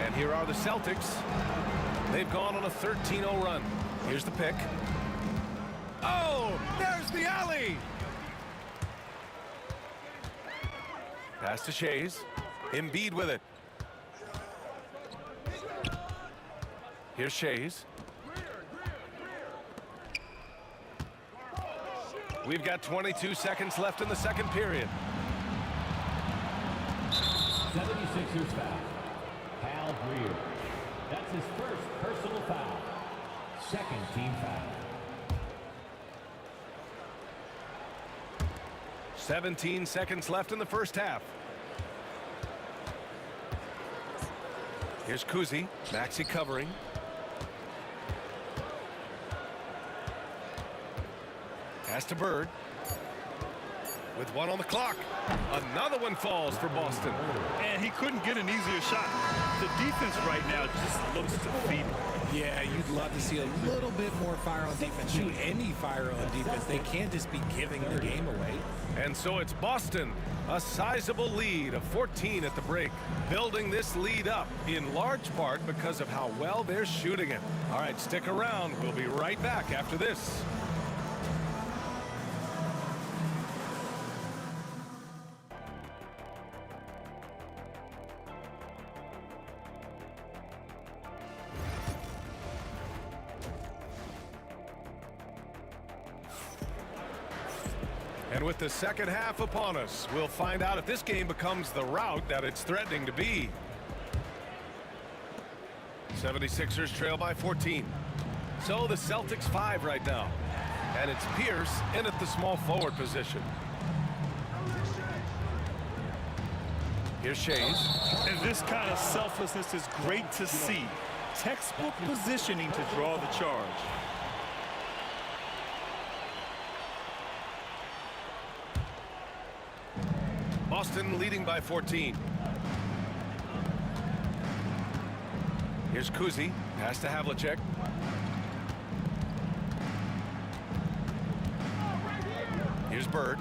And here are the Celtics. They've gone on a 13-0 run. Here's the pick. Oh, there's the alley. Pass to Shays. Embiid with it. Here's Shays. We've got 22 seconds left in the second period. 76ers foul. Hal Greer. That's his first personal foul. Second team foul. 17 seconds left in the first half. Here's Kuzi. Maxey covering. Pass to Bird. With 1 on the clock. Another one falls for Boston. And he couldn't get an easier shot. The defense right now just looks defeated. Yeah, you'd love to see a little bit more fire on defense. Shoot, any fire on defense. They can't just be giving the game away. And so it's Boston, a sizable lead of 14 at the break, building this lead up in large part because of how well they're shooting it. All right, stick around. We'll be right back after this. And with the second half upon us, we'll find out if this game becomes the rout that it's threatening to be. 76ers trail by 14. So the Celtics 5 right now. And it's Pierce in at the small forward position. Here's Shays. And this kind of selflessness is great to see. Textbook positioning to draw the charge. Boston leading by 14. Here's Kuzi. Pass to Havlicek. Here's Bird.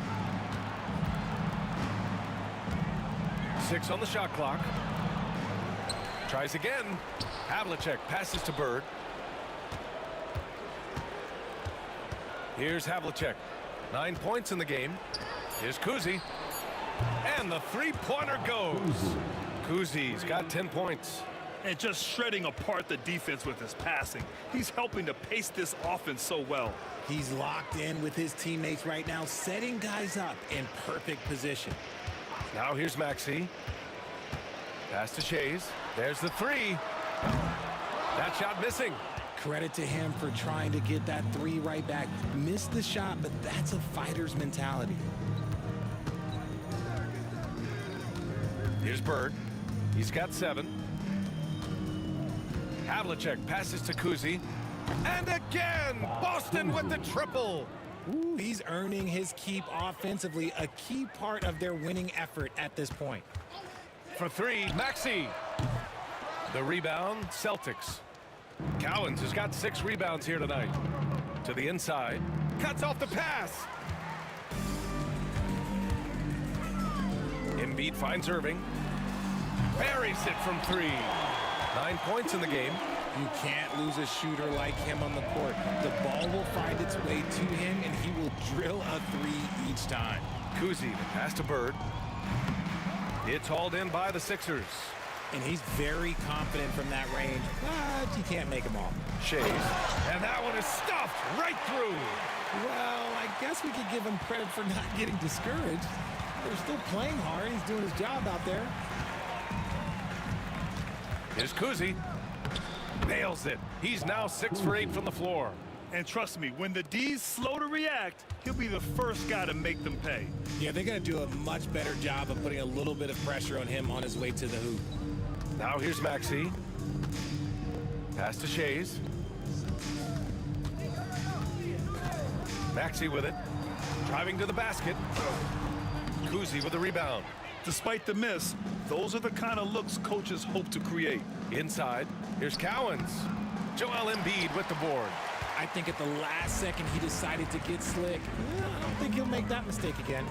6 on the shot clock. Tries again. Havlicek passes to Bird. Here's Havlicek. 9 points in the game. Here's Kuzi. And the three-pointer goes. Kuzi's got 10 points. And just shredding apart the defense with his passing. He's helping to pace this offense so well. He's locked in with his teammates right now, setting guys up in perfect position. Now here's Maxey. Pass to Shays. There's the 3. That shot missing. Credit to him for trying to get that 3 right back. Missed the shot, but that's a fighter's mentality. Here's Bird. He's got 7. Havlicek passes to Kuzi. And again, Boston with the triple. Ooh, he's earning his keep offensively, a key part of their winning effort at this point. For 3, Maxey. The rebound, Celtics. Cowens has got 6 rebounds here tonight. To the inside. Cuts off the pass. Embiid finds Irving. Buries it from 3. 9 points in the game. You can't lose a shooter like him on the court. The ball will find its way to him, and he will drill a 3 each time. Kuzi, the pass to Bird. It's hauled in by the Sixers. And he's very confident from that range, but you can't make them all. Shays, and that one is stuffed right through. Well, I guess we could give him credit for not getting discouraged. They're still playing hard. He's doing his job out there. Here's Kuzi. Nails it. He's now 6 for 8 from the floor. And trust me, when the D's slow to react, he'll be the first guy to make them pay. Yeah, they're going to do a much better job of putting a little bit of pressure on him on his way to the hoop. Now here's Maxey. Pass to Shays. Maxey with it. Driving to the basket. Kuzi with the rebound. Despite the miss, those are the kind of looks coaches hope to create. Inside, here's Cowens. Joel Embiid with the board. I think at the last second he decided to get slick. I don't think he'll make that mistake again.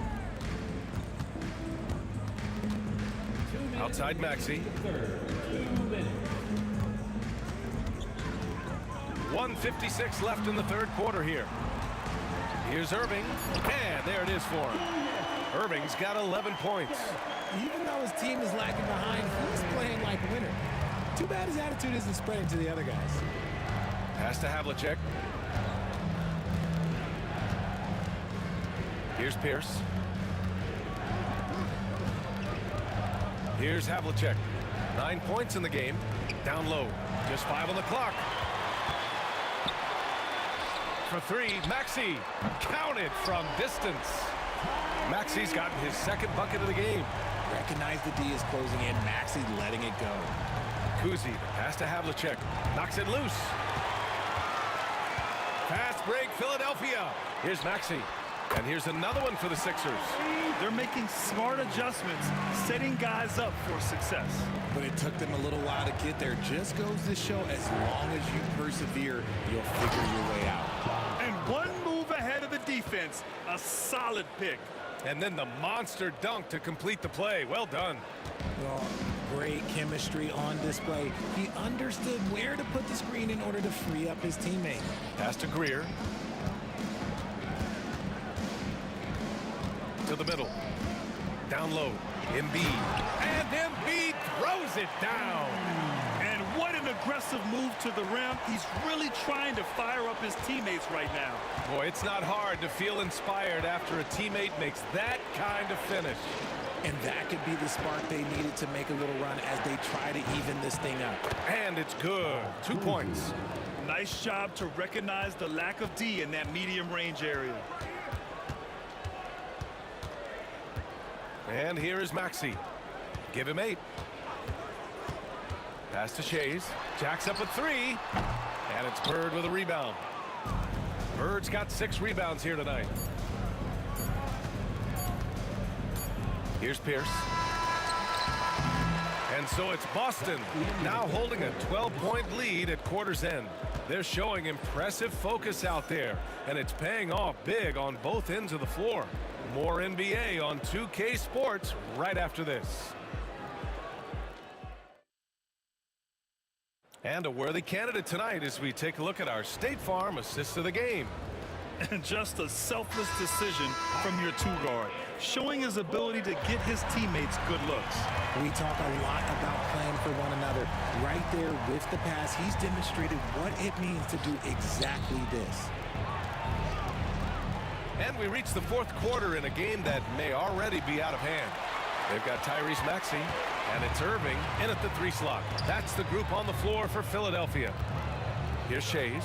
Outside Maxey. 1:56 left in the third quarter here. Here's Irving, and there it is for him. Irving's got 11 points. Even though his team is lagging behind, he's playing like a winner. Too bad his attitude isn't spreading to the other guys. Pass to Havlicek. Here's Pierce. Here's Havlicek. 9 points in the game. Down low. Just 5 on the clock. For 3, Maxey. Counted from distance. Maxey's gotten his second bucket of the game. Recognize the D is closing in. Maxey letting it go. Kuzi, pass to Havlicek. Knocks it loose. Fast break, Philadelphia. Here's Maxey. And here's another one for the Sixers. They're making smart adjustments, setting guys up for success. But it took them a little while to get there. Just goes to show, as long as you persevere, you'll figure your way out. And one move ahead of the defense, a solid pick. And then the monster dunk to complete the play. Well done. Well, great chemistry on display. He understood where to put the screen in order to free up his teammate. Pass to Greer. To the middle. Down low. Embiid. And Embiid throws it down. And what an aggressive move to the rim. He's really trying to fire up his teammates right now. Boy, it's not hard to feel inspired after a teammate makes that kind of finish. And that could be the spark they needed to make a little run as they try to even this thing up. And it's good. 2 points. Nice job to recognize the lack of D in that medium range area. And here is Maxey. Give him 8. Pass to Shays. Jacks up with 3. And it's Bird with a rebound. Bird's got 6 rebounds here tonight. Here's Pierce. And so it's Boston now holding a 12-point lead at quarter's end. They're showing impressive focus out there, and it's paying off big on both ends of the floor. More NBA on 2K Sports right after this. And a worthy candidate tonight as we take a look at our State Farm assist of the game. And just a selfless decision from your 2-guard, showing his ability to get his teammates good looks. We talk a lot about playing for one another. Right there with the pass, he's demonstrated what it means to do exactly this. And we reach the fourth quarter in a game that may already be out of hand. They've got Tyrese Maxey, and it's Irving in at the 3 slot. That's the group on the floor for Philadelphia. Here's Shays.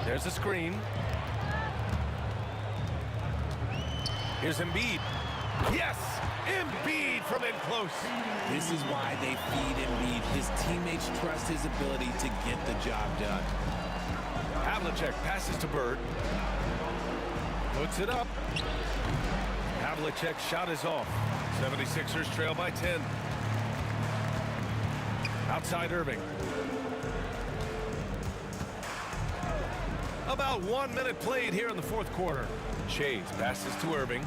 There's a screen. Here's Embiid. Yes! Embiid from in close. This is why they feed Embiid. His teammates trust his ability to get the job done. Havlicek passes to Bird. Puts it up. Havlicek's shot is off. 76ers trail by 10. Outside Irving. About 1 minute played here in the fourth quarter. Shays passes to Irving.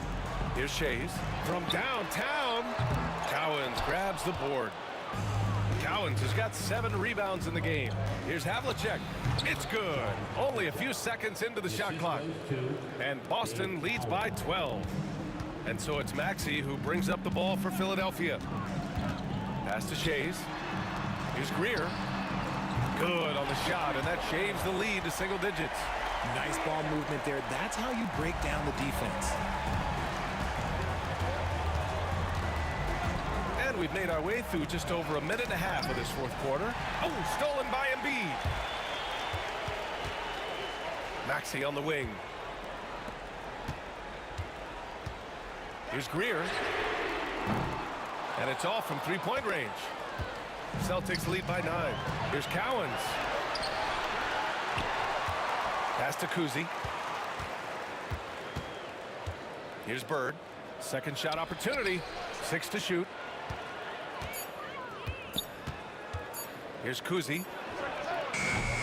Here's Shays from downtown. Cowens grabs the board. Cowens has got 7 rebounds in the game. Here's Havlicek. It's good. Only a few seconds into the shot clock. And Boston leads by 12. And so it's Maxey who brings up the ball for Philadelphia. Pass to Shays. Here's Greer. Good on the shot, and that shaves the lead to single digits. Nice ball movement there. That's how you break down the defense. And we've made our way through just over a minute and a half of this fourth quarter. Oh, stolen by Embiid. Maxey on the wing. Here's Greer. And it's off from three-point range. Celtics lead by 9. Here's Cowens. Pass to Kuzi. Here's Bird. Second shot opportunity. 6 to shoot. Here's Kuzi.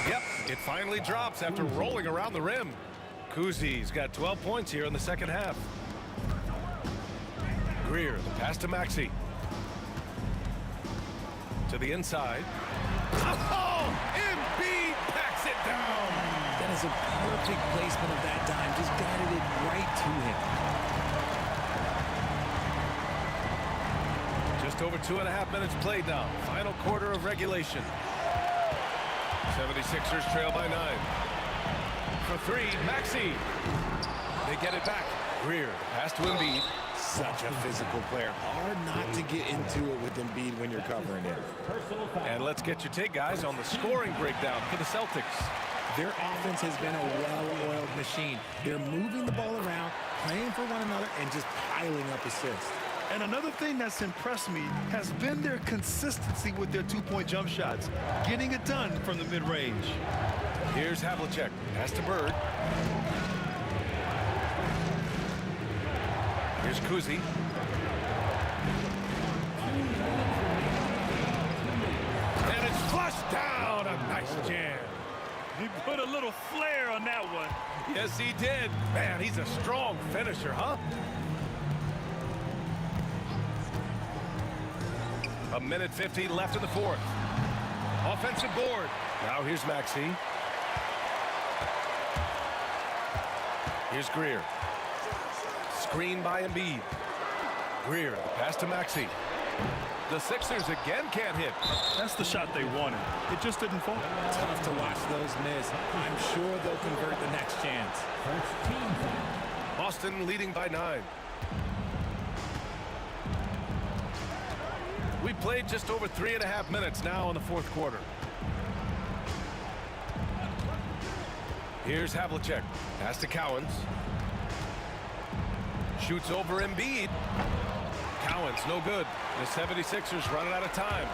Yep, it finally drops after rolling around the rim. Kuzi's got 12 points here in the second half. Greer, the pass to Maxey. To the inside. Oh! Embiid packs it down! That is a perfect placement of that dime. Just guided it right to him. Just over 2.5 minutes played now. Final quarter of regulation. 76ers trail by 9. For 3, Maxey. They get it back. Greer, pass to Embiid. Such a physical player. Hard not to get into it with Embiid when you're covering him. And let's get your take, guys, on the scoring breakdown for the Celtics. Their offense has been a well-oiled machine. They're moving the ball around, playing for one another, and just piling up assists. And another thing that's impressed me has been their consistency with their two-point jump shots, getting it done from the mid-range. Here's Havlicek. Pass to Bird. Here's Kuzi. And it's flushed down. A nice jam. He put a little flair on that one. Yes, he did. Man, he's a strong finisher, huh? A minute 50 left in the fourth. Offensive board. Now here's Maxey. Here's Greer. Screen by Embiid. Greer, pass to Maxey. The Sixers again can't hit. That's the shot they wanted. It just didn't fall. Tough to watch those miss. I'm sure they'll convert the next chance. Boston leading by 9. We played just over 3.5 minutes now in the fourth quarter. Here's Havlicek. Pass to Cowens. Shoots over Embiid. Cowens, no good. The 76ers running out of time.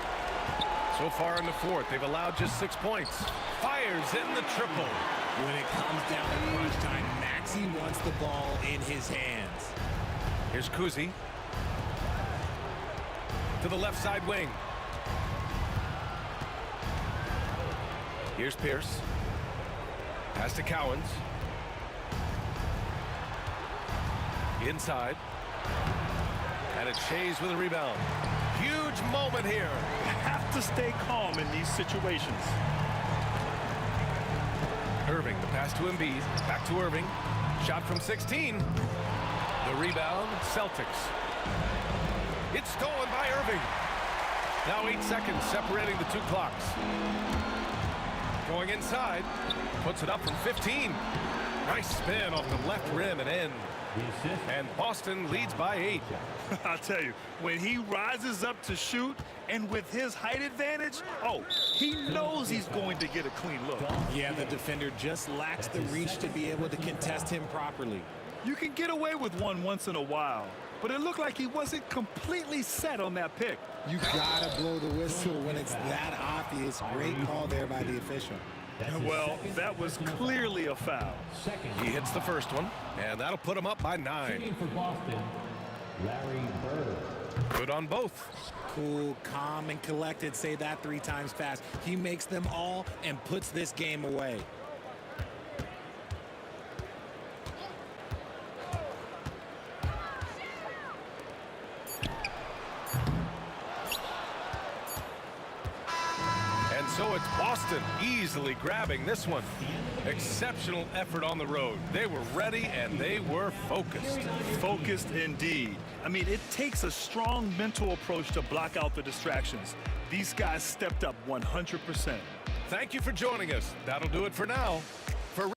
So far in the fourth, they've allowed just 6 points. Fires in the triple. When it comes down to crunch time, Maxey wants the ball in his hands. Here's Kuzi. To the left side wing. Here's Pierce. Pass to Cowens. Inside. And it's Shays with a rebound. Huge moment here. Have to stay calm in these situations. Irving, the pass to Embiid. Back to Irving. Shot from 16. The rebound, Celtics. It's stolen by Irving. Now 8 seconds separating the two clocks. Going inside. Puts it up from 15. Nice spin off the left rim and in. And Boston leads by 8. I'll tell you, when he rises up to shoot and with his height advantage, he knows he's going to get a clean look. Yeah, the defender just lacks the reach to be able to contest him properly. You can get away with one once in a while, but it looked like he wasn't completely set on that pick. You gotta blow the whistle when it's that obvious. Great call there by the official. Well, that was clearly a foul. He hits the first one, and that'll put him up by 9. For Boston, Larry Bird. Good on both. Cool, calm, and collected. Say that 3 times fast. He makes them all and puts this game away. so it's Boston easily grabbing this one. Exceptional effort on the road. They were ready and they were focused. Focused indeed. I mean, it takes a strong mental approach to block out the distractions. These guys stepped up 100%. Thank you for joining us. That'll do it for now. For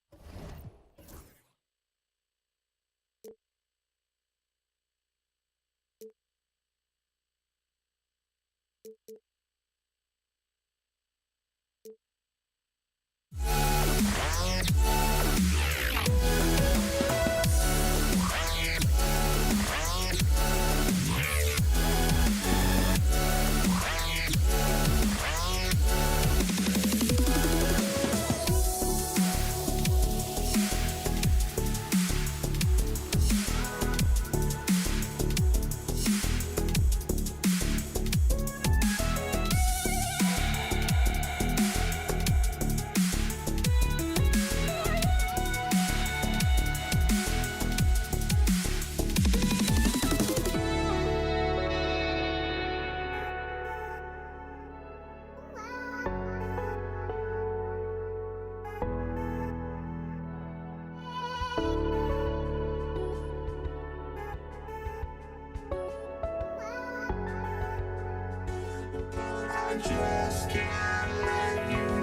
just can't let you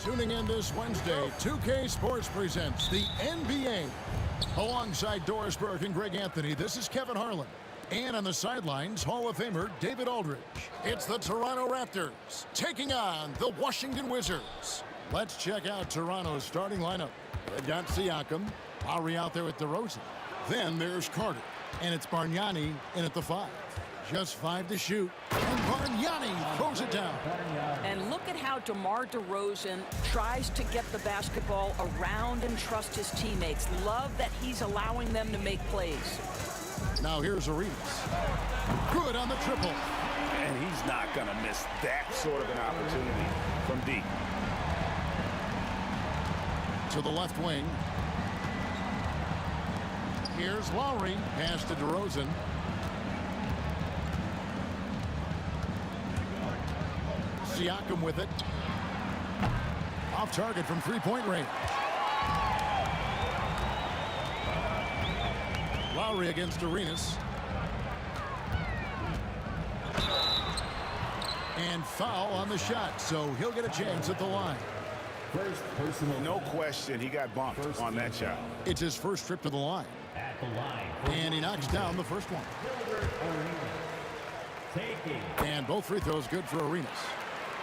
tuning in this Wednesday. 2K Sports presents the NBA. Alongside Doris Burke and Greg Anthony, this is Kevin Harlan. And on the sidelines, Hall of Famer David Aldridge. It's the Toronto Raptors taking on the Washington Wizards. Let's check out Toronto's starting lineup. They've got Siakam, Lowry out there with DeRozan. Then there's Carter, and it's Bargnani in at the 5. Just 5 to shoot, and Bargnani throws it down. And look at how DeMar DeRozan tries to get the basketball around and trust his teammates. Love that he's allowing them to make plays. Now here's Arenas. Good on the triple. And he's not going to miss that sort of an opportunity from deep. To the left wing. Here's Lowry. Pass to DeRozan. Siakam with it. Off target from three-point range. Lowry against Arenas. And foul on the shot, so he'll get a chance at the line. First personal. No question, he got bumped on that shot. It's his first trip to the line. At the line. And he knocks down the first one. And both free throws good for Arenas.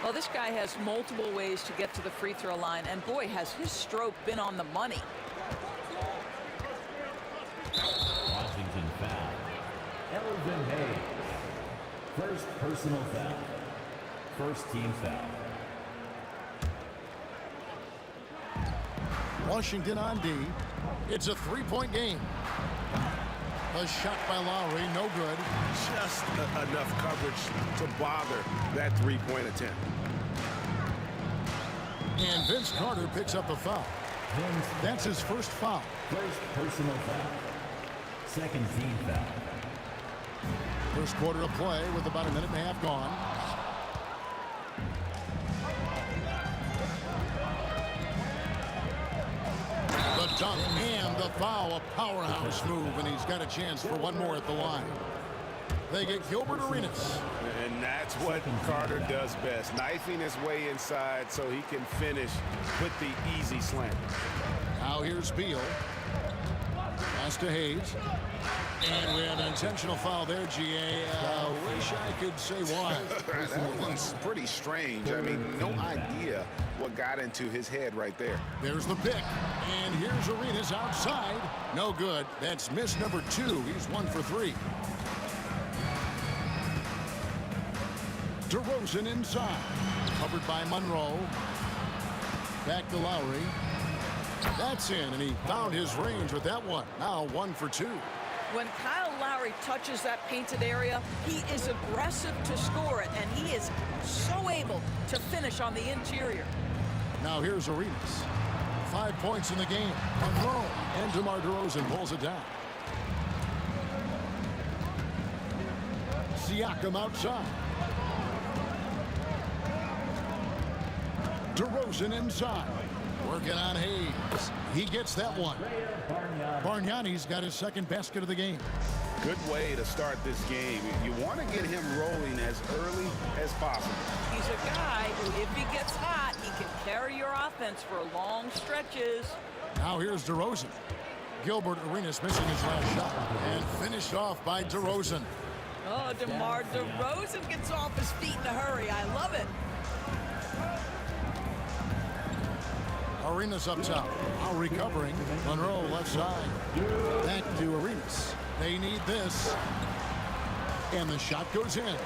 Well, this guy has multiple ways to get to the free throw line, and boy, has his stroke been on the money. Washington foul. Elvin Hayes. First personal foul. First team foul. Washington on D. It's a three-point game. A shot by Lowry, no good. Just enough coverage to bother that three-point attempt. And Vince Carter picks up a foul. That's his first foul. First personal foul. Second team foul. First quarter of play with about a minute and a half gone. The dunk and the foul, a powerhouse move, and he's got a chance for one more at the line. They get Gilbert Arenas. And that's what Carter does best, knifing his way inside so he can finish with the easy slam. Now here's Beal. Pass to Hayes. And we have an intentional foul there, GA. Wish I could say why. That one's pretty strange. I mean, no idea what got into his head right there. There's the pick. And here's Arenas outside. No good. That's miss number 2. He's 1 for 3. DeRozan inside. Covered by Monroe. Back to Lowry. That's in, and he found his range with that one. Now 1 for 2. When Kyle Lowry touches that painted area, he is aggressive to score it, and he is so able to finish on the interior. Now here's Arenas. 5 points in the game. Monroe and DeMar DeRozan pulls it down. Siakam outside. DeRozan inside. Working on Hayes. He gets that one. Bargnani's got his second basket of the game. Good way to start this game. You want to get him rolling as early as possible. He's a guy who, if he gets hot, he can carry your offense for long stretches. Now here's DeRozan. Gilbert Arenas missing his last shot. And finished off by DeRozan. Oh, DeMar DeRozan gets off his feet in a hurry. I love it. Arenas up top. Now recovering. Monroe left side. Back to Arenas. They need this. And the shot goes in.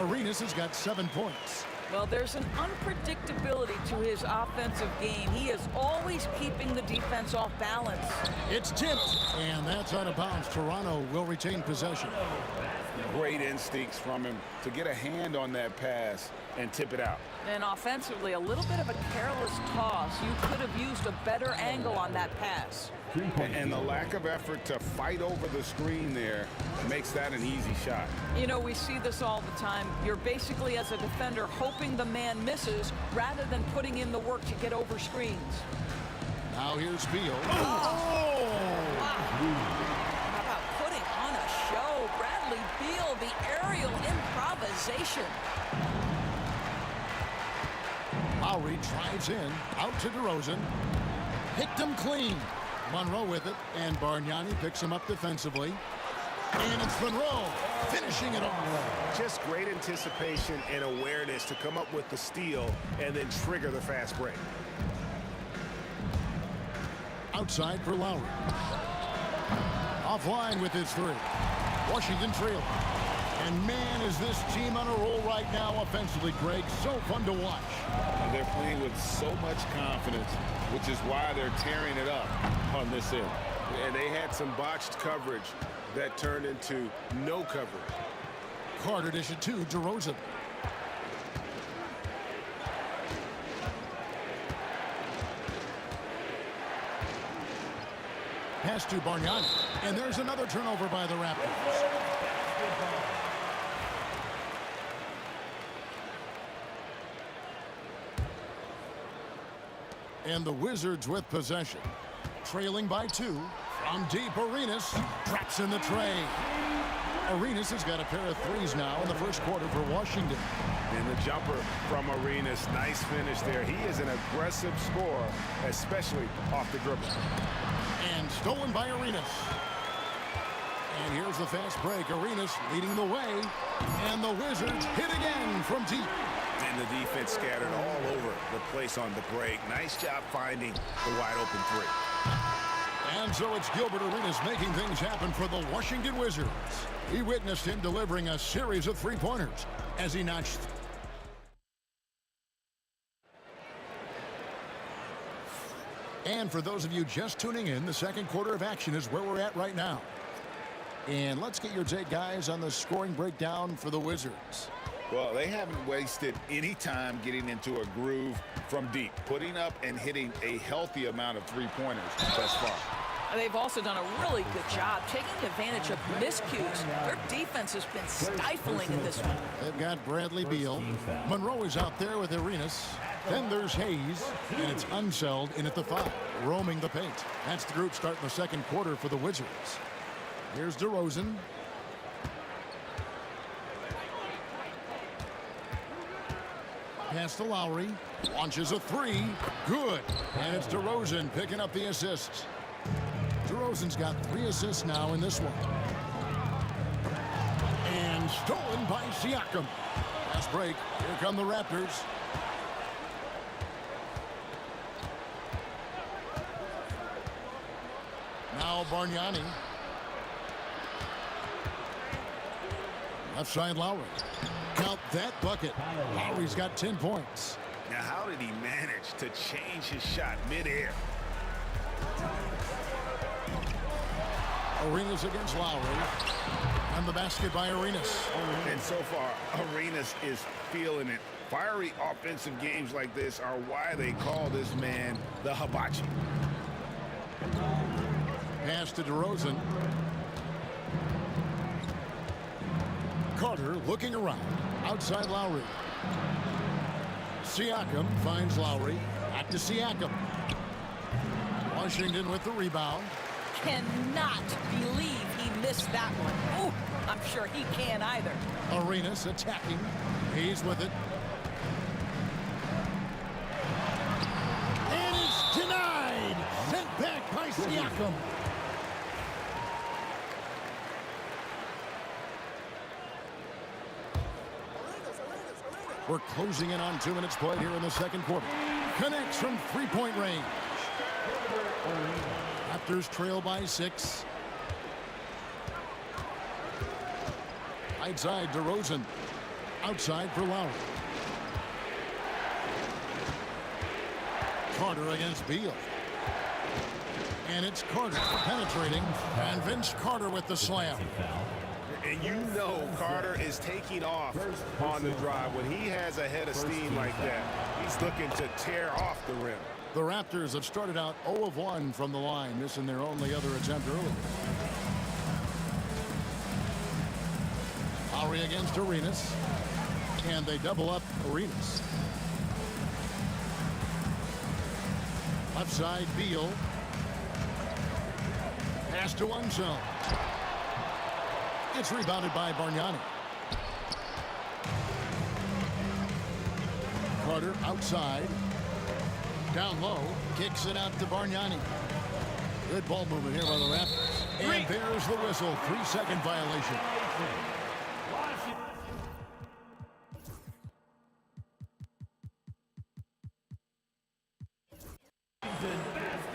Arenas has got 7 points. Well, there's an unpredictability to his offensive game. He is always keeping the defense off balance. It's tipped. And that's out of bounds. Toronto will retain possession. Great instincts from him to get a hand on that pass and tip it out. And offensively, a little bit of a careless toss. You could have used a better angle on that pass. And the lack of effort to fight over the screen there makes that an easy shot. You know, we see this all the time. You're basically, as a defender, hoping the man misses rather than putting in the work to get over screens. Now here's Beal. Oh! Wow. How about putting on a show? Bradley Beal, the aerial improvisation. Lowry drives in, out to DeRozan. Picked him clean. Monroe with it, and Bargnani picks him up defensively. And it's Monroe finishing it off. Just great anticipation and awareness to come up with the steal and then trigger the fast break. Outside for Lowry. Offline with his three. Washington trailing. And man, is this team on a roll right now offensively, Greg. So fun to watch. And they're playing with so much confidence, which is why they're tearing it up on this end. And they had some botched coverage that turned into no coverage. Carter dish it to DeRozan. Pass to Bargnani. And there's another turnover by the Raptors. And the Wizards with possession. Trailing by 2. From deep, Arenas drops in the tray. Arenas has got a pair of threes now in the first quarter for Washington. And the jumper from Arenas, nice finish there. He is an aggressive scorer, especially off the dribble. And stolen by Arenas. And here's the fast break. Arenas leading the way. And the Wizards hit again from deep. And the defense scattered all over the place on the break. Nice job finding the wide open three. And so it's Gilbert Arenas making things happen for the Washington Wizards. We witnessed him delivering a series of three-pointers as he notched. And for those of you just tuning in, the second quarter of action is where we're at right now. And let's get your take, guys, on the scoring breakdown for the Wizards. Well, they haven't wasted any time getting into a groove from deep, putting up and hitting a healthy amount of three-pointers thus far. They've also done a really good job taking advantage of miscues. Their defense has been stifling in this one. They've got Bradley Beal. Monroe is out there with Arenas. Then there's Hayes, and it's Unseld in at the 5, roaming the paint. That's the group starting the second quarter for the Wizards. Here's DeRozan. Pass to Lowry. Launches a 3. Good. And it's DeRozan picking up the assists. DeRozan's got 3 assists now in this one. And stolen by Siakam. Fast break. Here come the Raptors. Now Bargnani. Left side Lowry. Count that bucket. Lowry's got 10 points. Now, how did he manage to change his shot midair? Arenas against Lowry. And the basket by Arenas. And so far, Arenas is feeling it. Fiery offensive games like this are why they call this man the hibachi. Pass to DeRozan. Carter looking around. Outside Lowry. Siakam finds Lowry. Back to Siakam. Washington with the rebound. Cannot believe he missed that one. Ooh, I'm sure he can't either. Arenas attacking. He's with it. And it's denied. Sent back by Siakam. We're closing in on 2 minutes played here in the second quarter. Connects from three-point range. Raptors trail by 6. Outside DeRozan. Outside for Lowry. Carter against Beal. And it's Carter penetrating. And Vince Carter with the slam. And you know Carter is taking off on the drive. When he has a head of steam like that, he's looking to tear off the rim. The Raptors have started out 0 of 1 from the line, missing their only other attempt earlier. Lowry against Arenas. And they double up Arenas. Left side, Beal. Pass to Unseld. It's rebounded by Bargnani. Carter outside. Down low. Kicks it out to Bargnani. Good ball movement here by the Raptors. And there's the whistle. 3-second violation.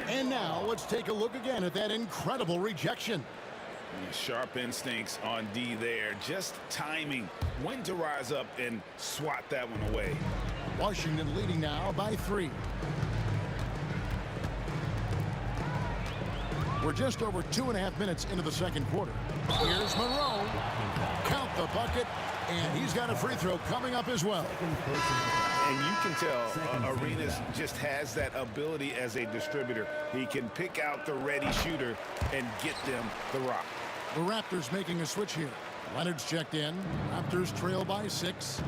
And now let's take a look again at that incredible rejection. Sharp instincts on D there. Just timing when to rise up and swat that one away. Washington leading now by 3. We're just over 2.5 minutes into the second quarter. Here's Monroe. Count the bucket, and he's got a free throw coming up as well. And you can tell Arenas just has that ability as a distributor. He can pick out the ready shooter and get them the rock. The Raptors making a switch here. Leonard's checked in. Raptors trail by 6.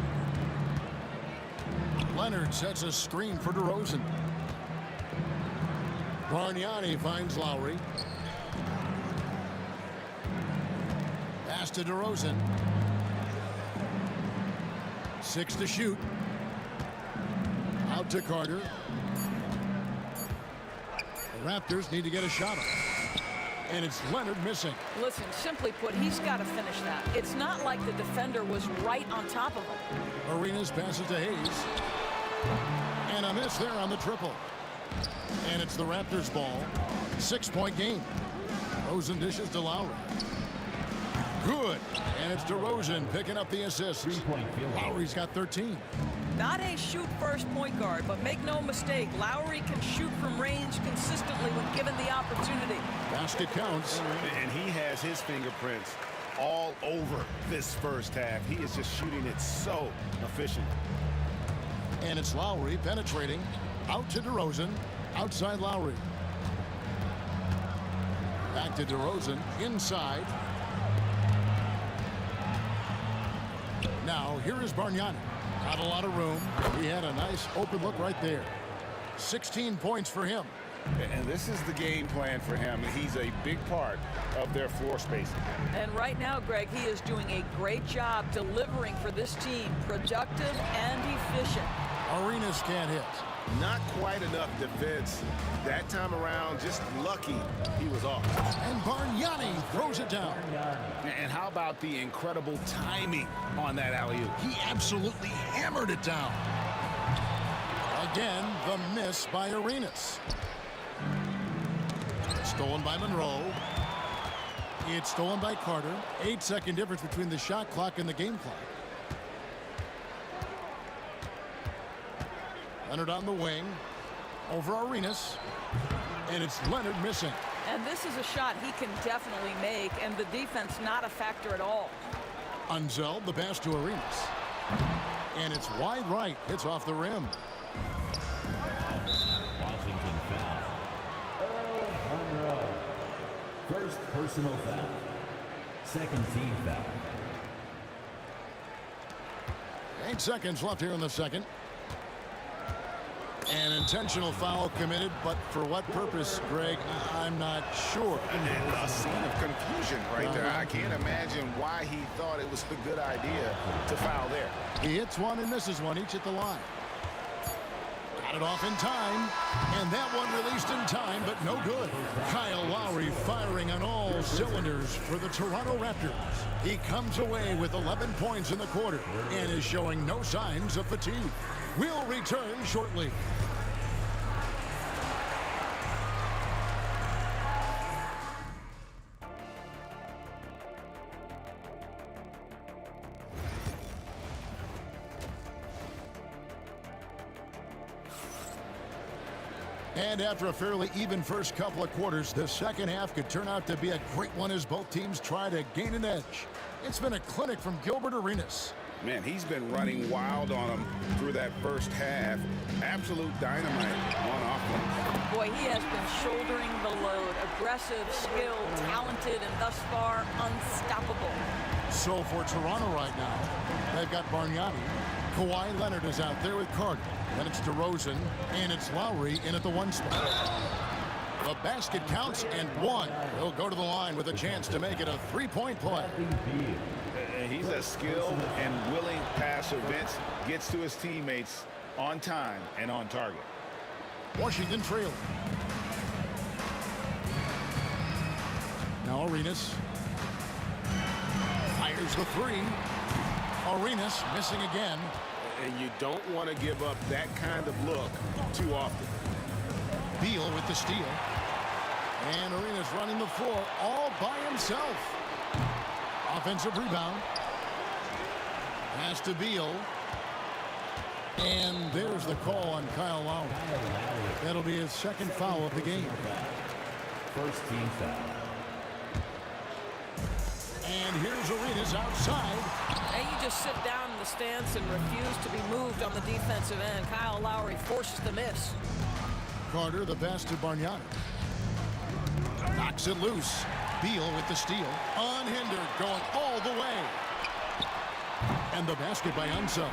Leonard sets a screen for DeRozan. Bargnani finds Lowry. Pass to DeRozan. 6 to shoot. Out to Carter. The Raptors need to get a shot off. And it's Leonard missing. Listen, simply put, he's got to finish that. It's not like the defender was right on top of him. Arenas passes to Hayes. And a miss there on the triple. And it's the Raptors' ball. 6-point game. Rosen dishes to Lowry. Good. And it's DeRozan picking up the assist. Lowry's got 13. Not a shoot-first point guard, but make no mistake, Lowry can shoot from range consistently when given the opportunity. Basket counts. And he has his fingerprints all over this first half. He is just shooting it so efficient. And it's Lowry penetrating. Out to DeRozan. Outside Lowry. Back to DeRozan. Inside. Now, here is Bargnani. Not a lot of room. He had a nice open look right there. 16 points for him. And this is the game plan for him. He's a big part of their floor spacing. And right now, Greg, he is doing a great job delivering for this team. Productive and efficient. Arenas can't hit. Not quite enough defense. That time around, just lucky he was off. And Bargnani throws it down. And how about the incredible timing on that alley-oop? He absolutely hammered it down. Again, the miss by Arenas. Stolen by Monroe. It's stolen by Carter. 8-second difference between the shot clock and the game clock. Leonard on the wing. Over Arenas. And it's Leonard missing. And this is a shot he can definitely make, and the defense not a factor at all. Unzeld, the pass to Arenas. And it's wide right. Hits off the rim. Washington foul. Earl Monroe. First personal foul. Second team foul. 8 seconds left here in the second. An intentional foul committed, but for what purpose, Greg, I'm not sure. A scene of confusion right there. I can't imagine why he thought it was a good idea to foul there. He hits one and misses one, each at the line. Got it off in time, and that one released in time, but no good. Kyle Lowry firing on all cylinders for the Toronto Raptors. He comes away with 11 points in the quarter and is showing no signs of fatigue. We'll return shortly. And after a fairly even first couple of quarters, the second half could turn out to be a great one as both teams try to gain an edge. It's been a clinic from Gilbert Arenas. Man, he's been running wild on him through that first half. Absolute dynamite on offense. Boy, he has been shouldering the load. Aggressive, skilled, talented, and thus far unstoppable. So for Toronto right now, they've got Bargnani. Kawhi Leonard is out there with Carter. Then it's DeRozan, and it's Lowry in at the 1 spot. The basket counts, and one. He'll go to the line with a chance to make it a 3-point play. He's a skilled and willing passer. Vince gets to his teammates on time and on target. Washington trailing. Now Arenas fires the three. Arenas missing again. And you don't want to give up that kind of look too often. Beal with the steal. And Arenas running the floor all by himself. Offensive rebound. Pass to Beal. And there's the call on Kyle Lowry. That'll be his second foul of the game. First team foul. And here's Arenas outside. And you just sit down in the stance and refuse to be moved on the defensive end. Kyle Lowry forces the miss. Carter, the pass to Bargnani. Knocks it loose. Beal with the steal. Unhindered, going all the way. And the basket by Unseld.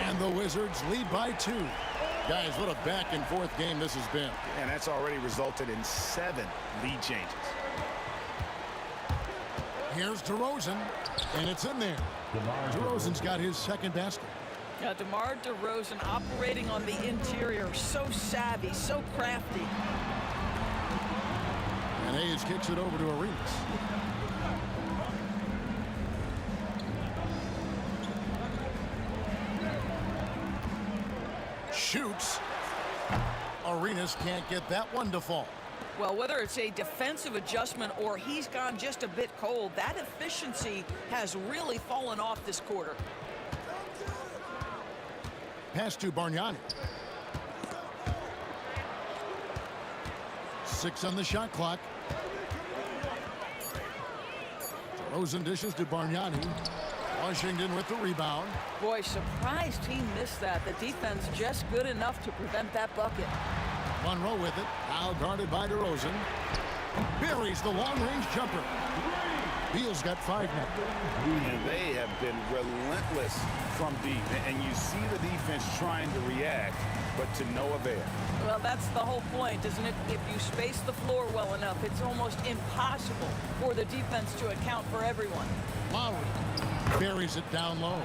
And the Wizards lead by 2. Guys, what a back-and-forth game this has been. And that's already resulted in 7 lead changes. Here's DeRozan, and it's in there. DeRozan's got his second basket. Now, DeMar DeRozan operating on the interior. So savvy, so crafty. And Hayes kicks it over to Arenas. Shoots. Arenas can't get that one to fall. Well, whether it's a defensive adjustment or he's gone just a bit cold, that efficiency has really fallen off this quarter. Pass to Bargnani. 6 on the shot clock. DeRozan dishes to Bargnani. Washington with the rebound. Boy, surprised he missed that. The defense just good enough to prevent that bucket. Monroe with it. Now guarded by DeRozan. Buries the long-range jumper. Beal's got 5 now. And they have been relentless from deep. And you see the defense trying to react, but to no avail. Well, that's the whole point, isn't it? If you space the floor well enough, it's almost impossible for the defense to account for everyone. Lowry buries it down low.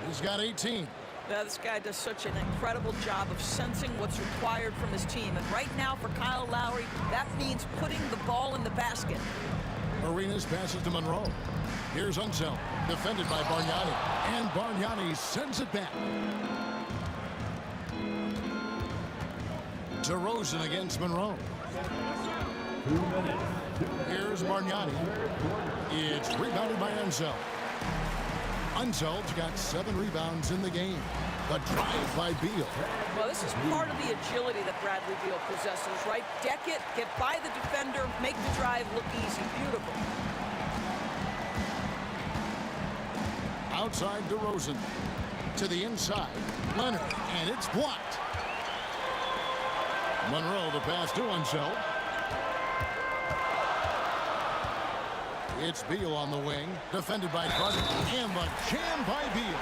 He's got 18. Now, this guy does such an incredible job of sensing what's required from his team. And right now for Kyle Lowry, that means putting the ball in the basket. Arenas passes to Monroe. Here's Unseld, defended by Bargnani. And Bargnani sends it back. DeRozan against Monroe. 2 minutes. Here's Bargnani. It's rebounded by Unseld. Unseld's got 7 rebounds in the game. The drive by Beal. Well, this is part of the agility that Bradley Beal possesses, right? Deck it, get by the defender, make the drive look easy. Beautiful. Outside DeRozan. To the inside. Leonard, and it's blocked. Monroe the pass to Unseld. It's Beal on the wing, defended by Carter, and the jam by Beal.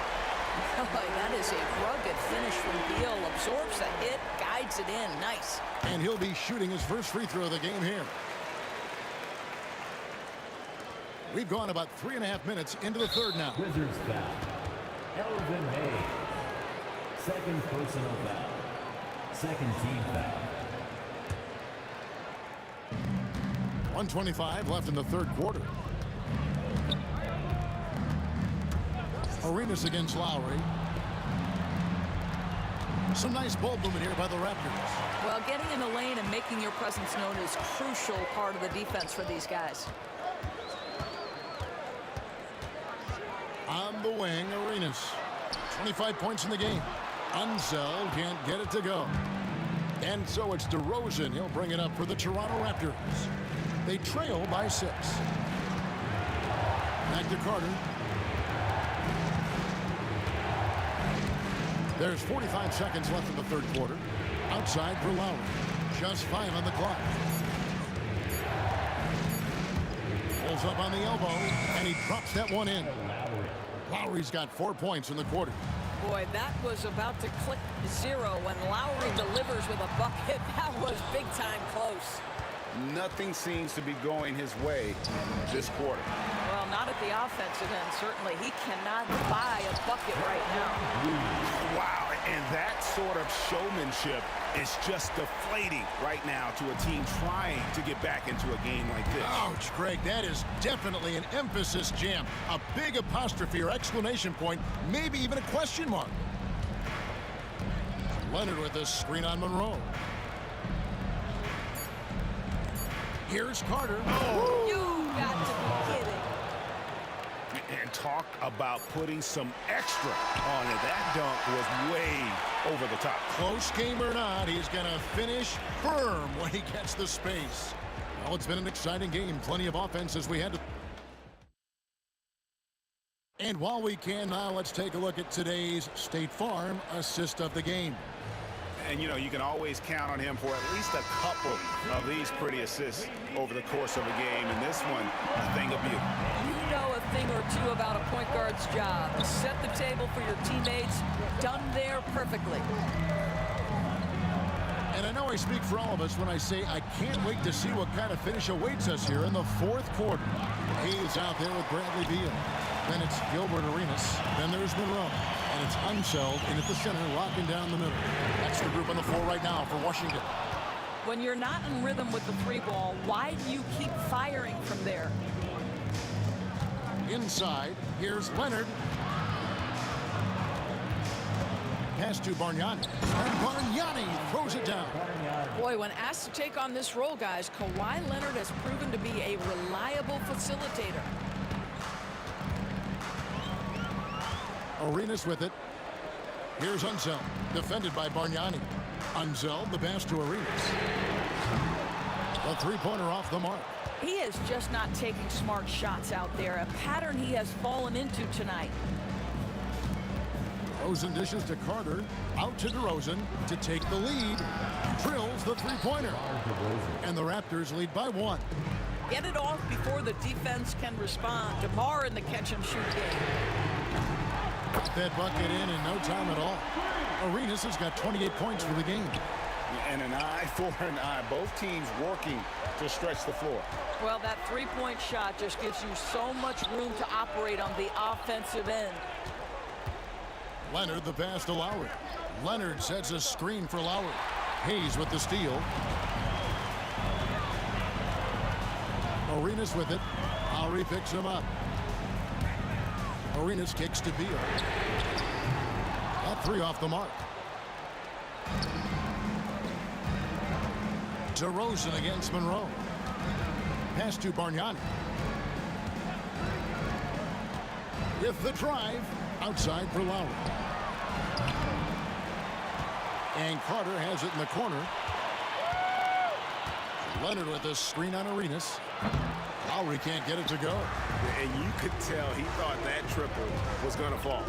That is a rugged finish from Beal. Absorbs the hit, guides it in. Nice. And he'll be shooting his first free throw of the game here. We've gone about 3.5 minutes into the third now. Wizards foul. Elvin Hayes. Second personal foul. Second team foul. 1:25 left in the third quarter. Arenas against Lowry. Some nice ball movement here by the Raptors. Well, getting in the lane and making your presence known is a crucial part of the defense for these guys. On the wing, Arenas. 25 points in the game. Unseld can't get it to go. And so it's DeRozan. He'll bring it up for the Toronto Raptors. They trail by 6. Back to Carter. There's 45 seconds left in the third quarter. Outside for Lowry. Just 5 on the clock. Pulls up on the elbow, and he drops that one in. Lowry's got 4 points in the quarter. Boy, that was about to click 0 when Lowry delivers with a bucket. That was big time close. Nothing seems to be going his way this quarter. Well, not at the offensive end, certainly. He cannot buy a bucket right now. Wow, And that sort of showmanship is just deflating right now to a team trying to get back into a game like this. Ouch, Greg, that is definitely an emphasis jam. A big apostrophe or exclamation point, maybe even a question mark. Leonard with a screen on Monroe. Here's Carter. Oh. You got to be kidding. And talk about putting some extra on it. That dunk was way over the top. Close game or not, he's going to finish firm when he gets the space. Well, it's been an exciting game. Plenty of offense as we had to. And while we can now, let's take a look at today's State Farm assist of the game. And, you know, you can always count on him for at least a couple of these pretty assists over the course of a game. And this one, a thing of beauty. You know a thing or two about a point guard's job. Set the table for your teammates. Done there perfectly. And I know I speak for all of us when I say I can't wait to see what kind of finish awaits us here in the fourth quarter. Hayes out there with Bradley Beal. Then it's Gilbert Arenas. Then there's Monroe. And it's Unseld in at the center, locking down the middle. That's the group on the floor right now for Washington. When you're not in rhythm with the three ball, why do you keep firing from there? Inside, here's Leonard. Pass to Bargnani. And Bargnani throws it down. Boy, when asked to take on this role, guys, Kawhi Leonard has proven to be a reliable facilitator. Arenas with it. Here's Unseld, defended by Bargnani. Unseld, the pass to Arenas. A three-pointer off the mark. He is just not taking smart shots out there, a pattern he has fallen into tonight. DeRozan dishes to Carter, out to DeRozan to take the lead. Drills the three-pointer. And the Raptors lead by 1. Get it off before the defense can respond. DeMar in the catch-and-shoot game. Got that bucket in no time at all. Arenas has got 28 points for the game. And an eye for an eye. Both teams working to stretch the floor. Well, that three-point shot just gives you so much room to operate on the offensive end. Leonard the pass to Lowry. Leonard sets a screen for Lowry. Hayes with the steal. Arenas with it. Lowry picks him up. Arenas kicks to Beal. That three off the mark. DeRozan against Monroe. Pass to Bargnani. With the drive, outside for Lowry. And Carter has it in the corner. Leonard with a screen on Arenas. Lowry can't get it to go. And you could tell he thought that triple was going to fall.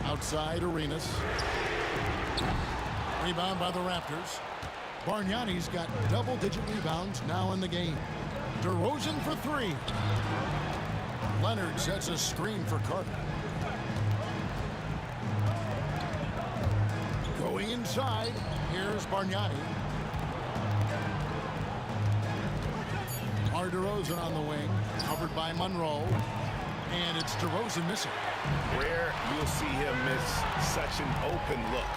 Outside Arenas. Rebound by the Raptors. Bargnani's got double-digit rebounds now in the game. DeRozan for 3. Leonard sets a screen for Carter. Going inside, here's Bargnani. DeRozan on the wing, covered by Monroe, and it's DeRozan missing. Where you'll see him miss such an open look.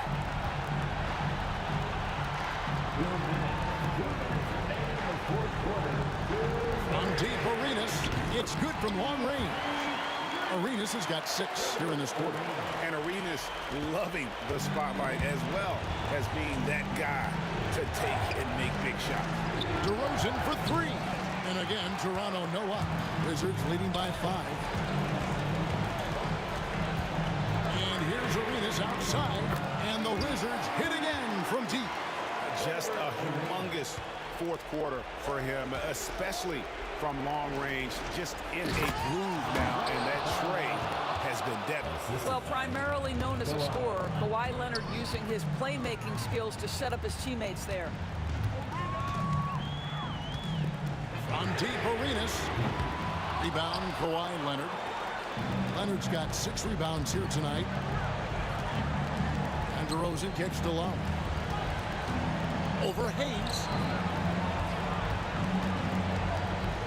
From deep, Arenas. It's good from long range. Arenas has got 6 here in this quarter. And Arenas loving the spotlight as well as being that guy to take and make big shots. DeRozan for 3. And again, Toronto no up. Wizards leading by 5. And here's Arenas outside. And the Wizards hit again from deep. Just a humongous fourth quarter for him, especially from long range. Just in a groove now, and that tray has been deadly. Well, primarily known as a scorer, Kawhi Leonard using his playmaking skills to set up his teammates there. From deep, Arenas. Rebound, Kawhi Leonard. Leonard's got 6 rebounds here tonight. And DeRozan kicks to Lowry. Over Hayes.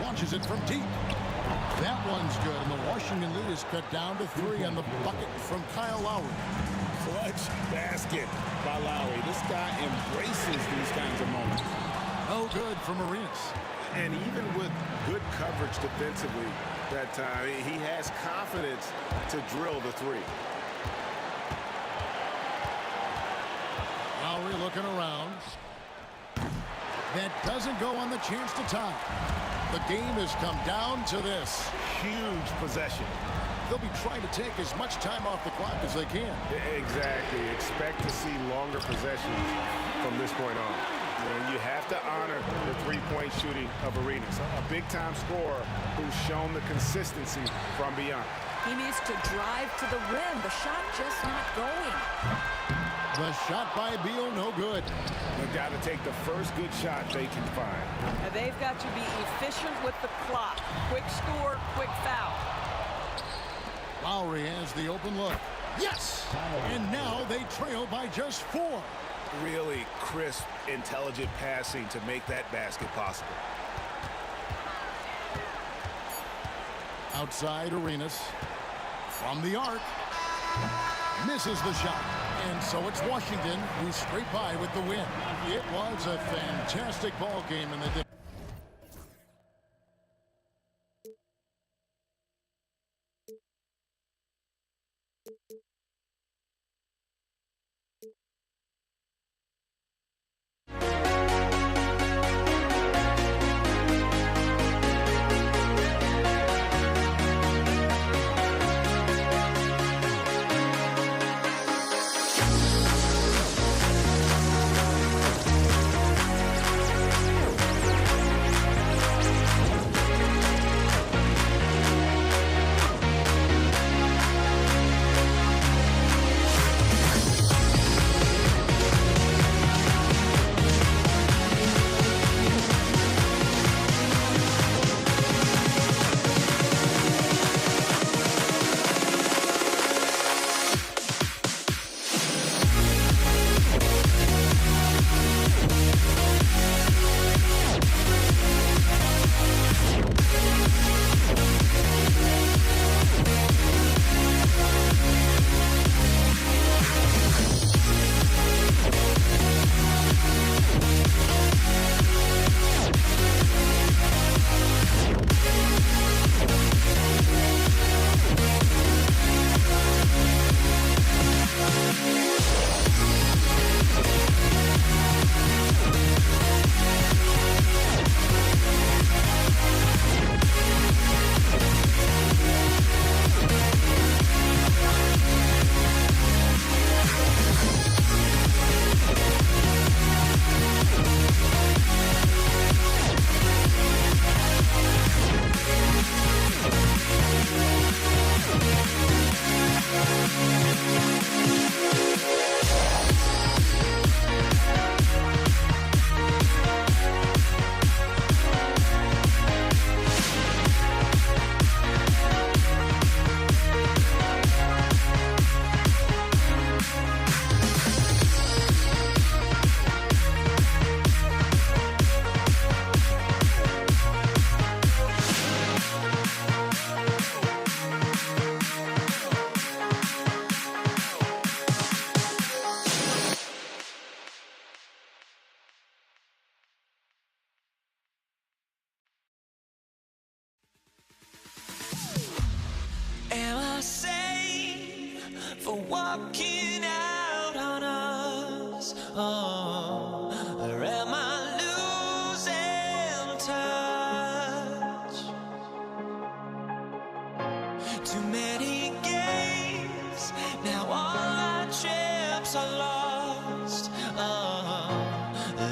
Launches it from deep. That one's good, and the Washington lead is cut down to 3 on the bucket from Kyle Lowry. Clutch basket by Lowry. This guy embraces these kinds of moments. No good from Arenas. And even with good coverage defensively that time, he has confidence to drill the three. Lowry looking around. That doesn't go on the chance to tie. The game has come down to this. Huge possession. They'll be trying to take as much time off the clock as they can. Exactly. Expect to see longer possessions from this point on. And you have to honor the three-point shooting of Arenas. A big-time scorer who's shown the consistency from beyond. He needs to drive to the rim. The shot just not going. The shot by Beal, no good. They've got to take the first good shot they can find. And they've got to be efficient with the clock. Quick score, quick foul. Lowry has the open look. Yes! And now they trail by just 4. Really crisp, intelligent passing to make that basket possible. Outside Arenas. From the arc. Misses the shot. And so it's Washington who scrape by with the win. It was a fantastic ball game in the day. Am I sane for walking out on us? Oh, or am I losing touch? Too many games, now all our chips are lost. Oh,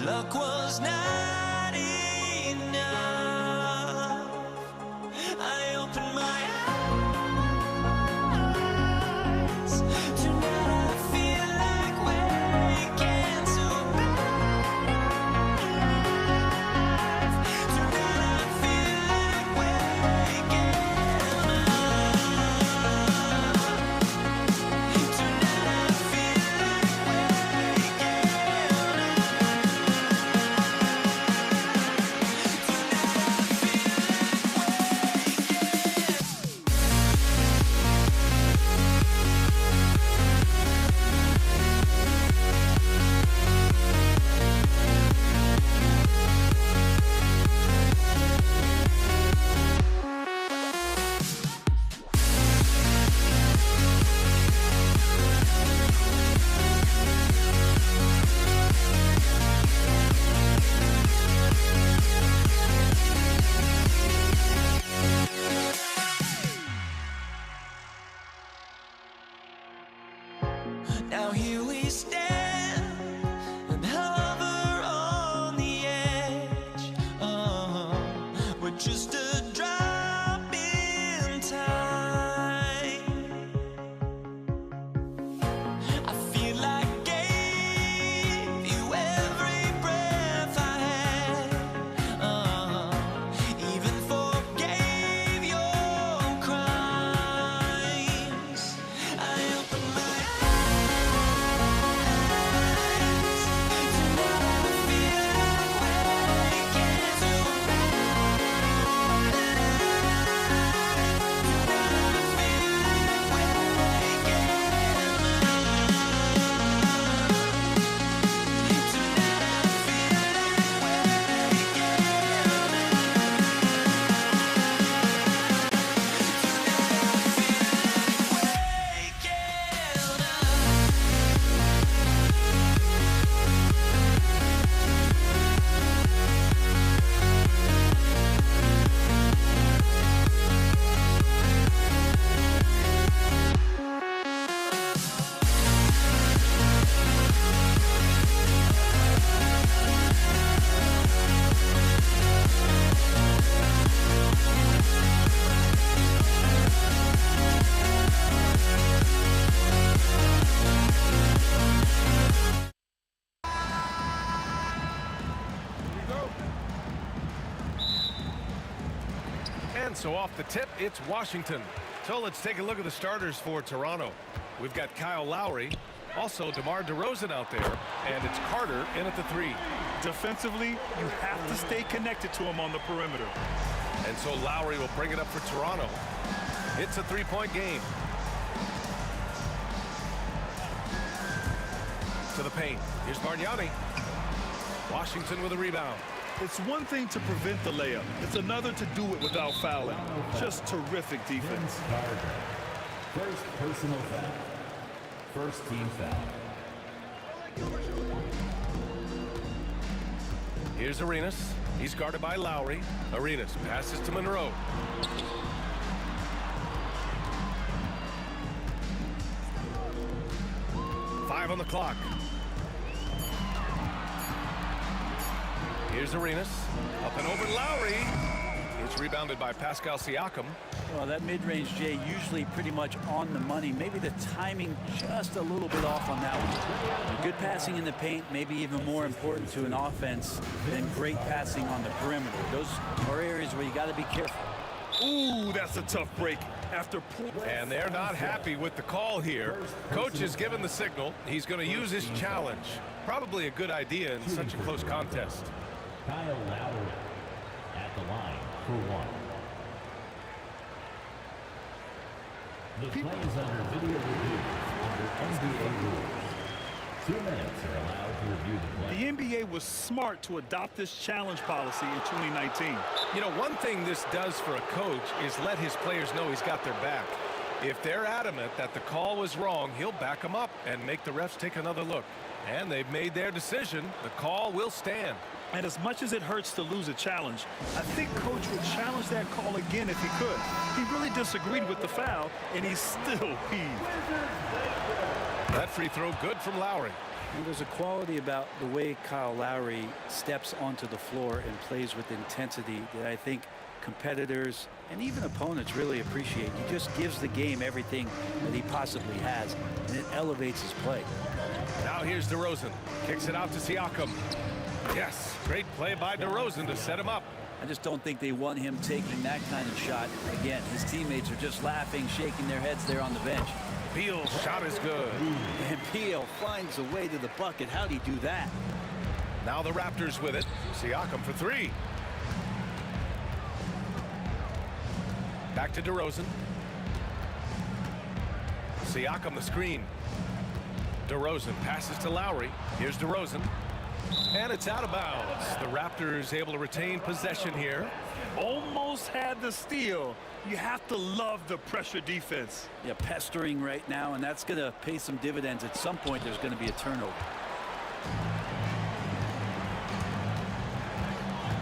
luck was not enough. I opened my eyes. Now here we stand and hover on the edge. We're just a drop in time. I feel like I gave you every breath I had. Even forgave your crimes. I open my eyes to never feel like waking to And so off the tip, it's Washington. So let's take a look at the starters for Toronto. We've got Kyle Lowry, also DeMar DeRozan out there, and it's Carter in at the 3. Defensively, you have to stay connected to him on the perimeter. And so Lowry will bring it up for Toronto. It's a 3-point game. To the paint. Here's Bargnani. Washington with a rebound. It's one thing to prevent the layup. It's another to do it without fouling. Just terrific defense. First personal foul. First team foul. Here's Arenas. He's guarded by Lowry. Arenas passes to Monroe. Five on the clock. Here's Arenas. Up and over Lowry. It's rebounded by Pascal Siakam. Well, that mid-range, Jay, usually pretty much on the money. Maybe the timing just a little bit off on that one. Good passing in the paint, maybe even more important to an offense than great passing on the perimeter. Those are areas where you got to be careful. Ooh, that's a tough break. And they're not happy with the call here. Coach has given the signal. He's going to use his challenge. Probably a good idea in such a close contest. Kyle Lowry at the line for 1. The play is under video review under NBA rules. 2 minutes are allowed to review the play. The NBA was smart to adopt this challenge policy in 2019. You know, one thing this does for a coach is let his players know he's got their back. If they're adamant that the call was wrong, he'll back them up and make the refs take another look. And they've made their decision. The call will stand. And as much as it hurts to lose a challenge, I think Coach would challenge that call again if he could. He really disagreed with the foul, and he's still peeved. That free throw good from Lowry. And there's a quality about the way Kyle Lowry steps onto the floor and plays with intensity that I think competitors and even opponents really appreciate. He just gives the game everything that he possibly has, and it elevates his play. Now here's DeRozan. Kicks it out to Siakam. Yes, great play by DeRozan to set him up. I just don't think they want him taking that kind of shot. Again, his teammates are just laughing, shaking their heads there on the bench. Beal's shot is good. And Beal finds a way to the bucket. How'd he do that? Now the Raptors with it. Siakam for 3. Back to DeRozan. Siakam the screen. DeRozan passes to Lowry. Here's DeRozan. And it's out of bounds. The Raptors able to retain possession here. Almost had the steal. You have to love the pressure defense. Yeah, pestering right now, and that's going to pay some dividends. At some point, there's going to be a turnover.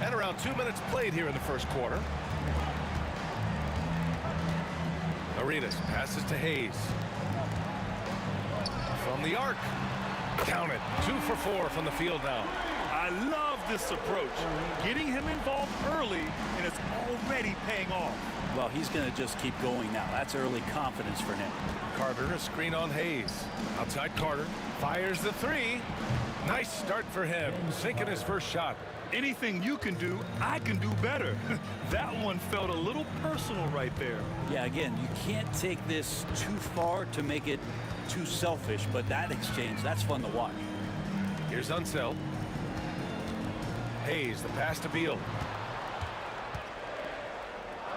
And around 2 minutes played here in the first quarter. Arenas passes to Hayes. From the arc. Count it. 2 for 4 from the field now. I love this approach. Getting him involved early, and it's already paying off. Well, he's going to just keep going now. That's early confidence for him. Carter, a screen on Hayes. Outside Carter. Fires the 3. Nice start for him. Sinking his first shot. Anything you can do, I can do better. That one felt a little personal right there. Yeah, again, you can't take this too far to make it too selfish, but that exchange, that's fun to watch. Here's Unseld. Hayes, the pass to Beal.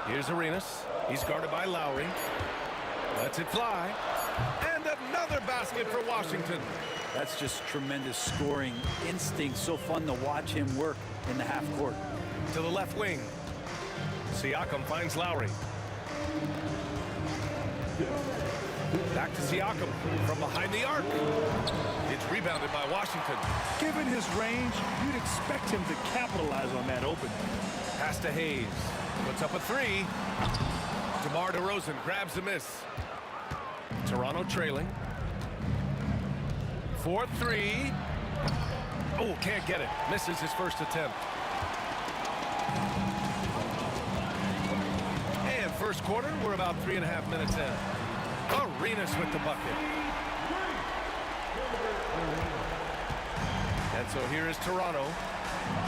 Here's Arenas. He's guarded by Lowry. Lets it fly. And another basket for Washington. That's just tremendous scoring instinct. So fun to watch him work in the half court. To the left wing. Siakam finds Lowry. Back to Siakam from behind the arc. It's rebounded by Washington. Given his range, you'd expect him to capitalize on that opening. Pass to Hayes. Puts up a 3. DeMar DeRozan grabs the miss. Toronto trailing. 4-3. Oh, can't get it. Misses his first attempt. And first quarter, we're about 3.5 minutes in. Arenas with the bucket. And so here is Toronto.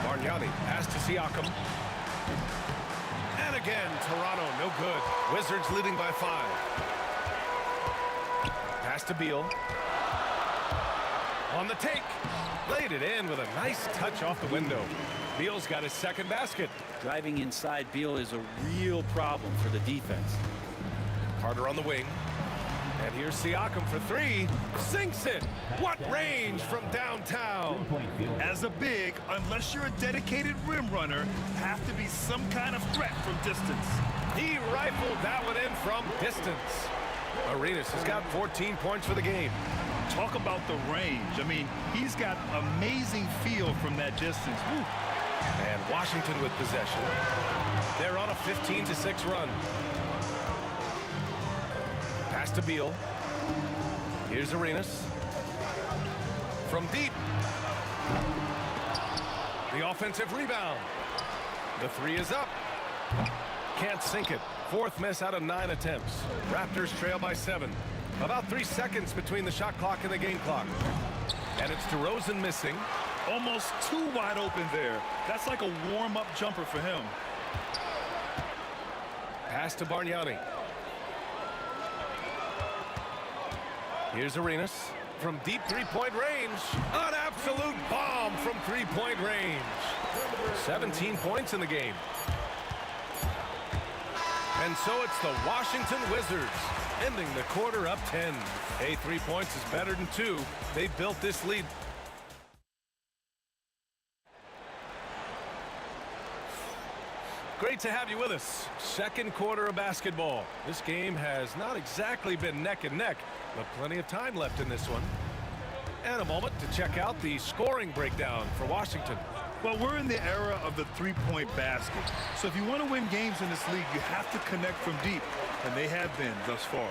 Bargnani pass to Siakam. And again, Toronto, no good. Wizards leading by 5. Pass to Beal. On the take. Laid it in with a nice touch off the window. Beal's got his second basket. Driving inside Beal is a real problem for the defense. Carter on the wing. And here's Siakam for 3. Sinks it. What range from downtown. As a big, unless you're a dedicated rim runner, have to be some kind of threat from distance. He rifled that one in from distance. Arenas has got 14 points for the game. Talk about the range. I mean, he's got amazing feel from that distance. Woo. And Washington with possession. They're on a 15-6 run. Pass to Beal. Here's Arenas. From deep. The offensive rebound. The 3 is up. Can't sink it. 4th miss out of 9 attempts. Raptors trail by 7. About 3 seconds between the shot clock and the game clock. And it's DeRozan missing. Almost too wide open there. That's like a warm-up jumper for him. Pass to Bargnani. Here's Arenas from deep 3-point range. An absolute bomb from 3-point range. 17 points in the game. And so it's the Washington Wizards ending the quarter up 10. Hey, 3 points is better than 2. They built this lead. Great to have you with us. Second quarter of basketball. This game has not exactly been neck and neck, but plenty of time left in this one. And a moment to check out the scoring breakdown for Washington. Well, we're in the era of the three-point basket. So if you want to win games in this league, you have to connect from deep, and they have been thus far.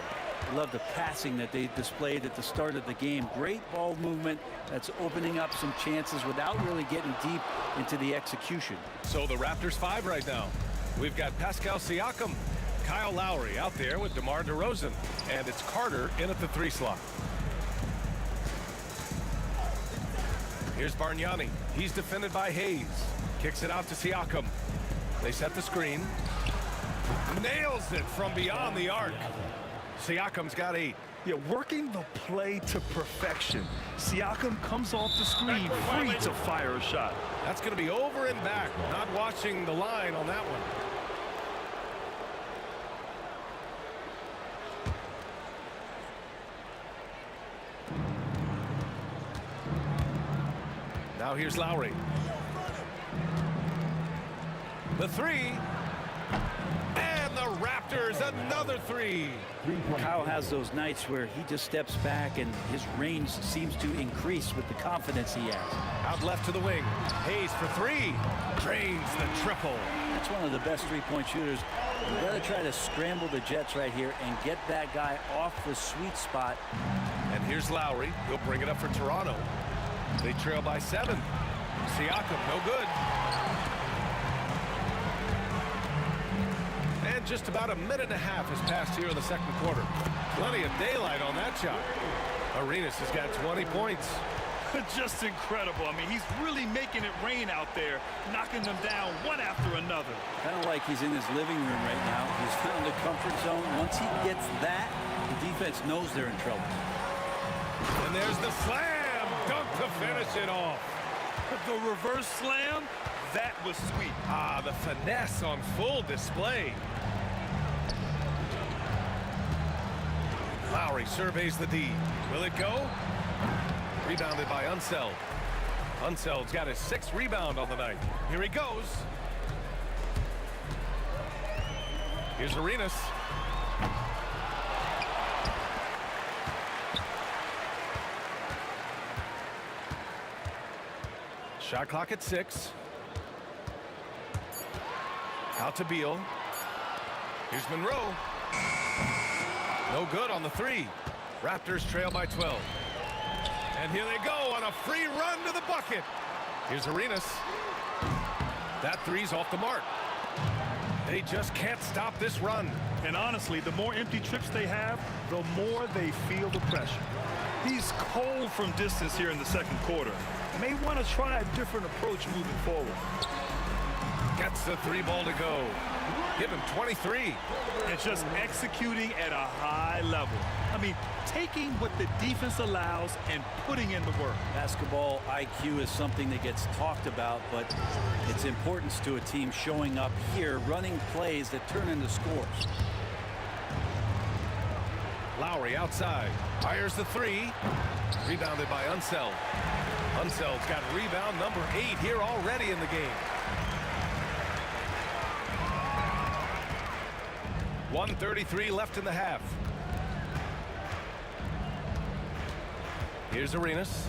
I love the passing that they displayed at the start of the game. Great ball movement that's opening up some chances without really getting deep into the execution. So the Raptors 5 right now. We've got Pascal Siakam, Kyle Lowry out there with DeMar DeRozan, and it's Carter in at the 3 slot. Here's Bargnani. He's defended by Hayes. Kicks it out to Siakam. They set the screen. Nails it from beyond the arc. Siakam's got 8. Yeah, working the play to perfection. Siakam comes off the screen free to fire a shot. That's going to be over and back. Not watching the line on that one. Now here's Lowry. The 3. And the the Raptors, another three. Kyle has those nights where he just steps back and his range seems to increase with the confidence he has. Out left to the wing. Hayes for three. Drains the triple. That's one of the best three-point shooters. You got to try to scramble the Jets right here and get that guy off the sweet spot. And here's Lowry. He'll bring it up for Toronto. They trail by 7. Siakam, no good. And just about a minute and a half has passed here in the second quarter. Plenty of daylight on that shot. Arenas has got 20 points. Just incredible. I mean, he's really making it rain out there, knocking them down one after another. Kind of like he's in his living room right now. He's found a comfort zone. Once he gets that, the defense knows they're in trouble. And there's the slam dunk to finish it off. The reverse slam, that was sweet. Ah, the finesse on full display. Lowry surveys the D. Will it go? Rebounded by Unseld. Unseld's got his 6th rebound on the night. Here he goes. Here's Arenas. Shot clock at 6. Out to Beal. Here's Monroe. No good on the 3. Raptors trail by 12. And here they go on a free run to the bucket. Here's Arenas. That 3's off the mark. They just can't stop this run. And honestly, the more empty trips they have, the more they feel the pressure. He's cold from distance here in the second quarter. May want to try a different approach moving forward. Gets the 3 ball to go. Give him 23. And just executing at a high level. I mean, taking what the defense allows and putting in the work. Basketball IQ is something that gets talked about, but its importance to a team showing up here, running plays that turn into scores. Lowry outside. Fires the 3. Rebounded by Unseld. Unseld's got rebound number 8 here already in the game. 1:33 left in the half. Here's Arenas.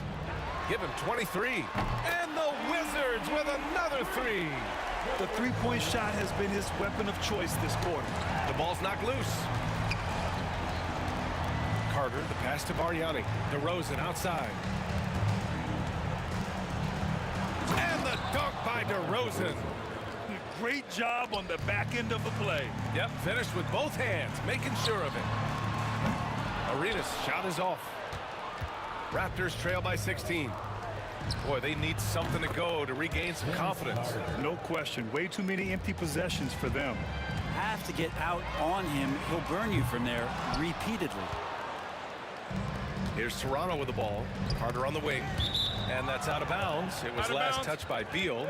Give him 23. And the Wizards with another 3. The three-point shot has been his weapon of choice this quarter. The ball's knocked loose. Carter, the pass to Bargnani. DeRozan outside. And the dunk by DeRozan. Great job on the back end of the play. Yep, finished with both hands, making sure of it. Arenas' shot is off. Raptors trail by 16. Boy, they need something to go to regain some confidence. No question. Way too many empty possessions for them. Have to get out on him. He'll burn you from there repeatedly. Here's Toronto with the ball. Carter on the wing. And that's out of bounds. It was last touched by Beal.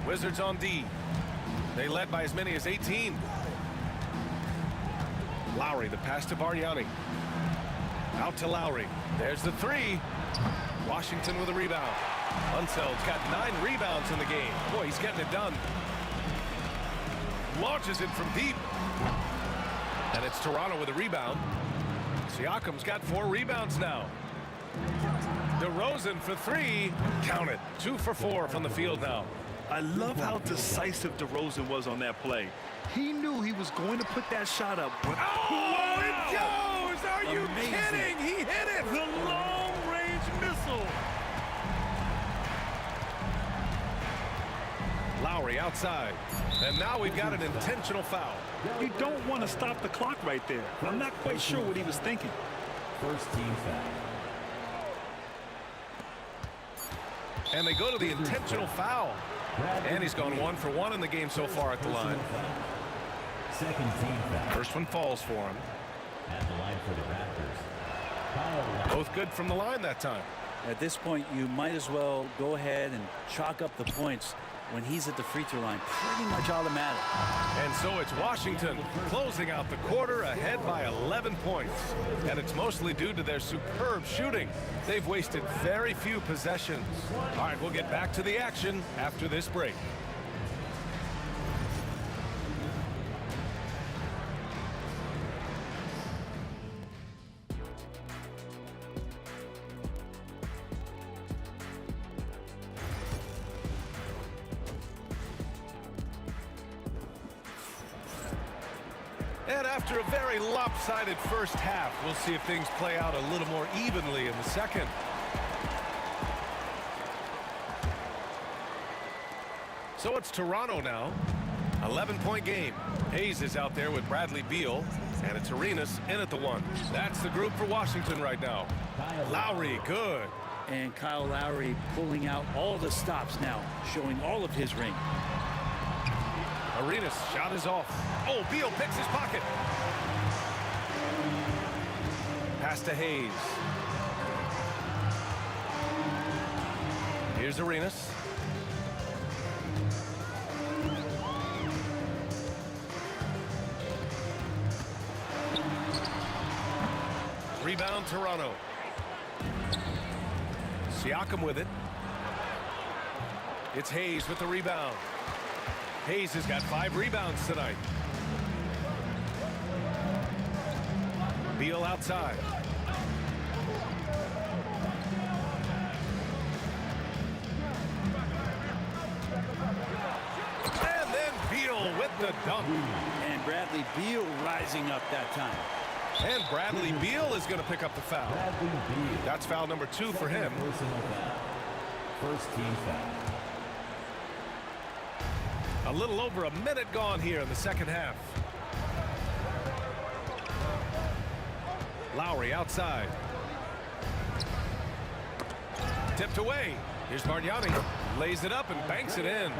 Wizards on D. They led by as many as 18. Lowry, the pass to Bargnani. Out to Lowry. There's the 3. Washington with a rebound. Unseld's got 9 rebounds in the game. Boy, he's getting it done. Launches it from deep. And it's Toronto with a rebound. Siakam's got 4 rebounds now. DeRozan for 3. Count it. 2 for 4 from the field now. I love how decisive DeRozan was on that play. He knew he was going to put that shot up. But oh, it goes! Are you kidding? He hit it! The long-range missile. Lowry outside. And now we've got an intentional foul. You don't want to stop the clock right there. I'm not quite sure what he was thinking. First team foul. And they go to the intentional foul. And he's gone 1 for 1 in the game so far at the line. Second team foul. First one falls for him. At the line for the Raptors. Both good from the line that time. At this point, you might as well go ahead and chalk up the points. when he's at the free throw line, pretty much automatic. And so it's Washington closing out the quarter ahead by 11 points. And it's mostly due to their superb shooting. They've wasted very few possessions. All right, we'll get back to the action after this break. And after a very lopsided first half, we'll see if things play out a little more evenly in the second. So it's Toronto now. 11-point game. Hayes is out there with Bradley Beal, and it's Arenas in at the one. That's the group for Washington right now. Lowry, good. And Kyle Lowry pulling out all the stops now, showing all of his ring. Arenas shot is off. Oh, Beal picks his pocket. Pass to Hayes. Here's Arenas. Rebound Toronto. Siakam with it. It's Hayes with the rebound. Hayes has got 5 rebounds tonight. Beal outside. And then Beal with the dunk. And Bradley Beal rising up that time. And Bradley Beal is going to pick up the foul. That's foul number 2 for him. First team foul. A little over a minute gone here in the second half. Lowry outside. Tipped away. Here's Bargnani. Lays it up and banks it in.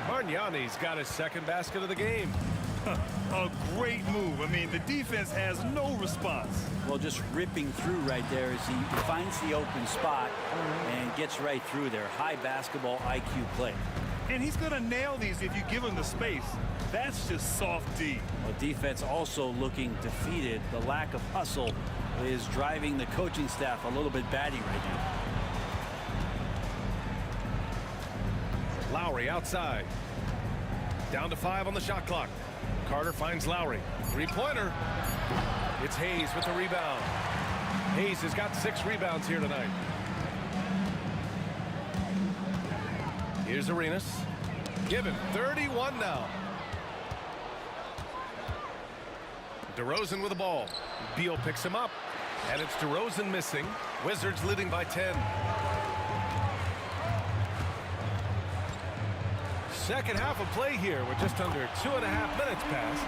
Bargnani's got his second basket of the game. A great move. I mean, the defense has no response. Well, just ripping through right there as he finds the open spot and gets right through there. High basketball IQ play. And he's going to nail these if you give him the space. That's just soft D. Well, defense also looking defeated. The lack of hustle is driving the coaching staff a little bit batty right now. Lowry outside. Down to 5 on the shot clock. Carter finds Lowry. Three-pointer. It's Hayes with the rebound. Hayes has got 6 rebounds here tonight. Here's Arenas. Given 31 now. DeRozan with the ball. Beal picks him up. And it's DeRozan missing. Wizards leading by 10. Second half of play here with just under 2.5 minutes passed.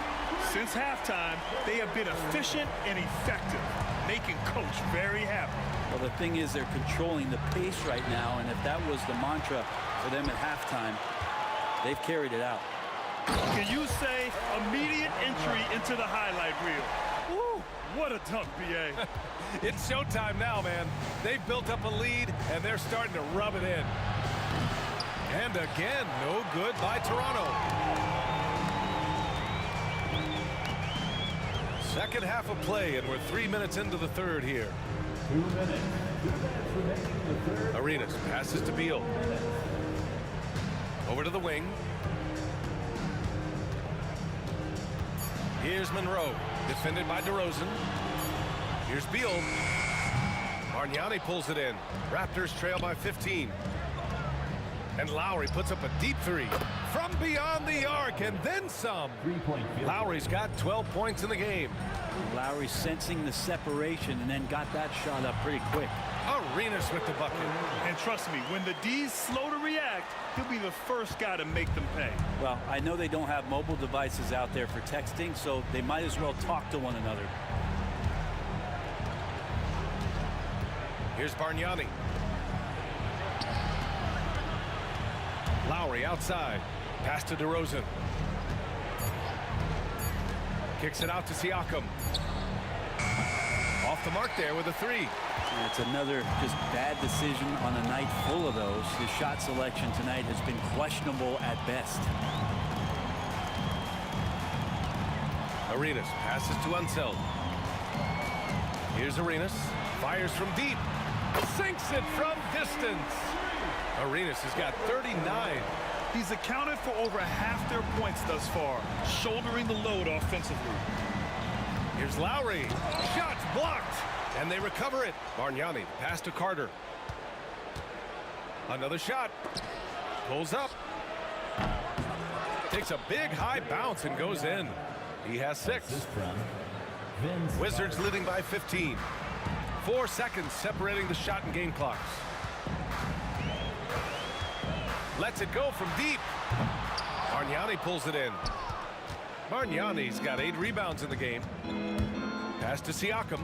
Since halftime, they have been efficient and effective, making Coach very happy. Well, the thing is they're controlling the pace right now, and if that was the mantra for them at halftime, they've carried it out. Can you say immediate entry into the highlight reel? Woo, what a dunk, B.A. It's showtime now, man. They've built up a lead, and they're starting to rub it in. And again, no good by Toronto. Second half of play, and we're 3 minutes into the third here. 2 minutes. 2 minutes remaining in the third. Arenas passes to Beal. Over to the wing. Here's Monroe, defended by DeRozan. Here's Beal. Bargnani pulls it in. Raptors trail by 15. And Lowry puts up a deep 3 from beyond the arc, and then some. 3-point field. Lowry's got 12 points in the game. Lowry sensing the separation and then got that shot up pretty quick. Arenas with the bucket. And trust me, when the D's slow to react, he'll be the first guy to make them pay. Well, I know they don't have mobile devices out there for texting, so they might as well talk to one another. Here's Bargnani. Lowry outside. Pass to DeRozan. Kicks it out to Siakam. Off off the mark there with a three. It's another just bad decision on a night full of those. His shot selection tonight has been questionable at best. Arenas passes to Unseld. Here's Arenas. Fires from deep. Sinks it from distance. Arenas has got 39. He's accounted for over half their points thus far, shouldering the load offensively. Here's Lowry. Shots blocked. And they recover it. Bargnani pass to Carter. Another shot. Pulls up. Takes a big high bounce and goes in. He has 6. Wizards leading by 15. 4 seconds separating the shot and game clocks. Lets it go from deep. Bargnani pulls it in. Bargnani's got 8 rebounds in the game. Pass to Siakam.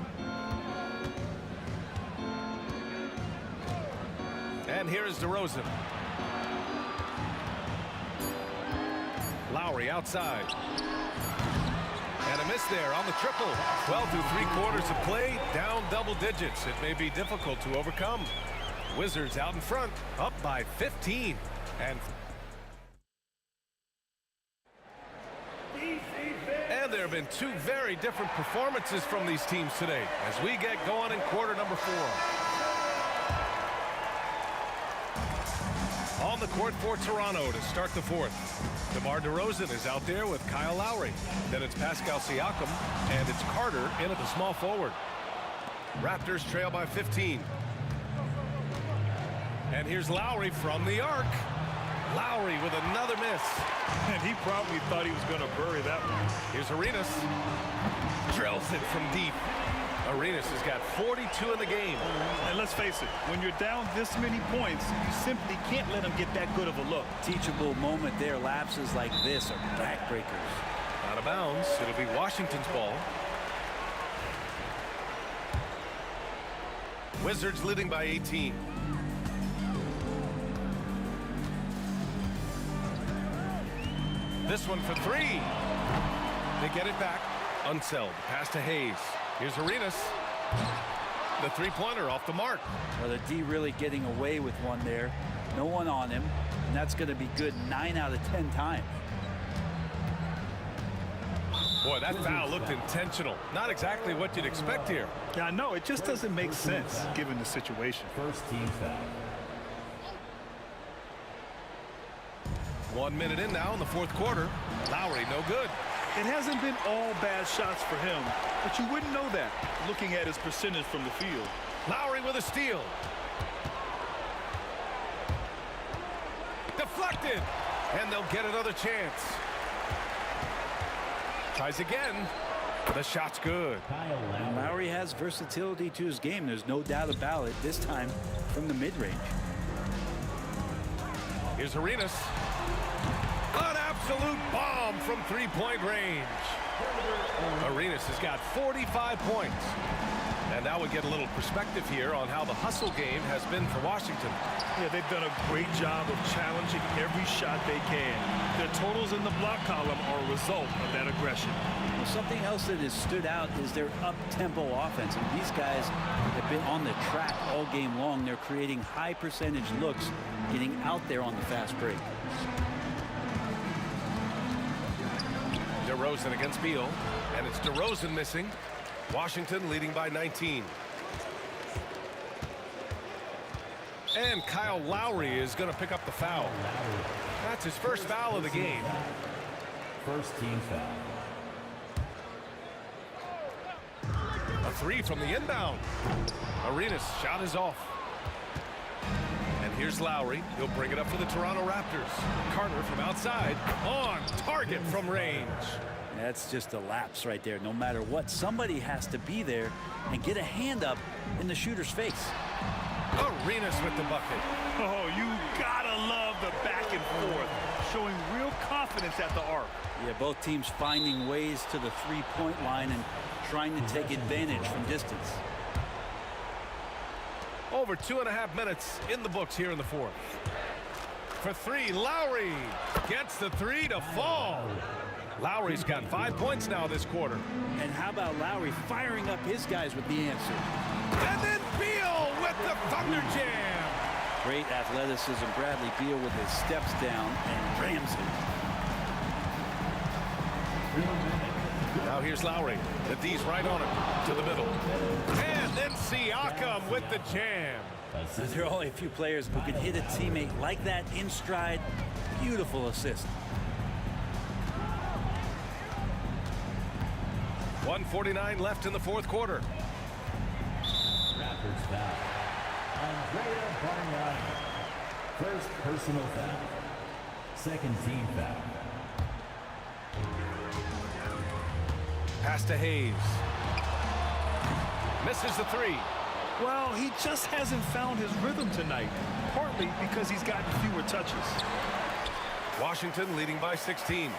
And here is DeRozan. Lowry outside. And a miss there on the triple. 12 through 3/4 of play, down double digits. It may be difficult to overcome. Wizards out in front, up by 15. And there have been 2 very different performances from these teams today as we get going in quarter number 4. On the court for Toronto to start the 4th. DeMar DeRozan is out there with Kyle Lowry. Then it's Pascal Siakam, and it's Carter in at the small forward. Raptors trail by 15. And here's Lowry from the arc. Lowry with another miss. And he probably thought he was going to bury that one. Here's Arenas. Drills it from deep. Arenas has got 42 in the game. And let's face it, when you're down this many points, you simply can't let him get that good of a look. Teachable moment there. Lapses like this are backbreakers. Out of bounds. It'll be Washington's ball. Wizards leading by 18. This one for 3. They get it back. Unseld. Pass to Hayes. Here's Arenas. The three-pointer off the mark. Well, the D really getting away with one there. No one on him. And that's going to be good 9 out of 10 times. Boy, that foul looked intentional. Not exactly what you'd expect here. Yeah, I know. It just doesn't make sense given the situation. First team foul. 1 minute in now in the 4th quarter. Lowry no good. It hasn't been all bad shots for him, but you wouldn't know that looking at his percentage from the field. Lowry with a steal. Deflected. And they'll get another chance. Tries again. The shot's good. Lowry has versatility to his game. There's no doubt about it. This time from the mid-range. Here's Arenas. An absolute bomb from three-point range. Arenas has got 45 points. And now we get a little perspective here on how the hustle game has been for Washington. Yeah, they've done a great job of challenging every shot they can. Their totals in the block column are a result of that aggression. Well, something else that has stood out is their up-tempo offense. And these guys have been on the track all game long. They're creating high-percentage looks, getting out there on the fast break. DeRozan against Beal, and it's DeRozan missing. Washington leading by 19. And Kyle Lowry is going to pick up the foul. That's his first foul of the game. First team foul. A 3 from the inbound. Arenas' shot is off. And here's Lowry. He'll bring it up for the Toronto Raptors. Carter from outside. On target from range. That's just a lapse right there. No matter what, somebody has to be there and get a hand up in the shooter's face. Arenas with the bucket. Oh, you gotta love the back and forth, showing real confidence at the arc. Yeah, both teams finding ways to the three-point line and trying to take advantage from distance. Over 2.5 minutes in the books here in the 4th. For 3, Lowry gets the 3 to fall. Lowry's got 5 points now this quarter. And how about Lowry firing up his guys with the answer? And then Beal with the Thunder Jam. Great athleticism. Bradley Beal with his steps down and rams it. Now here's Lowry. The D's right on him to the middle. And then Siakam with the jam. There are only a few players who can hit a teammate like that in stride. Beautiful assist. 1:49 left in the fourth quarter. Raptors foul. Andrea Bargnani. First personal foul. Second team foul. Pass to Hayes. Misses the three. Well, he just hasn't found his rhythm tonight, partly because he's gotten fewer touches. Washington leading by 16.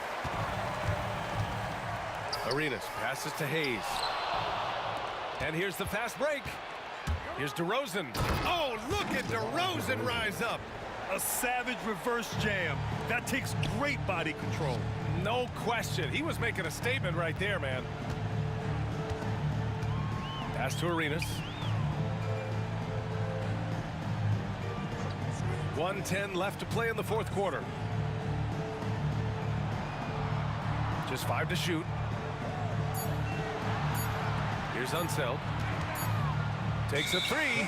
Arenas passes to Hayes. And here's the fast break. Here's DeRozan. Oh, look at DeRozan rise up. A savage reverse jam. That takes great body control. No question. He was making a statement right there, man. Pass to Arenas. 1:10 left to play in the fourth quarter. Just 5 to shoot. Here's Unseld. Takes a three,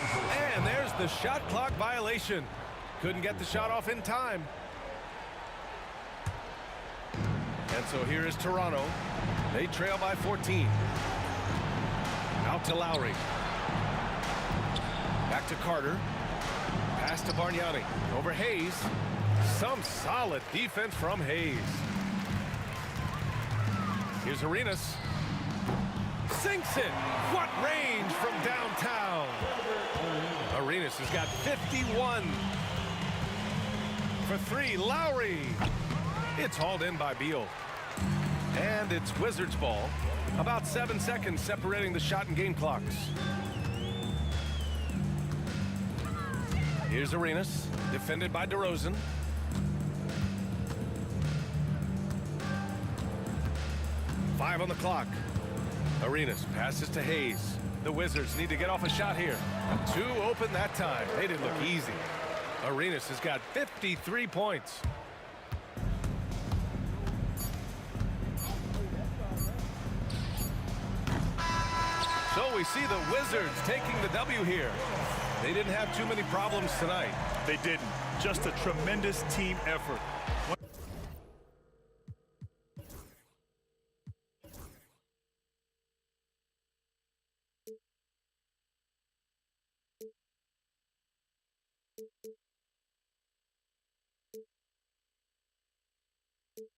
and there's the shot clock violation. Couldn't get the shot off in time. And so here is Toronto. They trail by 14. Out to Lowry. Back to Carter. Pass to Bargnani. Over Hayes. Some solid defense from Hayes. Here's Arenas. Sinks it. What range from downtown. Arenas has got 51. For three, Lowry. It's hauled in by Beal. And it's Wizards ball. About 7 seconds separating the shot and game clocks. Here's Arenas, defended by DeRozan. Five on the clock. Arenas passes to Hayes. The Wizards need to get off a shot here. 2 open that time. They didn't look easy. Arenas has got 53 points. So we see the Wizards taking the W here. They didn't have too many problems tonight. They didn't. Just a tremendous team effort.